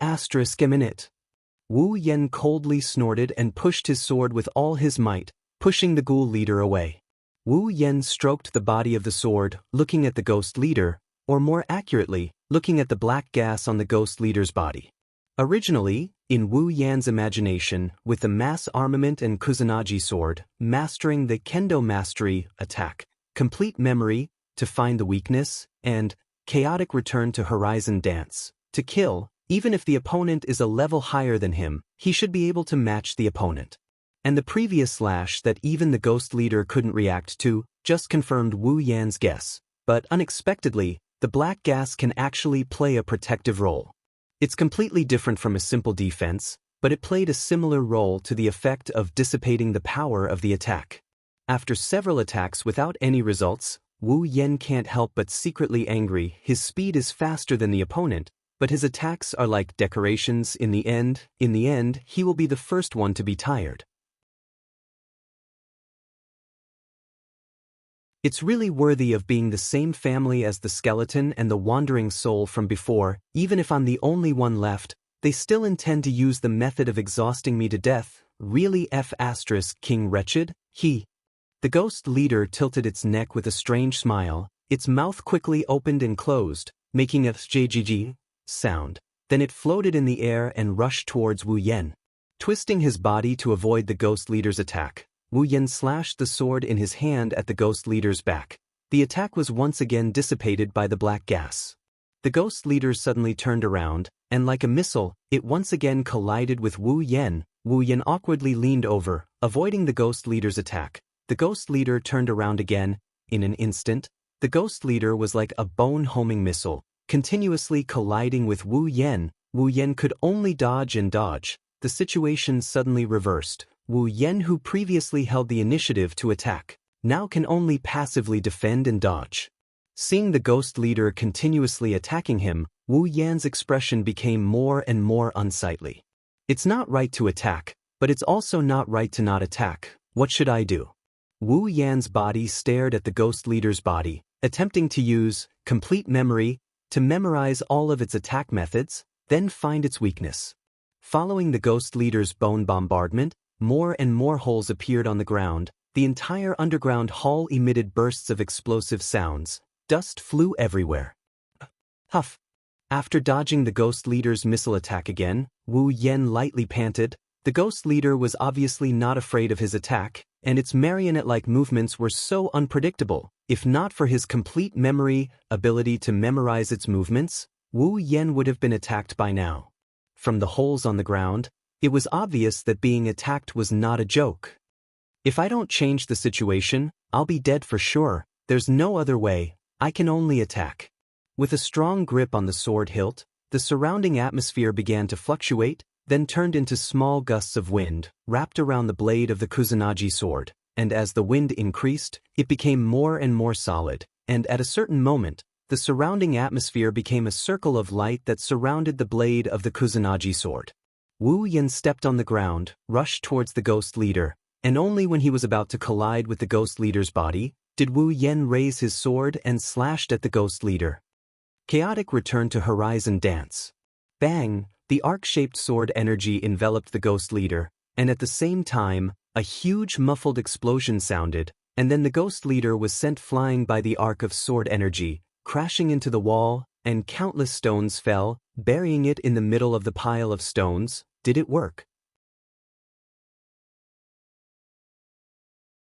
Wu Yan coldly snorted and pushed his sword with all his might, pushing the ghoul leader away. Wu Yan stroked the body of the sword, looking at the ghost leader, or more accurately, looking at the black gas on the ghost leader's body. Originally, in Wu Yan's imagination, with the mass armament and Kusanagi sword, mastering the Kendo Mastery, attack, Complete Memory, to find the weakness, and Chaotic Return to Horizon Dance, to kill, even if the opponent is a level higher than him, he should be able to match the opponent. And the previous slash that even the ghost leader couldn't react to, just confirmed Wu Yan's guess. But unexpectedly, the black gas can actually play a protective role. It's completely different from a simple defense, but it played a similar role to the effect of dissipating the power of the attack. After several attacks without any results, Wu Yan can't help but secretly angry. His speed is faster than the opponent, but his attacks are like decorations. In the end, he will be the first one to be tired. It's really worthy of being the same family as the skeleton and the wandering soul from before. Even if I'm the only one left, they still intend to use the method of exhausting me to death. Really King Wretched? The ghost leader tilted its neck with a strange smile. Its mouth quickly opened and closed, making a jgg sound. Then it floated in the air and rushed towards Wu Yan. Twisting his body to avoid the ghost leader's attack, Wu Yan slashed the sword in his hand at the ghost leader's back. The attack was once again dissipated by the black gas. The ghost leader suddenly turned around, and like a missile, it once again collided with Wu Yan. Wu Yan awkwardly leaned over, avoiding the ghost leader's attack. The ghost leader turned around again. In an instant, the ghost leader was like a bone-homing missile, continuously colliding with Wu Yan. Wu Yan could only dodge and dodge. The situation suddenly reversed. Wu Yan, who previously held the initiative to attack, now can only passively defend and dodge. Seeing the ghost leader continuously attacking him, Wu Yan's expression became more and more unsightly. It's not right to attack, but it's also not right to not attack. What should I do? Wu Yan's body stared at the ghost leader's body, attempting to use complete memory to memorize all of its attack methods, then find its weakness. Following the ghost leader's bone bombardment, more and more holes appeared on the ground. The entire underground hall emitted bursts of explosive sounds. Dust flew everywhere. Huff. After dodging the ghost leader's missile attack again, Wu Yan lightly panted. The ghost leader was obviously not afraid of his attack, and its marionette-like movements were so unpredictable. If not for his complete memory ability to memorize its movements, Wu Yan would have been attacked by now. From the holes on the ground, it was obvious that being attacked was not a joke. If I don't change the situation, I'll be dead for sure. There's no other way. I can only attack. With a strong grip on the sword hilt, the surrounding atmosphere began to fluctuate, then turned into small gusts of wind, wrapped around the blade of the Kusanagi sword, and as the wind increased, it became more and more solid, and at a certain moment, the surrounding atmosphere became a circle of light that surrounded the blade of the Kusanagi sword. Wu Yan stepped on the ground, rushed towards the ghost leader, and only when he was about to collide with the ghost leader's body, did Wu Yan raise his sword and slashed at the ghost leader. Chaotic returned to Horizon Dance. Bang! The arc-shaped sword energy enveloped the ghost leader, and at the same time, a huge muffled explosion sounded, and then the ghost leader was sent flying by the arc of sword energy, crashing into the wall, and countless stones fell, burying it in the middle of the pile of stones. Did it work?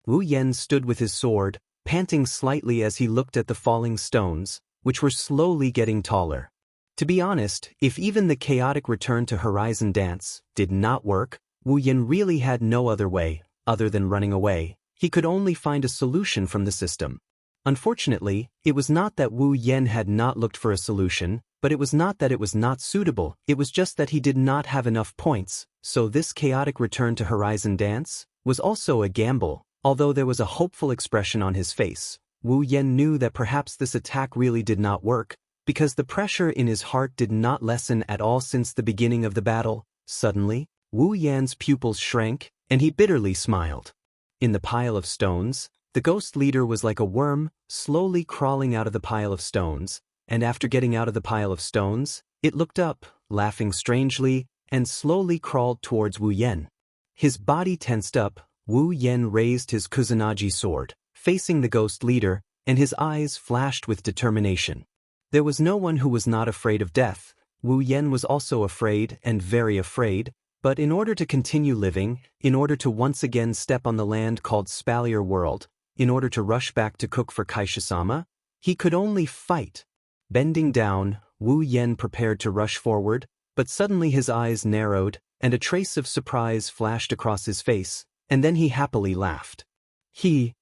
Wu Yan stood with his sword, panting slightly as he looked at the falling stones, which were slowly getting taller. To be honest, if even the chaotic return to Horizon Dance did not work, Wu Yan really had no other way, other than running away. He could only find a solution from the system. Unfortunately, it was not that Wu Yan had not looked for a solution, but it was not that it was not suitable, it was just that he did not have enough points, so this chaotic return to Horizon Dance was also a gamble. Although there was a hopeful expression on his face, Wu Yan knew that perhaps this attack really did not work, because the pressure in his heart did not lessen at all since the beginning of the battle. Suddenly, Wu Yan's pupils shrank, and he bitterly smiled. In the pile of stones, the ghost leader was like a worm, slowly crawling out of the pile of stones, and after getting out of the pile of stones, it looked up, laughing strangely, and slowly crawled towards Wu Yan. His body tensed up. Wu Yan raised his Kusanagi sword, facing the ghost leader, and his eyes flashed with determination. There was no one who was not afraid of death. Wu Yan was also afraid, and very afraid, but in order to continue living, in order to once again step on the land called Spalier World, in order to rush back to cook for Kaisha-sama, he could only fight. Bending down, Wu Yan prepared to rush forward, but suddenly his eyes narrowed, and a trace of surprise flashed across his face. And then he happily laughed. The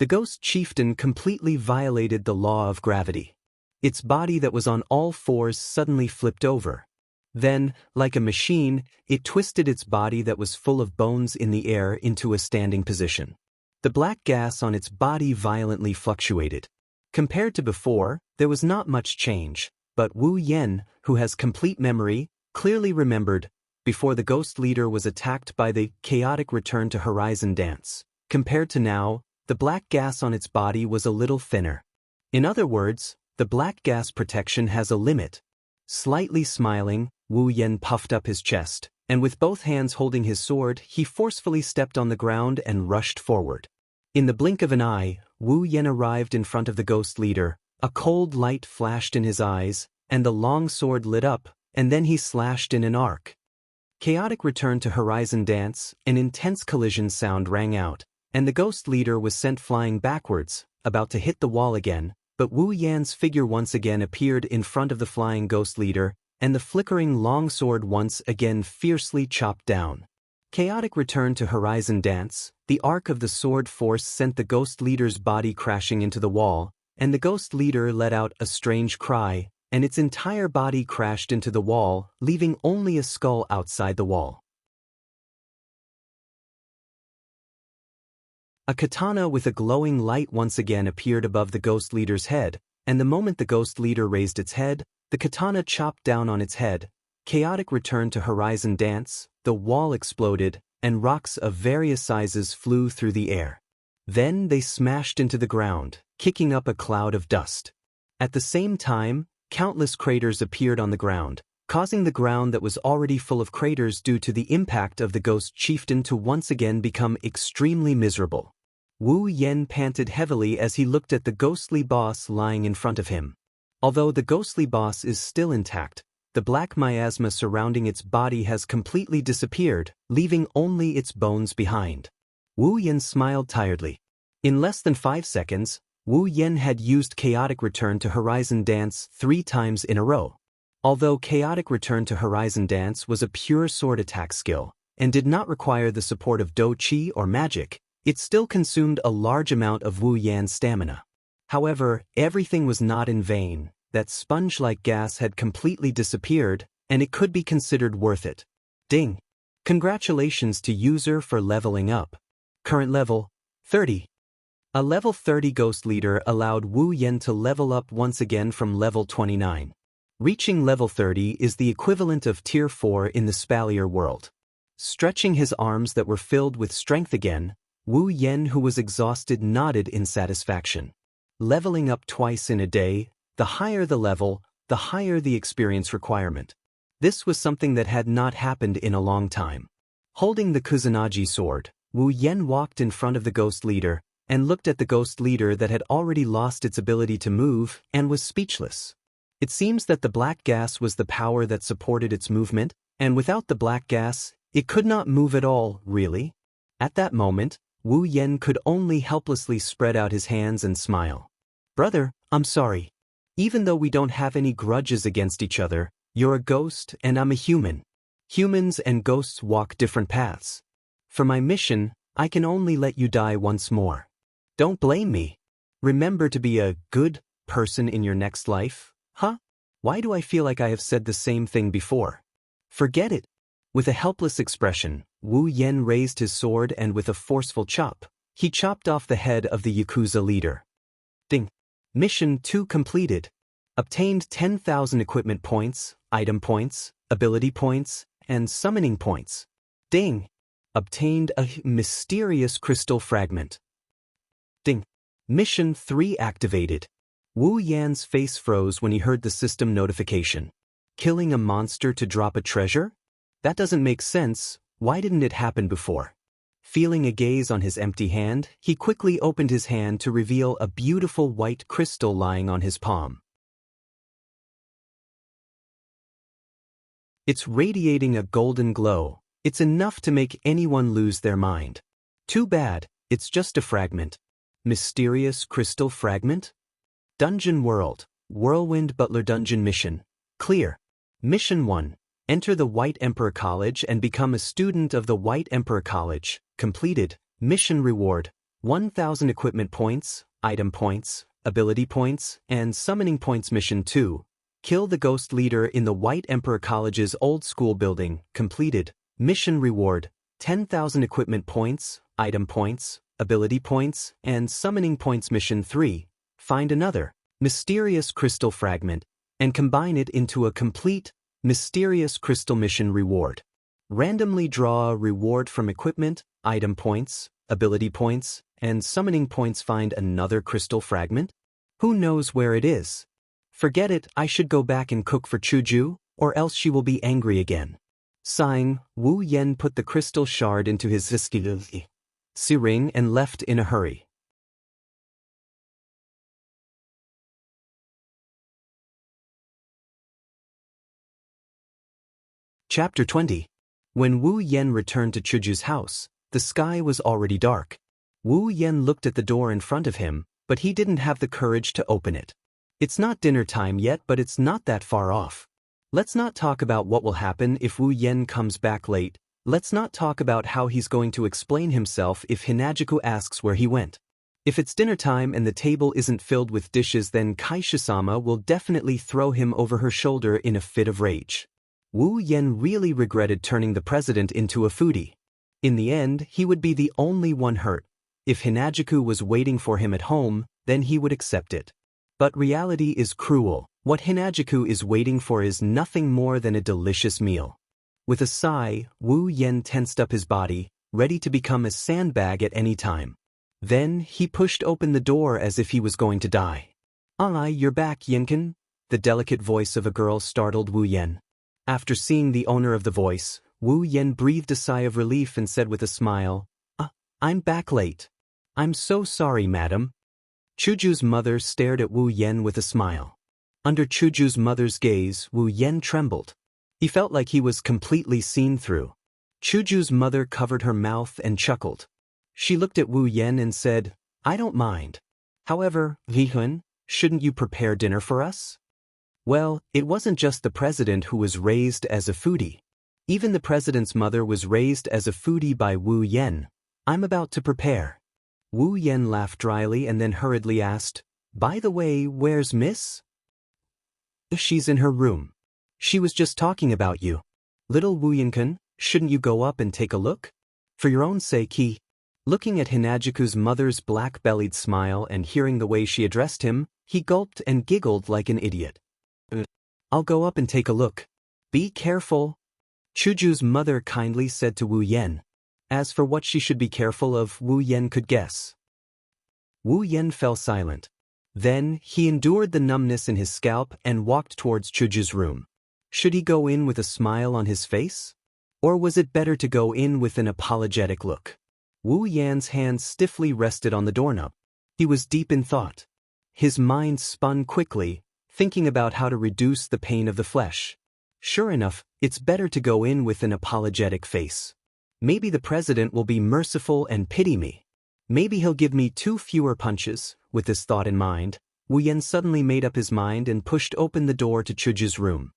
ghost chieftain completely violated the law of gravity. Its body that was on all fours suddenly flipped over. Then, like a machine, it twisted its body that was full of bones in the air into a standing position. The black gas on its body violently fluctuated. Compared to before, there was not much change, but Wu Yan, who has complete memory, clearly remembered before the ghost leader was attacked by the chaotic return to Horizon Dance. Compared to now, the black gas on its body was a little thinner. In other words, the black gas protection has a limit. Slightly smiling, Wu Yan puffed up his chest, and with both hands holding his sword, he forcefully stepped on the ground and rushed forward. In the blink of an eye, Wu Yan arrived in front of the ghost leader. A cold light flashed in his eyes, and the long sword lit up, and then he slashed in an arc. Chaotic returned to Horizon Dance, an intense collision sound rang out, and the ghost leader was sent flying backwards, about to hit the wall again, but Wu Yan's figure once again appeared in front of the flying ghost leader, and the flickering longsword once again fiercely chopped down. Chaotic returned to Horizon Dance. The arc of the sword force sent the ghost leader's body crashing into the wall, and the ghost leader let out a strange cry, and its entire body crashed into the wall, leaving only a skull outside the wall. A katana with a glowing light once again appeared above the ghost leader's head, and the moment the ghost leader raised its head, the katana chopped down on its head. Chaotic returned to Horizon Dance. The wall exploded, and rocks of various sizes flew through the air. Then they smashed into the ground, kicking up a cloud of dust. At the same time, countless craters appeared on the ground, causing the ground that was already full of craters due to the impact of the ghost chieftain to once again become extremely miserable. Wu Yen panted heavily as he looked at the ghostly boss lying in front of him. Although the ghostly boss is still intact, the black miasma surrounding its body has completely disappeared, leaving only its bones behind. Wu Yen smiled tiredly. In less than 5 seconds, Wu Yen had used Chaotic Return to Horizon Dance 3 times in a row. Although Chaotic Return to Horizon Dance was a pure sword attack skill, and did not require the support of Do Chi or magic, it still consumed a large amount of Wu Yan's stamina. However, everything was not in vain. That sponge-like gas had completely disappeared, and it could be considered worth it. Ding! Congratulations to user for leveling up. Current level, 30. A level 30 ghost leader allowed Wu Yen to level up once again from level 29. Reaching level 30 is the equivalent of tier 4 in the Spalier world. Stretching his arms that were filled with strength again, Wu Yen, who was exhausted, nodded in satisfaction. Leveling up twice in a day, the higher the level, the higher the experience requirement. This was something that had not happened in a long time. Holding the Kusanagi sword, Wu Yen walked in front of the ghost leader, and looked at the ghost leader that had already lost its ability to move, and was speechless. It seems that the black gas was the power that supported its movement, and without the black gas, it could not move at all, really. At that moment, Wu Yen could only helplessly spread out his hands and smile. Brother, I'm sorry. Even though we don't have any grudges against each other, you're a ghost and I'm a human. Humans and ghosts walk different paths. For my mission, I can only let you die once more. Don't blame me. Remember to be a good person in your next life. Huh? Why do I feel like I have said the same thing before? Forget it. With a helpless expression, Wu Yen raised his sword and with a forceful chop, he chopped off the head of the Yakuza leader. Ding. Mission 2 completed. Obtained 10,000 equipment points, item points, ability points, and summoning points. Ding. Obtained a mysterious crystal fragment. Ding. Mission 3 activated. Wu Yan's face froze when he heard the system notification. Killing a monster to drop a treasure? That doesn't make sense. Why didn't it happen before? Feeling a gaze on his empty hand, he quickly opened his hand to reveal a beautiful white crystal lying on his palm. It's radiating a golden glow. It's enough to make anyone lose their mind. Too bad, it's just a fragment. Mysterious crystal fragment? Dungeon World, Whirlwind Butler Dungeon Mission. Clear. Mission 1. Enter the White Emperor College and become a student of the White Emperor College. Completed. Mission reward. 1,000 equipment points, item points, ability points, and summoning points. Mission 2. Kill the ghost leader in the White Emperor College's old school building. Completed. Mission reward. 10,000 equipment points, item points, ability points, and summoning points. Mission 3. Find another mysterious crystal fragment and combine it into a complete mysterious crystal mission reward. Randomly draw a reward from equipment, item points, ability points, and summoning points. Find another crystal fragment? Who knows where it is? Forget it, I should go back and cook for Chuju, or else she will be angry again. Sighing, Wu Yen put the crystal shard into his ring and left in a hurry. Chapter 20. When Wu Yen returned to Chuju's house, the sky was already dark. Wu Yen looked at the door in front of him, but he didn't have the courage to open it. It's not dinner time yet, but it's not that far off. Let's not talk about what will happen if Wu Yen comes back late. Let's not talk about how he's going to explain himself if Hinajuku asks where he went. If it's dinner time and the table isn't filled with dishes, then Kaisha-sama will definitely throw him over her shoulder in a fit of rage. Wu Yen really regretted turning the president into a foodie. In the end, he would be the only one hurt. If Hinajuku was waiting for him at home, then he would accept it. But reality is cruel. What Hinajuku is waiting for is nothing more than a delicious meal. With a sigh, Wu Yen tensed up his body, ready to become a sandbag at any time. Then, he pushed open the door as if he was going to die. "Ah, you're back, Yinken," the delicate voice of a girl startled Wu Yan. After seeing the owner of the voice, Wu Yan breathed a sigh of relief and said with a smile, "I'm back late. I'm so sorry, madam." Chuju's mother stared at Wu Yan with a smile. Under Chuju's mother's gaze, Wu Yan trembled. He felt like he was completely seen through. Chuju's mother covered her mouth and chuckled. She looked at Wu Yan and said, "I don't mind. However, Vihun, shouldn't you prepare dinner for us?" Well, it wasn't just the president who was raised as a foodie. Even the president's mother was raised as a foodie by Wu Yan. "I'm about to prepare." Wu Yan laughed dryly and then hurriedly asked, "By the way, where's Miss?" "She's in her room. She was just talking about you. Little Wu Yan-kun, shouldn't you go up and take a look? For your own sake, he..." Looking at Hinajiku's mother's black-bellied smile and hearing the way she addressed him, he gulped and giggled like an idiot. "I'll go up and take a look. Be careful." Chuju's mother kindly said to Wu Yan. As for what she should be careful of, Wu Yan could guess. Wu Yan fell silent. Then, he endured the numbness in his scalp and walked towards Chuju's room. Should he go in with a smile on his face? Or was it better to go in with an apologetic look? Wu Yan's hand stiffly rested on the doorknob. He was deep in thought. His mind spun quickly, thinking about how to reduce the pain of the flesh. Sure enough, it's better to go in with an apologetic face. Maybe the president will be merciful and pity me. Maybe he'll give me 2 fewer punches. With this thought in mind, Wu Yan suddenly made up his mind and pushed open the door to Chuju's room.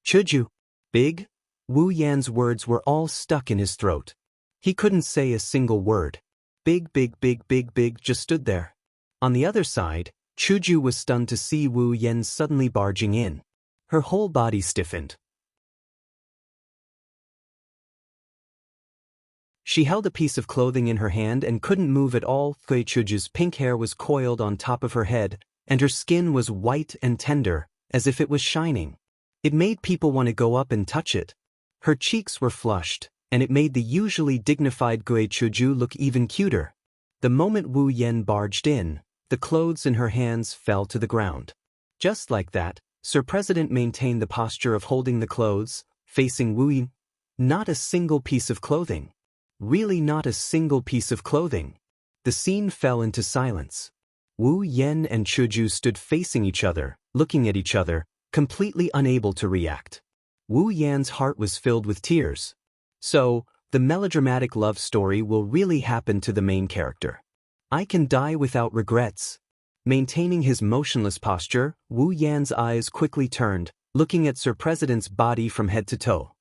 "Chuju, big?" Wu Yan's words were all stuck in his throat. He couldn't say a single word. Big just stood there. On the other side, Chuju was stunned to see Wu Yan suddenly barging in. Her whole body stiffened. She held a piece of clothing in her hand and couldn't move at all. Chuju's pink hair was coiled on top of her head, and her skin was white and tender, as if it was shining. It made people want to go up and touch it. Her cheeks were flushed, and it made the usually dignified Chuju look even cuter. The moment Wu Yan barged in, the clothes in her hands fell to the ground. Just like that, Sir President maintained the posture of holding the clothes, facing Wu Yan. Not a single piece of clothing. Really not a single piece of clothing. The scene fell into silence. Wu Yan and Chuju stood facing each other, looking at each other, completely unable to react. Wu Yan's heart was filled with tears. So, the melodramatic love story will really happen to the main character. I can die without regrets. Maintaining his motionless posture, Wu Yan's eyes quickly turned, looking at Sir President's body from head to toe.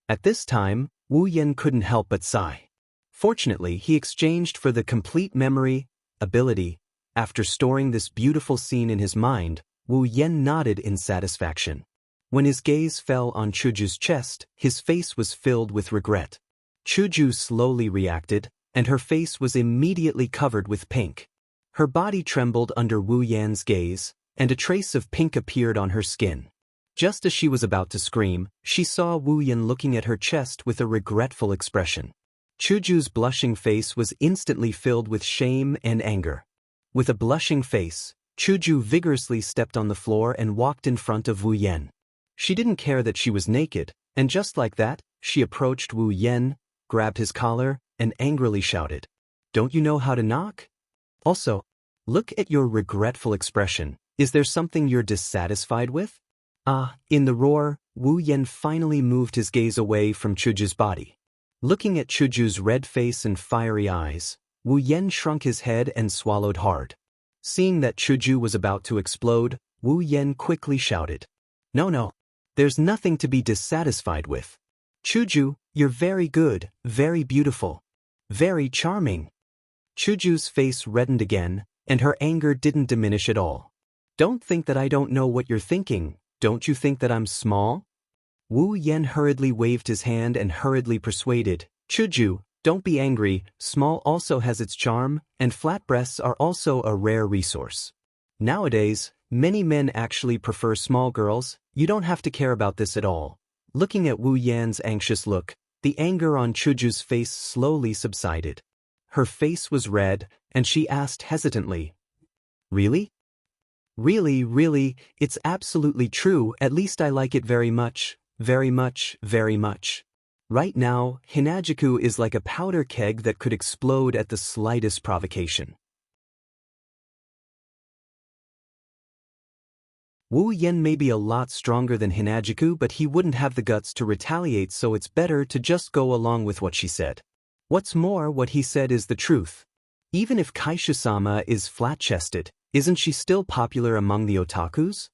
At this time, Wu Yan couldn't help but sigh. Fortunately, he exchanged for the complete memory ability. After storing this beautiful scene in his mind, Wu Yan nodded in satisfaction. When his gaze fell on Chuju's chest, his face was filled with regret. Chuju slowly reacted, and her face was immediately covered with pink. Her body trembled under Wu Yan's gaze, and a trace of pink appeared on her skin. Just as she was about to scream, she saw Wu Yan looking at her chest with a regretful expression. Chuju's blushing face was instantly filled with shame and anger. With a blushing face, Chuju vigorously stepped on the floor and walked in front of Wu Yan. She didn't care that she was naked, and just like that, she approached Wu Yan, grabbed his collar, and angrily shouted, "Don't you know how to knock? Also, look at your regretful expression. Is there something you're dissatisfied with?" In the roar, Wu Yan finally moved his gaze away from Chuju's body. Looking at Chuju's red face and fiery eyes, Wu Yan shrunk his head and swallowed hard. Seeing that Chuju was about to explode, Wu Yan quickly shouted, No, there's nothing to be dissatisfied with. Chuju, you're very good, very beautiful, very charming." Chuju's face reddened again, and her anger didn't diminish at all. "Don't think that I don't know what you're thinking. Don't you think that I'm small?" Wu Yan hurriedly waved his hand and hurriedly persuaded, "Chuju, don't be angry. Small also has its charm, and flat breasts are also a rare resource. Nowadays, many men actually prefer small girls. You don't have to care about this at all." Looking at Wu Yan's anxious look, the anger on Chuju's face slowly subsided. Her face was red, and she asked hesitantly, "Really? Really, really, it's absolutely true, at least I like it very much, very much, very much." Right now, Hinajuku is like a powder keg that could explode at the slightest provocation. Wu Yan may be a lot stronger than Hinajuku, but he wouldn't have the guts to retaliate, so it's better to just go along with what she said. What's more, what he said is the truth. Even if Kaishu-sama is flat-chested, isn't she still popular among the otakus?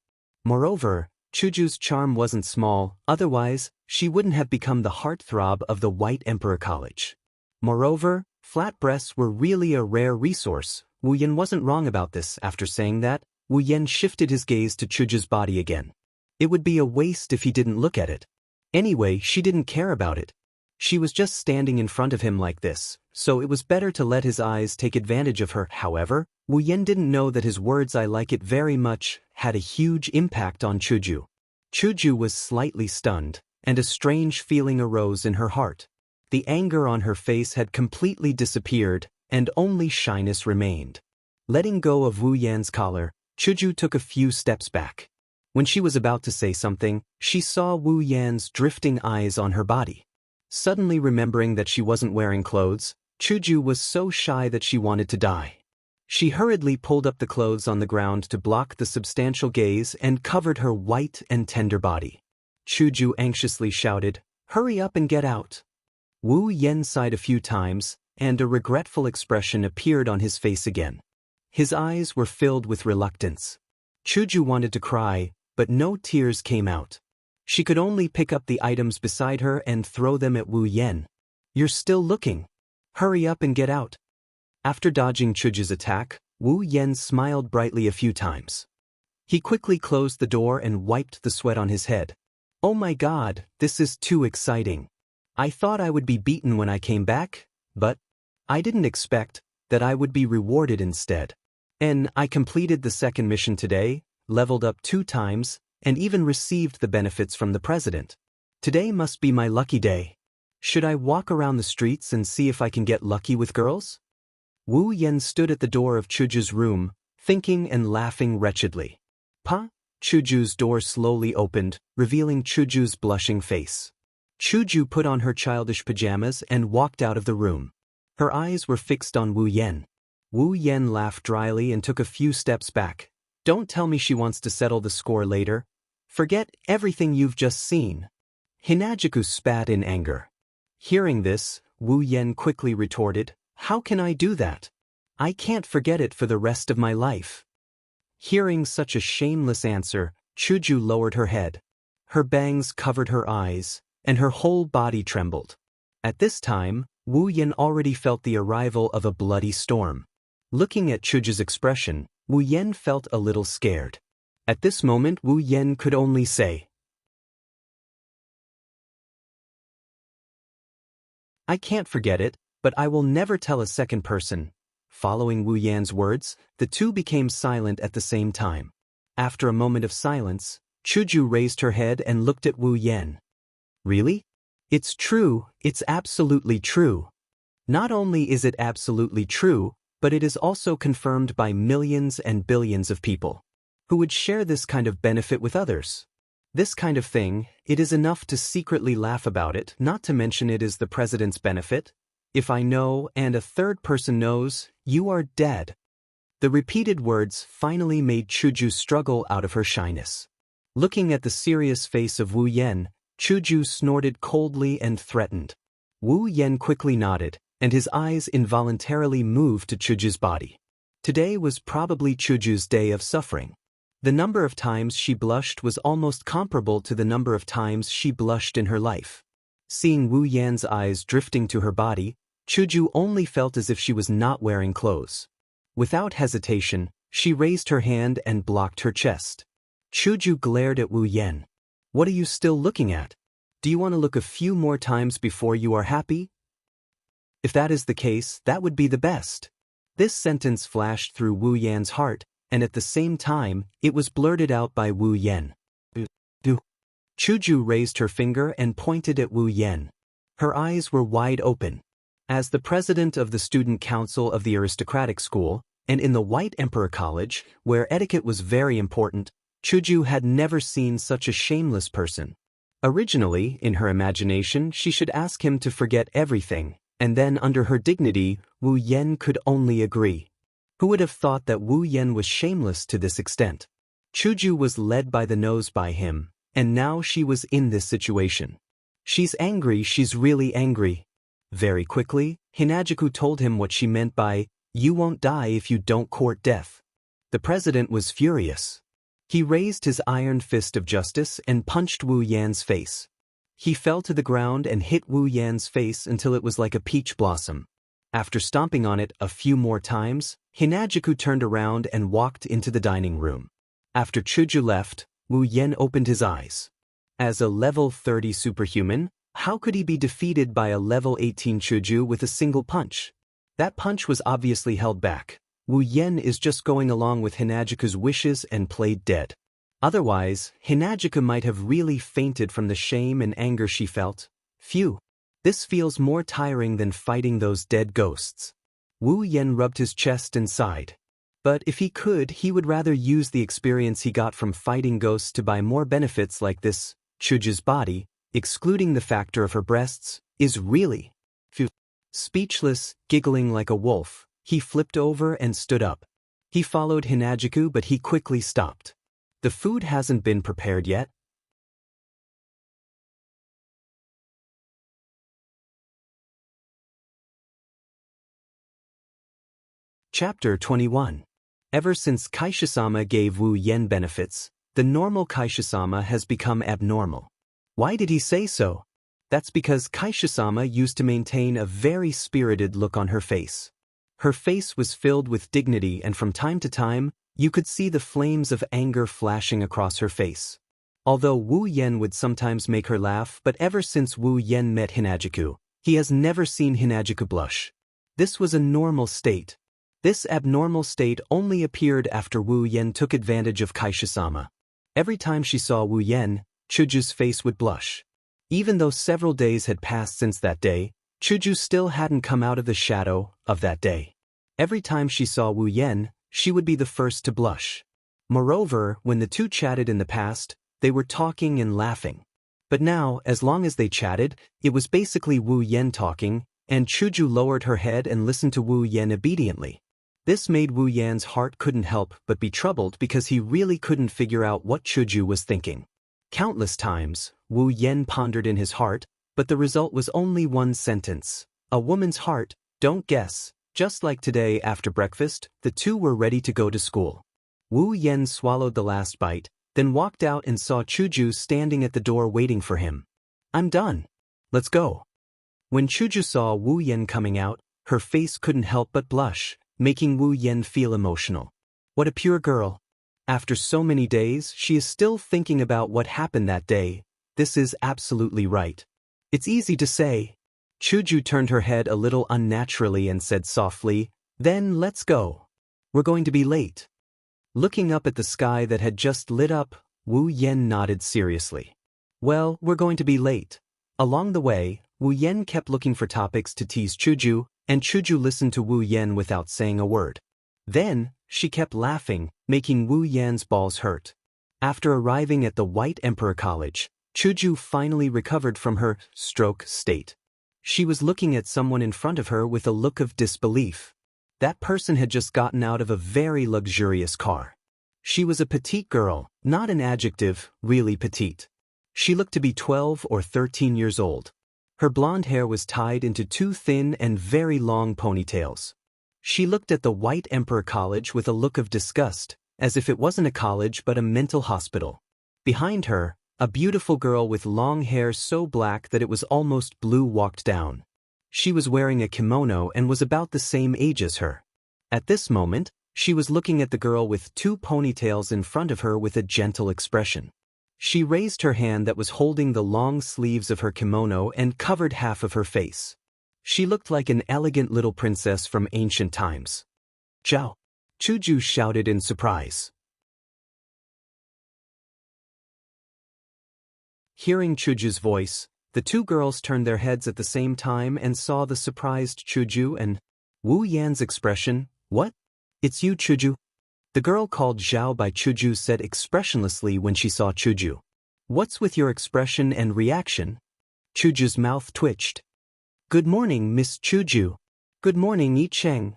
Moreover, Chuju's charm wasn't small, otherwise, she wouldn't have become the heartthrob of the White Emperor College. Moreover, flat breasts were really a rare resource. Wu Yan wasn't wrong about this. After saying that, Wu Yan shifted his gaze to Chuju's body again. It would be a waste if he didn't look at it. Anyway, she didn't care about it. She was just standing in front of him like this, so it was better to let his eyes take advantage of her. However, Wu Yan didn't know that his words "I like it very much" had a huge impact on Chuju. Chuju was slightly stunned, and a strange feeling arose in her heart. The anger on her face had completely disappeared, and only shyness remained. Letting go of Wu Yan's collar, Chuju took a few steps back. When she was about to say something, she saw Wu Yan's drifting eyes on her body. Suddenly remembering that she wasn't wearing clothes, Chuju was so shy that she wanted to die. She hurriedly pulled up the clothes on the ground to block the substantial gaze and covered her white and tender body. Chuju anxiously shouted, "Hurry up and get out." Wu Yan sighed a few times, and a regretful expression appeared on his face again. His eyes were filled with reluctance. Chuju wanted to cry, but no tears came out. She could only pick up the items beside her and throw them at Wu Yan. "You're still looking. Hurry up and get out." After dodging Chuju's attack, Wu Yan smiled brightly a few times. He quickly closed the door and wiped the sweat on his head. "Oh my God, this is too exciting. I thought I would be beaten when I came back, but I didn't expect that I would be rewarded instead. And I completed the second mission today, leveled up 2 times, and even received the benefits from the president. Today must be my lucky day. Should I walk around the streets and see if I can get lucky with girls?" Wu Yan stood at the door of Chuju's room, thinking and laughing wretchedly. "Pa?" Chuju's door slowly opened, revealing Chuju's blushing face. Chuju put on her childish pajamas and walked out of the room. Her eyes were fixed on Wu Yan. Wu Yan laughed dryly and took a few steps back. "Don't tell me she wants to settle the score later. Forget everything you've just seen." Hinajuku spat in anger. Hearing this, Wu Yan quickly retorted, "How can I do that? I can't forget it for the rest of my life." Hearing such a shameless answer, Chuju lowered her head. Her bangs covered her eyes, and her whole body trembled. At this time, Wu Yan already felt the arrival of a bloody storm. Looking at Chuju's expression, Wu Yan felt a little scared. At this moment, Wu Yan could only say, "I can't forget it, but I will never tell a second person." Following Wu Yan's words, the two became silent at the same time. After a moment of silence, Chuju raised her head and looked at Wu Yan. "Really? It's true, it's absolutely true. Not only is it absolutely true, but it is also confirmed by millions and billions of people who would share this kind of benefit with others. This kind of thing, it is enough to secretly laugh about it, not to mention it is the president's benefit. If I know and a third person knows, you are dead." The repeated words finally made Chuju struggle out of her shyness. Looking at the serious face of Wu Yan, Chuju snorted coldly and threatened. Wu Yan quickly nodded, and his eyes involuntarily moved to Chuju's body. Today was probably Chuju's day of suffering. The number of times she blushed was almost comparable to the number of times she blushed in her life. Seeing Wu Yan's eyes drifting to her body, Chuju only felt as if she was not wearing clothes. Without hesitation, she raised her hand and blocked her chest. Chuju glared at Wu Yan. "What are you still looking at? Do you want to look a few more times before you are happy? If that is the case, that would be the best." This sentence flashed through Wu Yan's heart, and at the same time, it was blurted out by Wu Yan. "Do." Chuju raised her finger and pointed at Wu Yan. Her eyes were wide open. As the president of the student council of the aristocratic school, and in the White Emperor College, where etiquette was very important, Chuju had never seen such a shameless person. Originally, in her imagination, she should ask him to forget everything, and then under her dignity, Wu Yen could only agree. Who would have thought that Wu Yen was shameless to this extent? Chuju was led by the nose by him, and now she was in this situation. She's angry, she's really angry. Very quickly, Hinajuku told him what she meant by, "You won't die if you don't court death." The president was furious. He raised his iron fist of justice and punched Wu Yan's face. He fell to the ground and hit Wu Yan's face until it was like a peach blossom. After stomping on it a few more times, Hinajuku turned around and walked into the dining room. After Chuju left, Wu Yan opened his eyes. As a level 30 superhuman, how could he be defeated by a level 18 Chuju with a single punch? That punch was obviously held back. Wu Yan is just going along with Hinajuku's wishes and played dead. Otherwise, Hinajuku might have really fainted from the shame and anger she felt. Phew. This feels more tiring than fighting those dead ghosts. Wu Yan rubbed his chest and sighed. But if he could, he would rather use the experience he got from fighting ghosts to buy more benefits like this. Chuju's body, excluding the factor of her breasts, is really phew. Speechless, giggling like a wolf, he flipped over and stood up. He followed Hinajuku, but he quickly stopped. The food hasn't been prepared yet. Chapter 21. Ever since Kaisha-sama gave Wu Yen benefits, the normal Kaisha-sama has become abnormal. Why did he say so? That's because Kaisha-sama used to maintain a very spirited look on her face. Her face was filled with dignity, and from time to time, you could see the flames of anger flashing across her face. Although Wu Yen would sometimes make her laugh, but ever since Wu Yen met Hinajuku, he has never seen Hinajuku blush. This was a normal state. This abnormal state only appeared after Wu Yen took advantage of Kaisha-sama. Every time she saw Wu Yen, Chuju's face would blush. Even though several days had passed since that day, Chuju still hadn't come out of the shadow of that day. Every time she saw Wu Yen, she would be the first to blush. Moreover, when the two chatted in the past, they were talking and laughing. But now, as long as they chatted, it was basically Wu Yen talking, and Chuju lowered her head and listened to Wu Yen obediently. This made Wu Yan's heart couldn't help but be troubled because he really couldn't figure out what Chuju was thinking. Countless times, Wu Yen pondered in his heart, but the result was only one sentence. A woman's heart, don't guess. Just like today after breakfast, the two were ready to go to school. Wu Yen swallowed the last bite, then walked out and saw Chuju standing at the door waiting for him. "I'm done. Let's go." When Chuju saw Wu Yen coming out, her face couldn't help but blush, making Wu Yen feel emotional. What a pure girl. After so many days, she is still thinking about what happened that day. This is absolutely right. It's easy to say. Chuju turned her head a little unnaturally and said softly, "Then let's go. We're going to be late." Looking up at the sky that had just lit up, Wu Yen nodded seriously. "Well, we're going to be late." Along the way, Wu Yen kept looking for topics to tease Chuju, and Chuju listened to Wu Yen without saying a word. Then, she kept laughing, making Wu Yan's balls hurt. After arriving at the White Emperor College, Chuju finally recovered from her stroke state. She was looking at someone in front of her with a look of disbelief. That person had just gotten out of a very luxurious car. She was a petite girl, not an adjective, really petite. She looked to be 12 or 13 years old. Her blonde hair was tied into two thin and very long ponytails. She looked at the White Emperor College with a look of disgust, as if it wasn't a college but a mental hospital. Behind her, a beautiful girl with long hair so black that it was almost blue walked down. She was wearing a kimono and was about the same age as her. At this moment, she was looking at the girl with two ponytails in front of her with a gentle expression. She raised her hand that was holding the long sleeves of her kimono and covered half of her face. She looked like an elegant little princess from ancient times. "Zhao!" Chuju shouted in surprise. Hearing Chuju's voice, The two girls turned their heads at the same time and saw the surprised Chuju and Wu Yan's expression. What? It's you, Chuju? The girl called Zhao by Chuju said expressionlessly when she saw Chuju. What's with your expression and reaction? Chuju's mouth twitched. Good morning, Miss Chuju. Good morning, Yi Cheng.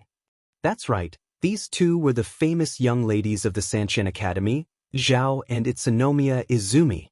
That's right, these two were the famous young ladies of the Sanqian Academy, Zhao and Itsunomiya Izumi.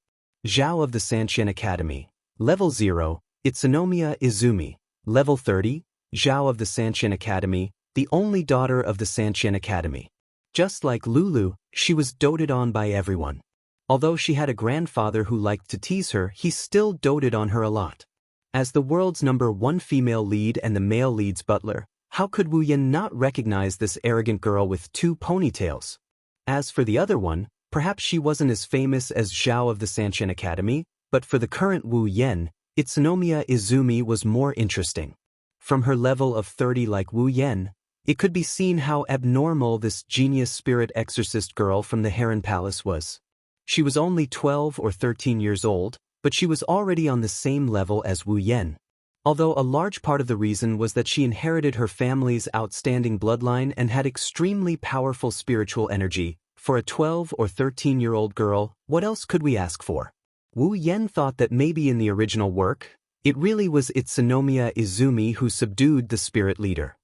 Zhao of the Sanqian Academy, Level 0, Itsunomiya Izumi, Level 30, Zhao of the Sanqian Academy, the only daughter of the Sanqian Academy. Just like Lulu, she was doted on by everyone. Although she had a grandfather who liked to tease her, he still doted on her a lot. As the world's #1 female lead and the male lead's butler, how could Wu Yan not recognize this arrogant girl with 2 ponytails? As for the other one, perhaps she wasn't as famous as Zhao of the Sanqian Academy, but for the current Wu Yan, Itsunomiya Izumi was more interesting. From her level of 30 like Wu Yan, it could be seen how abnormal this genius spirit exorcist girl from the Heron Palace was. She was only 12 or 13 years old, but she was already on the same level as Wu Yan. Although a large part of the reason was that she inherited her family's outstanding bloodline and had extremely powerful spiritual energy, for a 12 or 13-year-old girl, what else could we ask for? Wu Yan thought that maybe in the original work, it really was Itsunomiya Izumi who subdued the spirit leader.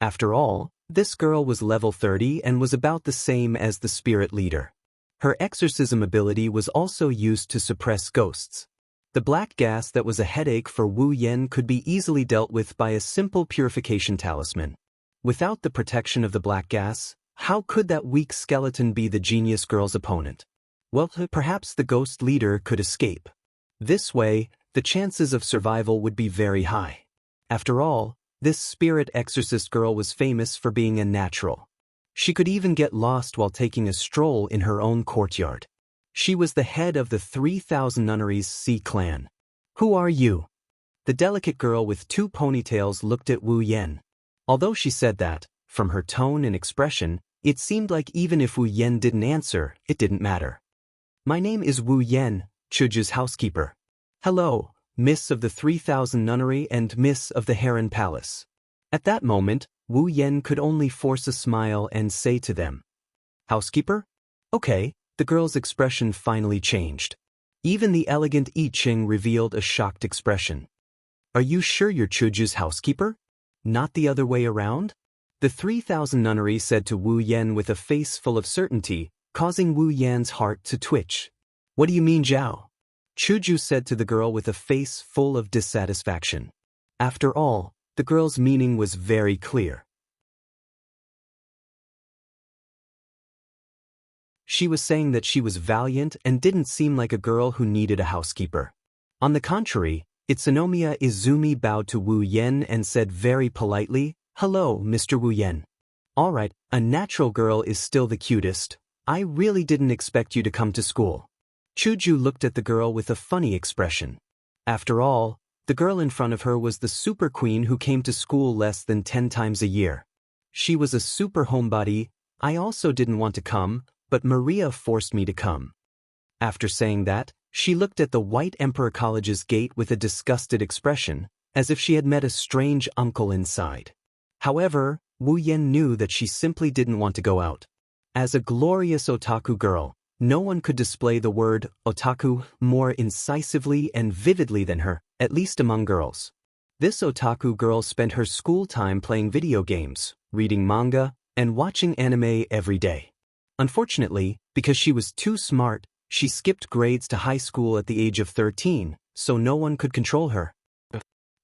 After all, this girl was level 30 and was about the same as the spirit leader. Her exorcism ability was also used to suppress ghosts. The black gas that was a headache for Wu Yan could be easily dealt with by a simple purification talisman. Without the protection of the black gas, how could that weak skeleton be the genius girl's opponent? Well, perhaps the ghost leader could escape. This way, the chances of survival would be very high. After all, this spirit exorcist girl was famous for being a natural. She could even get lost while taking a stroll in her own courtyard. She was the head of the 3,000 nunneries C clan. Who are you? The delicate girl with 2 ponytails looked at Wu Yan. Although she said that, from her tone and expression, it seemed like even if Wu Yan didn't answer, it didn't matter. My name is Wu Yan, Chuju's housekeeper. Hello, Miss of the 3,000 nunnery and Miss of the Heron Palace. At that moment, Wu Yan could only force a smile and say to them, Housekeeper? Okay, the girl's expression finally changed. Even the elegant I Ching revealed a shocked expression. Are you sure you're Chuju's housekeeper? Not the other way around? The 3,000 nunnery said to Wu Yan with a face full of certainty, causing Wu Yan's heart to twitch. What do you mean, Zhao? Chuju said to the girl with a face full of dissatisfaction. After all, the girl's meaning was very clear. She was saying that she was valiant and didn't seem like a girl who needed a housekeeper. On the contrary, Itsunomiya Izumi bowed to Wu Yan and said very politely, Hello, Mr. Wu Yan. Alright, a natural girl is still the cutest. I really didn't expect you to come to school. Chuju looked at the girl with a funny expression. After all, the girl in front of her was the super queen who came to school less than 10 times a year. She was a super homebody. I also didn't want to come, but Maria forced me to come. After saying that, she looked at the White Emperor College's gate with a disgusted expression, as if she had met a strange uncle inside. However, Wu Yan knew that she simply didn't want to go out. As a glorious otaku girl, no one could display the word otaku more incisively and vividly than her, at least among girls. This otaku girl spent her school time playing video games, reading manga, and watching anime every day. Unfortunately, because she was too smart, she skipped grades to high school at the age of 13, so no one could control her.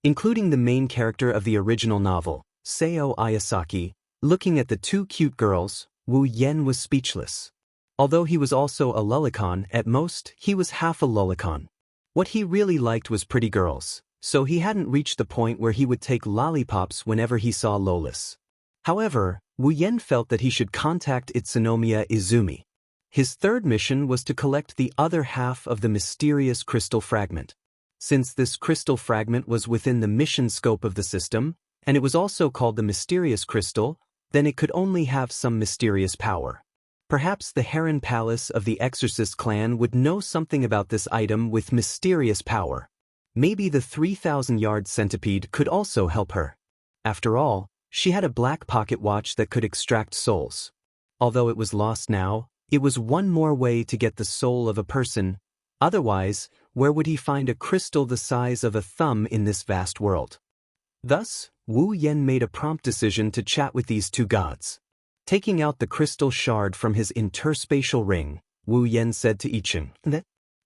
Including the main character of the original novel, Seo Ayasaki, looking at the 2 cute girls, Wu Yan was speechless. Although he was also a lolicon, at most, he was half a lolicon. What he really liked was pretty girls, so he hadn't reached the point where he would take lollipops whenever he saw lolis. However, Wu Yan felt that he should contact Itsunomiya Izumi. His third mission was to collect the other half of the mysterious crystal fragment. Since this crystal fragment was within the mission scope of the system, and it was also called the mysterious crystal, then it could only have some mysterious power. Perhaps the Heron Palace of the Exorcist clan would know something about this item with mysterious power. Maybe the 3,000-yard centipede could also help her. After all, she had a black pocket watch that could extract souls. Although it was lost now, it was one more way to get the soul of a person. Otherwise, where would he find a crystal the size of a thumb in this vast world? Thus, Wu Yan made a prompt decision to chat with these two gods. Taking out the crystal shard from his interspatial ring, Wu Yan said to Yicheng,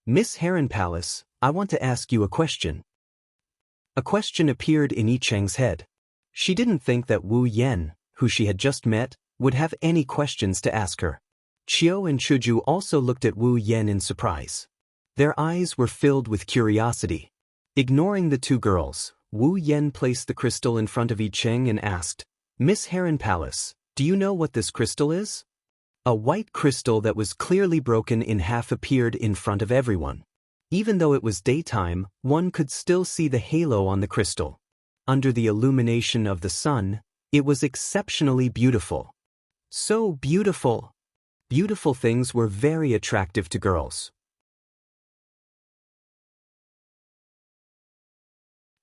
"Miss Heron Palace, I want to ask you a question." A question appeared in Yicheng's head. She didn't think that Wu Yan, who she had just met, would have any questions to ask her. Qiu and Chuju also looked at Wu Yan in surprise. Their eyes were filled with curiosity. Ignoring the two girls, Wu Yan placed the crystal in front of Yicheng and asked, "Miss Heron Palace, do you know what this crystal is?" A white crystal that was clearly broken in half appeared in front of everyone. Even though it was daytime, one could still see the halo on the crystal. Under the illumination of the sun, it was exceptionally beautiful. So beautiful. Beautiful things were very attractive to girls.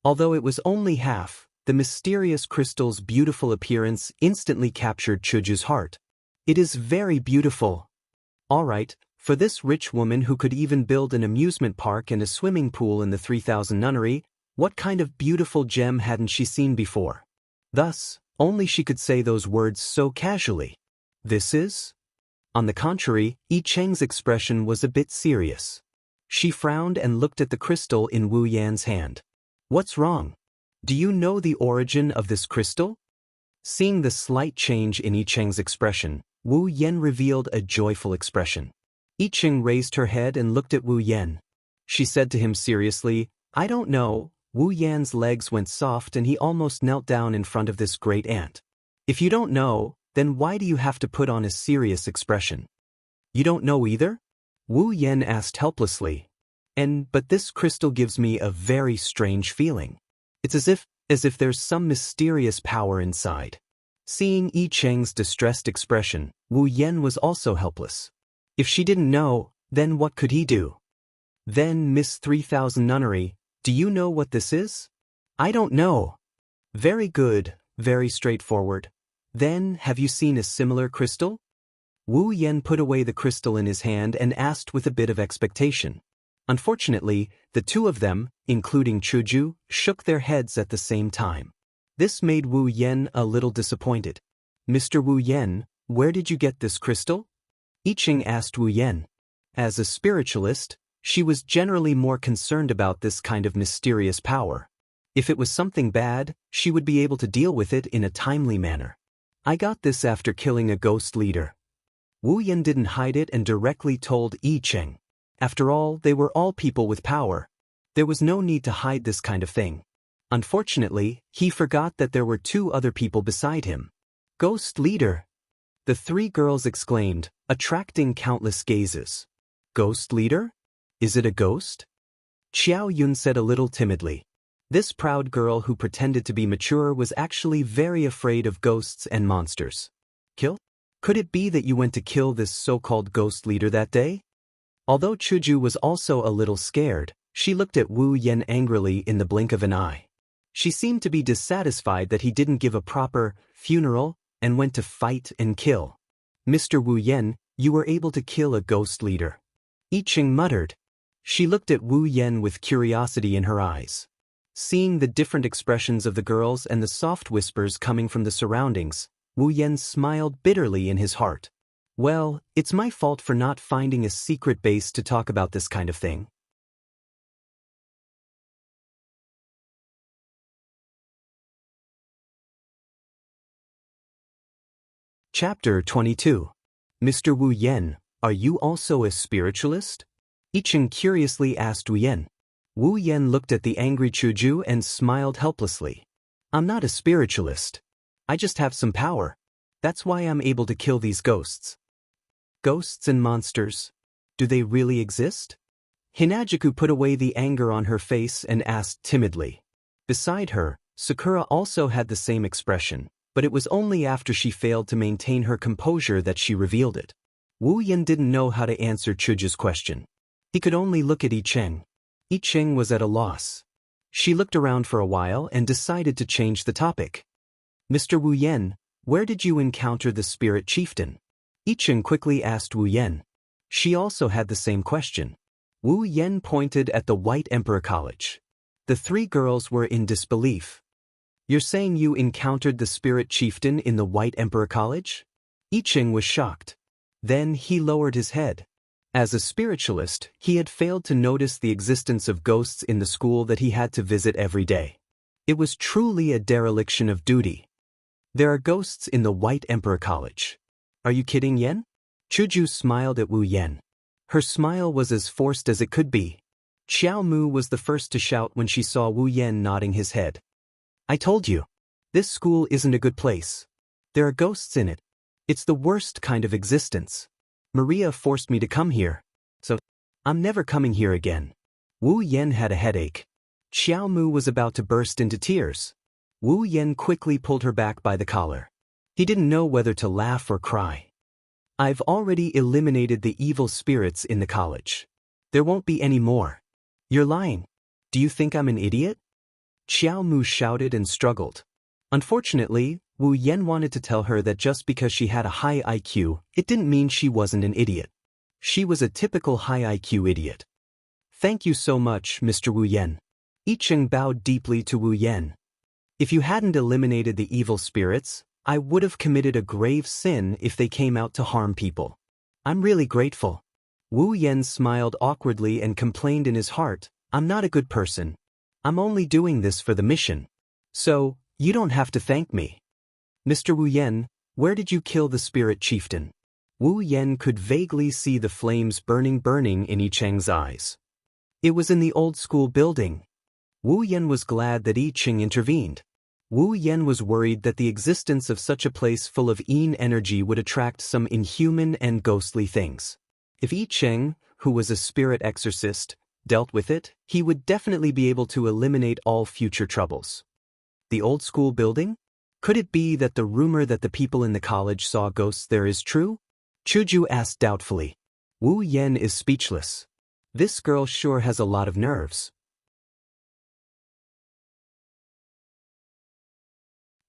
Although it was only half, the mysterious crystal's beautiful appearance instantly captured Chuju's heart. "It is very beautiful." All right, for this rich woman who could even build an amusement park and a swimming pool in the 3,000 nunnery, what kind of beautiful gem hadn't she seen before? Thus, only she could say those words so casually. "This is?" On the contrary, Yicheng's expression was a bit serious. She frowned and looked at the crystal in Wu Yan's hand. "What's wrong? Do you know the origin of this crystal?" Seeing the slight change in Yicheng's expression, Wu Yan revealed a joyful expression. Yicheng raised her head and looked at Wu Yan. She said to him seriously, "I don't know." Wu Yan's legs went soft and he almost knelt down in front of this great ant. "If you don't know, then why do you have to put on a serious expression?" "You don't know either?" Wu Yan asked helplessly. But this crystal gives me a very strange feeling. It's as if there's some mysterious power inside." Seeing Yicheng's distressed expression, Wu Yan was also helpless. If she didn't know, then what could he do? "Then, Miss 3,000 Nunnery, do you know what this is?" "I don't know." "Very good, very straightforward. Then, have you seen a similar crystal?" Wu Yan put away the crystal in his hand and asked with a bit of expectation. Unfortunately, the two of them, including Chuju, shook their heads at the same time. This made Wu Yan a little disappointed. "Mr. Wu Yan, where did you get this crystal?" Yicheng asked Wu Yan. As a spiritualist, she was generally more concerned about this kind of mysterious power. If it was something bad, she would be able to deal with it in a timely manner. "I got this after killing a ghost leader." Wu Yan didn't hide it and directly told Yicheng. After all, they were all people with power. There was no need to hide this kind of thing. Unfortunately, he forgot that there were two other people beside him. "Ghost leader!" The three girls exclaimed, attracting countless gazes. "Ghost leader? Is it a ghost?" Xiao Yun said a little timidly. This proud girl who pretended to be mature was actually very afraid of ghosts and monsters. "Kill? Could it be that you went to kill this so-called ghost leader that day?" Although Chuju was also a little scared, she looked at Wu Yan angrily in the blink of an eye. She seemed to be dissatisfied that he didn't give a proper funeral and went to fight and kill. "Mr. Wu Yan, you were able to kill a ghost leader." Yicheng muttered. She looked at Wu Yan with curiosity in her eyes. Seeing the different expressions of the girls and the soft whispers coming from the surroundings, Wu Yan smiled bitterly in his heart. "Well, it's my fault for not finding a secret base to talk about this kind of thing." Chapter 22. Mr. Wu Yan, are you also a spiritualist? Yicheng curiously asked Wu Yan. Wu Yan looked at the angry Chuju and smiled helplessly. "I'm not a spiritualist. I just have some power. That's why I'm able to kill these ghosts." "Ghosts and monsters. Do they really exist?" Hinajuku put away the anger on her face and asked timidly. Beside her, Sakura also had the same expression, but it was only after she failed to maintain her composure that she revealed it. Wu Yan didn't know how to answer Chuju's question. He could only look at Yicheng. Yicheng was at a loss. She looked around for a while and decided to change the topic. Mr. Wu Yen, where did you encounter the spirit chieftain? I Ching quickly asked Wu Yen. She also had the same question. Wu Yen pointed at the White Emperor College. The three girls were in disbelief. You're saying you encountered the spirit chieftain in the White Emperor College? I Ching was shocked. Then he lowered his head. As a spiritualist, he had failed to notice the existence of ghosts in the school that he had to visit every day. It was truly a dereliction of duty. There are ghosts in the White Emperor College. Are you kidding, Yen? Chuju smiled at Wu Yen. Her smile was as forced as it could be. Xiao Mu was the first to shout when she saw Wu Yen nodding his head. I told you. This school isn't a good place. There are ghosts in it. It's the worst kind of existence. Maria forced me to come here. So, I'm never coming here again. Wu Yen had a headache. Xiao Mu was about to burst into tears. Wu Yen quickly pulled her back by the collar. He didn't know whether to laugh or cry. I've already eliminated the evil spirits in the college. There won't be any more. You're lying. Do you think I'm an idiot? Xiao Mu shouted and struggled. Unfortunately, Wu Yen wanted to tell her that just because she had a high IQ, it didn't mean she wasn't an idiot. She was a typical high IQ idiot. Thank you so much, Mr. Wu Yen. I Ching bowed deeply to Wu Yen. If you hadn't eliminated the evil spirits, I would have committed a grave sin if they came out to harm people. I'm really grateful. Wu Yen smiled awkwardly and complained in his heart, I'm not a good person. I'm only doing this for the mission. So, you don't have to thank me. Mr. Wu Yen, where did you kill the spirit chieftain? Wu Yen could vaguely see the flames burning in I Cheng's eyes. It was in the old school building. Wu Yen was glad that I Ching intervened. Wu Yen was worried that the existence of such a place full of Yin energy would attract some inhuman and ghostly things. If I Ching, who was a spirit exorcist, dealt with it, he would definitely be able to eliminate all future troubles. The old school building? Could it be that the rumor that the people in the college saw ghosts there is true? Chuju asked doubtfully. Wu Yen is speechless. This girl sure has a lot of nerves.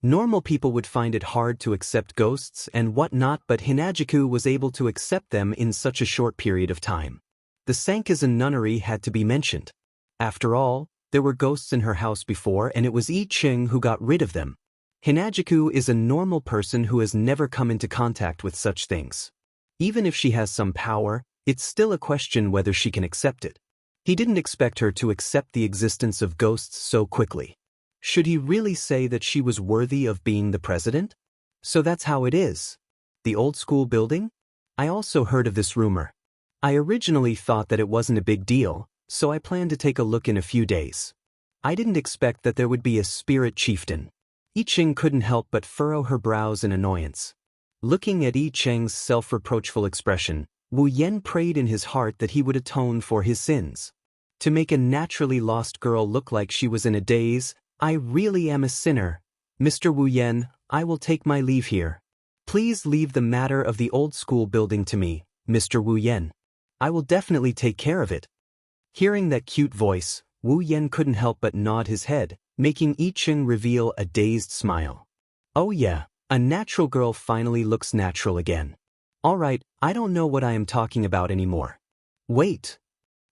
Normal people would find it hard to accept ghosts and whatnot, but Hinajiku was able to accept them in such a short period of time. The Sankazan nunnery had to be mentioned. After all, there were ghosts in her house before and it was I Ching who got rid of them. Hinajiku is a normal person who has never come into contact with such things. Even if she has some power, it's still a question whether she can accept it. He didn't expect her to accept the existence of ghosts so quickly. Should he really say that she was worthy of being the president? So that's how it is. The old school building? I also heard of this rumor. I originally thought that it wasn't a big deal, so I planned to take a look in a few days. I didn't expect that there would be a spirit chieftain. I Ching couldn't help but furrow her brows in annoyance. Looking at I Cheng's self-reproachful expression, Wu Yen prayed in his heart that he would atone for his sins. To make a naturally lost girl look like she was in a daze, I really am a sinner. Mr. Wu Yen, I will take my leave here. Please leave the matter of the old school building to me, Mr. Wu Yen. I will definitely take care of it. Hearing that cute voice, Wu Yen couldn't help but nod his head, making I Ching reveal a dazed smile. Oh yeah, a natural girl finally looks natural again. Alright, I don't know what I am talking about anymore. Wait.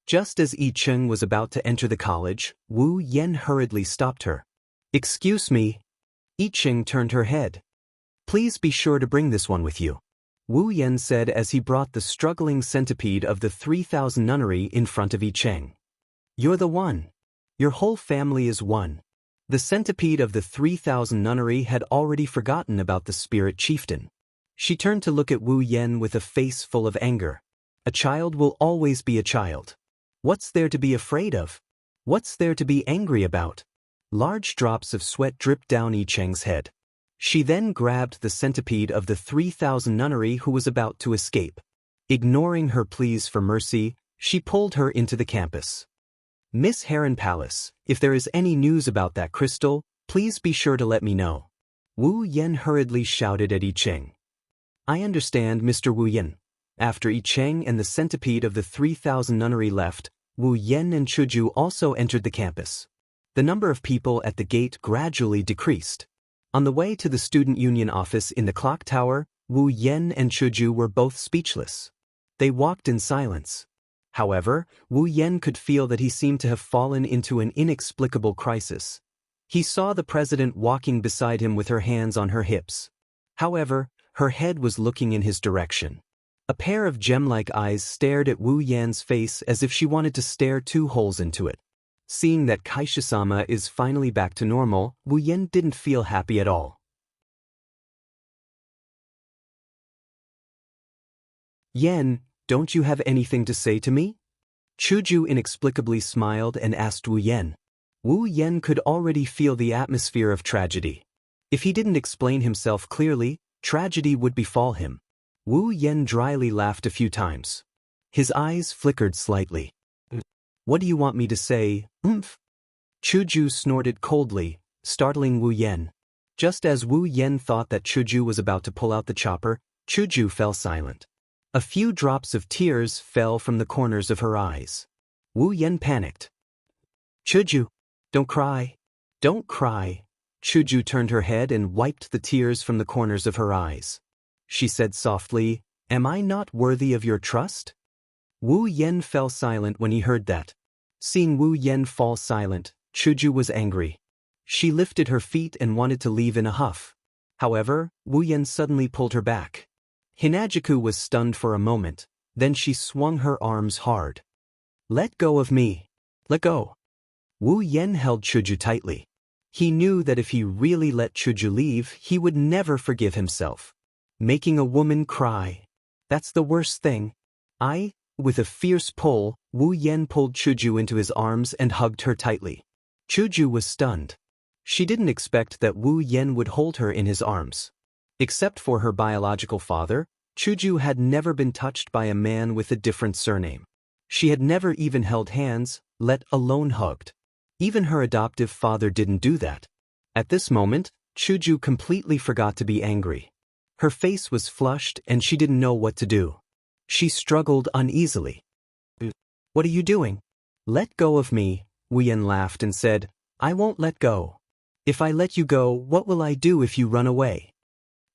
Just as I Ching was about to enter the college, Wu Yen hurriedly stopped her. Excuse me. I Ching turned her head. Please be sure to bring this one with you. Wu Yen said as he brought the struggling centipede of the 3000 nunnery in front of I Ching. You're the one. Your whole family is one. The centipede of the 3000 nunnery had already forgotten about the spirit chieftain. She turned to look at Wu Yen with a face full of anger. A child will always be a child. What's there to be afraid of? What's there to be angry about? Large drops of sweat dripped down I Cheng's head. She then grabbed the centipede of the 3000 nunnery who was about to escape. Ignoring her pleas for mercy, she pulled her into the campus. Miss Heron Palace, if there is any news about that crystal, please be sure to let me know. Wu Yen hurriedly shouted at I Ching. I understand, Mr. Wu Yen. After I Ching and the centipede of the 3000 nunnery left, Wu Yen and Chuju also entered the campus. The number of people at the gate gradually decreased. On the way to the student union office in the clock tower, Wu Yan and Chuju were both speechless. They walked in silence. However, Wu Yan could feel that he seemed to have fallen into an inexplicable crisis. He saw the president walking beside him with her hands on her hips. However, her head was looking in his direction. A pair of gem-like eyes stared at Wu Yan's face as if she wanted to stare 2 holes into it. Seeing that Kaisha-sama is finally back to normal, Wu Yan didn't feel happy at all. Yan, don't you have anything to say to me? Chuju inexplicably smiled and asked Wu Yan. Wu Yan could already feel the atmosphere of tragedy. If he didn't explain himself clearly, tragedy would befall him. Wu Yan dryly laughed a few times. His eyes flickered slightly. What do you want me to say, oomph? Chuju snorted coldly, startling Wu Yan. Just as Wu Yan thought that Chuju was about to pull out the chopper, Chuju fell silent. A few drops of tears fell from the corners of her eyes. Wu Yan panicked. Chuju, don't cry. Don't cry. Chuju turned her head and wiped the tears from the corners of her eyes. She said softly, Am I not worthy of your trust? Wu Yan fell silent when he heard that. Seeing Wu Yan fall silent, Chuju was angry. She lifted her feet and wanted to leave in a huff. However, Wu Yan suddenly pulled her back. Hinajiku was stunned for a moment, then she swung her arms hard. Let go of me. Let go. Wu Yan held Chuju tightly. He knew that if he really let Chuju leave, he would never forgive himself. Making a woman cry. That's the worst thing. With a fierce pull, Wu Yan pulled Chuju into his arms and hugged her tightly. Chuju was stunned. She didn't expect that Wu Yan would hold her in his arms. Except for her biological father, Chuju had never been touched by a man with a different surname. She had never even held hands, let alone hugged. Even her adoptive father didn't do that. At this moment, Chuju completely forgot to be angry. Her face was flushed and she didn't know what to do. She struggled uneasily. What are you doing? Let go of me, Wu Yan laughed and said, I won't let go. If I let you go, what will I do if you run away?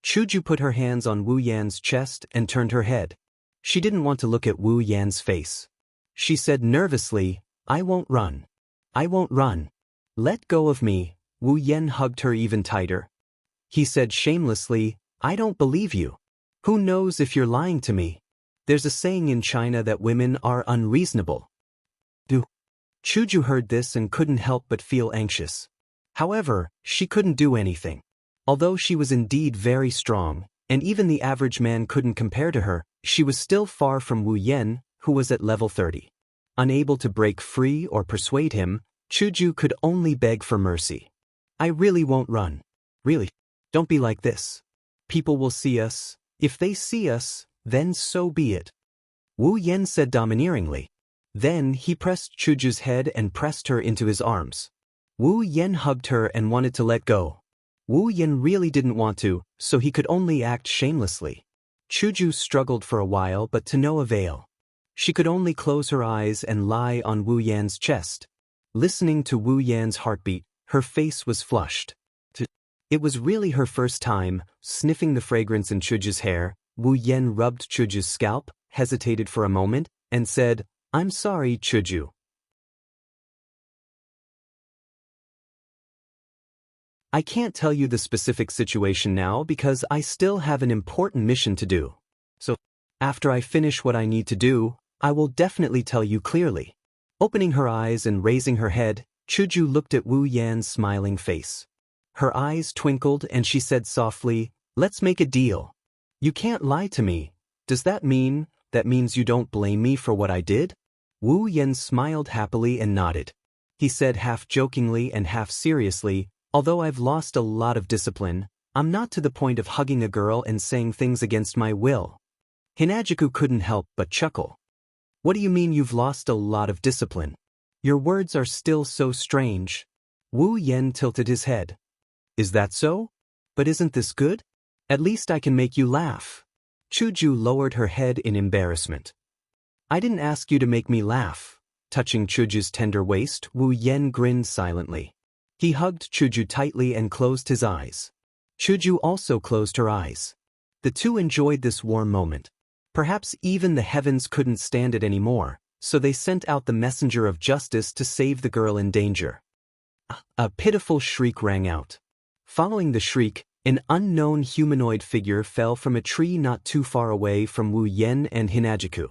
Chuju put her hands on Wu Yan's chest and turned her head. She didn't want to look at Wu Yan's face. She said nervously, I won't run. I won't run. Let go of me. Wu Yan hugged her even tighter. He said shamelessly, I don't believe you. Who knows if you're lying to me? There's a saying in China that women are unreasonable. Chuju heard this and couldn't help but feel anxious. However, she couldn't do anything. Although she was indeed very strong, and even the average man couldn't compare to her, she was still far from Wu Yan, who was at level 30. Unable to break free or persuade him, Chuju could only beg for mercy. I really won't run. Really. Don't be like this. People will see us. If they see us, then so be it. Wu Yan said domineeringly. Then he pressed Chuju's head and pressed her into his arms. Wu Yan hugged her and wanted to let go. Wu Yan really didn't want to, so he could only act shamelessly. Chuju struggled for a while but to no avail. She could only close her eyes and lie on Wu Yan's chest. Listening to Wu Yan's heartbeat, her face was flushed. It was really her first time, sniffing the fragrance in Chuju's hair. Wu Yan rubbed Chuju's scalp, hesitated for a moment, and said, I'm sorry, Chuju. I can't tell you the specific situation now because I still have an important mission to do. So, after I finish what I need to do, I will definitely tell you clearly. Opening her eyes and raising her head, Chuju looked at Wu Yan's smiling face. Her eyes twinkled and she said softly, Let's make a deal. You can't lie to me. Does that means you don't blame me for what I did? Wu Yan smiled happily and nodded. He said half jokingly and half seriously, although I've lost a lot of discipline, I'm not to the point of hugging a girl and saying things against my will. Hinajiku couldn't help but chuckle. What do you mean you've lost a lot of discipline? Your words are still so strange. Wu Yan tilted his head. Is that so? But isn't this good? At least I can make you laugh. Chuju lowered her head in embarrassment. I didn't ask you to make me laugh. Touching Chuju's tender waist, Wu Yan grinned silently. He hugged Chuju tightly and closed his eyes. Chuju also closed her eyes. The two enjoyed this warm moment. Perhaps even the heavens couldn't stand it anymore, so they sent out the messenger of justice to save the girl in danger. A pitiful shriek rang out. Following the shriek, an unknown humanoid figure fell from a tree not too far away from Wu Yen and Hinajiku.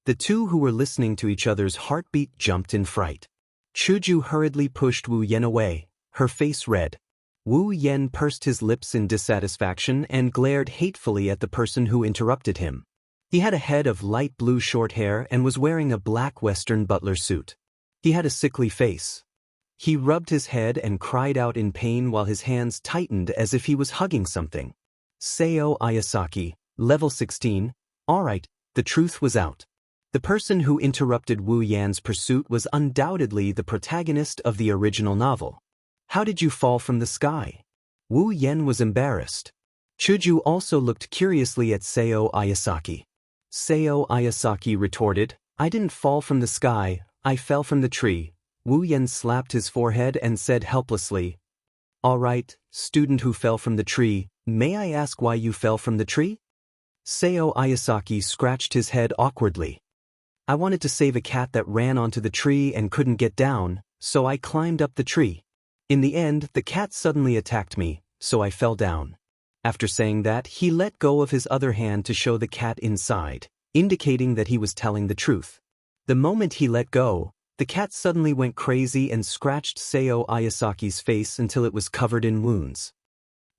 The two who were listening to each other's heartbeat jumped in fright. Chuju hurriedly pushed Wu Yen away, her face red. Wu Yen pursed his lips in dissatisfaction and glared hatefully at the person who interrupted him. He had a head of light blue short hair and was wearing a black Western butler suit. He had a sickly face. He rubbed his head and cried out in pain while his hands tightened as if he was hugging something. Seo Ayasaki, level 16, alright, the truth was out. The person who interrupted Wu Yan's pursuit was undoubtedly the protagonist of the original novel. How did you fall from the sky? Wu Yan was embarrassed. Chuju also looked curiously at Seo Ayasaki. Seo Ayasaki retorted, I didn't fall from the sky, I fell from the tree. Wu Yan slapped his forehead and said helplessly, all right, student who fell from the tree, may I ask why you fell from the tree? Seo Ayasaki scratched his head awkwardly. I wanted to save a cat that ran onto the tree and couldn't get down, so I climbed up the tree. In the end, the cat suddenly attacked me, so I fell down. After saying that, he let go of his other hand to show the cat inside, indicating that he was telling the truth. The moment he let go, the cat suddenly went crazy and scratched Seo Ayasaki's face until it was covered in wounds.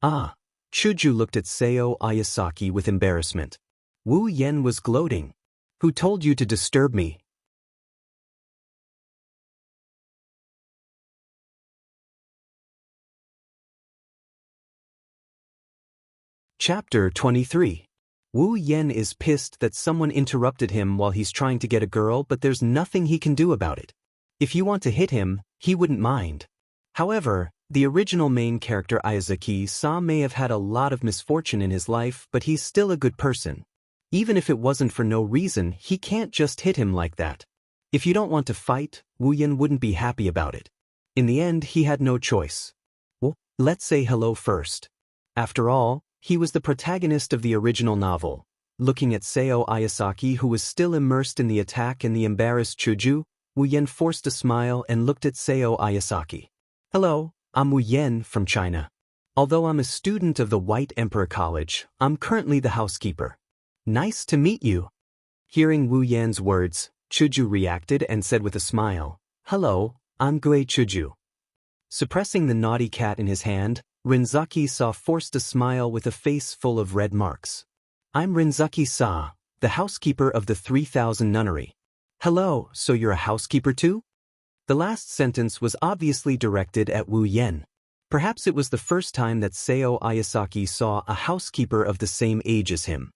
Ah! Chuju looked at Seo Ayasaki with embarrassment. Wu Yen was gloating. Who told you to disturb me? Chapter 23. Wu Yen is pissed that someone interrupted him while he's trying to get a girl, but there's nothing he can do about it. If you want to hit him, he wouldn't mind. However, the original main character Ayasaki-sa may have had a lot of misfortune in his life, but he's still a good person. Even if it wasn't for no reason, he can't just hit him like that. If you don't want to fight, Wu Yen wouldn't be happy about it. In the end, he had no choice. Well, let's say hello first. After all, he was the protagonist of the original novel. Looking at Seo Ayasaki, who was still immersed in the attack and the embarrassed Chuju, Wu Yen forced a smile and looked at Seo Ayasaki. Hello, I'm Wu Yen from China. Although I'm a student of the White Emperor College, I'm currently the housekeeper. Nice to meet you. Hearing Wu Yan's words, Chuju reacted and said with a smile, Hello, I'm Gue Chuju. Suppressing the naughty cat in his hand, Rinzaki-sa forced a smile with a face full of red marks. I'm Rinzaki-sa, the housekeeper of the 3000 nunnery. Hello, so you're a housekeeper too? The last sentence was obviously directed at Wu Yen. Perhaps it was the first time that Seo Ayasaki saw a housekeeper of the same age as him.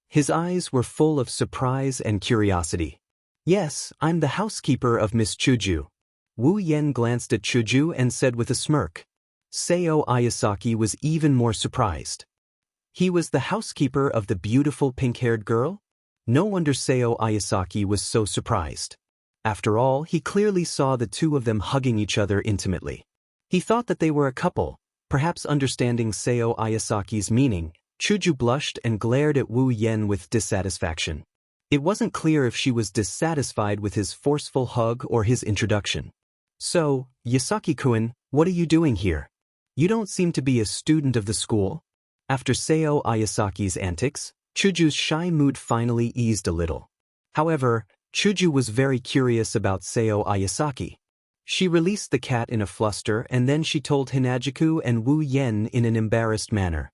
His eyes were full of surprise and curiosity. Yes, I'm the housekeeper of Miss Chuju. Wu Yen glanced at Chuju and said with a smirk. Seo Ayasaki was even more surprised. He was the housekeeper of the beautiful pink-haired girl? No wonder Seo Ayasaki was so surprised. After all, he clearly saw the two of them hugging each other intimately. He thought that they were a couple. Perhaps understanding Seo Ayasaki's meaning, Chuju blushed and glared at Wu Yen with dissatisfaction. It wasn't clear if she was dissatisfied with his forceful hug or his introduction. So, Yasaki-kun, what are you doing here? You don't seem to be a student of the school. After Seo Ayasaki's antics, Chuju's shy mood finally eased a little. However, Chuju was very curious about Seo Ayasaki. She released the cat in a fluster and then she told Hinajiku and Wu Yen in an embarrassed manner.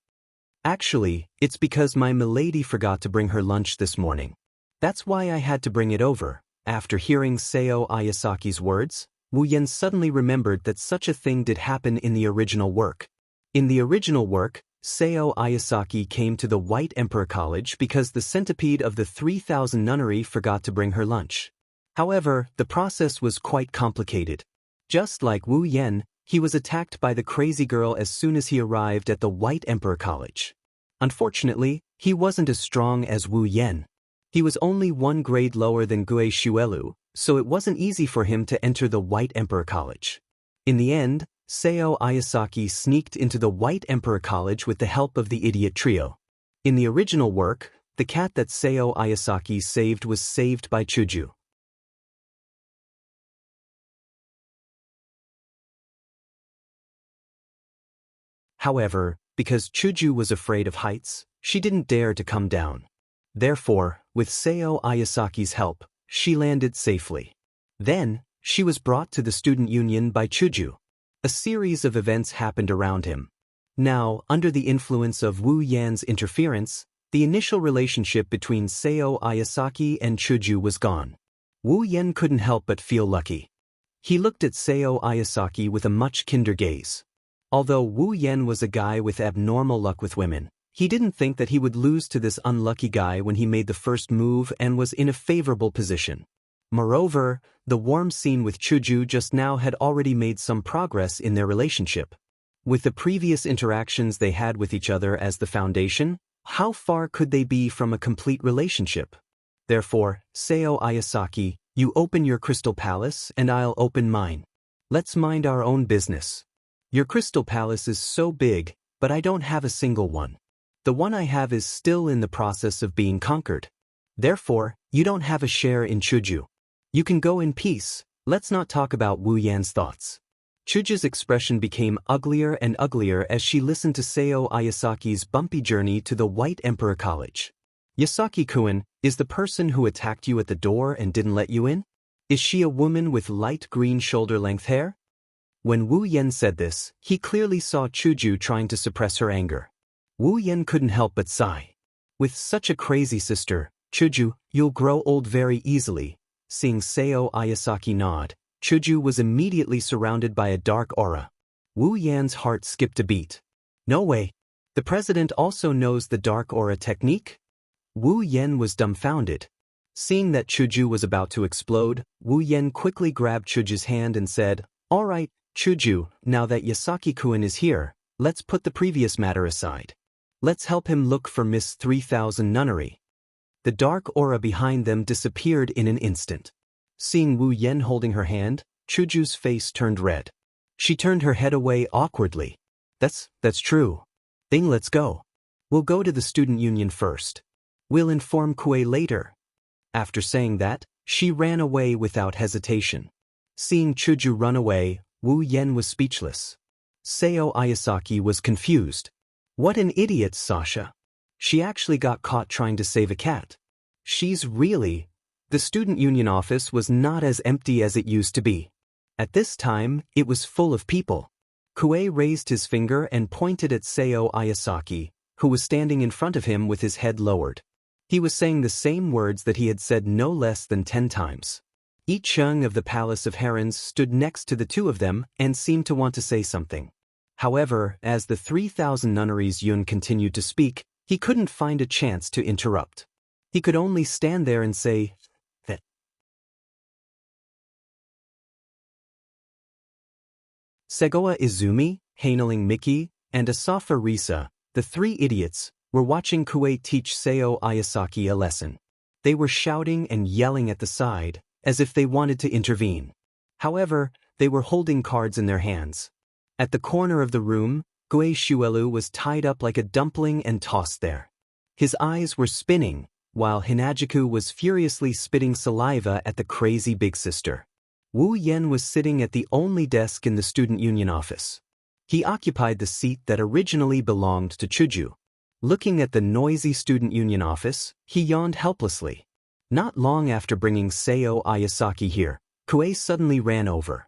Actually, it's because my milady forgot to bring her lunch this morning. That's why I had to bring it over. After hearing Seo Ayasaki's words, Wu Yen suddenly remembered that such a thing did happen in the original work. In the original work, Seo Ayasaki came to the White Emperor College because the centipede of the 3000 nunnery forgot to bring her lunch. However, the process was quite complicated. Just like Wu Yen, he was attacked by the crazy girl as soon as he arrived at the White Emperor College. Unfortunately, he wasn't as strong as Wu Yen. He was only one grade lower than Gue Shuelu, so it wasn't easy for him to enter the White Emperor College. In the end, Seo Ayasaki sneaked into the White Emperor College with the help of the idiot trio. In the original work, the cat that Seo Ayasaki saved was saved by Chuju. However, because Chuju was afraid of heights, she didn't dare to come down. Therefore, with Seo Ayasaki's help, she landed safely. Then, she was brought to the student union by Chuju. A series of events happened around him. Now, under the influence of Wu Yan's interference, the initial relationship between Seo Ayasaki and Chuju was gone. Wu Yan couldn't help but feel lucky. He looked at Seo Ayasaki with a much kinder gaze. Although Wu Yan was a guy with abnormal luck with women, he didn't think that he would lose to this unlucky guy when he made the first move and was in a favorable position. Moreover, the warm scene with Chuju just now had already made some progress in their relationship. With the previous interactions they had with each other as the foundation, how far could they be from a complete relationship? Therefore, Seo Ayasaki, you open your crystal palace and I'll open mine. Let's mind our own business. Your crystal palace is so big, but I don't have a single one. The one I have is still in the process of being conquered. Therefore, you don't have a share in Chuju. You can go in peace. Let's not talk about Wu Yan's thoughts. Chuju's expression became uglier and uglier as she listened to Seo Ayasaki's bumpy journey to the White Emperor College. Yasaki-kun, is the person who attacked you at the door and didn't let you in? Is she a woman with light green shoulder-length hair? When Wu Yan said this, he clearly saw Chuju trying to suppress her anger. Wu Yan couldn't help but sigh. With such a crazy sister, Chuju, you'll grow old very easily. Seeing Seo Ayasaki nod, Chuju was immediately surrounded by a dark aura. Wu Yan's heart skipped a beat. No way. The president also knows the dark aura technique? Wu Yan was dumbfounded. Seeing that Chuju was about to explode, Wu Yan quickly grabbed Chuju's hand and said, "All right, Chuju, now that Yasaki-kun is here, let's put the previous matter aside. Let's help him look for Miss 3000 Nunnery." The dark aura behind them disappeared in an instant. Seeing Wu Yan holding her hand, Chuju's face turned red. She turned her head away awkwardly. That's true. Then let's go. We'll go to the student union first. We'll inform Kuei later. After saying that, she ran away without hesitation. Seeing Chuju run away, Wu Yan was speechless. Seo Ayasaki was confused. What an idiot, Sasha. She actually got caught trying to save a cat. She's really... The student union office was not as empty as it used to be. At this time, it was full of people. Kuei raised his finger and pointed at Seo Ayasaki, who was standing in front of him with his head lowered. He was saying the same words that he had said no less than 10 times. Yi Chung of the Palace of Herons stood next to the two of them and seemed to want to say something. However, as the 3000 Nunnery's Yun continued to speak, he couldn't find a chance to interrupt. He could only stand there and say, that. Segoa Izumi, Hainaling Miki, and Asafa Risa, the three idiots, were watching Kuei teach Seo Ayasaki a lesson. They were shouting and yelling at the side, as if they wanted to intervene. However, they were holding cards in their hands. At the corner of the room, Kuei Shuelu was tied up like a dumpling and tossed there. His eyes were spinning, while Hinajiku was furiously spitting saliva at the crazy big sister. Wu Yan was sitting at the only desk in the student union office. He occupied the seat that originally belonged to Chuju. Looking at the noisy student union office, he yawned helplessly. Not long after bringing Seo Ayasaki here, Kuei suddenly ran over.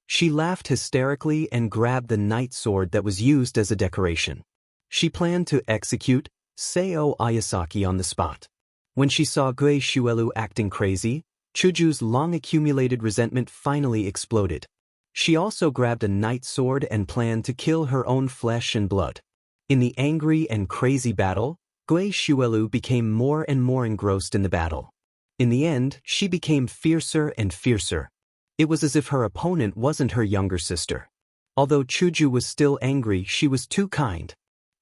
She laughed hysterically and grabbed the knight sword that was used as a decoration. She planned to execute Seo Ayasaki on the spot. When she saw Kuei Shuelu acting crazy, Chuju's long-accumulated resentment finally exploded. She also grabbed a knight sword and planned to kill her own flesh and blood. In the angry and crazy battle, Kuei Shuelu became more and more engrossed in the battle. In the end, she became fiercer and fiercer. It was as if her opponent wasn't her younger sister. Although Chuju was still angry, she was too kind.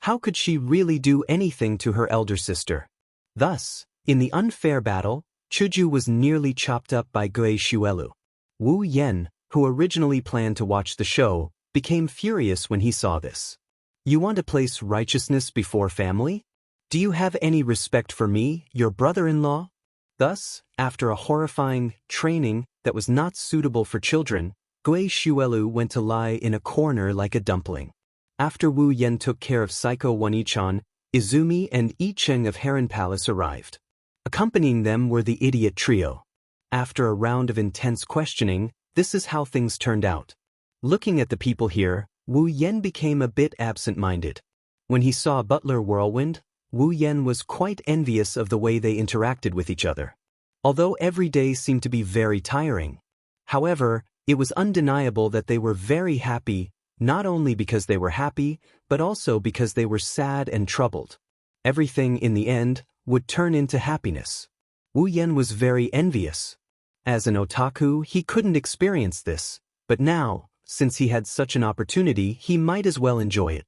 How could she really do anything to her elder sister? Thus, in the unfair battle, Chuju was nearly chopped up by Kuei Shuelu. Wu Yan, who originally planned to watch the show, became furious when he saw this. You want to place righteousness before family? Do you have any respect for me, your brother-in-law? Thus, after a horrifying training that was not suitable for children, Gui Shuelu went to lie in a corner like a dumpling. After Wu Yan took care of Psycho Wanichan, Izumi and I Cheng of Heron Palace arrived. Accompanying them were the idiot trio. After a round of intense questioning, this is how things turned out. Looking at the people here, Wu Yan became a bit absent-minded. When he saw Butler Whirlwind, Wu Yan was quite envious of the way they interacted with each other. Although every day seemed to be very tiring. However, it was undeniable that they were very happy, not only because they were happy, but also because they were sad and troubled. Everything, in the end, would turn into happiness. Wu Yan was very envious. As an otaku, he couldn't experience this, but now, since he had such an opportunity, he might as well enjoy it.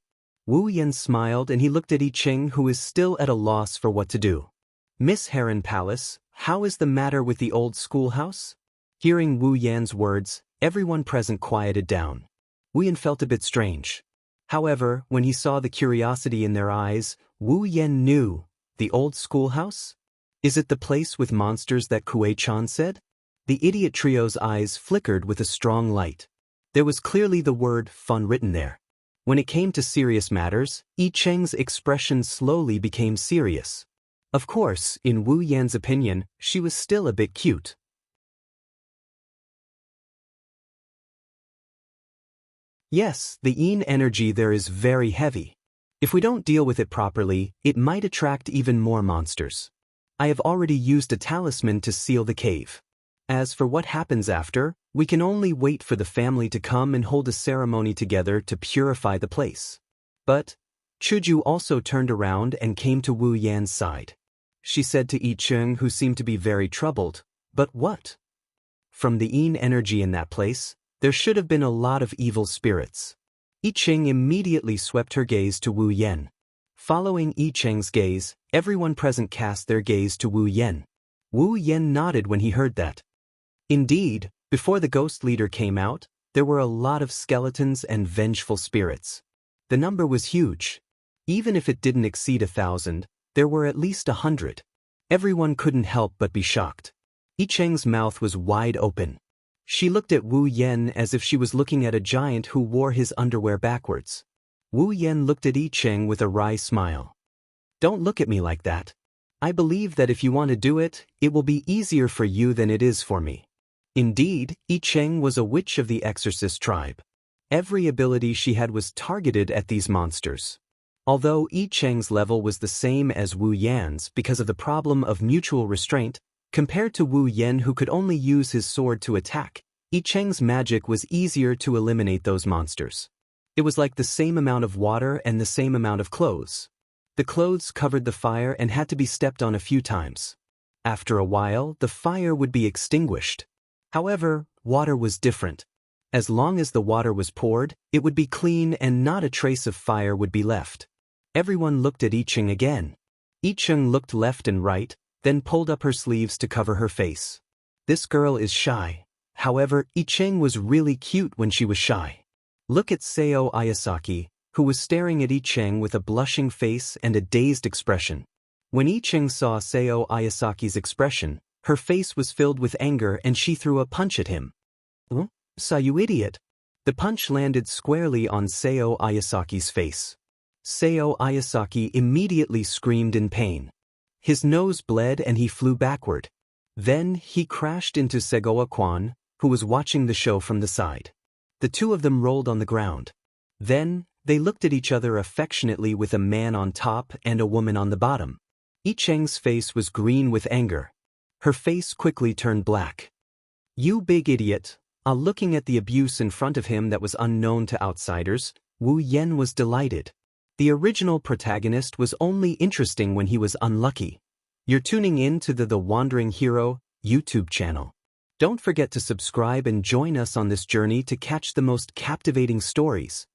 Wu Yan smiled and he looked at I Cheng, who is still at a loss for what to do. Miss Heron Palace, how is the matter with the old schoolhouse? Hearing Wu Yan's words, everyone present quieted down. Wu Yan felt a bit strange. However, when he saw the curiosity in their eyes, Wu Yan knew. The old schoolhouse? Is it the place with monsters that Kuei-chan said? The idiot trio's eyes flickered with a strong light. There was clearly the word fun written there. When it came to serious matters, I Cheng's expression slowly became serious. Of course, in Wu Yan's opinion, she was still a bit cute. Yes, the yin energy there is very heavy. If we don't deal with it properly, it might attract even more monsters. I have already used a talisman to seal the cave. As for what happens after, we can only wait for the family to come and hold a ceremony together to purify the place. But, Chuju also turned around and came to Wu Yan's side. She said to I Cheng, who seemed to be very troubled, "But what?" From the yin energy in that place, there should have been a lot of evil spirits. I Cheng immediately swept her gaze to Wu Yan. Following I Cheng's gaze, everyone present cast their gaze to Wu Yan. Wu Yan nodded when he heard that. Indeed, before the ghost leader came out, there were a lot of skeletons and vengeful spirits. The number was huge. Even if it didn't exceed 1,000, there were at least 100. Everyone couldn't help but be shocked. I Cheng's mouth was wide open. She looked at Wu Yan as if she was looking at a giant who wore his underwear backwards. Wu Yan looked at I Cheng with a wry smile. "Don't look at me like that. I believe that if you want to do it, it will be easier for you than it is for me." Indeed, I Cheng was a witch of the exorcist tribe. Every ability she had was targeted at these monsters. Although I Cheng's level was the same as Wu Yan's because of the problem of mutual restraint, compared to Wu Yan, who could only use his sword to attack, I Cheng's magic was easier to eliminate those monsters. It was like the same amount of water and the same amount of clothes. The clothes covered the fire and had to be stepped on a few times. After a while, the fire would be extinguished. However, water was different. As long as the water was poured, it would be clean and not a trace of fire would be left. Everyone looked at I Cheng again. I Cheng looked left and right, then pulled up her sleeves to cover her face. This girl is shy. However, I Cheng was really cute when she was shy. Look at Seo Ayasaki, who was staring at I Cheng with a blushing face and a dazed expression. When I Cheng saw Seo Ayasaki's expression, her face was filled with anger and she threw a punch at him. "Huh? Saw you idiot." The punch landed squarely on Seo Ayasaki's face. Seo Ayasaki immediately screamed in pain. His nose bled and he flew backward. Then he crashed into Segoa Kwan, who was watching the show from the side. The two of them rolled on the ground. Then, they looked at each other affectionately with a man on top and a woman on the bottom. I Cheng's face was green with anger. Her face quickly turned black. "You big idiot." Looking at the abuse in front of him that was unknown to outsiders, Wu Yan was delighted. The original protagonist was only interesting when he was unlucky. You're tuning in to the Wandering Hero YouTube channel. Don't forget to subscribe and join us on this journey to catch the most captivating stories.